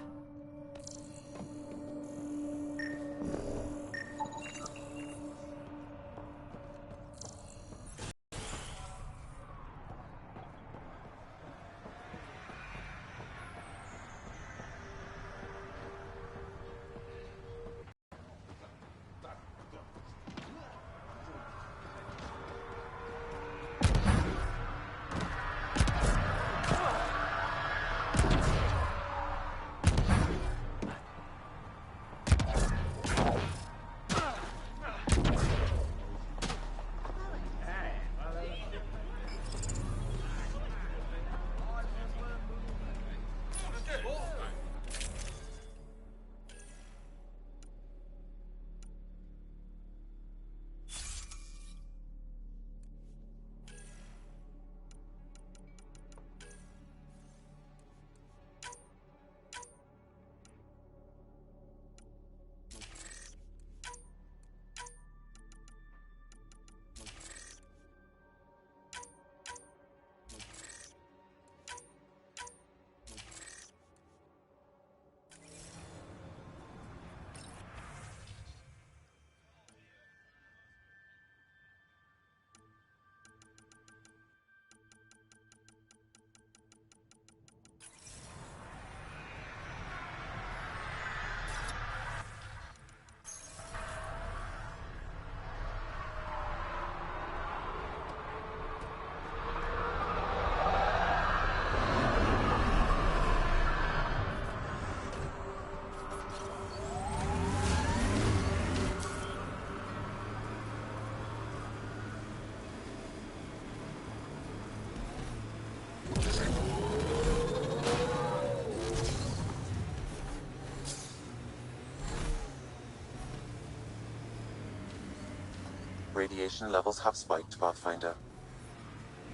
radiation levels have spiked, Pathfinder.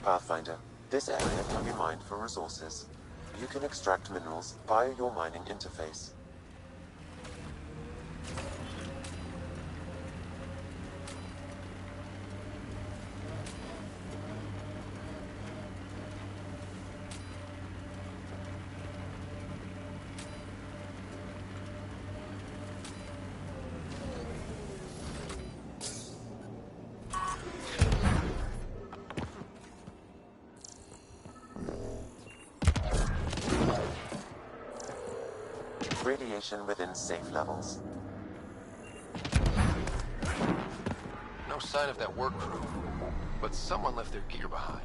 Pathfinder, this area can be mined for resources. You can extract minerals via your mining interface. Radiation within safe levels. No sign of that work crew, but someone left their gear behind.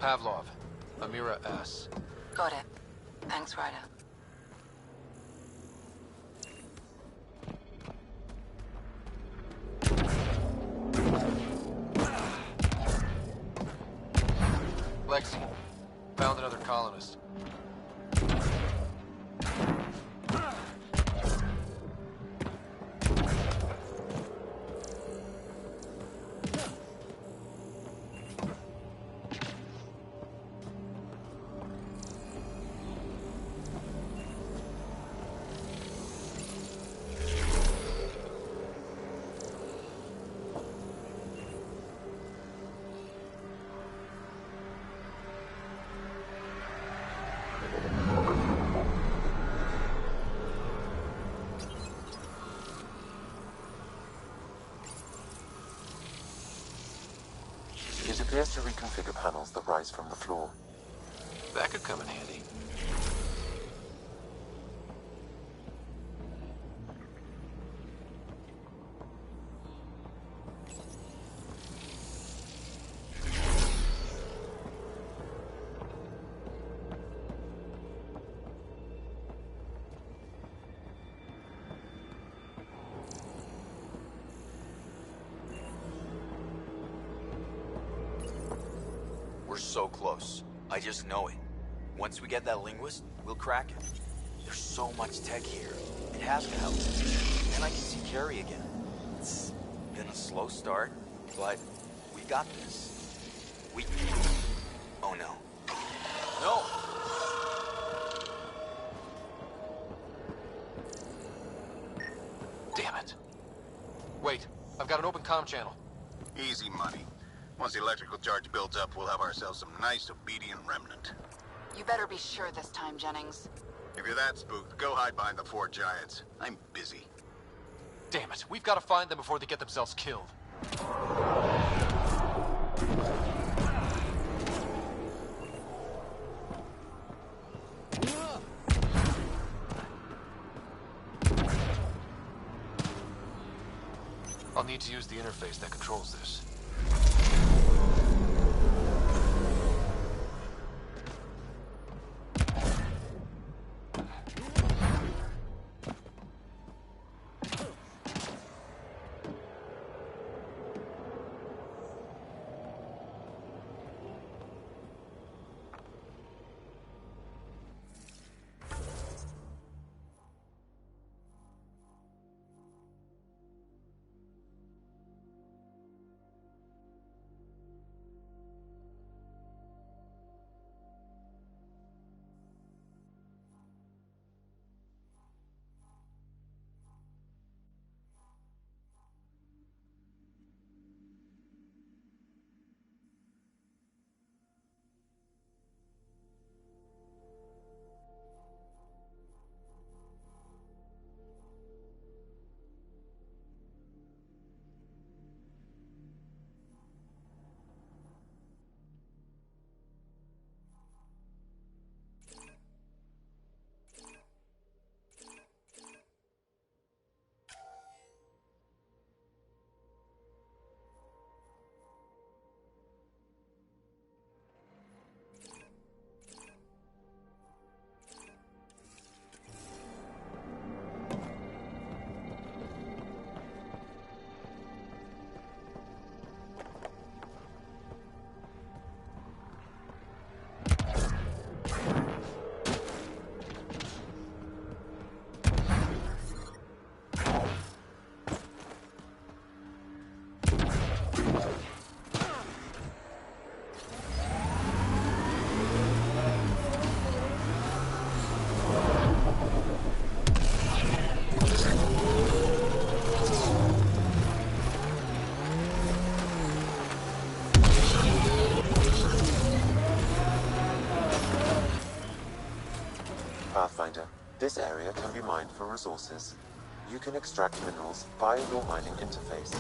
Pavlov, Amira S. Got it. Thanks, Ryder. Lexi, found another colonist. It appears to reconfigure panels that rise from the floor. That could come in handy. We're so close. I just know it. Once we get that linguist, we'll crack it. There's so much tech here. It has to help. And I can see Carrie again. It's been a slow start, but we got this. We... Oh no. No! Damn it. Wait, I've got an open comm channel. Easy money. Once the electrical charge builds up, we'll have ourselves some nice, obedient remnant. You better be sure this time, Jennings. If you're that spooked, go hide behind the four giants. I'm busy. Damn it, we've got to find them before they get themselves killed. I'll need to use the interface that controls this. Pathfinder, this area can be mined for resources. You can extract minerals via your mining interface.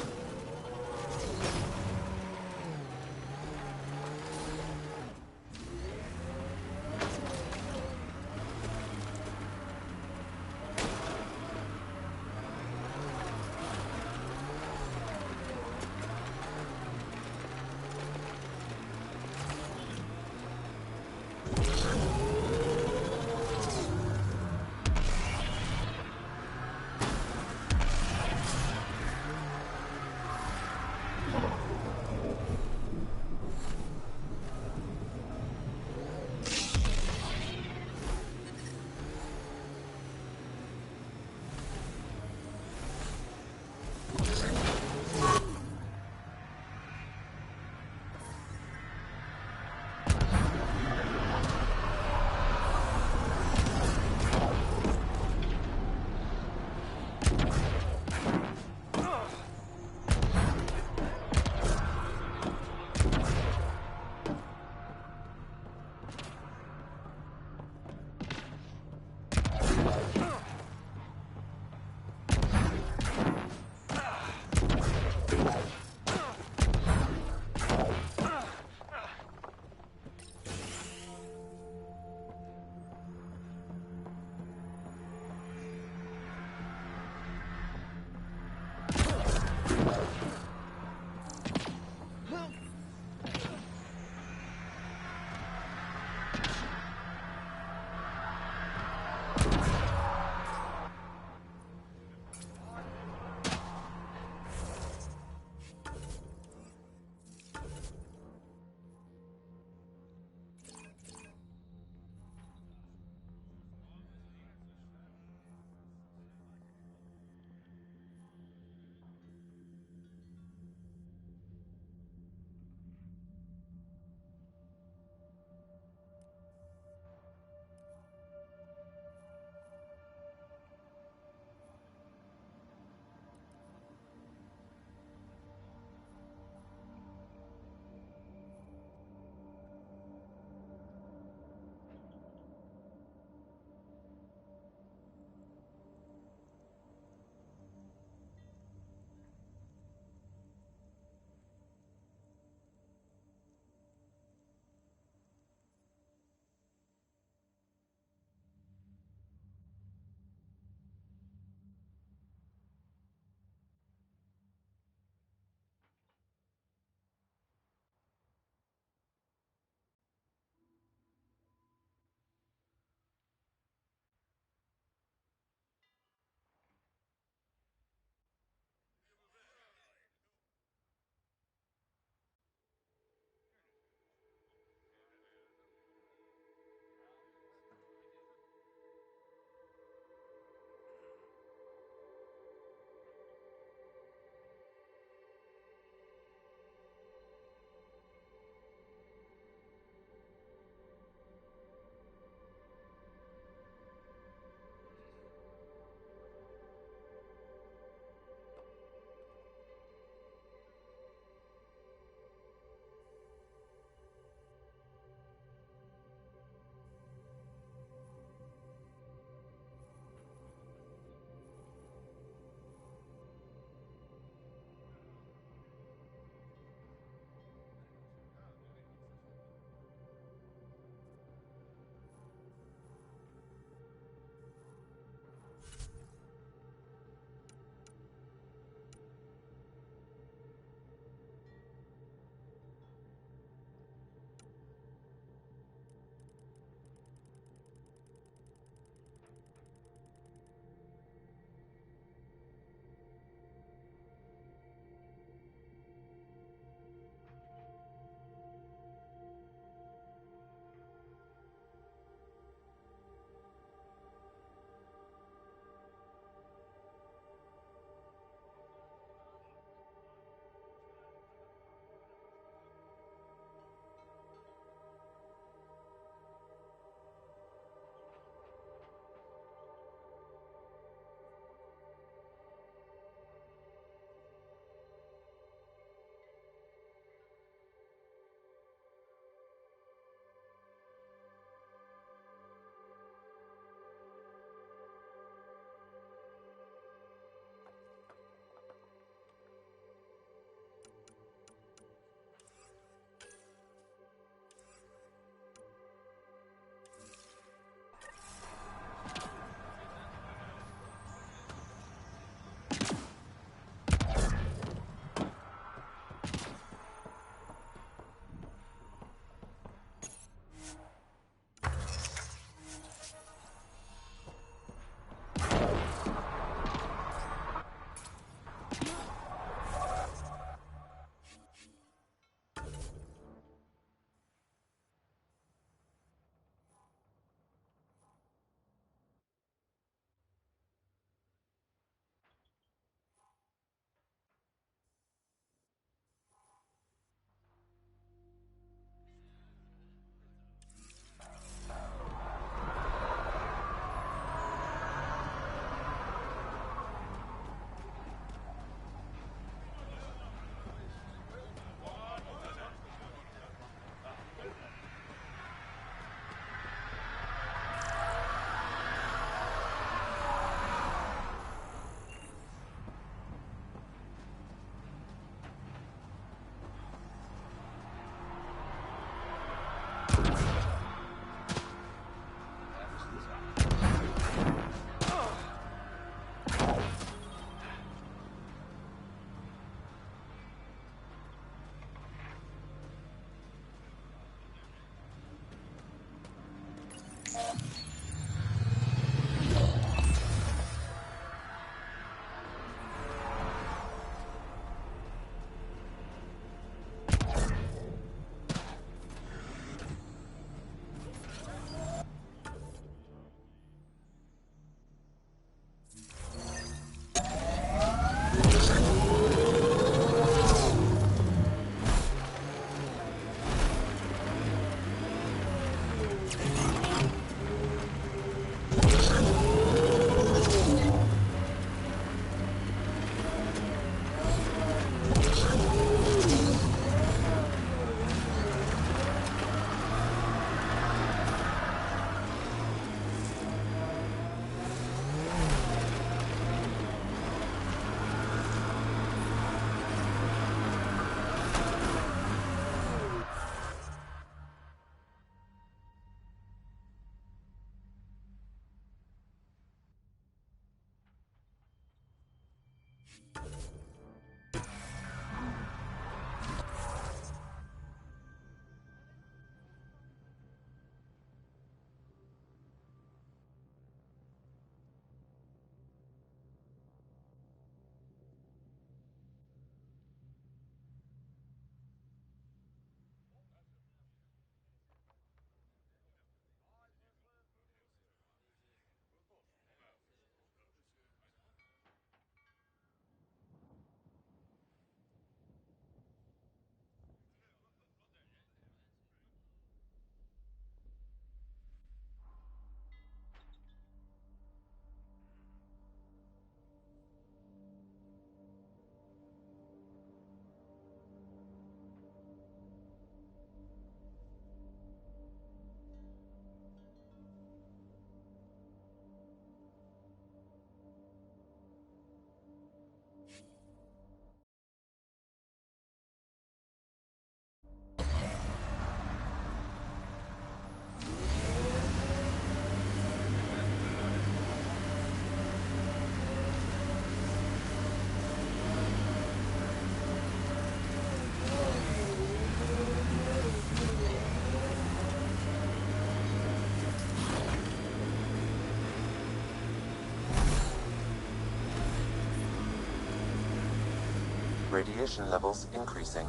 Radiation levels increasing.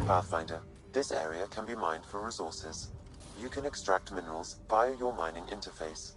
Pathfinder, this area can be mined for resources. You can extract minerals via your mining interface.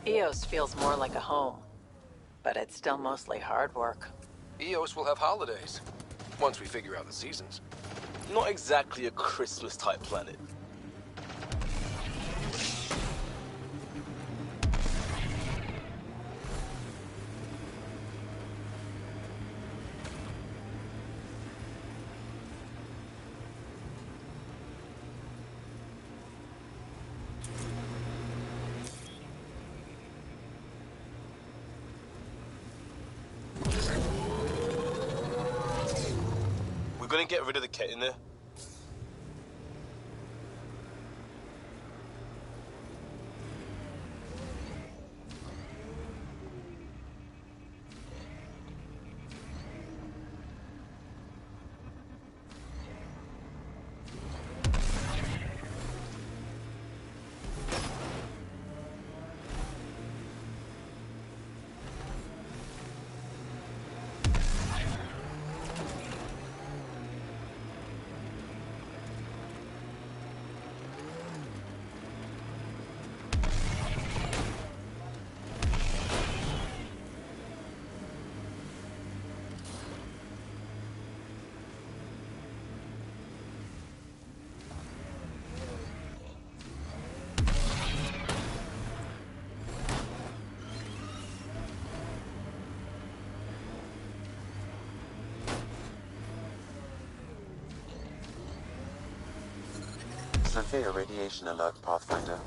EOS feels more like a home, but it's still mostly hard work. EOS will have holidays, once we figure out the seasons. Not exactly a Christmas-type planet. We're gonna get rid of the cat in there. Severe radiation alert, Pathfinder.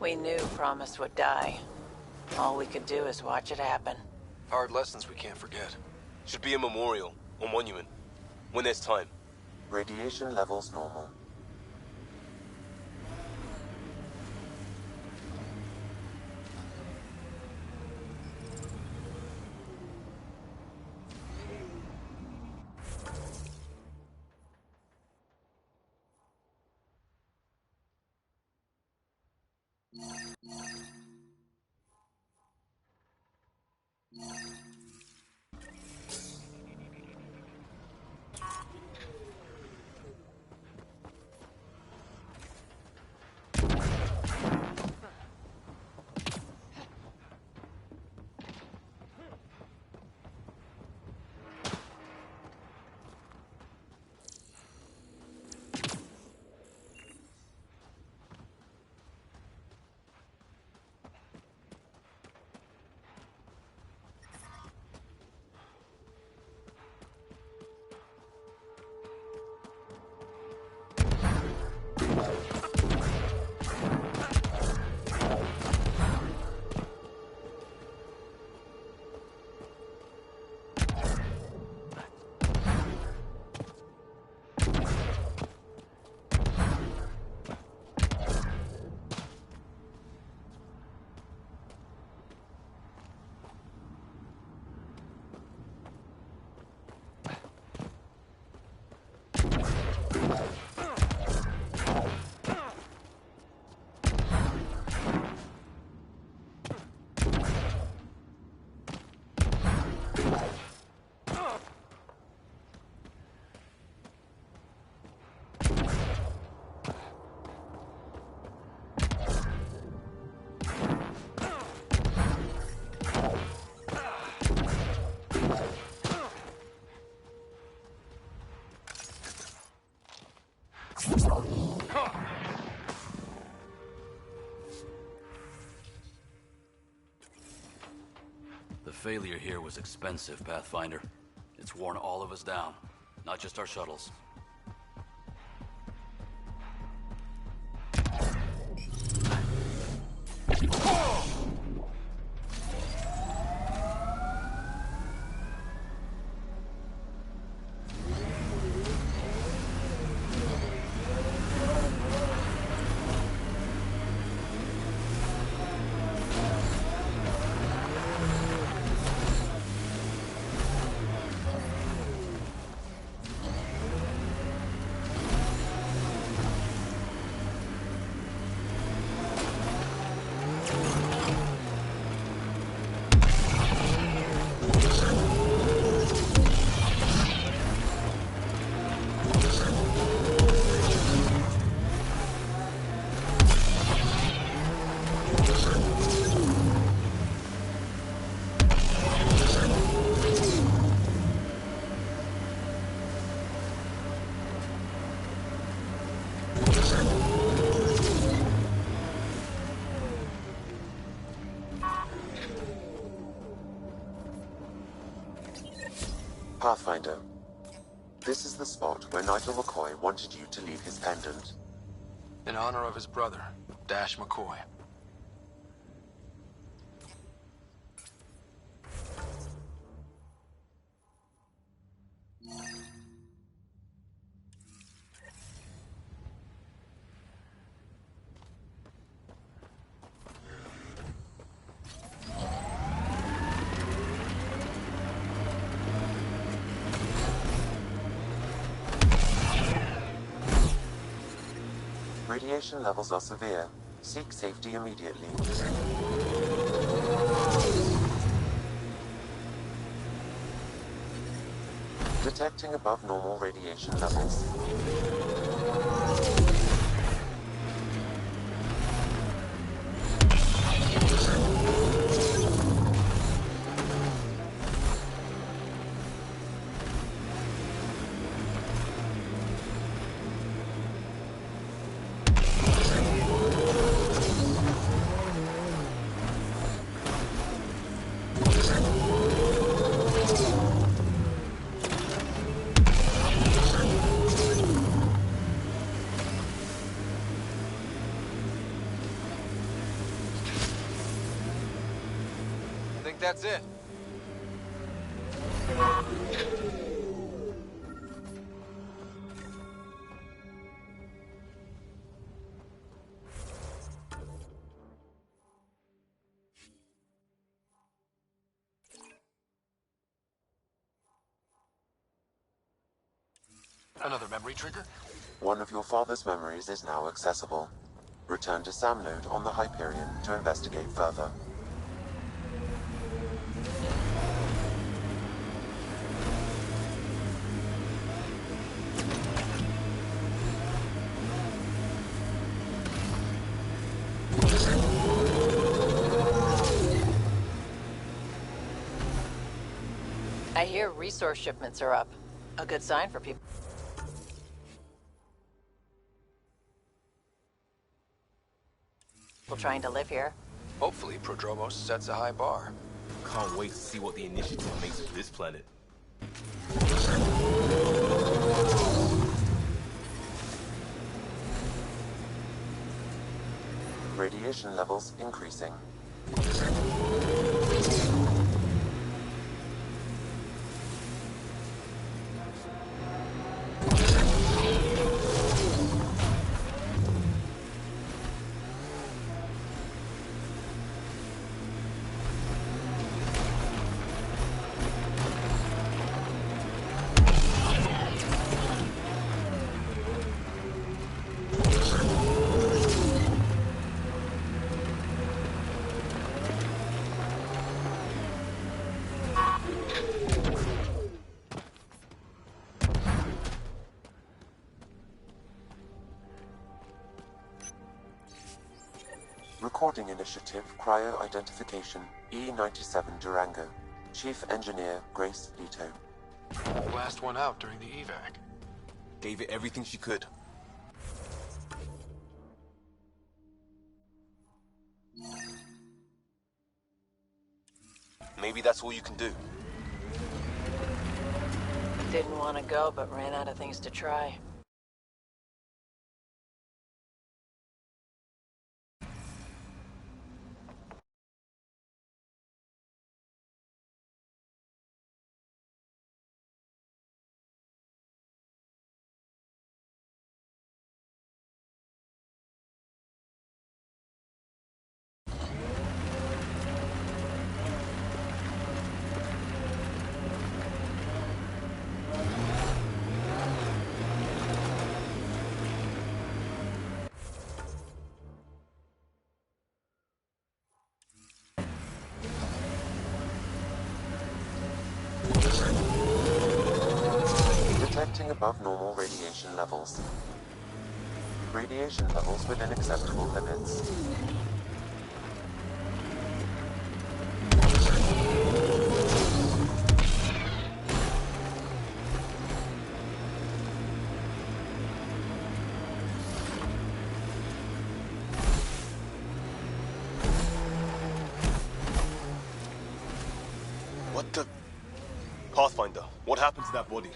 We knew Promise would die. All we could do is watch it happen. Hard lessons we can't forget. Should be a memorial or monument when there's time. Radiation levels normal. The failure here was expensive, Pathfinder. It's worn all of us down, not just our shuttles. Pathfinder, this is the spot where Nigel McCoy wanted you to leave his pendant. In honor of his brother, Dash McCoy. Radiation levels are severe. Seek safety immediately. Detecting above normal radiation levels. that's it. Another memory trigger? One of your father's memories is now accessible. Return to Sam Node on the Hyperion to investigate further. I hear resource shipments are up. A good sign for people trying to live here. Hopefully, Prodromos sets a high bar. Can't wait to see what the initiative makes of this planet. Radiation levels increasing. Recording Initiative Cryo Identification E97 Durango. Chief Engineer Grace Leto. Last one out during the evac. Gave it everything she could. Maybe that's all you can do. Didn't want to go, but ran out of things to try. Detecting above normal radiation levels. Radiation levels within acceptable limits. What the... Pathfinder, what happened to that body?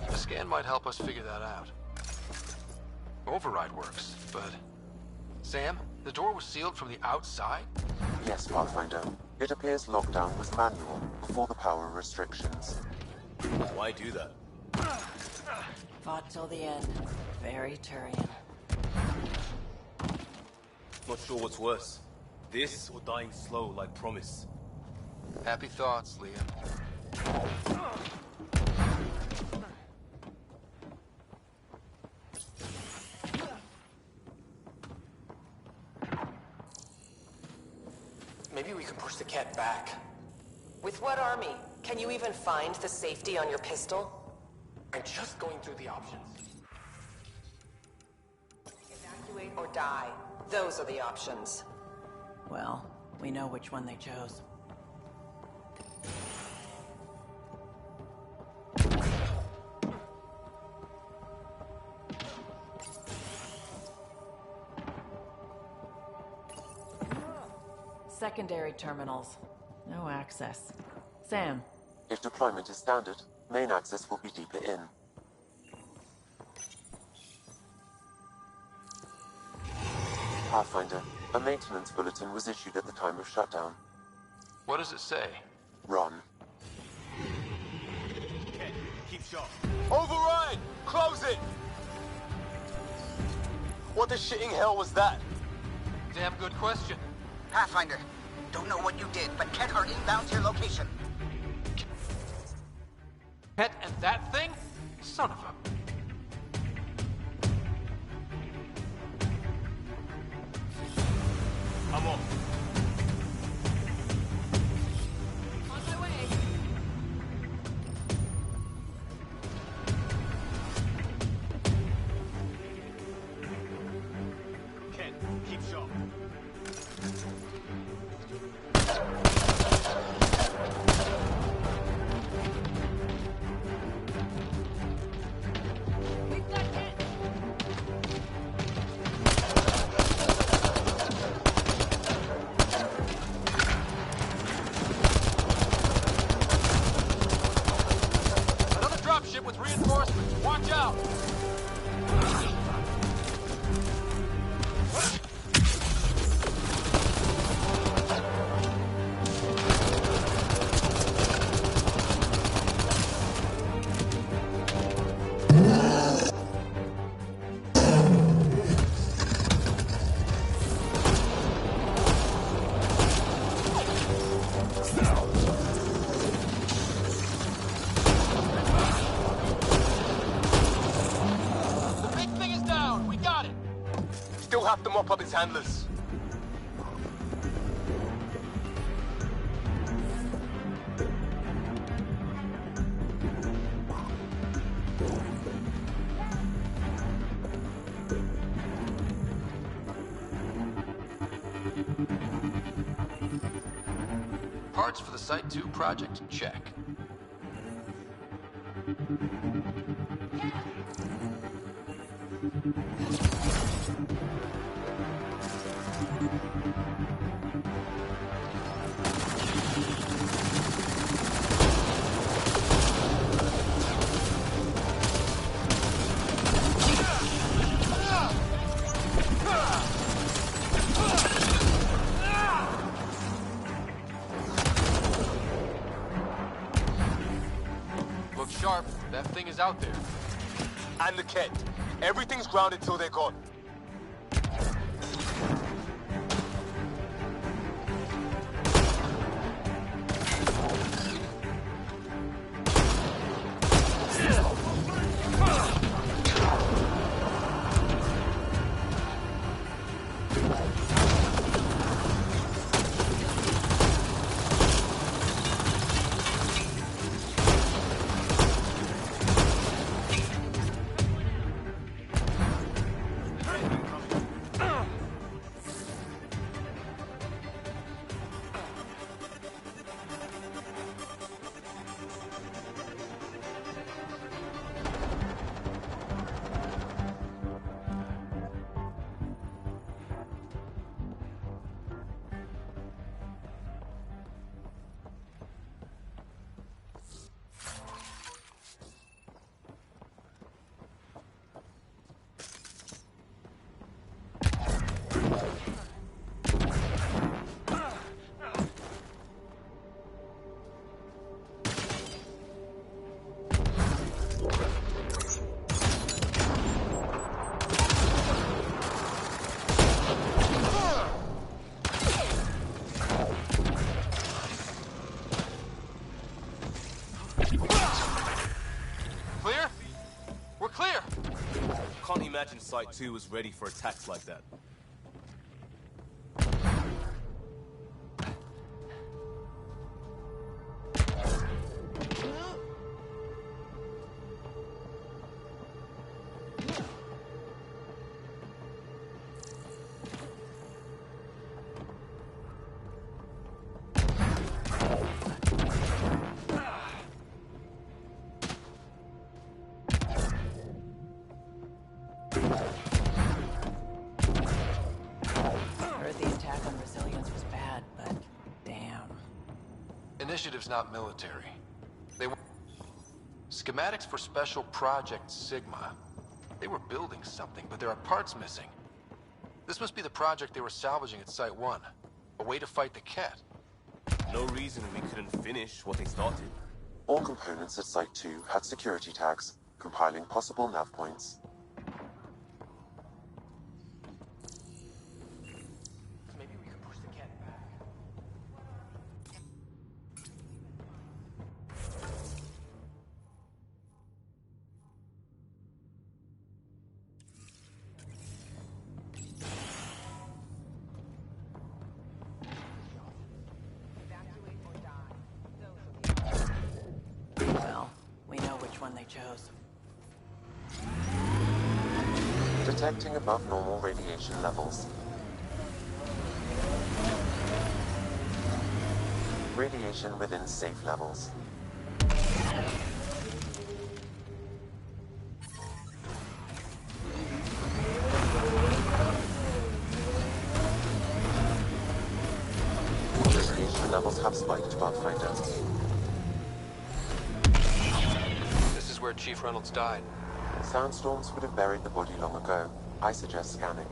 The scan might help us figure that out. Override works, but... Sam, the door was sealed from the outside? Yes, Pathfinder. It appears lockdown was manual before the power restrictions. Why do that? Fought till the end. Very Turian. Not sure what's worse. This or dying slow like Promise. Happy thoughts, Liam. Maybe we can push the cat back. With what army? Can you even find the safety on your pistol? I'm just going through the options. Evacuate or die. Those are the options. Well, we know which one they chose. Secondary terminals. No access. Sam. If deployment is standard, main access will be deeper in. Pathfinder, a maintenance bulletin was issued at the time of shutdown. What does it say? Run. Okay, keep sharp. Override! Close it! What the shitting hell was that? Damn good question. Pathfinder, don't know what you did, but Ket are inbound to your location. Ket and that thing? Son of a... I'm off. On my way. Ket, keep sharp. We've got Ken. Another dropship with reinforcements. Watch out! The big thing is down. We got it. Still have to mop up its handlers. Parts for the Site 2 project? Check. Look sharp. That thing is out there. And the Ket. Everything's grounded till they're gone. Clear? We're clear! Can't imagine Site 2 was ready for attacks like that. Heard the attack on Resilience was bad, but damn. Initiative's not military. They were... Schematics for Special Project Sigma. They were building something, but there are parts missing. This must be the project they were salvaging at Site 1. A way to fight the Ket. No reason we couldn't finish what they started. All components at Site 2 had security tags, compiling possible nav points. Maybe we could push the cat back. Well, we know which one they chose. Detecting above normal radiation levels. Radiation within safe levels. Radiation levels have spiked, Pathfinder. This is where Chief Reynolds died. Soundstorms would have buried the body long ago. I suggest scanning.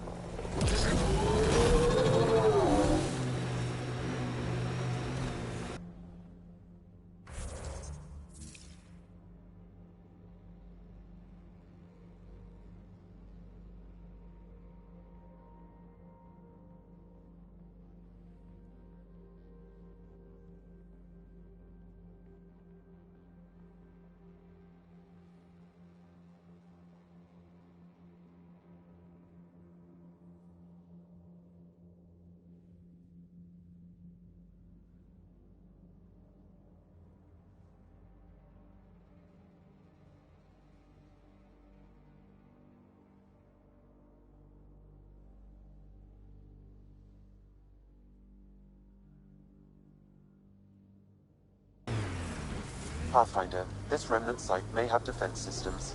Pathfinder, this remnant site may have defense systems.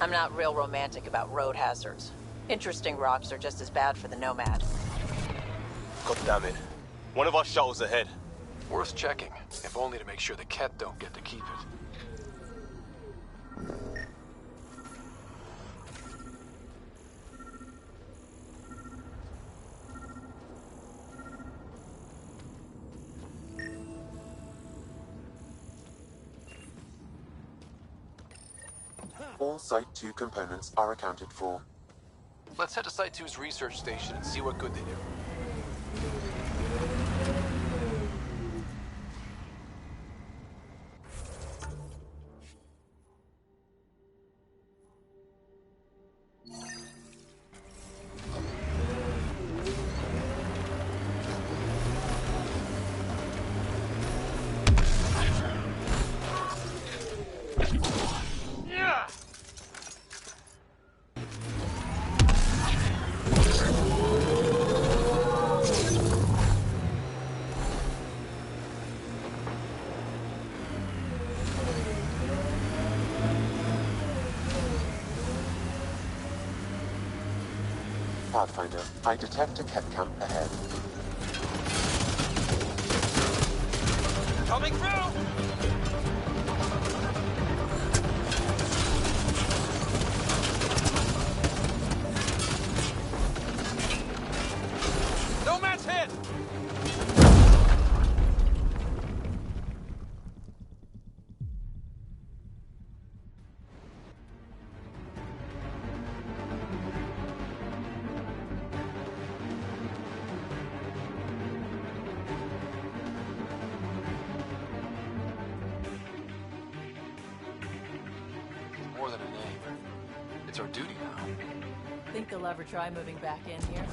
I'm not real romantic about road hazards. Interesting rocks are just as bad for the Nomad. God damn it. One of our shuttles ahead. Worth checking, if only to make sure the cat don't get to keep it. All Site 2 components are accounted for. Let's head to Site 2's research station and see what good they do. Pathfinder, I detect a Ket camp ahead. Coming through! Nomad's hit! More than a name. It's our duty now. Think they'll ever try moving back in here?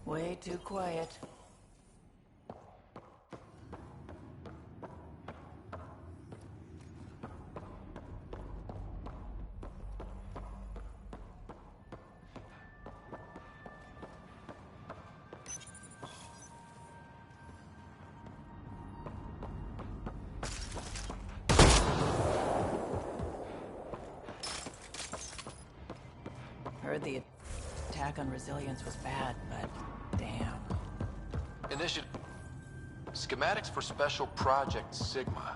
Way too quiet. feedback on resilience was bad, but damn. Initiative. Schematics for Special Project Sigma.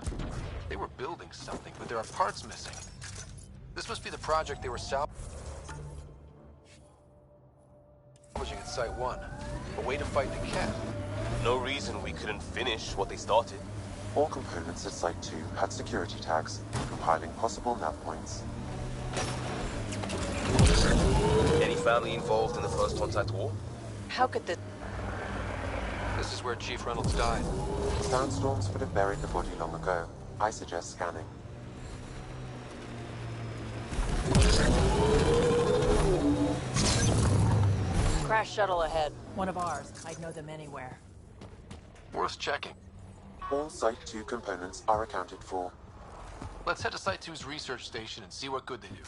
They were building something, but there are parts missing. This must be the project they were salvaging at Site 1. A way to fight the Cat. No reason we couldn't finish what they started. All components at Site 2 had security tags, compiling possible nav points. Any family involved in the First Contact War? How could this... This is where Chief Reynolds died. Sandstorms would have buried the body long ago. I suggest scanning. Crash shuttle ahead. One of ours. I'd know them anywhere. Worth checking. All Site 2 components are accounted for. Let's head to Site 2's research station and see what good they do.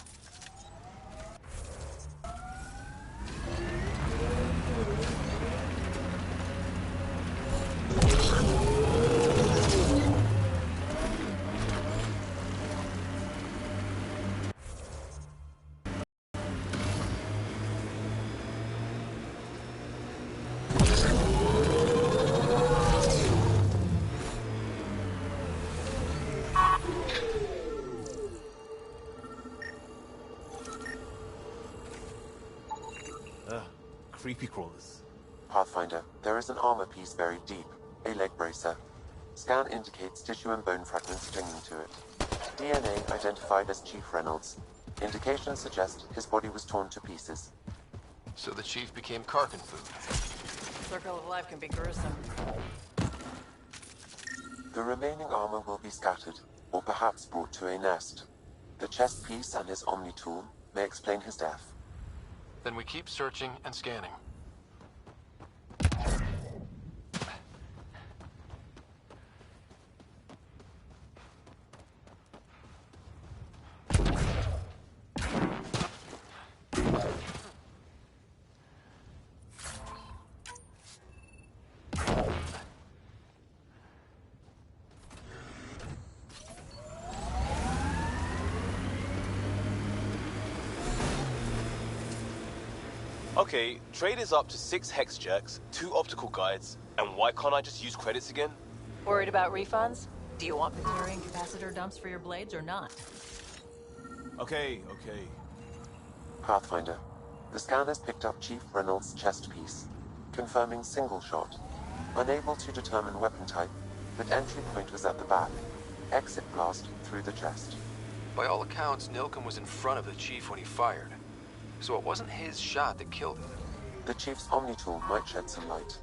Creepy crawlers. Pathfinder, there is an armor piece buried deep, a leg bracer. Scan indicates tissue and bone fragments clinging to it. DNA identified as Chief Reynolds. Indications suggest his body was torn to pieces. So the Chief became Karkin food. Circle of life can be gruesome. The remaining armor will be scattered, or perhaps brought to a nest. The chest piece and his Omni tool may explain his death. Then we keep searching and scanning. Okay, trade is up to 6 hex jerks, 2 optical guides, and why can't I just use credits again? Worried about refunds? Do you want carrying capacitor dumps for your blades or not? Okay. Pathfinder, the scanners picked up Chief Reynolds' chest piece, confirming single shot. Unable to determine weapon type, but entry point was at the back. Exit blast through the chest. By all accounts, Nilken was in front of the Chief when he fired. So it wasn't his shot that killed him. The Chief's Omni tool might shed some light.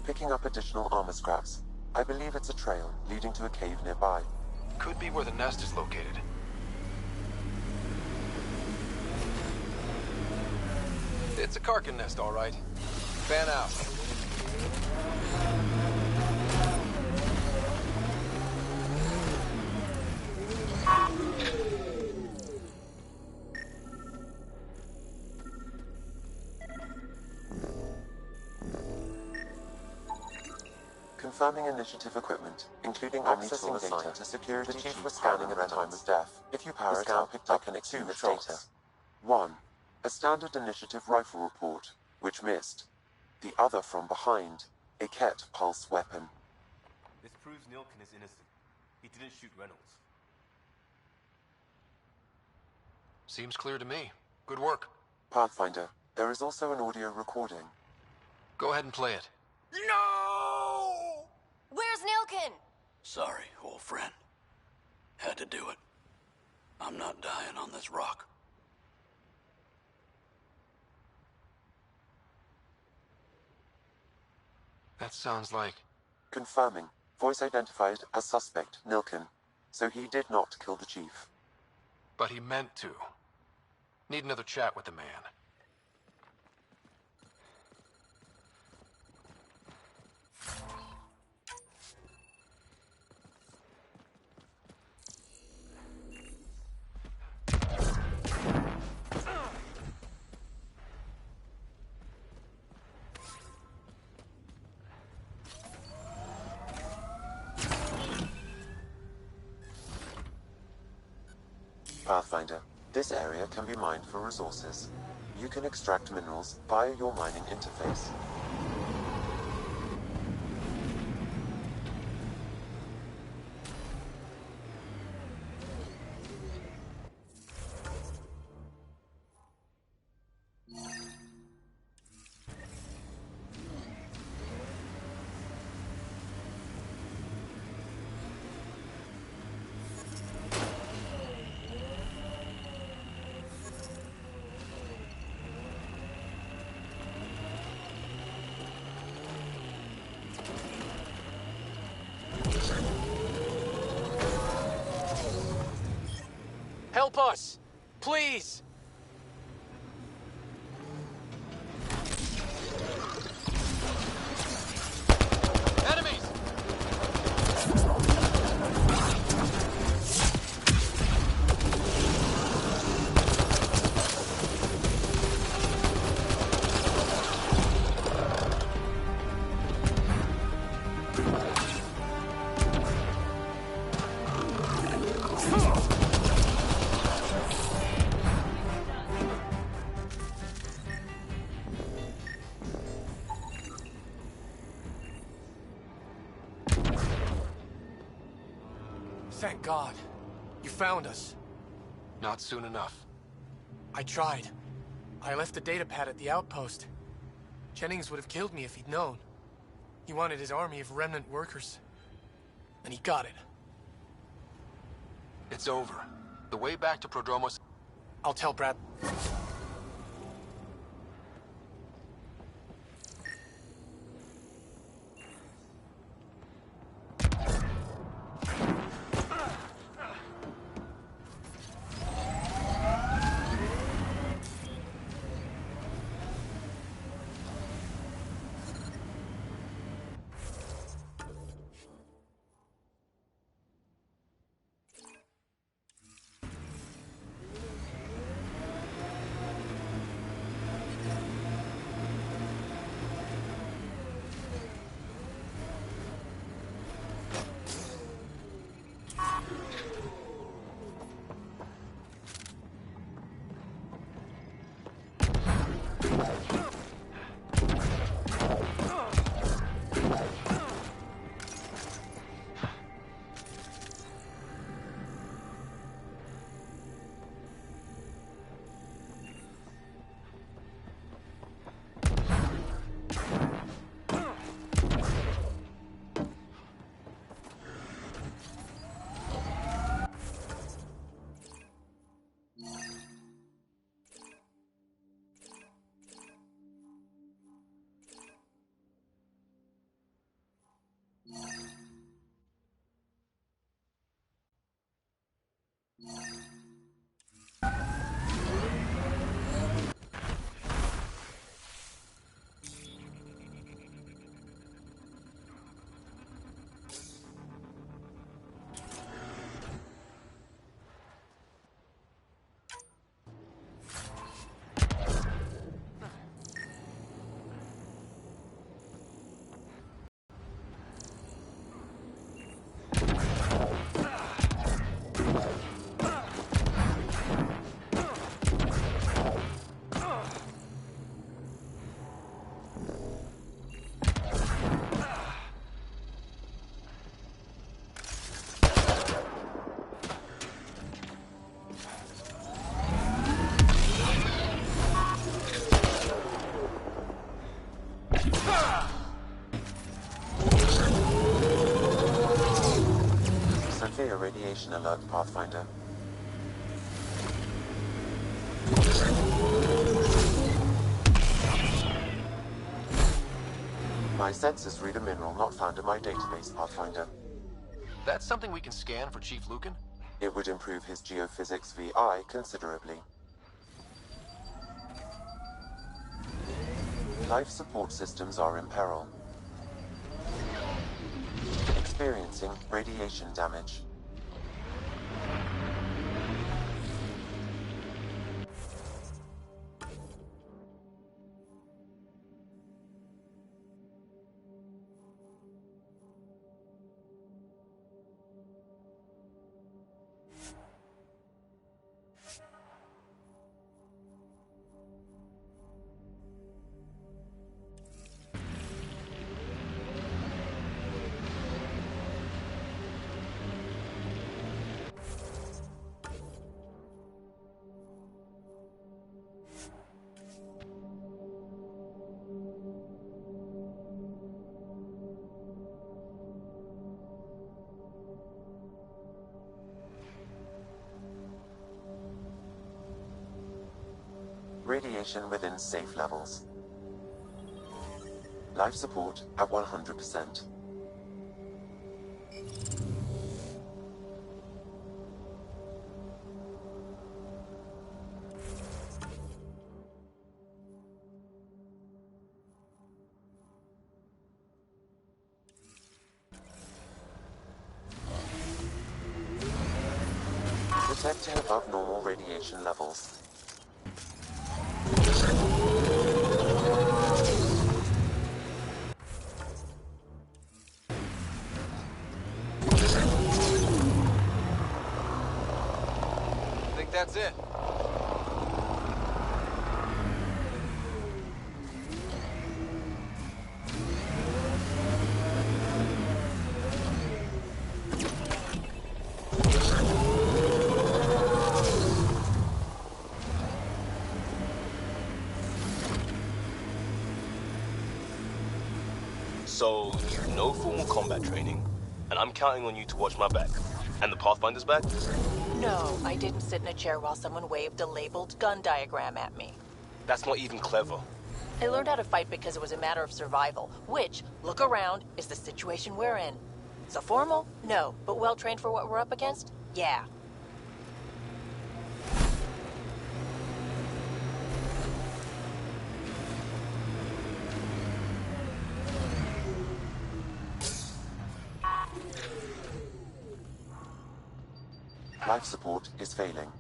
Picking up additional armor scraps. I believe it's a trail leading to a cave nearby. Could be where the nest is located. It's a Karkin nest, all right. Fan out. Confirming initiative equipment, including accessing data to security. The Chief was scanning at the time of death. If you power it up, picked up and exhumed its data. 1. A standard initiative rifle report, which missed. The other from behind, a Ket pulse weapon. This proves Nilken is innocent. He didn't shoot Reynolds. Seems clear to me. Good work. Pathfinder, there is also an audio recording. Go ahead and play it. No! Where's Nilken? Sorry, old friend. Had to do it. I'm not dying on this rock. That sounds like... Confirming. Voice identified as suspect, Nilken. So he did not kill the Chief. But he meant to. Need another chat with the man. Pathfinder, This area can be mined for resources. You can extract minerals via your mining interface. Help us! Please! Enemies! Thank God. You found us. Not soon enough. I tried. I left the datapad at the outpost. Jennings would have killed me if he'd known. He wanted his army of remnant workers. And he got it. It's over. The way back to Prodromos... I'll tell Brad. Radiation alert, Pathfinder. My sensors read a mineral not found in my database, Pathfinder. That's something we can scan for Chief Lucan? It would improve his geophysics VI considerably. Life support systems are in peril. Experiencing radiation damage. Radiation within safe levels. Life support at 100%. Detecting above normal radiation levels. I think that's it. So, no formal combat training, and I'm counting on you to watch my back. And the Pathfinder's back? No, I didn't sit in a chair while someone waved a labeled gun diagram at me. That's not even clever. I learned how to fight because it was a matter of survival, which, look around, is the situation we're in. So formal? No. But well-trained for what we're up against? Yeah. Life support is failing.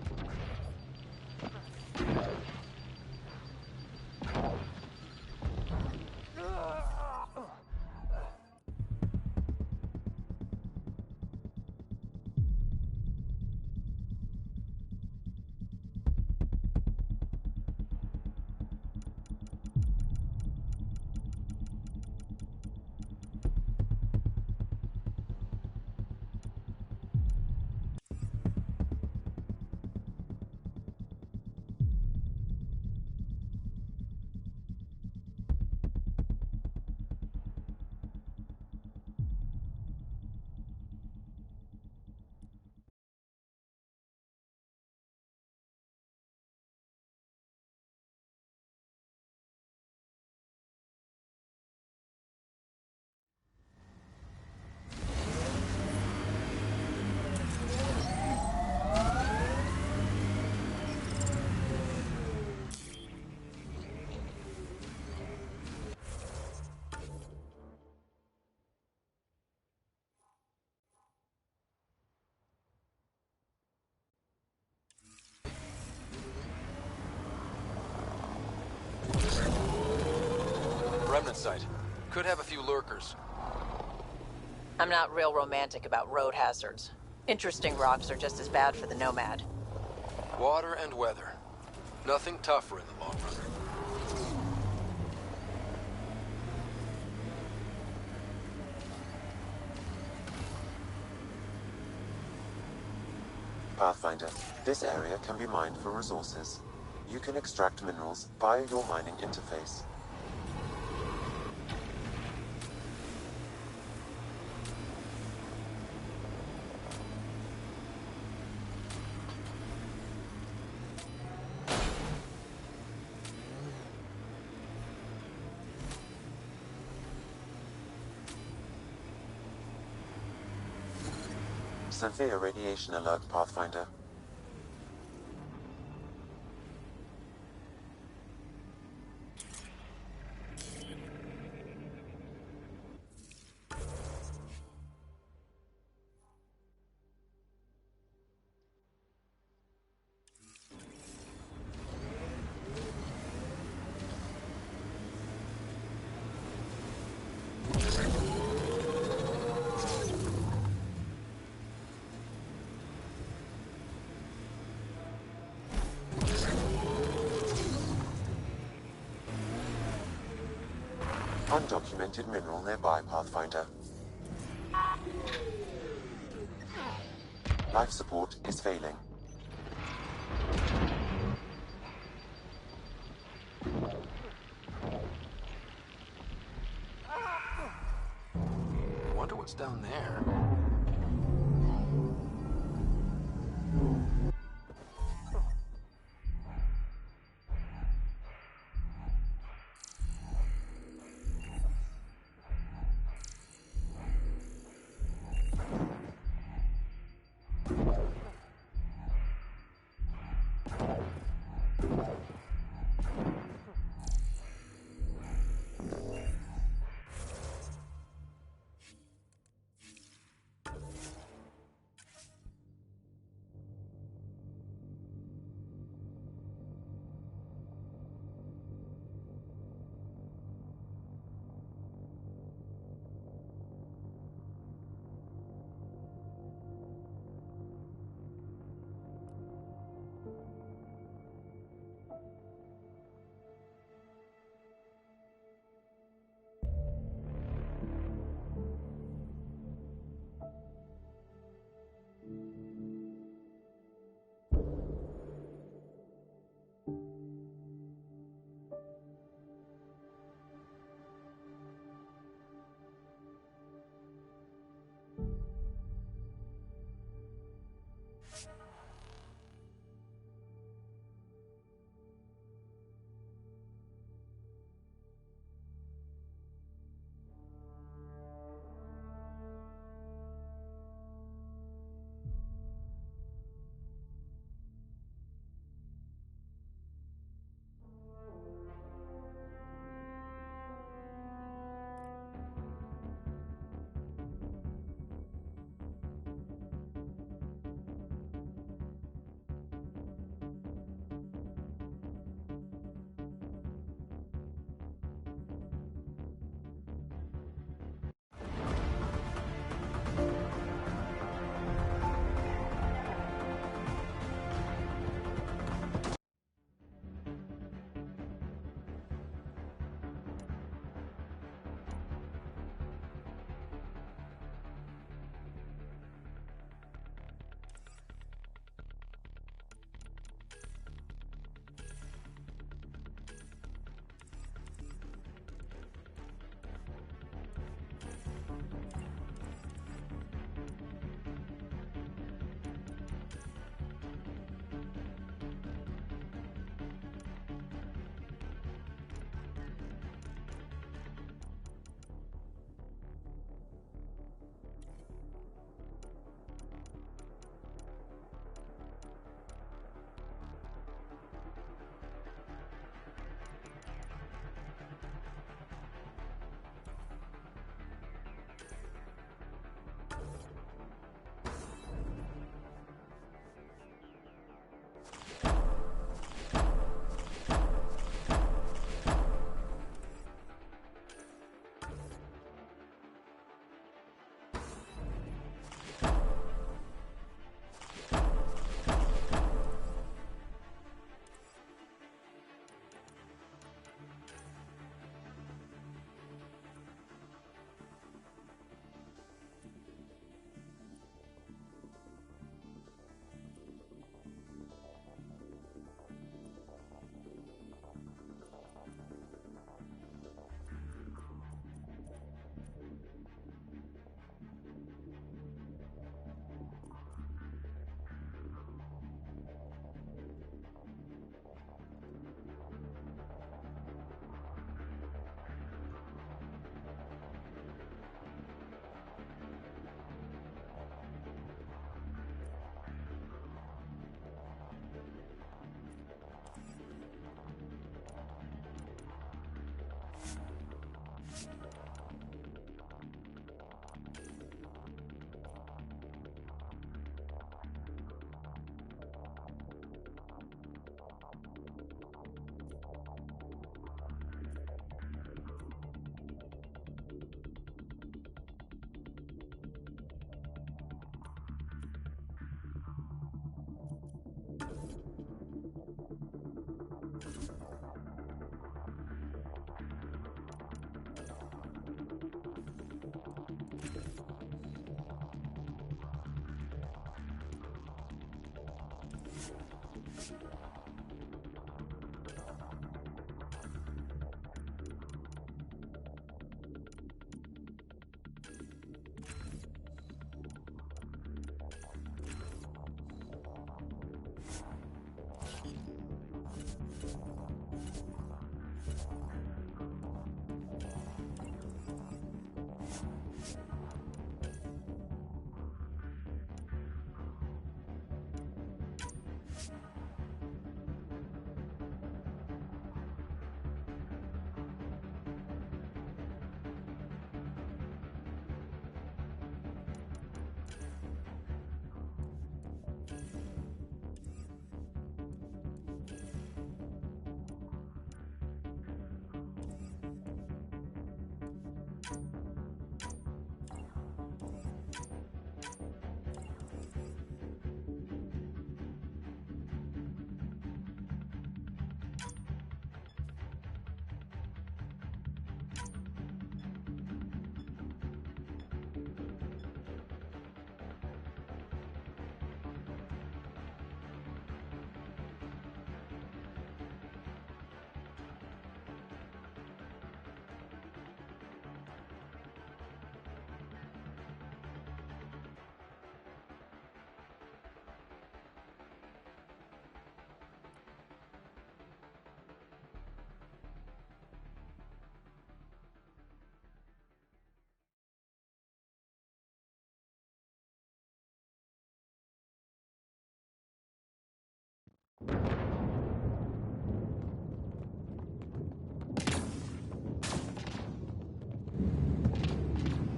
Remnant site. Could have a few lurkers. I'm not real romantic about road hazards. Interesting rocks are just as bad for the Nomad. Water and weather. Nothing tougher in the long run. Pathfinder, this area can be mined for resources. You can extract minerals via your mining interface. Severe radiation alert, Pathfinder. Undocumented mineral nearby, Pathfinder. Life support is failing. Wonder what's down there.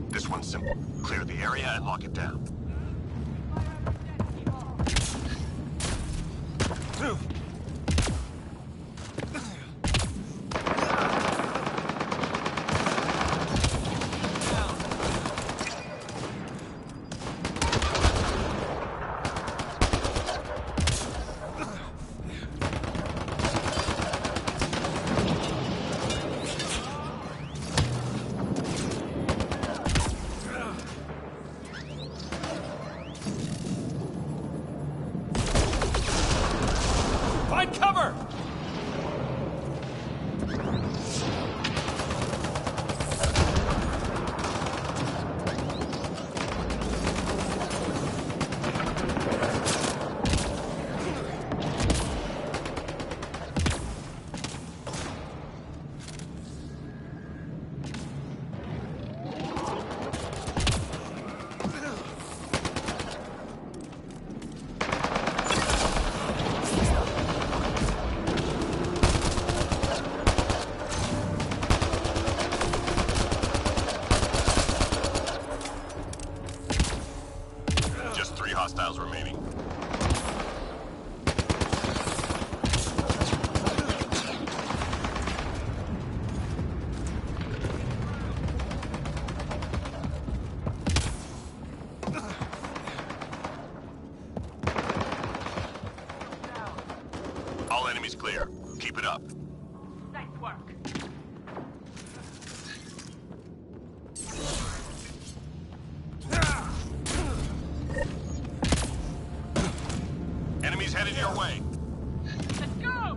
This one's simple. Clear the area and lock it down. Find cover! Just 3 hostiles remaining. All enemies clear. Keep it up. Nice work. Enemies headed your way. Let's go!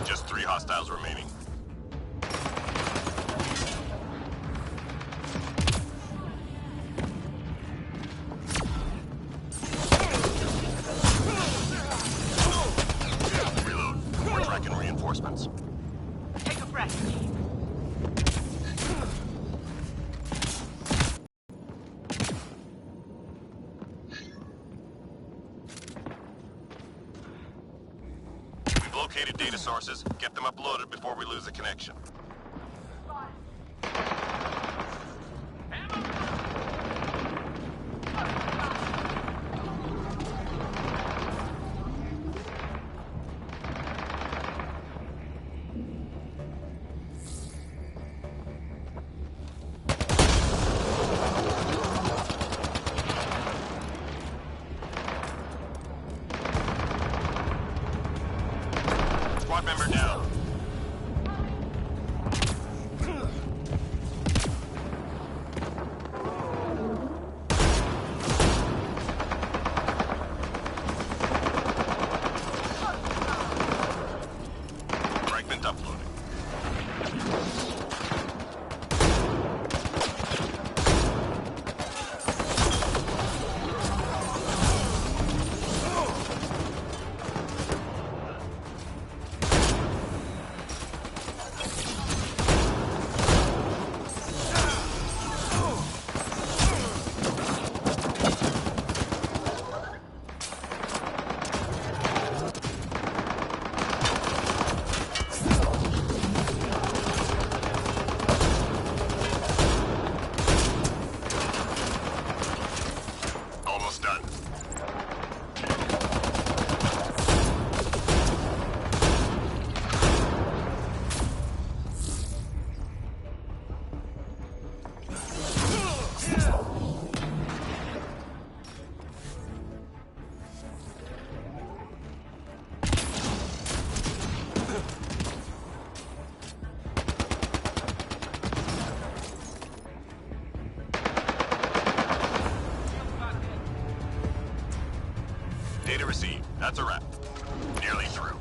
Just 3 hostiles remaining. Reload. We're tracking reinforcements. Take a breath, team. We've located data sources. Get them uploaded before we lose the connection. Squad member down. Fragment uploading. That's a wrap. Nearly through.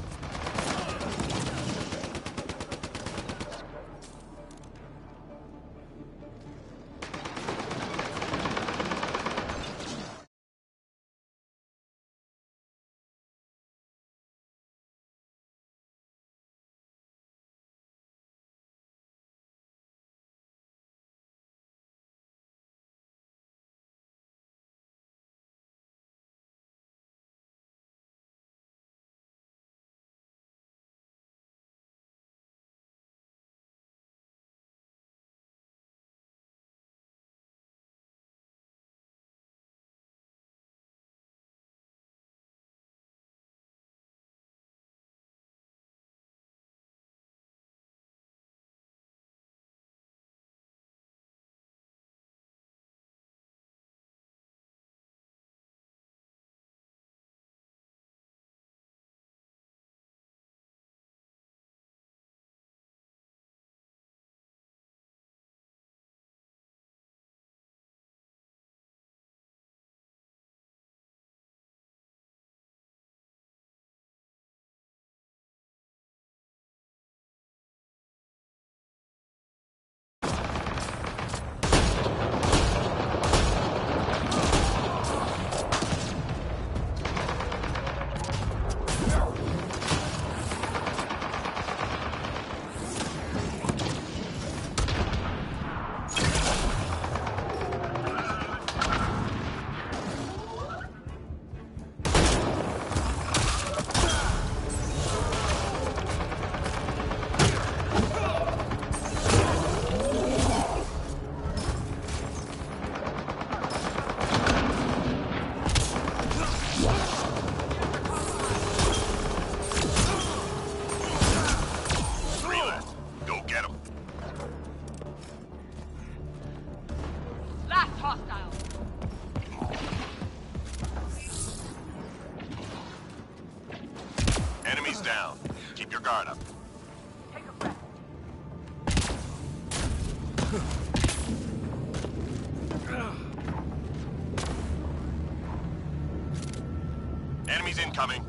Enemies down. Keep your guard up. Enemies incoming.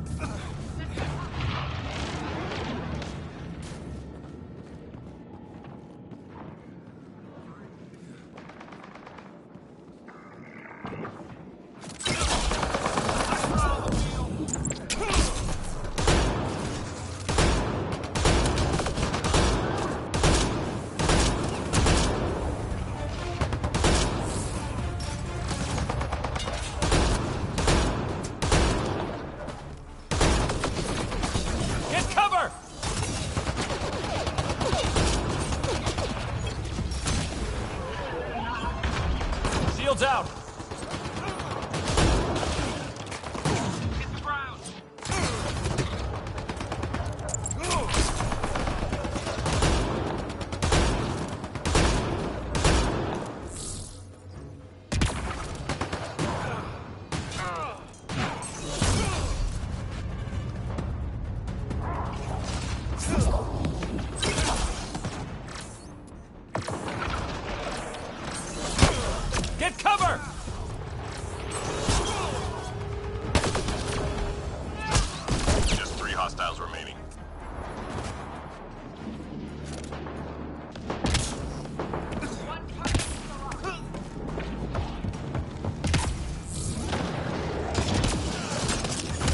Out. Get cover! Just 3 hostiles remaining.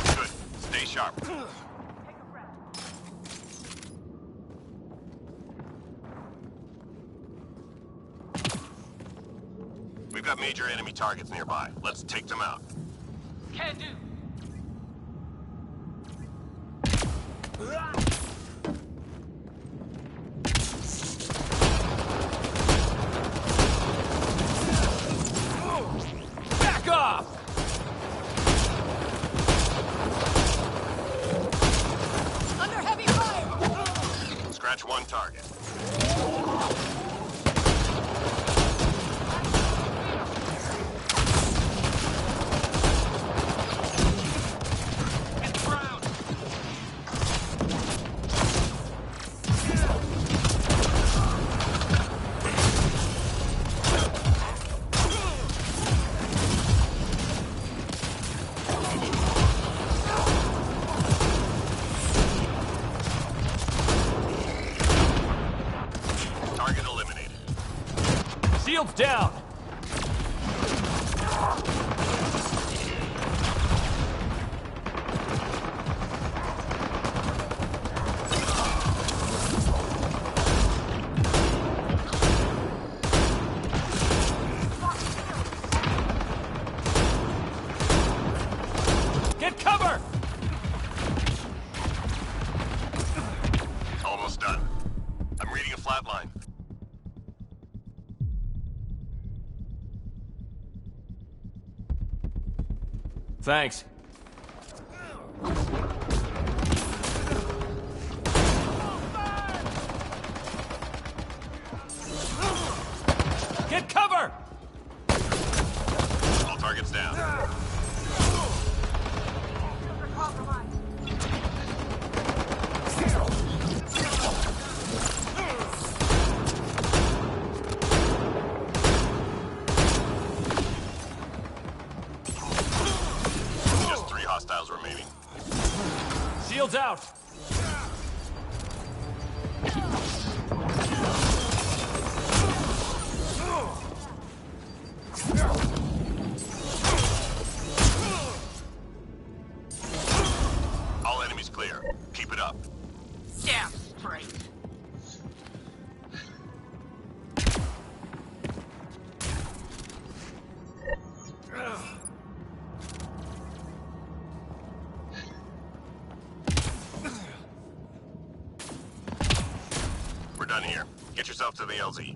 Good. Stay sharp. We've got major enemy targets nearby. Let's take them out. Can do. Back off! Under heavy fire! Scratch 1 target. Shields down! Get cover! Almost done. I'm reading a flat line. Thanks. Get cover! All targets down. Just 3 hostiles remaining. Shields out! All enemies clear. Keep it up. Damn straight. We're done here. Get yourself to the LZ.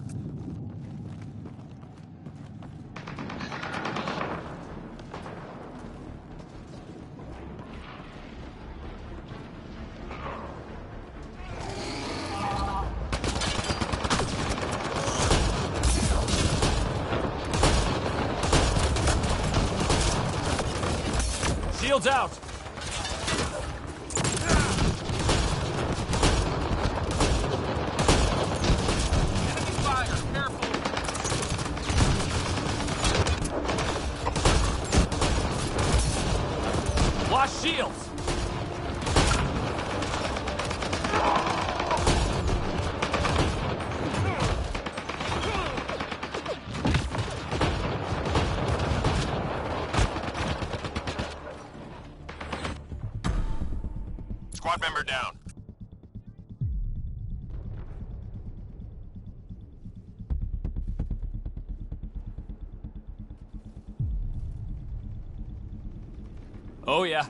Shields out! Lost shields! Squad member down. Oh yeah.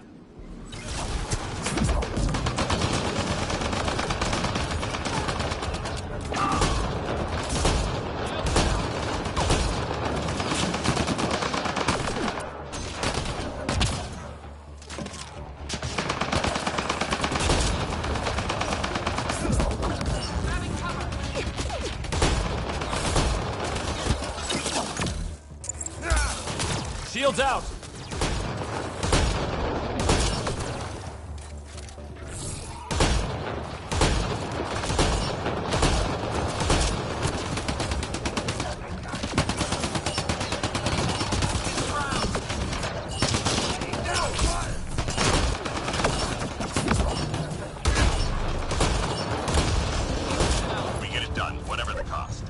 Shields out! We get it done, whatever the cost.